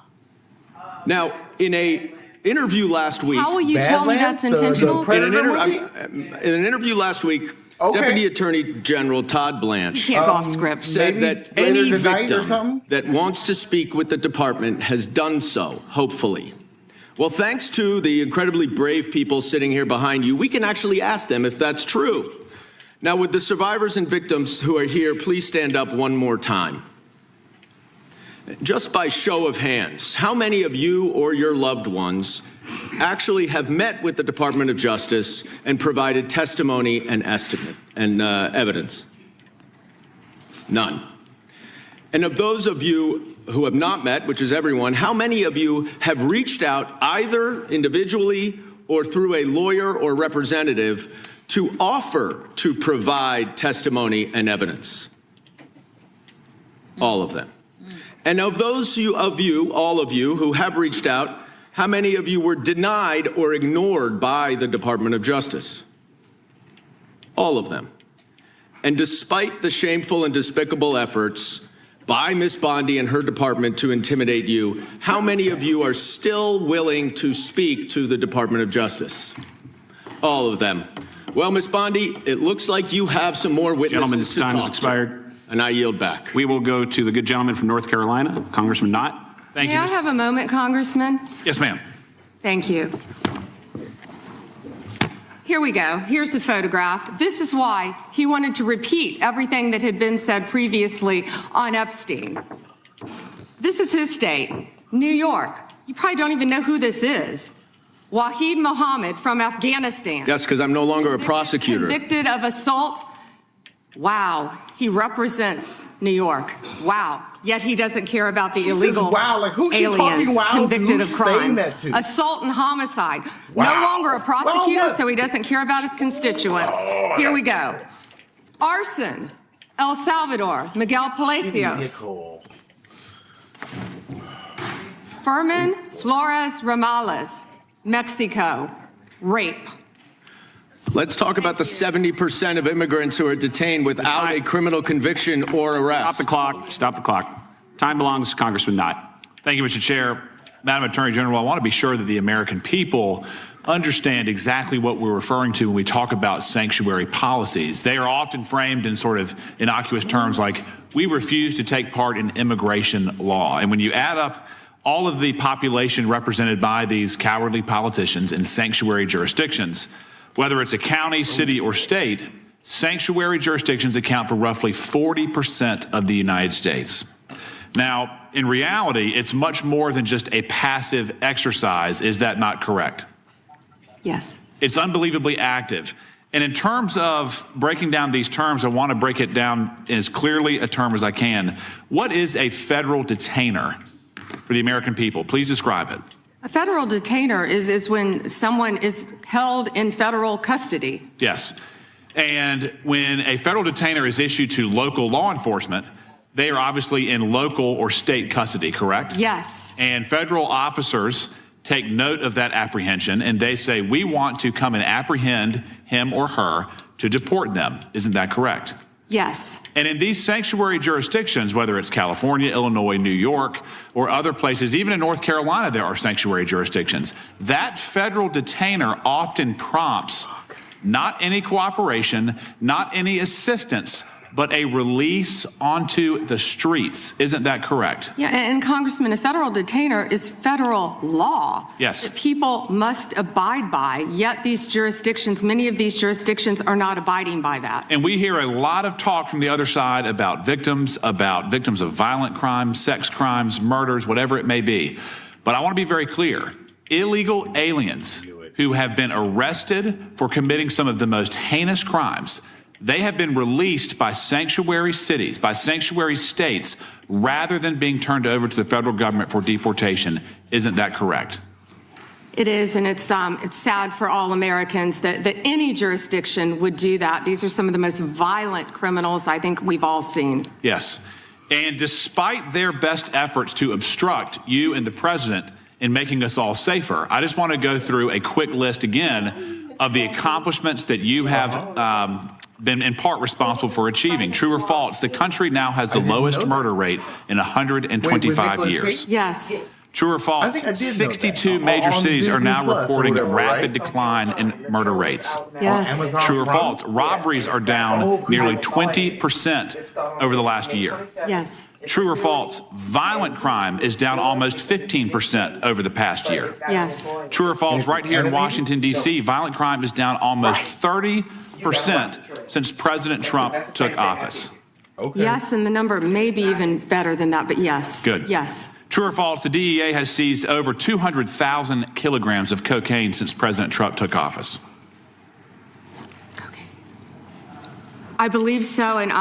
Now, in an interview last week. How will you tell me that's intentional? In an interview last week, Deputy Attorney General Todd Blanche You can't go off script. said that any victim that wants to speak with the department has done so, hopefully. Well, thanks to the incredibly brave people sitting here behind you, we can actually ask them if that's true. Now, would the survivors and victims who are here please stand up one more time? Just by show of hands, how many of you or your loved ones actually have met with the Department of Justice and provided testimony and estimate and evidence? None. And of those of you who have not met, which is everyone, how many of you have reached out either individually or through a lawyer or representative to offer to provide testimony and evidence? All of them. And of those of you, all of you who have reached out, how many of you were denied or ignored by the Department of Justice? All of them. And despite the shameful and despicable efforts by Ms. Bondi and her department to intimidate you, how many of you are still willing to speak to the Department of Justice? All of them. Well, Ms. Bondi, it looks like you have some more witnesses to talk to. Gentleman's time has expired. And I yield back. We will go to the good gentleman from North Carolina, Congressman Knott. Thank May you. I have a moment, Congressman? Yes, ma'am. Thank you. Here we go. Here's the photograph. This is why he wanted to repeat everything that had been said previously on Epstein. This is his state, New York. You probably don't even know who this is. Wahid Mohammed from Afghanistan. Yes, because I'm no longer a prosecutor. Convicted of assault. Wow, he represents New York. Wow, yet he doesn't care about the illegal aliens convicted of crimes. Assault and homicide. No longer a prosecutor, so he doesn't care about his constituents. Here we go. Arson, El Salvador, Miguel Palacios. Fermin Flores Ramales, Mexico, rape. Let's talk about the 70% of immigrants who are detained without a criminal conviction or arrest. Stop the clock. Stop the clock. Time belongs to Congressman Knott. Thank you, Mr. Chair. Madam Attorney General, I want to be sure that the American people understand exactly what we're referring to when we talk about sanctuary policies. They are often framed in sort of innocuous terms like, we refuse to take part in immigration law. And when you add up all of the population represented by these cowardly politicians in sanctuary jurisdictions, whether it's a county, city, or state, sanctuary jurisdictions account for roughly 40% of the United States. Now, in reality, it's much more than just a passive exercise. Is that not correct? Yes. It's unbelievably active. And in terms of breaking down these terms, I want to break it down as clearly a term as I can. What is a federal detainer for the American people? Please describe it. A federal detainer is when someone is held in federal custody. Yes. And when a federal detainer is issued to local law enforcement, they are obviously in local or state custody, correct? Yes. And federal officers take note of that apprehension and they say, we want to come and apprehend him or her to deport them. Isn't that correct? Yes. And in these sanctuary jurisdictions, whether it's California, Illinois, New York, or other places, even in North Carolina, there are sanctuary jurisdictions. That federal detainer often prompts not any cooperation, not any assistance, but a release onto the streets. Isn't that correct? Yeah, and Congressman, a federal detainer is federal law. Yes. That people must abide by, yet these jurisdictions, many of these jurisdictions are not abiding by that. And we hear a lot of talk from the other side about victims of violent crimes, sex crimes, murders, whatever it may be. But I want to be very clear. Illegal aliens who have been arrested for committing some of the most heinous crimes, they have been released by sanctuary cities, by sanctuary states, rather than being turned over to the federal government for deportation. Isn't that correct? It is, and it's sad for all Americans that any jurisdiction would do that. These are some of the most violent criminals I think we've all seen. Yes. And despite their best efforts to obstruct you and the president in making us all safer, I just want to go through a quick list again of the accomplishments that you have been in part responsible for achieving. True or false, the country now has the lowest murder rate in 125 years. Yes. True or false, 62 major cities are now reporting a rapid decline in murder rates. Yes. True or false, robberies are down nearly 20% over the last year. Yes. True or false, violent crime is down almost 15% over the past year. Yes. True or false, right here in Washington, D.C., violent crime is down almost 30% since President Trump took office. Yes, and the number may be even better than that, but yes. Good. Yes. True or false, the DEA has seized over 200,000 kilograms of cocaine since President Trump took office. I believe so, and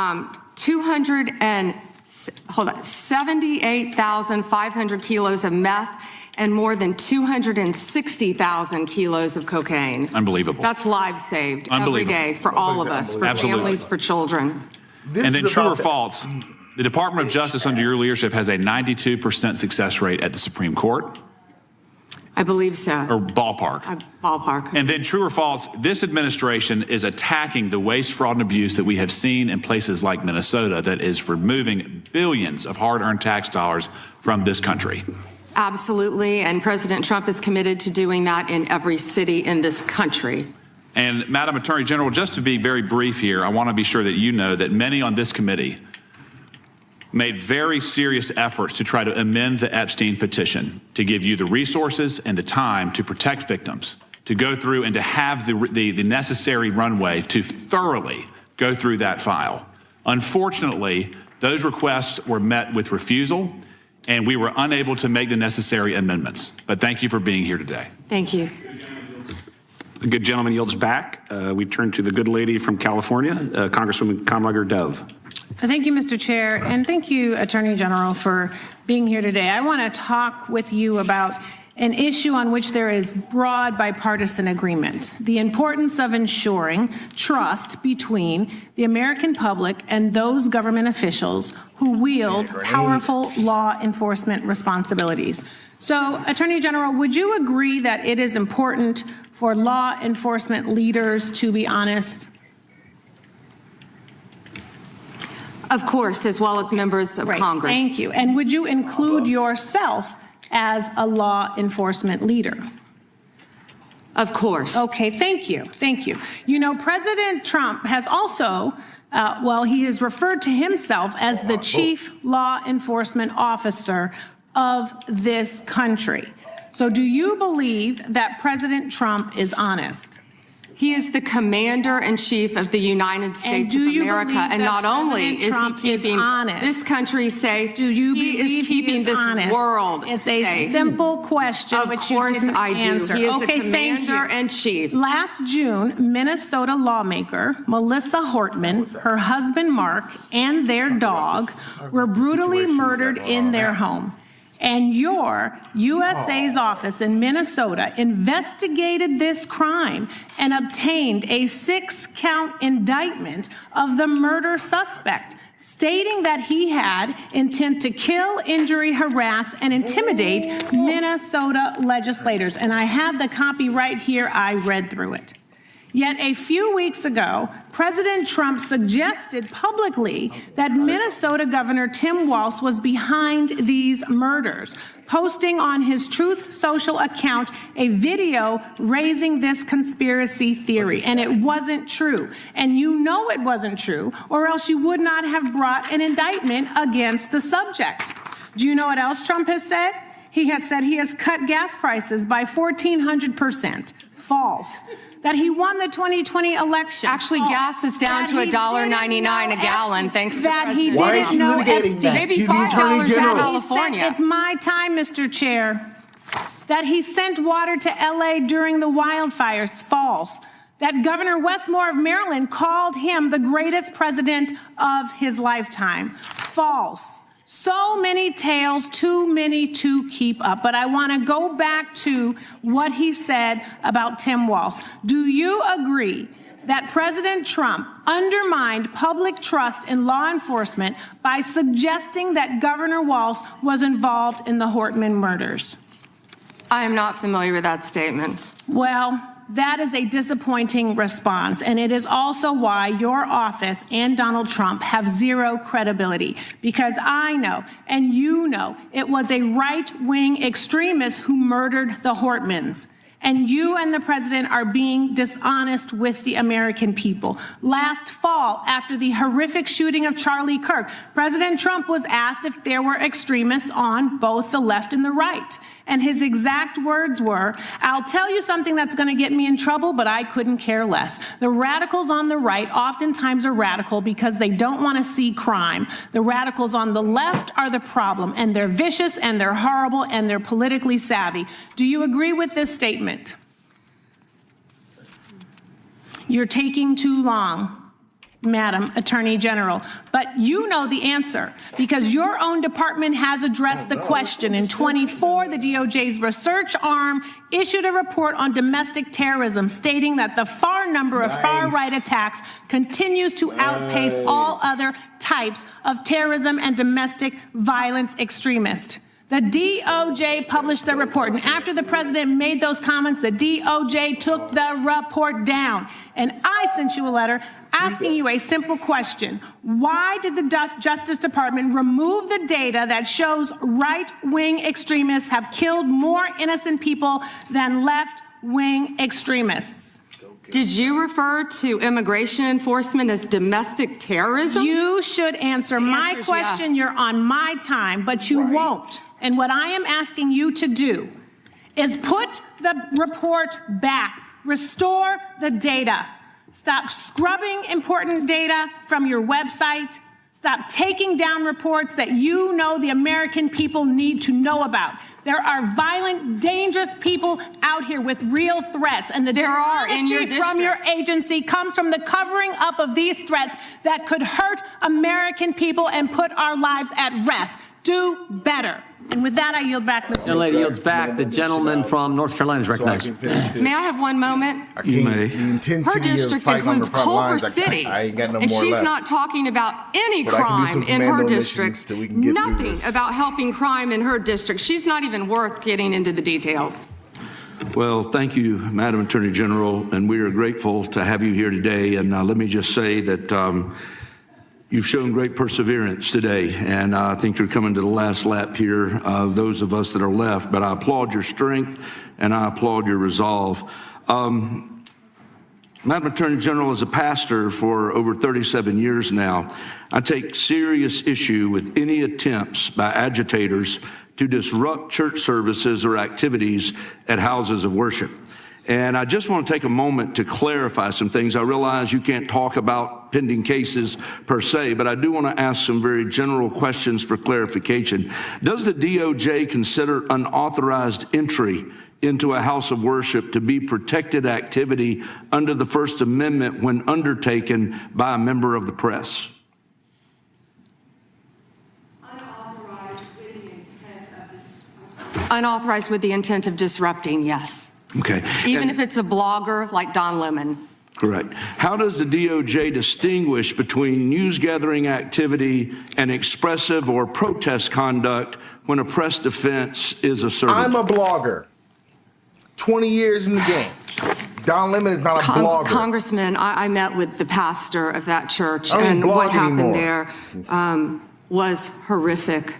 260 78,500 kilos of meth and more than 260,000 kilos of cocaine. Unbelievable. That's lives saved every Unbelievable. day for all of us, for Absolutely. families, for children. And then true or false, the Department of Justice under your leadership has a 92% success rate at the Supreme Court? I believe so. Or ballpark? Ballpark. And then true or false, this administration is attacking the waste, fraud, and abuse that we have seen in places like Minnesota that is removing billions of hard-earned tax dollars from this country. Absolutely, and President Trump is committed to doing that in every city in this country. And Madam Attorney General, just to be very brief here, I want to be sure that you know that many on this committee made very serious efforts to try to amend the Epstein petition to give you the resources and the time to protect victims, to go through and to have the necessary runway to thoroughly go through that file. Unfortunately, those requests were met with refusal, and we were unable to make the necessary amendments. But thank you for being here today. Thank you. The good gentleman yields back. We turn to the good lady from California, Congresswoman Kamlager-Dove. Thank you, Mr. Chair, and thank you, Attorney General, for being here today. I want to talk with you about an issue on which there is broad bipartisan agreement: the importance of ensuring trust between the American public and those government officials who wield powerful law enforcement responsibilities. So, Attorney General, would you agree that it is important for law enforcement leaders to be honest? Of course, as well as members of Congress. Thank you. And would you include yourself as a law enforcement leader? Of course. Okay, thank you. Thank you. You know, President Trump has also, he has referred to himself as the chief law enforcement officer of this country. So do you believe that President Trump is honest? He is the commander-in-chief of the United States of America, and not only is he keeping this country safe, he is keeping this world safe. It's a simple question, which you didn't answer. He is okay, the commander-in-chief. Last June, Minnesota lawmaker Melissa Hortman, her husband Mark, and their dog were brutally murdered in their home. And your USA's office in Minnesota investigated this crime and obtained a 6-count indictment of the murder suspect, stating that he had intent to kill, injury, harass, and intimidate Minnesota legislators. And I have the copy right here. I read through it. Yet a few weeks ago, President Trump suggested publicly that Minnesota Governor Tim Walz was behind these murders, posting on his Truth Social account a video raising this conspiracy theory. And it wasn't true. And you know it wasn't true, or else you would not have brought an indictment against the subject. Do you know what else Trump has said? He has said he has cut gas prices by 1,400%. False. That he won the 2020 election. Actually, gas is down to $1.99 a gallon, thanks to that he President didn't know Epstein. Maybe $5 in California. It's my time, Mr. Chair. That he sent water to LA during the wildfires. False. That Governor Westmore of Maryland called him the greatest president of his lifetime. False. So many tales, too many to keep up. But I want to go back to what he said about Tim Walz. Do you agree that President Trump undermined public trust in law enforcement by suggesting that Governor Walz was involved in the Hortman murders? I am not familiar with that statement. Well, that is a disappointing response, and it is also why your office and Donald Trump have zero credibility, because I know, and you know, it was a right-wing extremist who murdered the Hortmans. And you and the president are being dishonest with the American people. Last fall, after the horrific shooting of Charlie Kirk, President Trump was asked if there were extremists on both the left and the right. And his exact words were, "I'll tell you something that's going to get me in trouble, but I couldn't care less. The radicals on the right oftentimes are radical because they don't want to see crime. The radicals on the left are the problem, and they're vicious, and they're horrible, and they're politically savvy." Do you agree with this statement? You're taking too long. Madam Attorney General, but you know the answer because your own department has addressed the question. In 24, the DOJ's research arm issued a report on domestic terrorism stating that the number of far-right attacks continues to outpace all other types of terrorism and domestic violence extremists. The DOJ published the report, and after the president made those comments, the DOJ took the report down. And I sent you a letter asking you a simple question. Why did the Justice Department remove the data that shows right-wing extremists have killed more innocent people than left-wing extremists? Did you refer to immigration enforcement as domestic terrorism? You should answer my question. Yes. You're on my time, but you won't. And what I am asking you to do is put the report back, restore the data. Stop scrubbing important data from your website. Stop taking down reports that you know the American people need to know about. There are violent, dangerous people out here with real threats, and the dishonesty from your agency comes from the covering up of these threats that could hurt American people and put our lives at rest. Do better. And with that, I yield back, Mr. The lady yields back. The gentleman from North Carolina is recognized. May I have one moment? You may. Her district includes Culver City, and she's not talking about any crime in her district. Nothing about helping crime in her district. She's not even worth getting into the details. Well, thank you, Madam Attorney General, and we are grateful to have you here today. And let me just say that you've shown great perseverance today, and I think you're coming to the last lap here of those of us that are left, but I applaud your strength and I applaud your resolve. Madam Attorney General, as a pastor for over 37 years now, I take serious issue with any attempts by agitators to disrupt church services or activities at houses of worship. And I just want to take a moment to clarify some things. I realize you can't talk about pending cases per se, but I do want to ask some very general questions for clarification. Does the DOJ consider unauthorized entry into a house of worship to be protected activity under the First Amendment when undertaken by a member of the press? Unauthorized with the intent of disrupting, yes. Okay. Even if it's a blogger like Don Lemon. Correct. How does the DOJ distinguish between news gathering activity and expressive or protest conduct when a press defense is asserted? I'm a blogger. 20 years in the game. Don Lemon is not a blogger. Congressman, I met with the pastor of that church, and what happened there was horrific.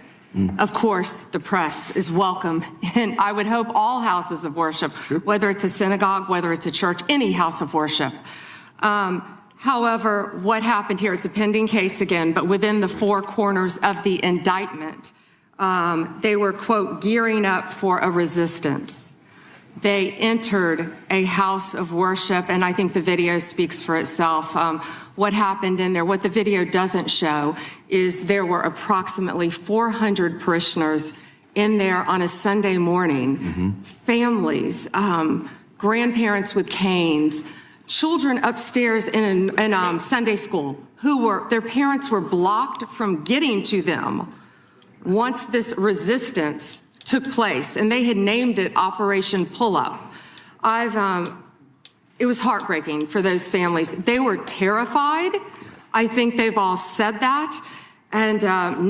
Of course, the press is welcome, and I would hope all houses of worship, whether it's a synagogue, whether it's a church, any house of worship. However, what happened here is a pending case again, but within the four corners of the indictment, they were, quote, gearing up for a resistance. They entered a house of worship, and I think the video speaks for itself. What happened in there, what the video doesn't show, is there were approximately 400 parishioners in there on a Sunday morning, families, grandparents with canes, children upstairs in Sunday school their parents were blocked from getting to them once this resistance took place, and they had named it Operation Pull-Up. It was heartbreaking for those families. They were terrified. I think they've all said that, and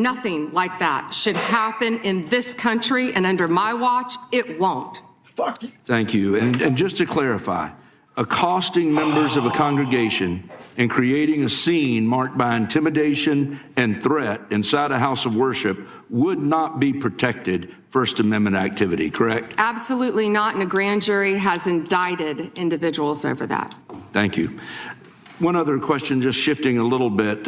nothing like that should happen in this country, and under my watch, it won't. Fuck you. Thank you. And just to clarify, accosting members of a congregation and creating a scene marked by intimidation and threat inside a house of worship would not be protected First Amendment activity, correct? Absolutely not, and a grand jury has indicted individuals over that. Thank you. One other question, just shifting a little bit.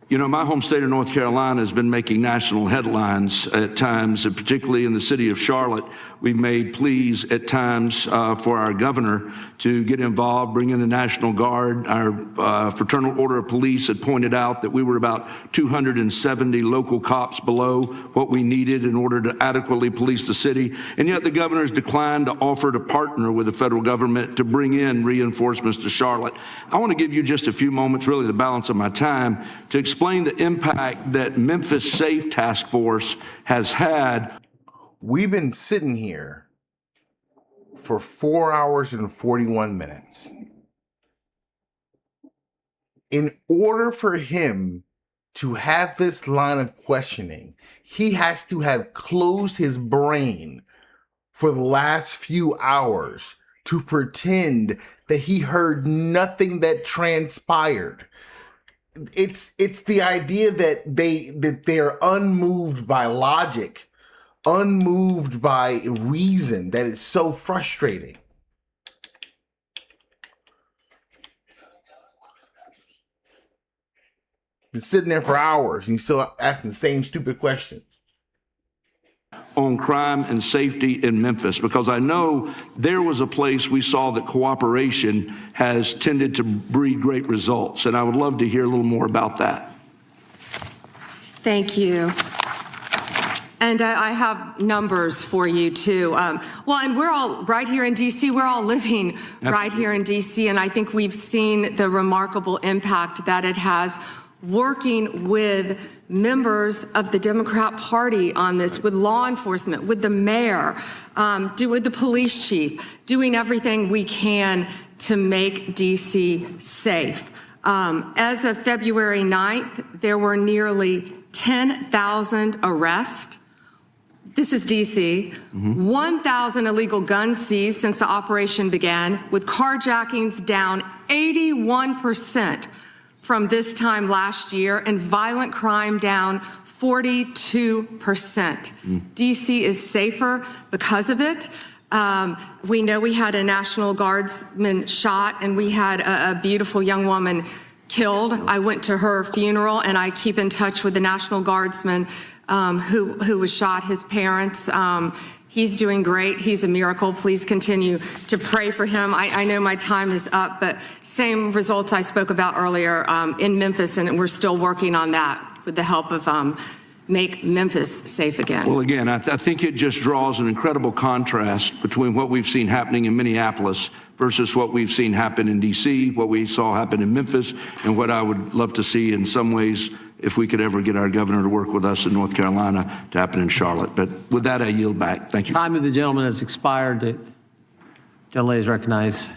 You know, my home state of North Carolina has been making national headlines at times, and particularly in the city of Charlotte. We've made pleas at times for our governor to get involved, bring in the National Guard. Our Fraternal Order of Police had pointed out that we were about 270 local cops below what we needed in order to adequately police the city. And yet the governor has declined to offer to partner with the federal government to bring in reinforcements to Charlotte. I want to give you just a few moments, really the balance of my time, to explain the impact that Memphis Safe Task Force has had. We've been sitting here for 4 hours and 41 minutes. In order for him to have this line of questioning, he has to have closed his brain for the last few hours to pretend that he heard nothing that transpired. It's the idea that they're unmoved by logic, unmoved by reason, that is so frustrating. Been sitting there for hours and you're still asking the same stupid questions. On crime and safety in Memphis, because I know there was a place we saw that cooperation has tended to breed great results, and I would love to hear a little more about that. Thank you. And I have numbers for you too. Well, and we're all right here in DC, we're all living right here in DC, and I think we've seen the remarkable impact that it has working with members of the Democrat Party on this, with law enforcement, with the mayor, with the police chief, doing everything we can to make DC safe. As of February 9th, there were nearly 10,000 arrests. This is DC. 1,000 illegal guns seized since the operation began, with carjackings down 81% from this time last year, and violent crime down 42%. DC is safer because of it. We know we had a National Guardsman shot, and we had a beautiful young woman killed. I went to her funeral, and I keep in touch with the National Guardsman who was shot, his parents. He's doing great. He's a miracle. Please continue to pray for him. I know my time is up, but same results I spoke about earlier in Memphis, and we're still working on that with the help of Make Memphis Safe Again. Well, again, I think it just draws an incredible contrast between what we've seen happening in Minneapolis versus what we've seen happen in D.C., what we saw happen in Memphis, and what I would love to see in some ways, if we could ever get our governor to work with us in North Carolina, to happen in Charlotte. But with that, I yield back. Thank you. Time of the gentleman has expired. The gentlelady is recognized.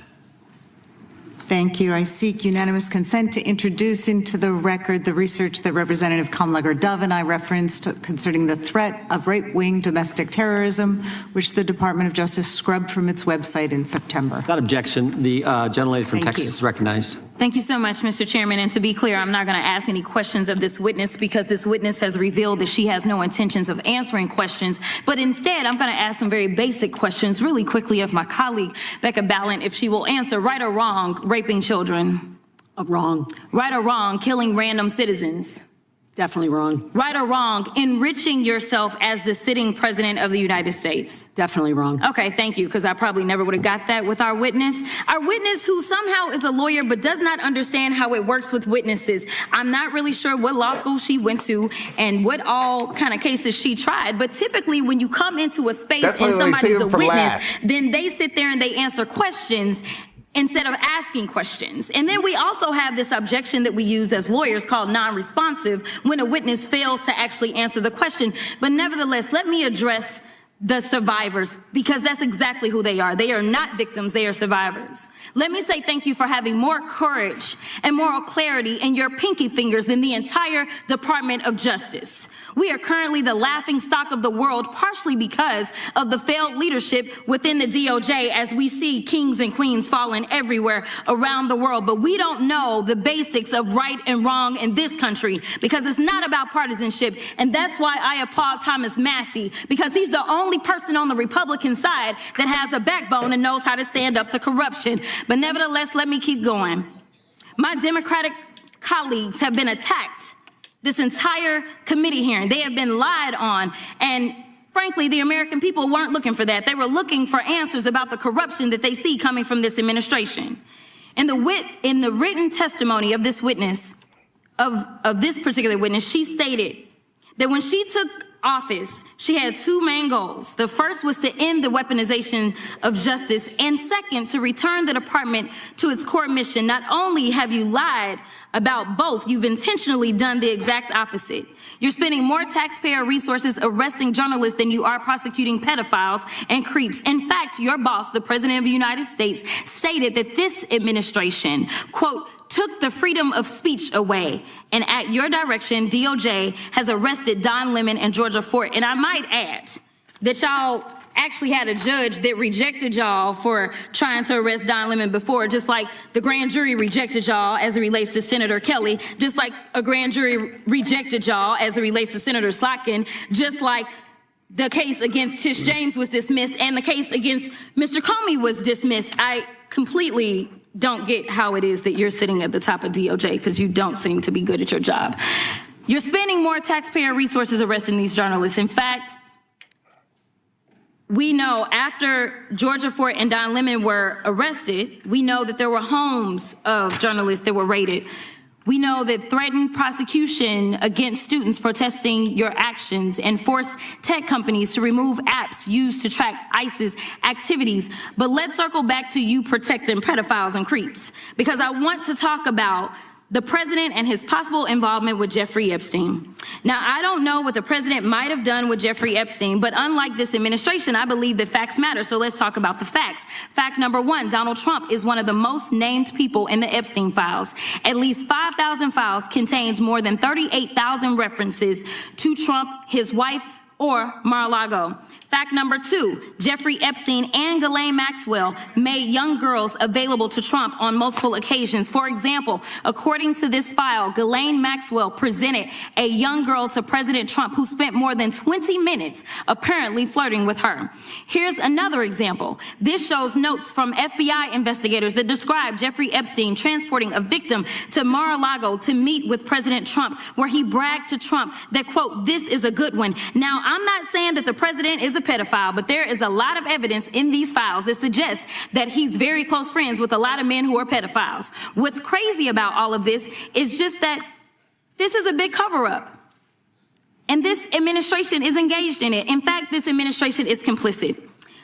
Thank you. I seek unanimous consent to introduce into the record the research that Representative Kamlager-Dove and I referenced concerning the threat of right-wing domestic terrorism, which the Department of Justice scrubbed from its website in September. Without objection, the gentlelady from Texas is recognized. Thank you so much, Mr. Chairman. And to be clear, I'm not going to ask any questions of this witness because this witness has revealed that she has no intentions of answering questions. But instead, I'm going to ask some very basic questions really quickly of my colleague, Becca Ballant, if she will answer right or wrong, raping children. Wrong. Right or wrong, killing random citizens. Definitely wrong. Right or wrong, enriching yourself as the sitting president of the United States. Definitely wrong. Okay, thank you, because I probably never would have got that with our witness. Our witness who somehow is a lawyer but does not understand how it works with witnesses. I'm not really sure what law school she went to and what all kind of cases she tried, but typically when you come into a space and somebody's a witness, then they sit there and they answer questions instead of asking questions. And then we also have this objection that we use as lawyers called non-responsive when a witness fails to actually answer the question. But nevertheless, let me address the survivors, because that's exactly who they are. They are not victims, they are survivors. Let me say thank you for having more courage and moral clarity in your pinky fingers than the entire Department of Justice. We are currently the laughing stock of the world, partially because of the failed leadership within the DOJ, as we see kings and queens falling everywhere around the world. But we don't know the basics of right and wrong in this country, because it's not about partisanship. And that's why I applaud Thomas Massie, because he's the only person on the Republican side that has a backbone and knows how to stand up to corruption. But nevertheless, let me keep going. My Democratic colleagues have been attacked This entire committee hearing, they have been lied on, and frankly, the American people weren't looking for that. They were looking for answers about the corruption that they see coming from this administration. In the written testimony of this witness, of this particular witness, she stated that when she took office, she had two main goals. The first was to end the weaponization of justice, and second, to return the department to its core mission. Not only have you lied about both, you've intentionally done the exact opposite. You're spending more taxpayer resources arresting journalists than you are prosecuting pedophiles and creeps. In fact, your boss, the President of the United States, stated that this administration, quote, took the freedom of speech away. And at your direction, DOJ has arrested Don Lemon and Georgia Fort. And I might add that y'all actually had a judge that rejected y'all for trying to arrest Don Lemon before, just like the grand jury rejected y'all as it relates to Senator Kelly, just like a grand jury rejected y'all as it relates to Senator Slotkin, just like the case against Tish James was dismissed and the case against Mr. Comey was dismissed. I completely don't get how it is that you're sitting at the top of DOJ, because you don't seem to be good at your job. You're spending more taxpayer resources arresting these journalists. In fact, we know after Georgia Fort and Don Lemon were arrested, we know that there were homes of journalists that were raided. We know that threatened prosecution against students protesting your actions and forced tech companies to remove apps used to track ISIS activities. But let's circle back to you protecting pedophiles and creeps, because I want to talk about the president and his possible involvement with Jeffrey Epstein. Now, I don't know what the president might have done with Jeffrey Epstein, but unlike this administration, I believe that facts matter. So let's talk about the facts. Fact number one, Donald Trump is one of the most named people in the Epstein files. At least 5,000 files contains more than 38,000 references to Trump, his wife, or Mar-a-Lago. Fact number two, Jeffrey Epstein and Ghislaine Maxwell made young girls available to Trump on multiple occasions. For example, according to this file, Ghislaine Maxwell presented a young girl to President Trump who spent more than 20 minutes apparently flirting with her. Here's another example. This shows notes from FBI investigators that describe Jeffrey Epstein transporting a victim to Mar-a-Lago to meet with President Trump, where he bragged to Trump that, quote, this is a good one. Now, I'm not saying that the president is a pedophile, but there is a lot of evidence in these files that suggests that he's very close friends with a lot of men who are pedophiles. What's crazy about all of this is just that this is a big cover-up, and this administration is engaged in it. In fact, this administration is complicit.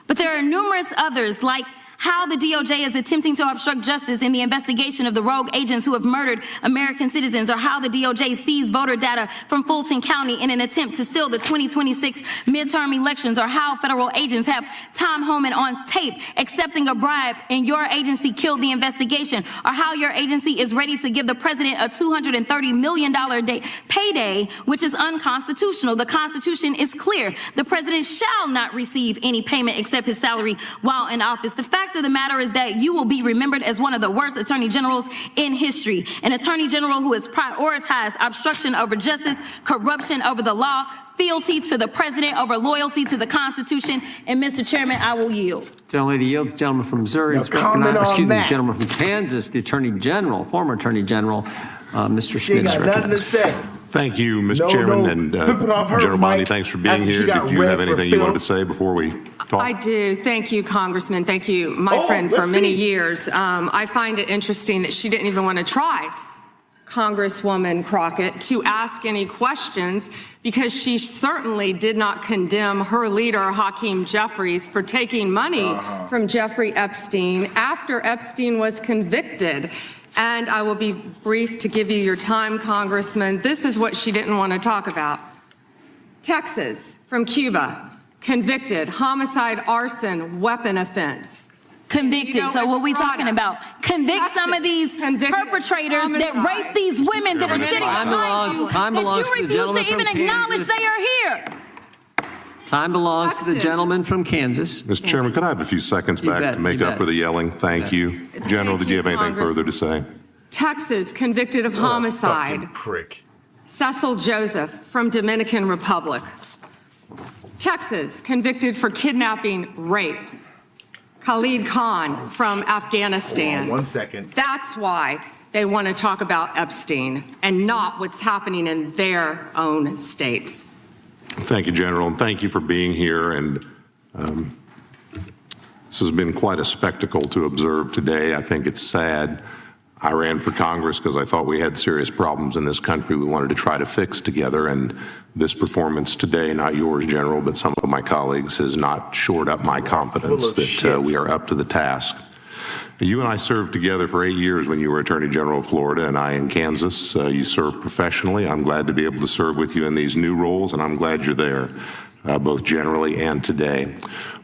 But there are numerous others, like how the DOJ is attempting to obstruct justice in the investigation of the rogue agents who have murdered American citizens, or how the DOJ seized voter data from Fulton County in an attempt to steal the 2026 midterm elections, or how federal agents have Tom Homan on tape accepting a bribe and your agency killed the investigation, or how your agency is ready to give the president a $230 million payday, which is unconstitutional. The Constitution is clear. The president shall not receive any payment except his salary while in office. The fact of the matter is that you will be remembered as one of the worst attorney generals in history, an attorney general who has prioritized obstruction over justice, corruption over the law, fealty to the president over loyalty to the Constitution. And Mr. Chairman, I will yield. Gentlelady yields. The gentleman from Missouri is recognized. Excuse me, the gentleman from Kansas, the Attorney General, former Attorney General, Mr. Schmidt is recognized. Nothing to say. Thank you, Mr. Chairman, and General Bondi, thanks for being here. Did you have anything you wanted to say before we talk? I do. Thank you, Congressman. Thank you, my friend, for many years. I find it interesting that she didn't even want to try, Congresswoman Crockett, to ask any questions, because she certainly did not condemn her leader, Hakeem Jeffries, for taking money from Jeffrey Epstein after Epstein was convicted. And I will be brief to give you your time, Congressman. This is what she didn't want to talk about. Texas, from Cuba, convicted, homicide, arson, weapon offense. Convicted. So what are we talking about? Convict some of these perpetrators that rape these women that are sitting behind you, that you refuse to even acknowledge they are here. Time belongs to the gentleman from Kansas. Mr. Chairman, could I have a few seconds back to make up for the yelling? Thank you. General, did you have anything further to say? Texas, convicted of homicide. Prick. Cecil Joseph from Dominican Republic. Texas, convicted for kidnapping, rape. Khalid Khan from Afghanistan. One second. That's why They want to talk about Epstein and not what's happening in their own states. Thank you, General, and thank you for being here. And this has been quite a spectacle to observe today. I think it's sad. I ran for Congress because I thought we had serious problems in this country we wanted to try to fix together, and this performance today, not yours, General, but some of my colleagues, has not shored up my confidence that we are up to the task. You and I served together for 8 years when you were Attorney General of Florida and I in Kansas. You served professionally. I'm glad to be able to serve with you in these new roles, and I'm glad you're there, both generally and today.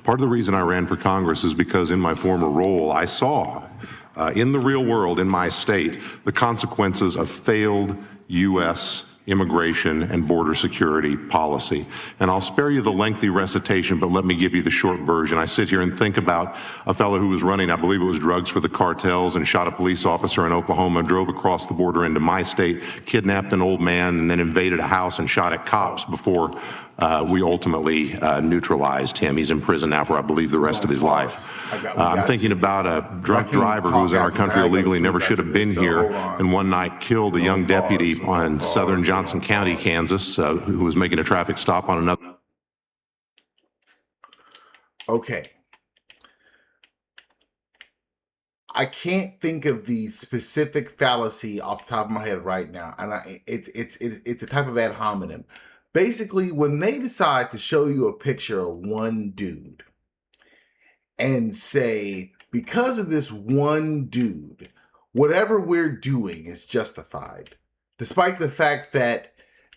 Part of the reason I ran for Congress is because in my former role, I saw in the real world, in my state, the consequences of failed U.S. immigration and border security policy. And I'll spare you the lengthy recitation, but let me give you the short version. I sit here and think about a fellow who was running, I believe it was drugs for the cartels, and shot a police officer in Oklahoma, drove across the border into my state, kidnapped an old man, and then invaded a house and shot at cops before we ultimately neutralized him. He's in prison now for, I believe, the rest of his life. I'm thinking about a drunk driver who was in our country illegally, never should have been here, and one night killed a young deputy in southern Johnson County, Kansas, who was making a traffic stop on another. Okay. I can't think of the specific fallacy off the top of my head right now, and it's a type of ad hominem. Basically, when they decide to show you a picture of one dude and say, because of this one dude, whatever we're doing is justified, despite the fact that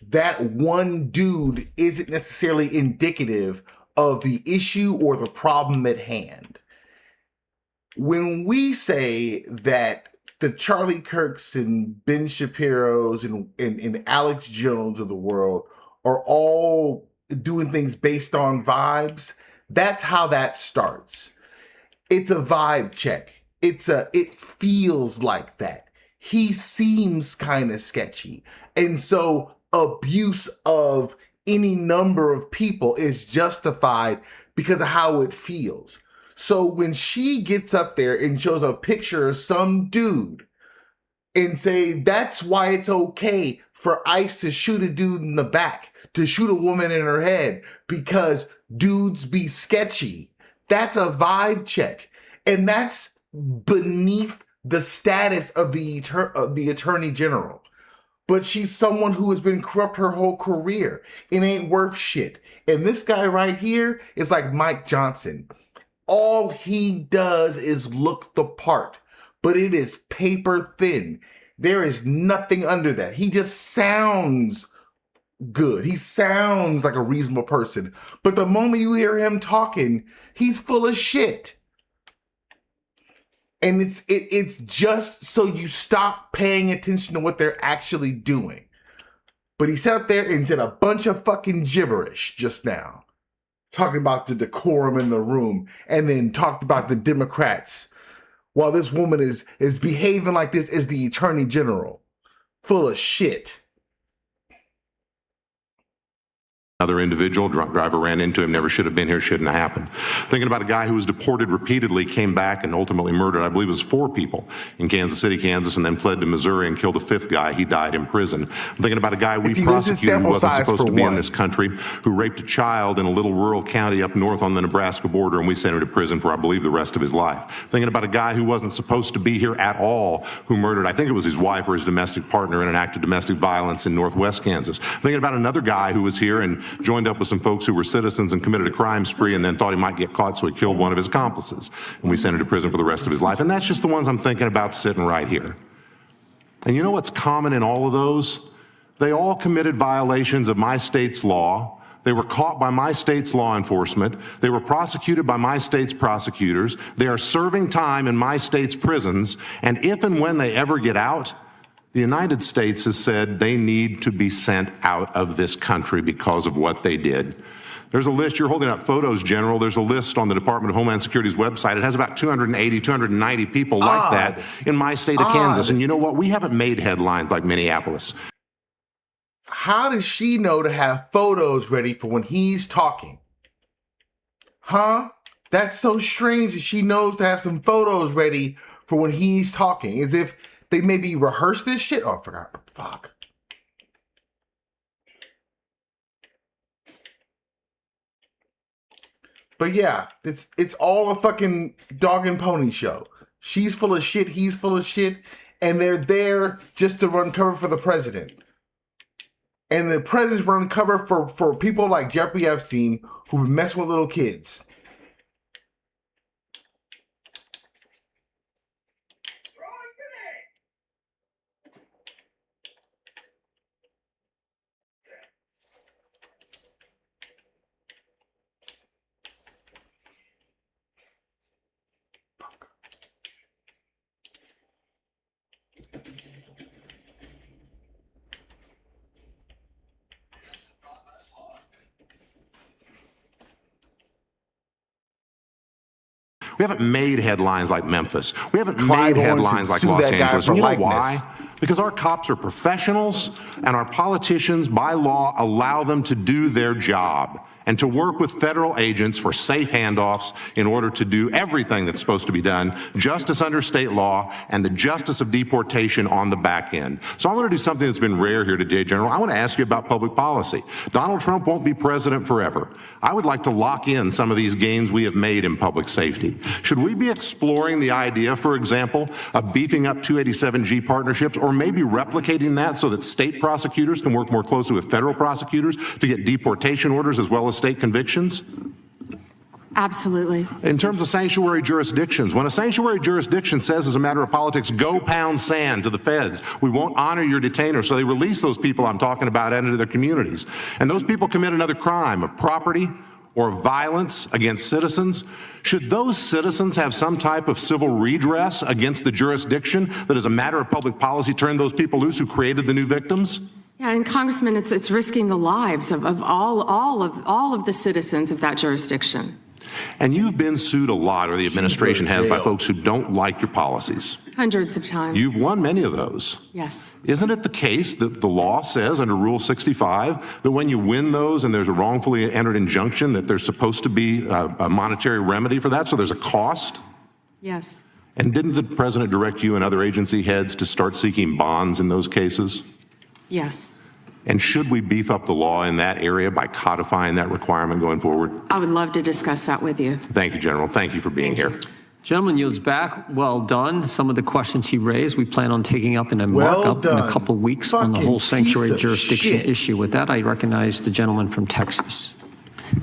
that one dude isn't necessarily indicative of the issue or the problem at hand. When we say that the Charlie Kirks and Ben Shapiro's and Alex Jones of the world are all doing things based on vibes, that's how that starts. It's a vibe check. It feels like that. He seems kind of sketchy. And so abuse of any number of people is justified because of how it feels. So when she gets up there and shows a picture of some dude and say that's why it's okay for ICE to shoot a dude in the back, to shoot a woman in her head because dudes be sketchy, that's a vibe check. And that's beneath the status of the Attorney General. But she's someone who has been corrupt her whole career. It ain't worth shit. And this guy right here is like Mike Johnson. All he does is look the part, but it is paper thin. There is nothing under that. He just sounds good. He sounds like a reasonable person. But the moment you hear him talking, he's full of shit. And it's just so you stop paying attention to what they're actually doing. But he sat up there and said a bunch of fucking gibberish just now, talking about the decorum in the room, and then talked about the Democrats while this woman is behaving like this as the Attorney General. Full of shit. Another individual, drunk driver ran into him, never should have been here, shouldn't have happened. Thinking about a guy who was deported repeatedly, came back and ultimately murdered, I believe it was 4 people in Kansas City, Kansas, and then fled to Missouri and killed a 5th guy. He died in prison. I'm thinking about a guy we prosecuted who wasn't supposed to be in this country, who raped a child in a little rural county up north on the Nebraska border, and we sent him to prison for, I believe, the rest of his life. Thinking about a guy who wasn't supposed to be here at all, who murdered, I think it was his wife or his domestic partner in an act of domestic violence in northwest Kansas. Thinking about another guy who was here and joined up with some folks who were citizens and committed a crime spree and then thought he might get caught, so he killed one of his accomplices. And we sent him to prison for the rest of his life. And that's just the ones I'm thinking about sitting right here. And you know what's common in all of those? They all committed violations of my state's law. They were caught by my state's law enforcement. They were prosecuted by my state's prosecutors. They are serving time in my state's prisons. And if and when they ever get out, the United States has said they need to be sent out of this country because of what they did. There's a list. You're holding up photos, General. There's a list on the Department of Homeland Security's website. It has about 280, 290 people like that in my state of Kansas. And you know what? We haven't made headlines like Minneapolis. How does she know to have photos ready for when he's talking? Huh? That's so strange that she knows to have some photos ready for when he's talking. As if they maybe rehearse this shit. Oh, I forgot. Fuck. But yeah, it's all a fucking dog and pony show. She's full of shit, he's full of shit, and they're there just to run cover for the president. And the president's running cover for people like Jeffrey Epstein who mess with little kids. We haven't made headlines like Memphis. We haven't made headlines like Los Angeles. And you know why? Because our cops are professionals and our politicians, by law, allow them to do their job and to work with federal agents for safe handoffs in order to do everything that's supposed to be done, justice under state law, and the justice of deportation on the back end. So I want to do something that's been rare here today, General. I want to ask you about public policy. Donald Trump won't be president forever. I would like to lock in some of these gains we have made in public safety. Should we be exploring the idea, for example, of beefing up 287G partnerships, or maybe replicating that so that state prosecutors can work more closely with federal prosecutors to get deportation orders as well as state convictions? Absolutely. In terms of sanctuary jurisdictions, when a sanctuary jurisdiction says as a matter of politics, go pound sand to the feds, we won't honor your detainer, so they release those people I'm talking about into their communities. And those people commit another crime of property or violence against citizens. Should those citizens have some type of civil redress against the jurisdiction that as a matter of public policy turned those people loose who created the new victims? Yeah, and Congressman, it's risking the lives of all of the citizens of that jurisdiction. And you've been sued a lot, or the administration has, by folks who don't like your policies. Hundreds of times. You've won many of those. Yes. Isn't it the case that the law says under Rule 65 that when you win those and there's a wrongfully entered injunction that there's supposed to be a monetary remedy for that, so there's a cost? Yes. And didn't the president direct you and other agency heads to start seeking bonds in those cases? Yes. And should we beef up the law in that area by codifying that requirement going forward? I would love to discuss that with you. Thank you, General. Thank you for being here. Gentleman yields back. Well done. Some of the questions he raised, we plan on taking up in a markup in a couple of weeks on the whole sanctuary jurisdiction issue. With that, I recognize the gentleman from Texas.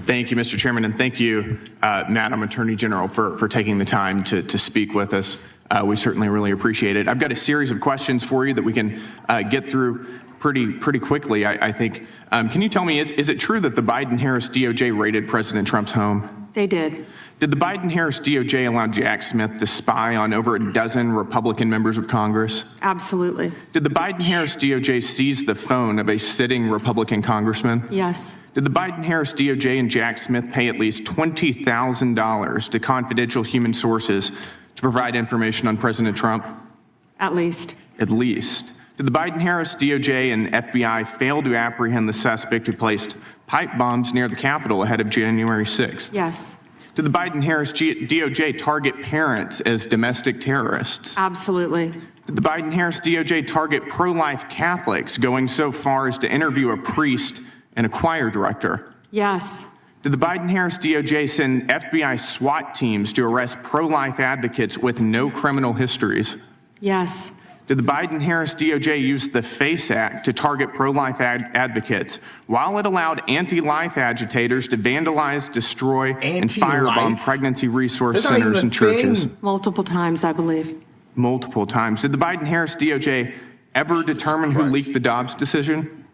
Thank you, Mr. Chairman, and thank you, Madam Attorney General, for taking the time to speak with us. We certainly really appreciate it. I've got a series of questions for you that we can get through pretty quickly, I think. Can you tell me, is it true that the Biden-Harris DOJ raided President Trump's home? They did. Did the Biden-Harris DOJ allow Jack Smith to spy on over a dozen Republican members of Congress? Absolutely. Did the Biden-Harris DOJ seize the phone of a sitting Republican congressman? Yes. Did the Biden-Harris DOJ and Jack Smith pay at least $20,000 to confidential human sources to provide information on President Trump? At least. At least. Did the Biden-Harris DOJ and FBI fail to apprehend the suspect who placed pipe bombs near the Capitol ahead of January 6th? Yes. Did the Biden-Harris DOJ target parents as domestic terrorists? Absolutely. Did the Biden-Harris DOJ target pro-life Catholics, going so far as to interview a priest and a choir director? Yes. Did the Biden-Harris DOJ send FBI SWAT teams to arrest pro-life advocates with no criminal histories? Yes. Did the Biden-Harris DOJ use the FACE Act to target pro-life advocates while it allowed anti-life agitators to vandalize, destroy, and firebomb pregnancy resource centers and churches? Multiple times, I believe. Multiple times. Did the Biden-Harris DOJ ever determine who leaked the Dobbs decision?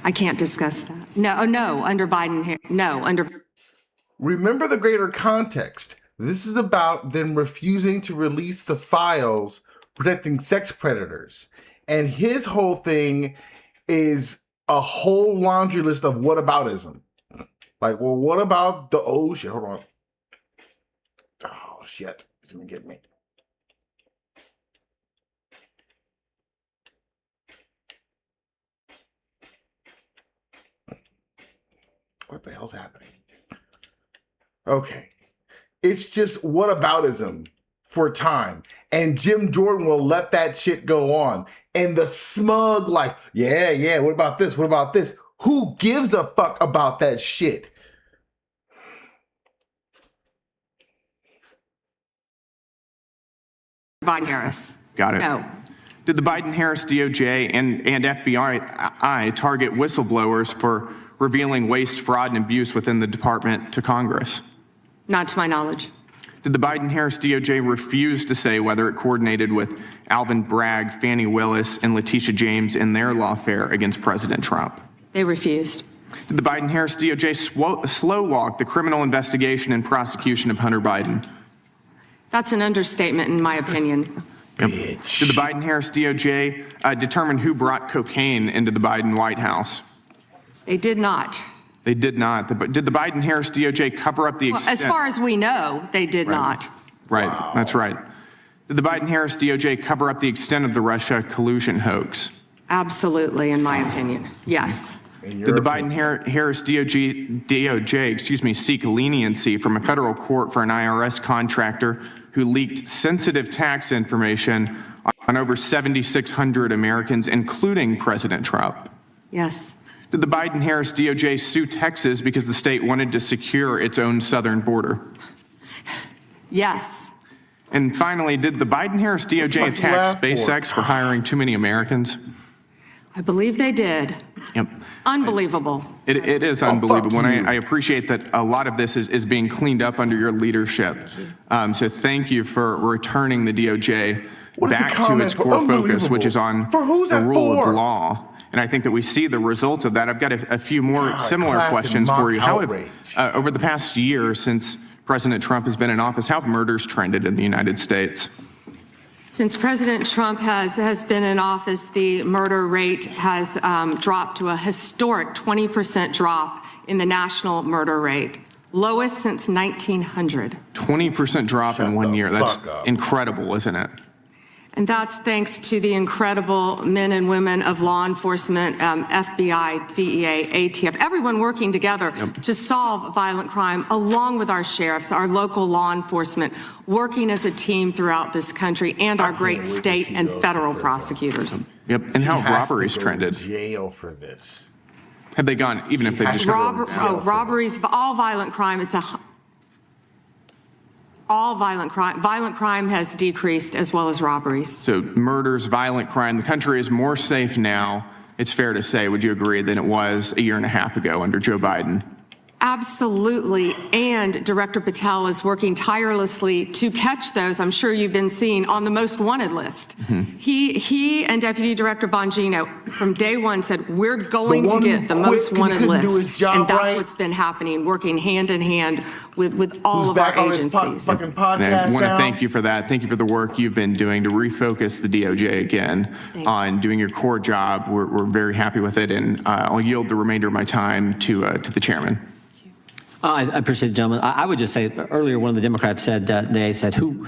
I can't discuss that. No, under Biden, no, under. Remember the greater context. This is about them refusing to release the files protecting sex predators. And his whole thing is a whole laundry list of whataboutism. Like, well, what about the, oh shit, hold on. Oh shit, it's gonna get me. What the hell's happening? Okay. It's just whataboutism for time. And Jim Jordan will let that shit go on. And the smug, like, yeah, what about this? What about this? Who gives a fuck about that shit? Biden Harris. Got it. No. Did the Biden-Harris DOJ and FBI target whistleblowers for revealing waste, fraud, and abuse within the department to Congress? Not to my knowledge. Did the Biden-Harris DOJ refuse to say whether it coordinated with Alvin Bragg, Fani Willis, and Letitia James in their lawfare against President Trump? They refused. Did the Biden-Harris DOJ slow walk the criminal investigation and prosecution of Hunter Biden? That's an understatement, in my opinion. Yep. Did the Biden-Harris DOJ determine who brought cocaine into the Biden White House? They did not. They did not. Did the Biden-Harris DOJ cover up the Well, extent? as far as we know, they did not. Right, that's right. Did the Biden-Harris DOJ cover up the extent of the Russia collusion hoax? Absolutely, in my opinion. Yes. Did the Biden-Harris DOJ, seek leniency from a federal court for an IRS contractor who leaked sensitive tax information on over 7,600 Americans, including President Trump? Yes. Did the Biden-Harris DOJ sue Texas because the state wanted to secure its own southern border? Yes. And finally, did the Biden-Harris DOJ attack SpaceX for hiring too many Americans? I believe they did. Yep. Unbelievable. It is unbelievable, and I appreciate that a lot of this is being cleaned up under your leadership. So thank you for returning the DOJ back to its core focus, which is on the rule of law. And I think that we see the results of that. I've got a few more similar questions for you. How have, over the past year since President Trump has been in office, how have murders trended in the United States? Since President Trump has been in office, the murder rate has dropped to a historic 20% drop in the national murder rate, lowest since 1900. 20% drop in 1 year. That's incredible, isn't it? And that's thanks to the incredible men and women of law enforcement, FBI, DEA, ATF, everyone working together to solve violent crime, along with our sheriffs, our local law enforcement, working as a team throughout this country, and our great state and federal prosecutors. Yep. And how have robberies trended? Jail for this. Have they gone, even if they just robberies, all violent crime, all violent crime has decreased, as well as robberies. So murders, violent crime, the country is more safe now, it's fair to say, would you agree, than it was a year and a half ago under Joe Biden? Absolutely, and Director Patel is working tirelessly to catch those, I'm sure you've been seeing, on the most wanted list. He and Deputy Director Bongino from day one said, we're going to get the most wanted list, and that's what's been happening, working hand in hand with all of our agencies. And I want to thank you for that. Thank you for the work you've been doing to refocus the DOJ again on doing your core job. We're very happy with it, and I'll yield the remainder of my time to the chairman. I appreciate it, gentlemen. I would just say earlier, one of the Democrats said that they said, "Who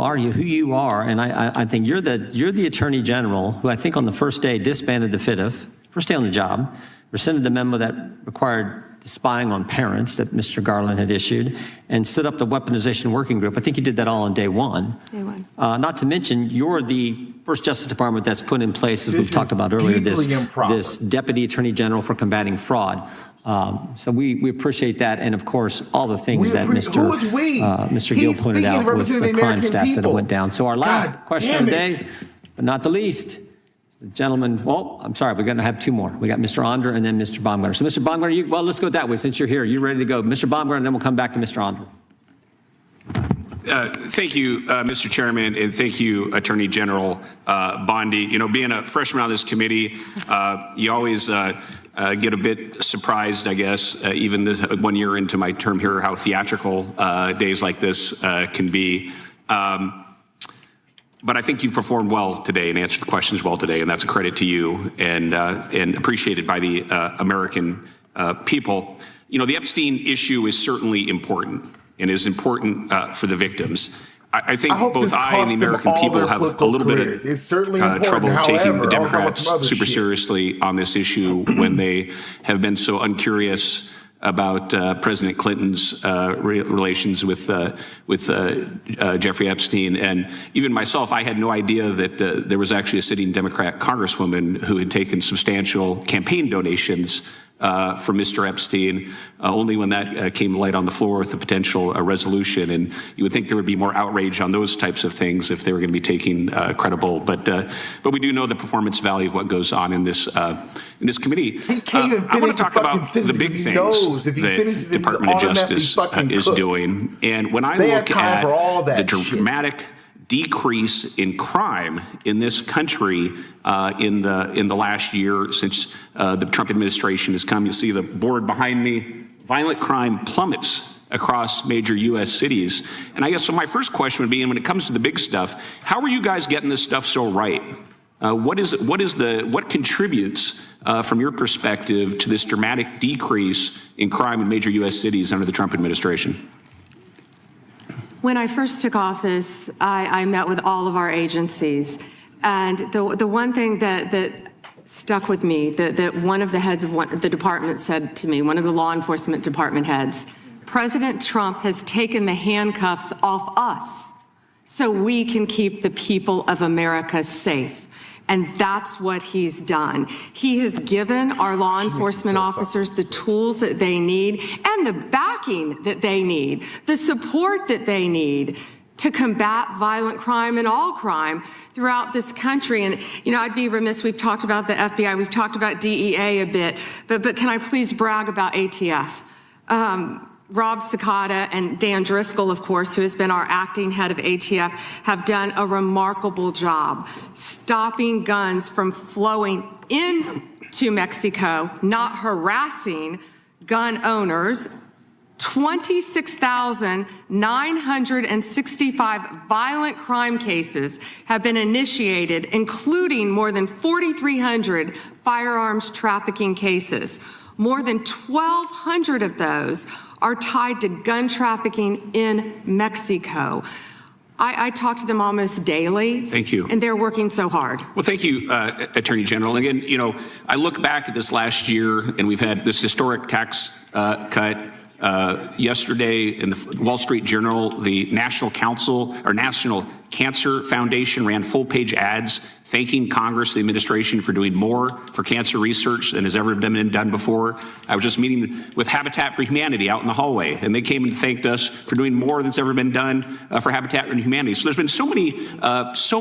are you? Who you are?" And I think you're the Attorney General who I think on the first day disbanded the FIDF, first day on the job, rescinded the memo that required the spying on parents that Mr. Garland had issued, and stood up the weaponization working group. I think you did that all on day one. Day one. Not to mention, you're the first Justice Department that's put in place, as we've talked about earlier, this Deputy Attorney General for combating fraud. So we appreciate that, and of course, all the things that Mr. Gill pointed out with the crime stats that went down. So our last question of the day, but not the least, the gentleman, well, I'm sorry, we're going to have two more. We got Mr. Onder and then Mr. Baumgartner. So Mr. Baumgartner, well, let's go that way since you're here. You're ready to go. Mr. Baumgartner, and then we'll come back to Mr. Onder. Thank you, Mr. Chairman, and thank you, Attorney General Bondi. You know, being a freshman on this committee, you always get a bit surprised, I guess, even 1 year into my term here, how theatrical days like this can be. But I think you've performed well today and answered the questions well today, and that's a credit to you and appreciated by the American people. You know, the Epstein issue is certainly important and is important for the victims. I think both I and the American people have a little bit of trouble taking the Democrats super seriously on this issue when they have been so uncurious about President Clinton's relations with Jeffrey Epstein. And even myself, I had no idea that there was actually a sitting Democrat congresswoman who had taken substantial campaign donations from Mr. Epstein, only when that came to light on the floor with the potential resolution. And you would think there would be more outrage on those types of things if they were going to be taken credible. But we do know the performance value of what goes on in this committee. I want to talk about the big things that Department of Justice is doing. And when I look at the dramatic decrease in crime in this country in the last year since the Trump administration has come. You see the board behind me. Violent crime plummets across major U.S. cities. And I guess so my first question would be, and when it comes to the big stuff, how are you guys getting this stuff so right? What contributes from your perspective to this dramatic decrease in crime in major U.S. cities under the Trump administration? When I first took office, I met with all of our agencies. And the one thing that stuck with me, that one of the heads of the department said to me, one of the law enforcement department heads, President Trump has taken the handcuffs off us so we can keep the people of America safe. And that's what he's done. He has given our law enforcement officers the tools that they need and the backing that they need, the support that they need to combat violent crime and all crime throughout this country. And, I'd be remiss, we've talked about the FBI, we've talked about DEA a bit, but can I please brag about ATF? Rob Cicada and Dan Driscoll, of course, who has been our acting head of ATF, have done a remarkable job stopping guns from flowing into Mexico, not harassing gun owners. 26,965 violent crime cases have been initiated, including more than 4,300 firearms trafficking cases. More than 1,200 of those are tied to gun trafficking in Mexico. I talk to them almost daily. Thank you. And they're working so hard. Well, thank you, Attorney General. Again, I look back at this last year, and we've had this historic tax cut. Yesterday in the Wall Street Journal, the National Cancer Foundation ran full-page ads thanking Congress, the administration, for doing more for cancer research than has ever been done before. I was just meeting with Habitat for Humanity out in the hallway, and they came and thanked us for doing more that's ever been done for Habitat for Humanity. So there's been so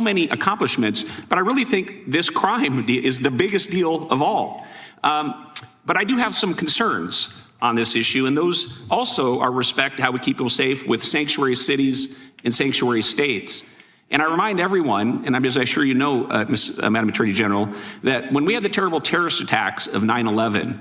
many accomplishments, but I really think this crime is the biggest deal of all. But I do have some concerns on this issue, and those also are respect to how we keep people safe with sanctuary cities and sanctuary states. And I remind everyone, and as I'm sure you know, Madam Attorney General, that when we had the terrible terrorist attacks of 9/11,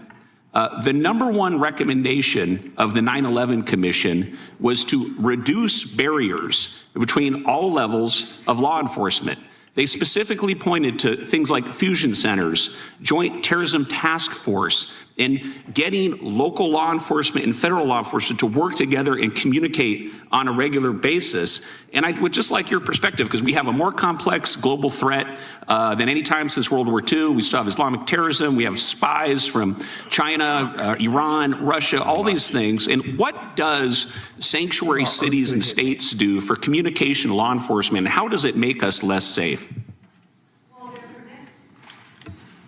the number one recommendation of the 9/11 Commission was to reduce barriers between all levels of law enforcement. They specifically pointed to things like fusion centers, Joint Terrorism Task Force, and getting local law enforcement and federal law enforcement to work together and communicate on a regular basis. And I would just like your perspective, because we have a more complex global threat than any time since World War II. We still have Islamic terrorism. We have spies from China, Iran, Russia, all these things. And what does sanctuary cities and states do for communication law enforcement? How does it make us less safe?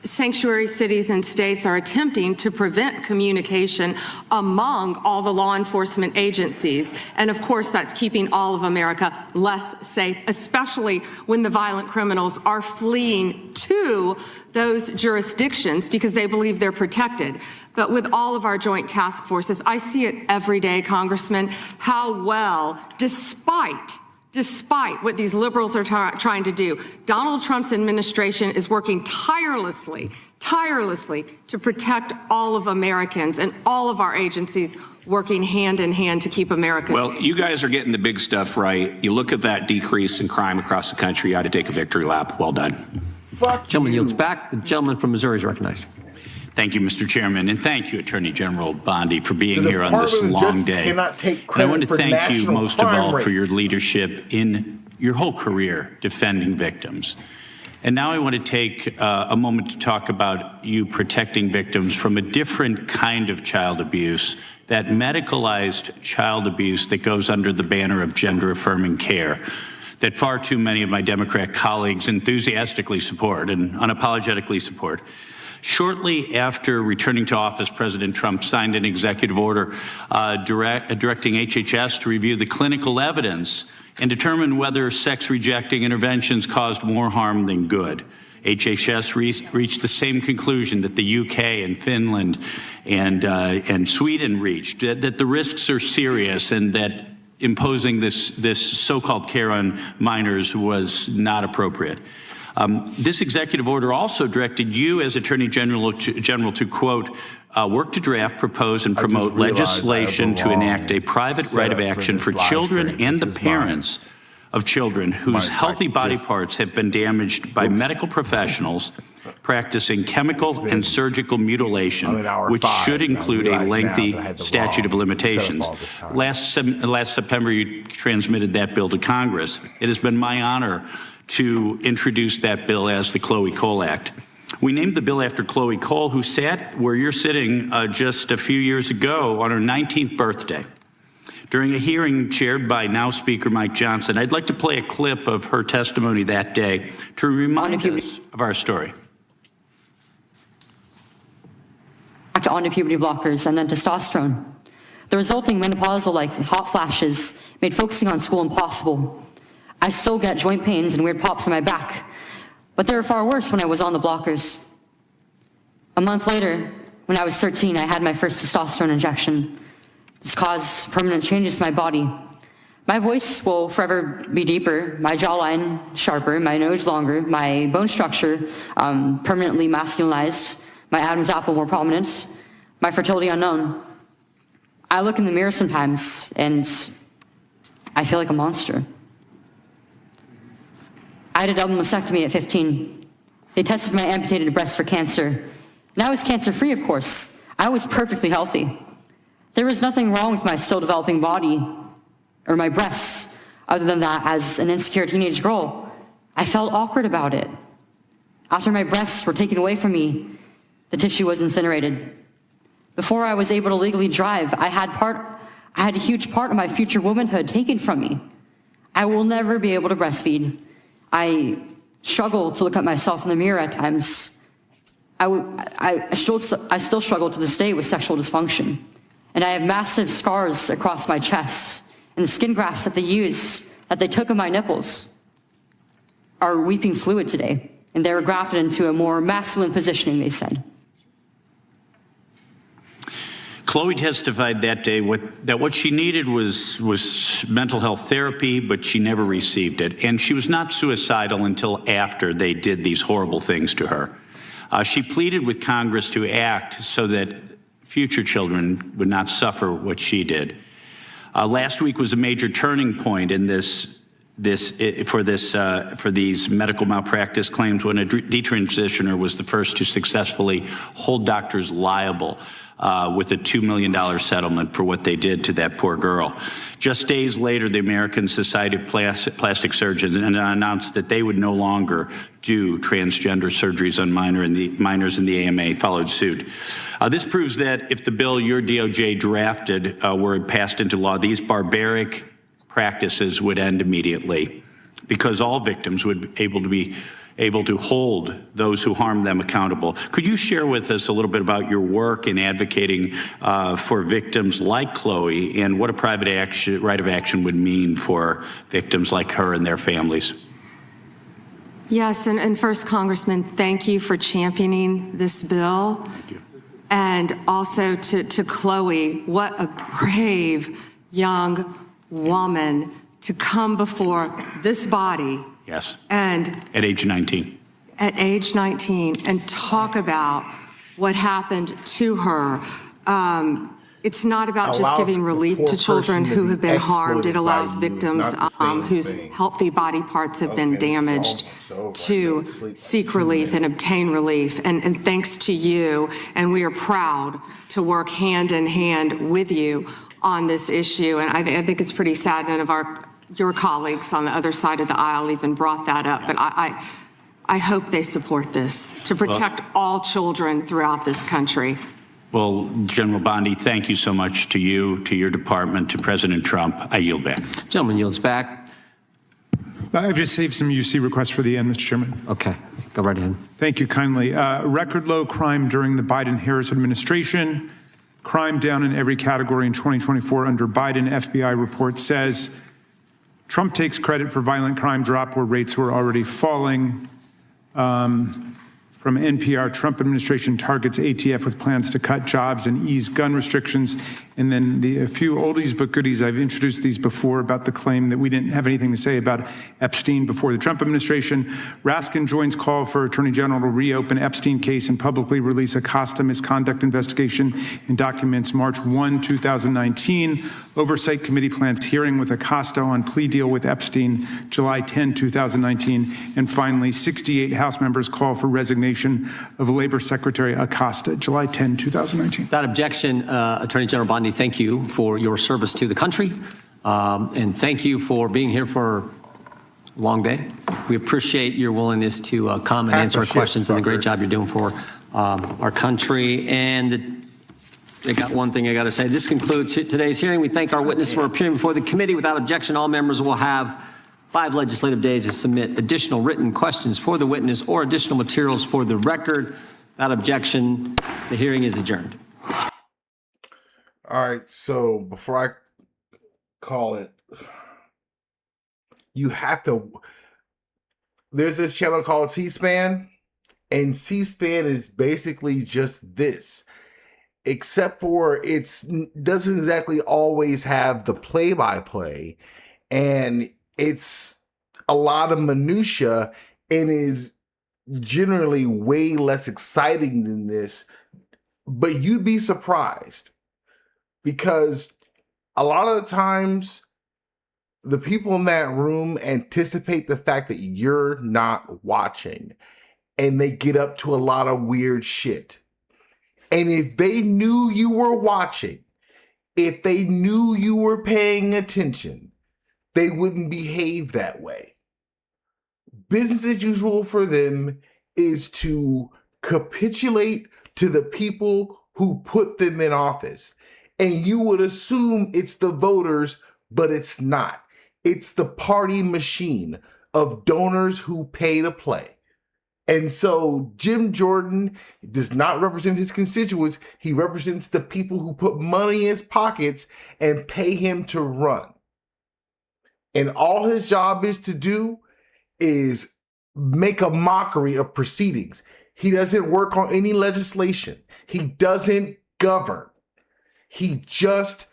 Sanctuary cities and states are attempting to prevent communication among all the law enforcement agencies. And of course, that's keeping all of America less safe, especially when the violent criminals are fleeing to those jurisdictions because they believe they're protected. But with all of our joint task forces, I see it every day, Congressman, how well, despite what these liberals are trying to do, Donald Trump's administration is working tirelessly to protect all of Americans, and all of our agencies working hand in hand to keep America safe. Well, you guys are getting the big stuff right. You look at that decrease in crime across the country, you ought to take a victory lap. Well done. Gentleman yields back. The gentleman from Missouri is recognized. Thank you, Mr. Chairman, and thank you, Attorney General Bondi, for being here on this long day. And I want to thank you most of all for your leadership in your whole career defending victims. And now I want to take a moment to talk about you protecting victims from a different kind of child abuse, that medicalized child abuse that goes under the banner of gender-affirming care, that far too many of my Democrat colleagues enthusiastically support and unapologetically support. Shortly after returning to office, President Trump signed an executive order directing HHS to review the clinical evidence and determine whether sex-rejecting interventions caused more harm than good. HHS reached the same conclusion that the UK and Finland and Sweden reached, that the risks are serious and that imposing this so-called care on minors was not appropriate. This executive order also directed you as Attorney General to, quote, work to draft, propose, and promote legislation to enact a private right of action for children and the parents of children whose healthy body parts have been damaged by medical professionals practicing chemical and surgical mutilation, which should include a lengthy statute of limitations. Last September, you transmitted that bill to Congress. It has been my honor to introduce that bill as the Chloe Cole Act. We named the bill after Chloe Cole, who sat where you're sitting just a few years ago on her 19th birthday. During a hearing chaired by now Speaker Mike Johnson, I'd like to play a clip of her testimony that day to remind us of our story. On to puberty blockers and then testosterone. The resulting menopausal-like hot flashes made focusing on school impossible. I still get joint pains and weird pops in my back, but they were far worse when I was on the blockers. A month later, when I was 13, I had my first testosterone injection. This caused permanent changes to my body. My voice will forever be deeper, my jawline sharper, my nose longer, my bone structure permanently masculinized, my Adam's apple more prominent, my fertility unknown. I look in the mirror sometimes and I feel like a monster. I had a double mastectomy at 15. They tested my amputated breast for cancer. And I was cancer-free, of course. I was perfectly healthy. There was nothing wrong with my still developing body or my breasts, other than that, as an insecure teenage girl, I felt awkward about it. After my breasts were taken away from me, the tissue was incinerated. Before I was able to legally drive, I had a huge part of my future womanhood taken from me. I will never be able to breastfeed. I struggle to look at myself in the mirror at times. I still struggle to this day with sexual dysfunction. And I have massive scars across my chest, and the skin grafts that they took of my nipples are weeping fluid today. And they were grafted into a more masculine positioning, they said. Chloe testified that day that what she needed was mental health therapy, but she never received it. And she was not suicidal until after they did these horrible things to her. She pleaded with Congress to act so that future children would not suffer what she did. Last week was a major turning point in for these medical malpractice claims when a detransitioner was the first to successfully hold doctors liable with a $2 million settlement for what they did to that poor girl. Just days later, the American Society of Plastic Surgeons announced that they would no longer do transgender surgeries on minors, and the AMA followed suit. This proves that if the bill your DOJ drafted were passed into law, these barbaric practices would end immediately, because all victims would be able to hold those who harm them accountable. Could you share with us a little bit about your work in advocating for victims like Chloe and what a private right of action would mean for victims like her and their families? Yes, and first, Congressman, thank you for championing this bill. Thank you. And also to Chloe, what a brave young woman to come before this body. Yes. And at age 19. At age 19, and talk about what happened to her. It's not about just giving relief to children who have been harmed. It allows victims whose healthy body parts have been damaged to seek relief and obtain relief. And thanks to you, and we are proud to work hand in hand with you on this issue. And I think it's pretty sad none of your colleagues on the other side of the aisle even brought that up. But I hope they support this to protect all children throughout this country. Well, General Bondi, thank you so much to you, to your department, to President Trump. I yield back. Gentleman yields back. I've just saved some UC requests for the end, Mr. Chairman. Okay, go right ahead. Thank you kindly. Record low crime during the Biden-Harris administration. Crime down in every category in 2024 under Biden. FBI report says Trump takes credit for violent crime drop where rates were already falling. From NPR, Trump administration targets ATF with plans to cut jobs and ease gun restrictions. And then a few oldies but goodies, I've introduced these before about the claim that we didn't have anything to say about Epstein before the Trump administration. Raskin joins call for Attorney General to reopen Epstein case and publicly release Acosta misconduct investigation in documents March 1, 2019. Oversight Committee plans hearing with Acosta on plea deal with Epstein, July 10, 2019. And finally, 68 House members call for resignation of Labor Secretary Acosta, July 10, 2019. Without objection, Attorney General Bondi, thank you for your service to the country. And thank you for being here for a long day. We appreciate your willingness to come and answer our questions and the great job you're doing for our country. And I got one thing I got to say. This concludes today's hearing. We thank our witness for appearing before the committee. Without objection, all members will have 5 legislative days to submit additional written questions for the witness or additional materials for the record. Without objection, the hearing is adjourned. All right, so before I call it, you have to, there's this channel called C-SPAN, and C-SPAN is basically just this, except for it doesn't exactly always have the play-by-play, and it's a lot of minutia and is generally way less exciting than this, but you'd be surprised because a lot of the times the people in that room anticipate the fact that you're not watching and they get up to a lot of weird shit. And if they knew you were watching, if they knew you were paying attention, they wouldn't behave that way. Business as usual for them is to capitulate to the people who put them in office. And you would assume it's the voters, but it's not. It's the party machine of donors who pay to play. And so Jim Jordan does not represent his constituents. He represents the people who put money in his pockets and pay him to run. And all his job is to do is make a mockery of proceedings. He doesn't work on any legislation. He doesn't govern. He just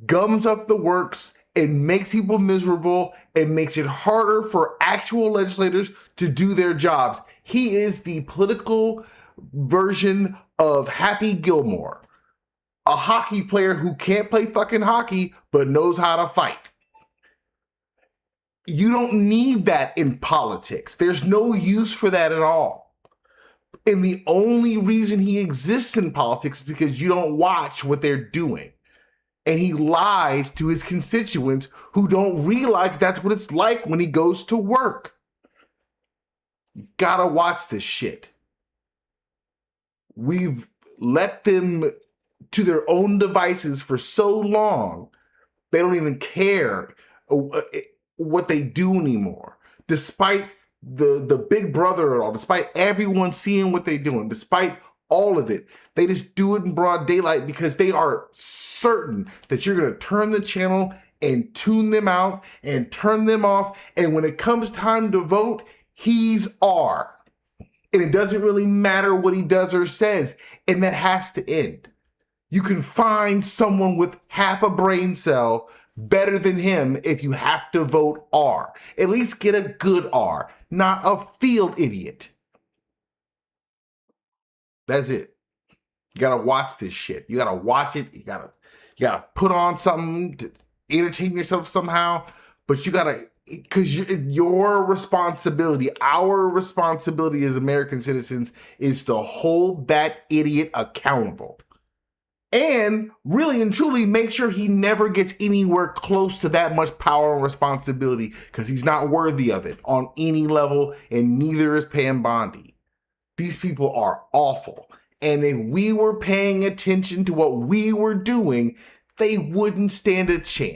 gums up the works and makes people miserable and makes it harder for actual legislators to do their jobs. He is the political version of Happy Gilmore, a hockey player who can't play fucking hockey but knows how to fight. You don't need that in politics. There's no use for that at all. And the only reason he exists in politics is because you don't watch what they're doing. And he lies to his constituents who don't realize that's what it's like when he goes to work. You gotta watch this shit. We've let them to their own devices for so long, they don't even care what they do anymore. Despite the big brother at all, despite everyone seeing what they're doing, despite all of it, they just do it in broad daylight because they are certain that you're going to turn the channel and tune them out and turn them off. And when it comes time to vote, he's R. And it doesn't really matter what he does or says. And that has to end. You can find someone with half a brain cell better than him if you have to vote R. At least get a good R, not a field idiot. That's it. You gotta watch this shit. You gotta watch it. You gotta put on something to entertain yourself somehow. But you gotta, because your responsibility, our responsibility as American citizens, is to hold that idiot accountable. and really and truly make sure he never gets anywhere close to that much power and responsibility, because he's not worthy of it on any level, and neither is Pam Bondi. These people are awful. And if we were paying attention to what we were doing, they wouldn't stand a chance.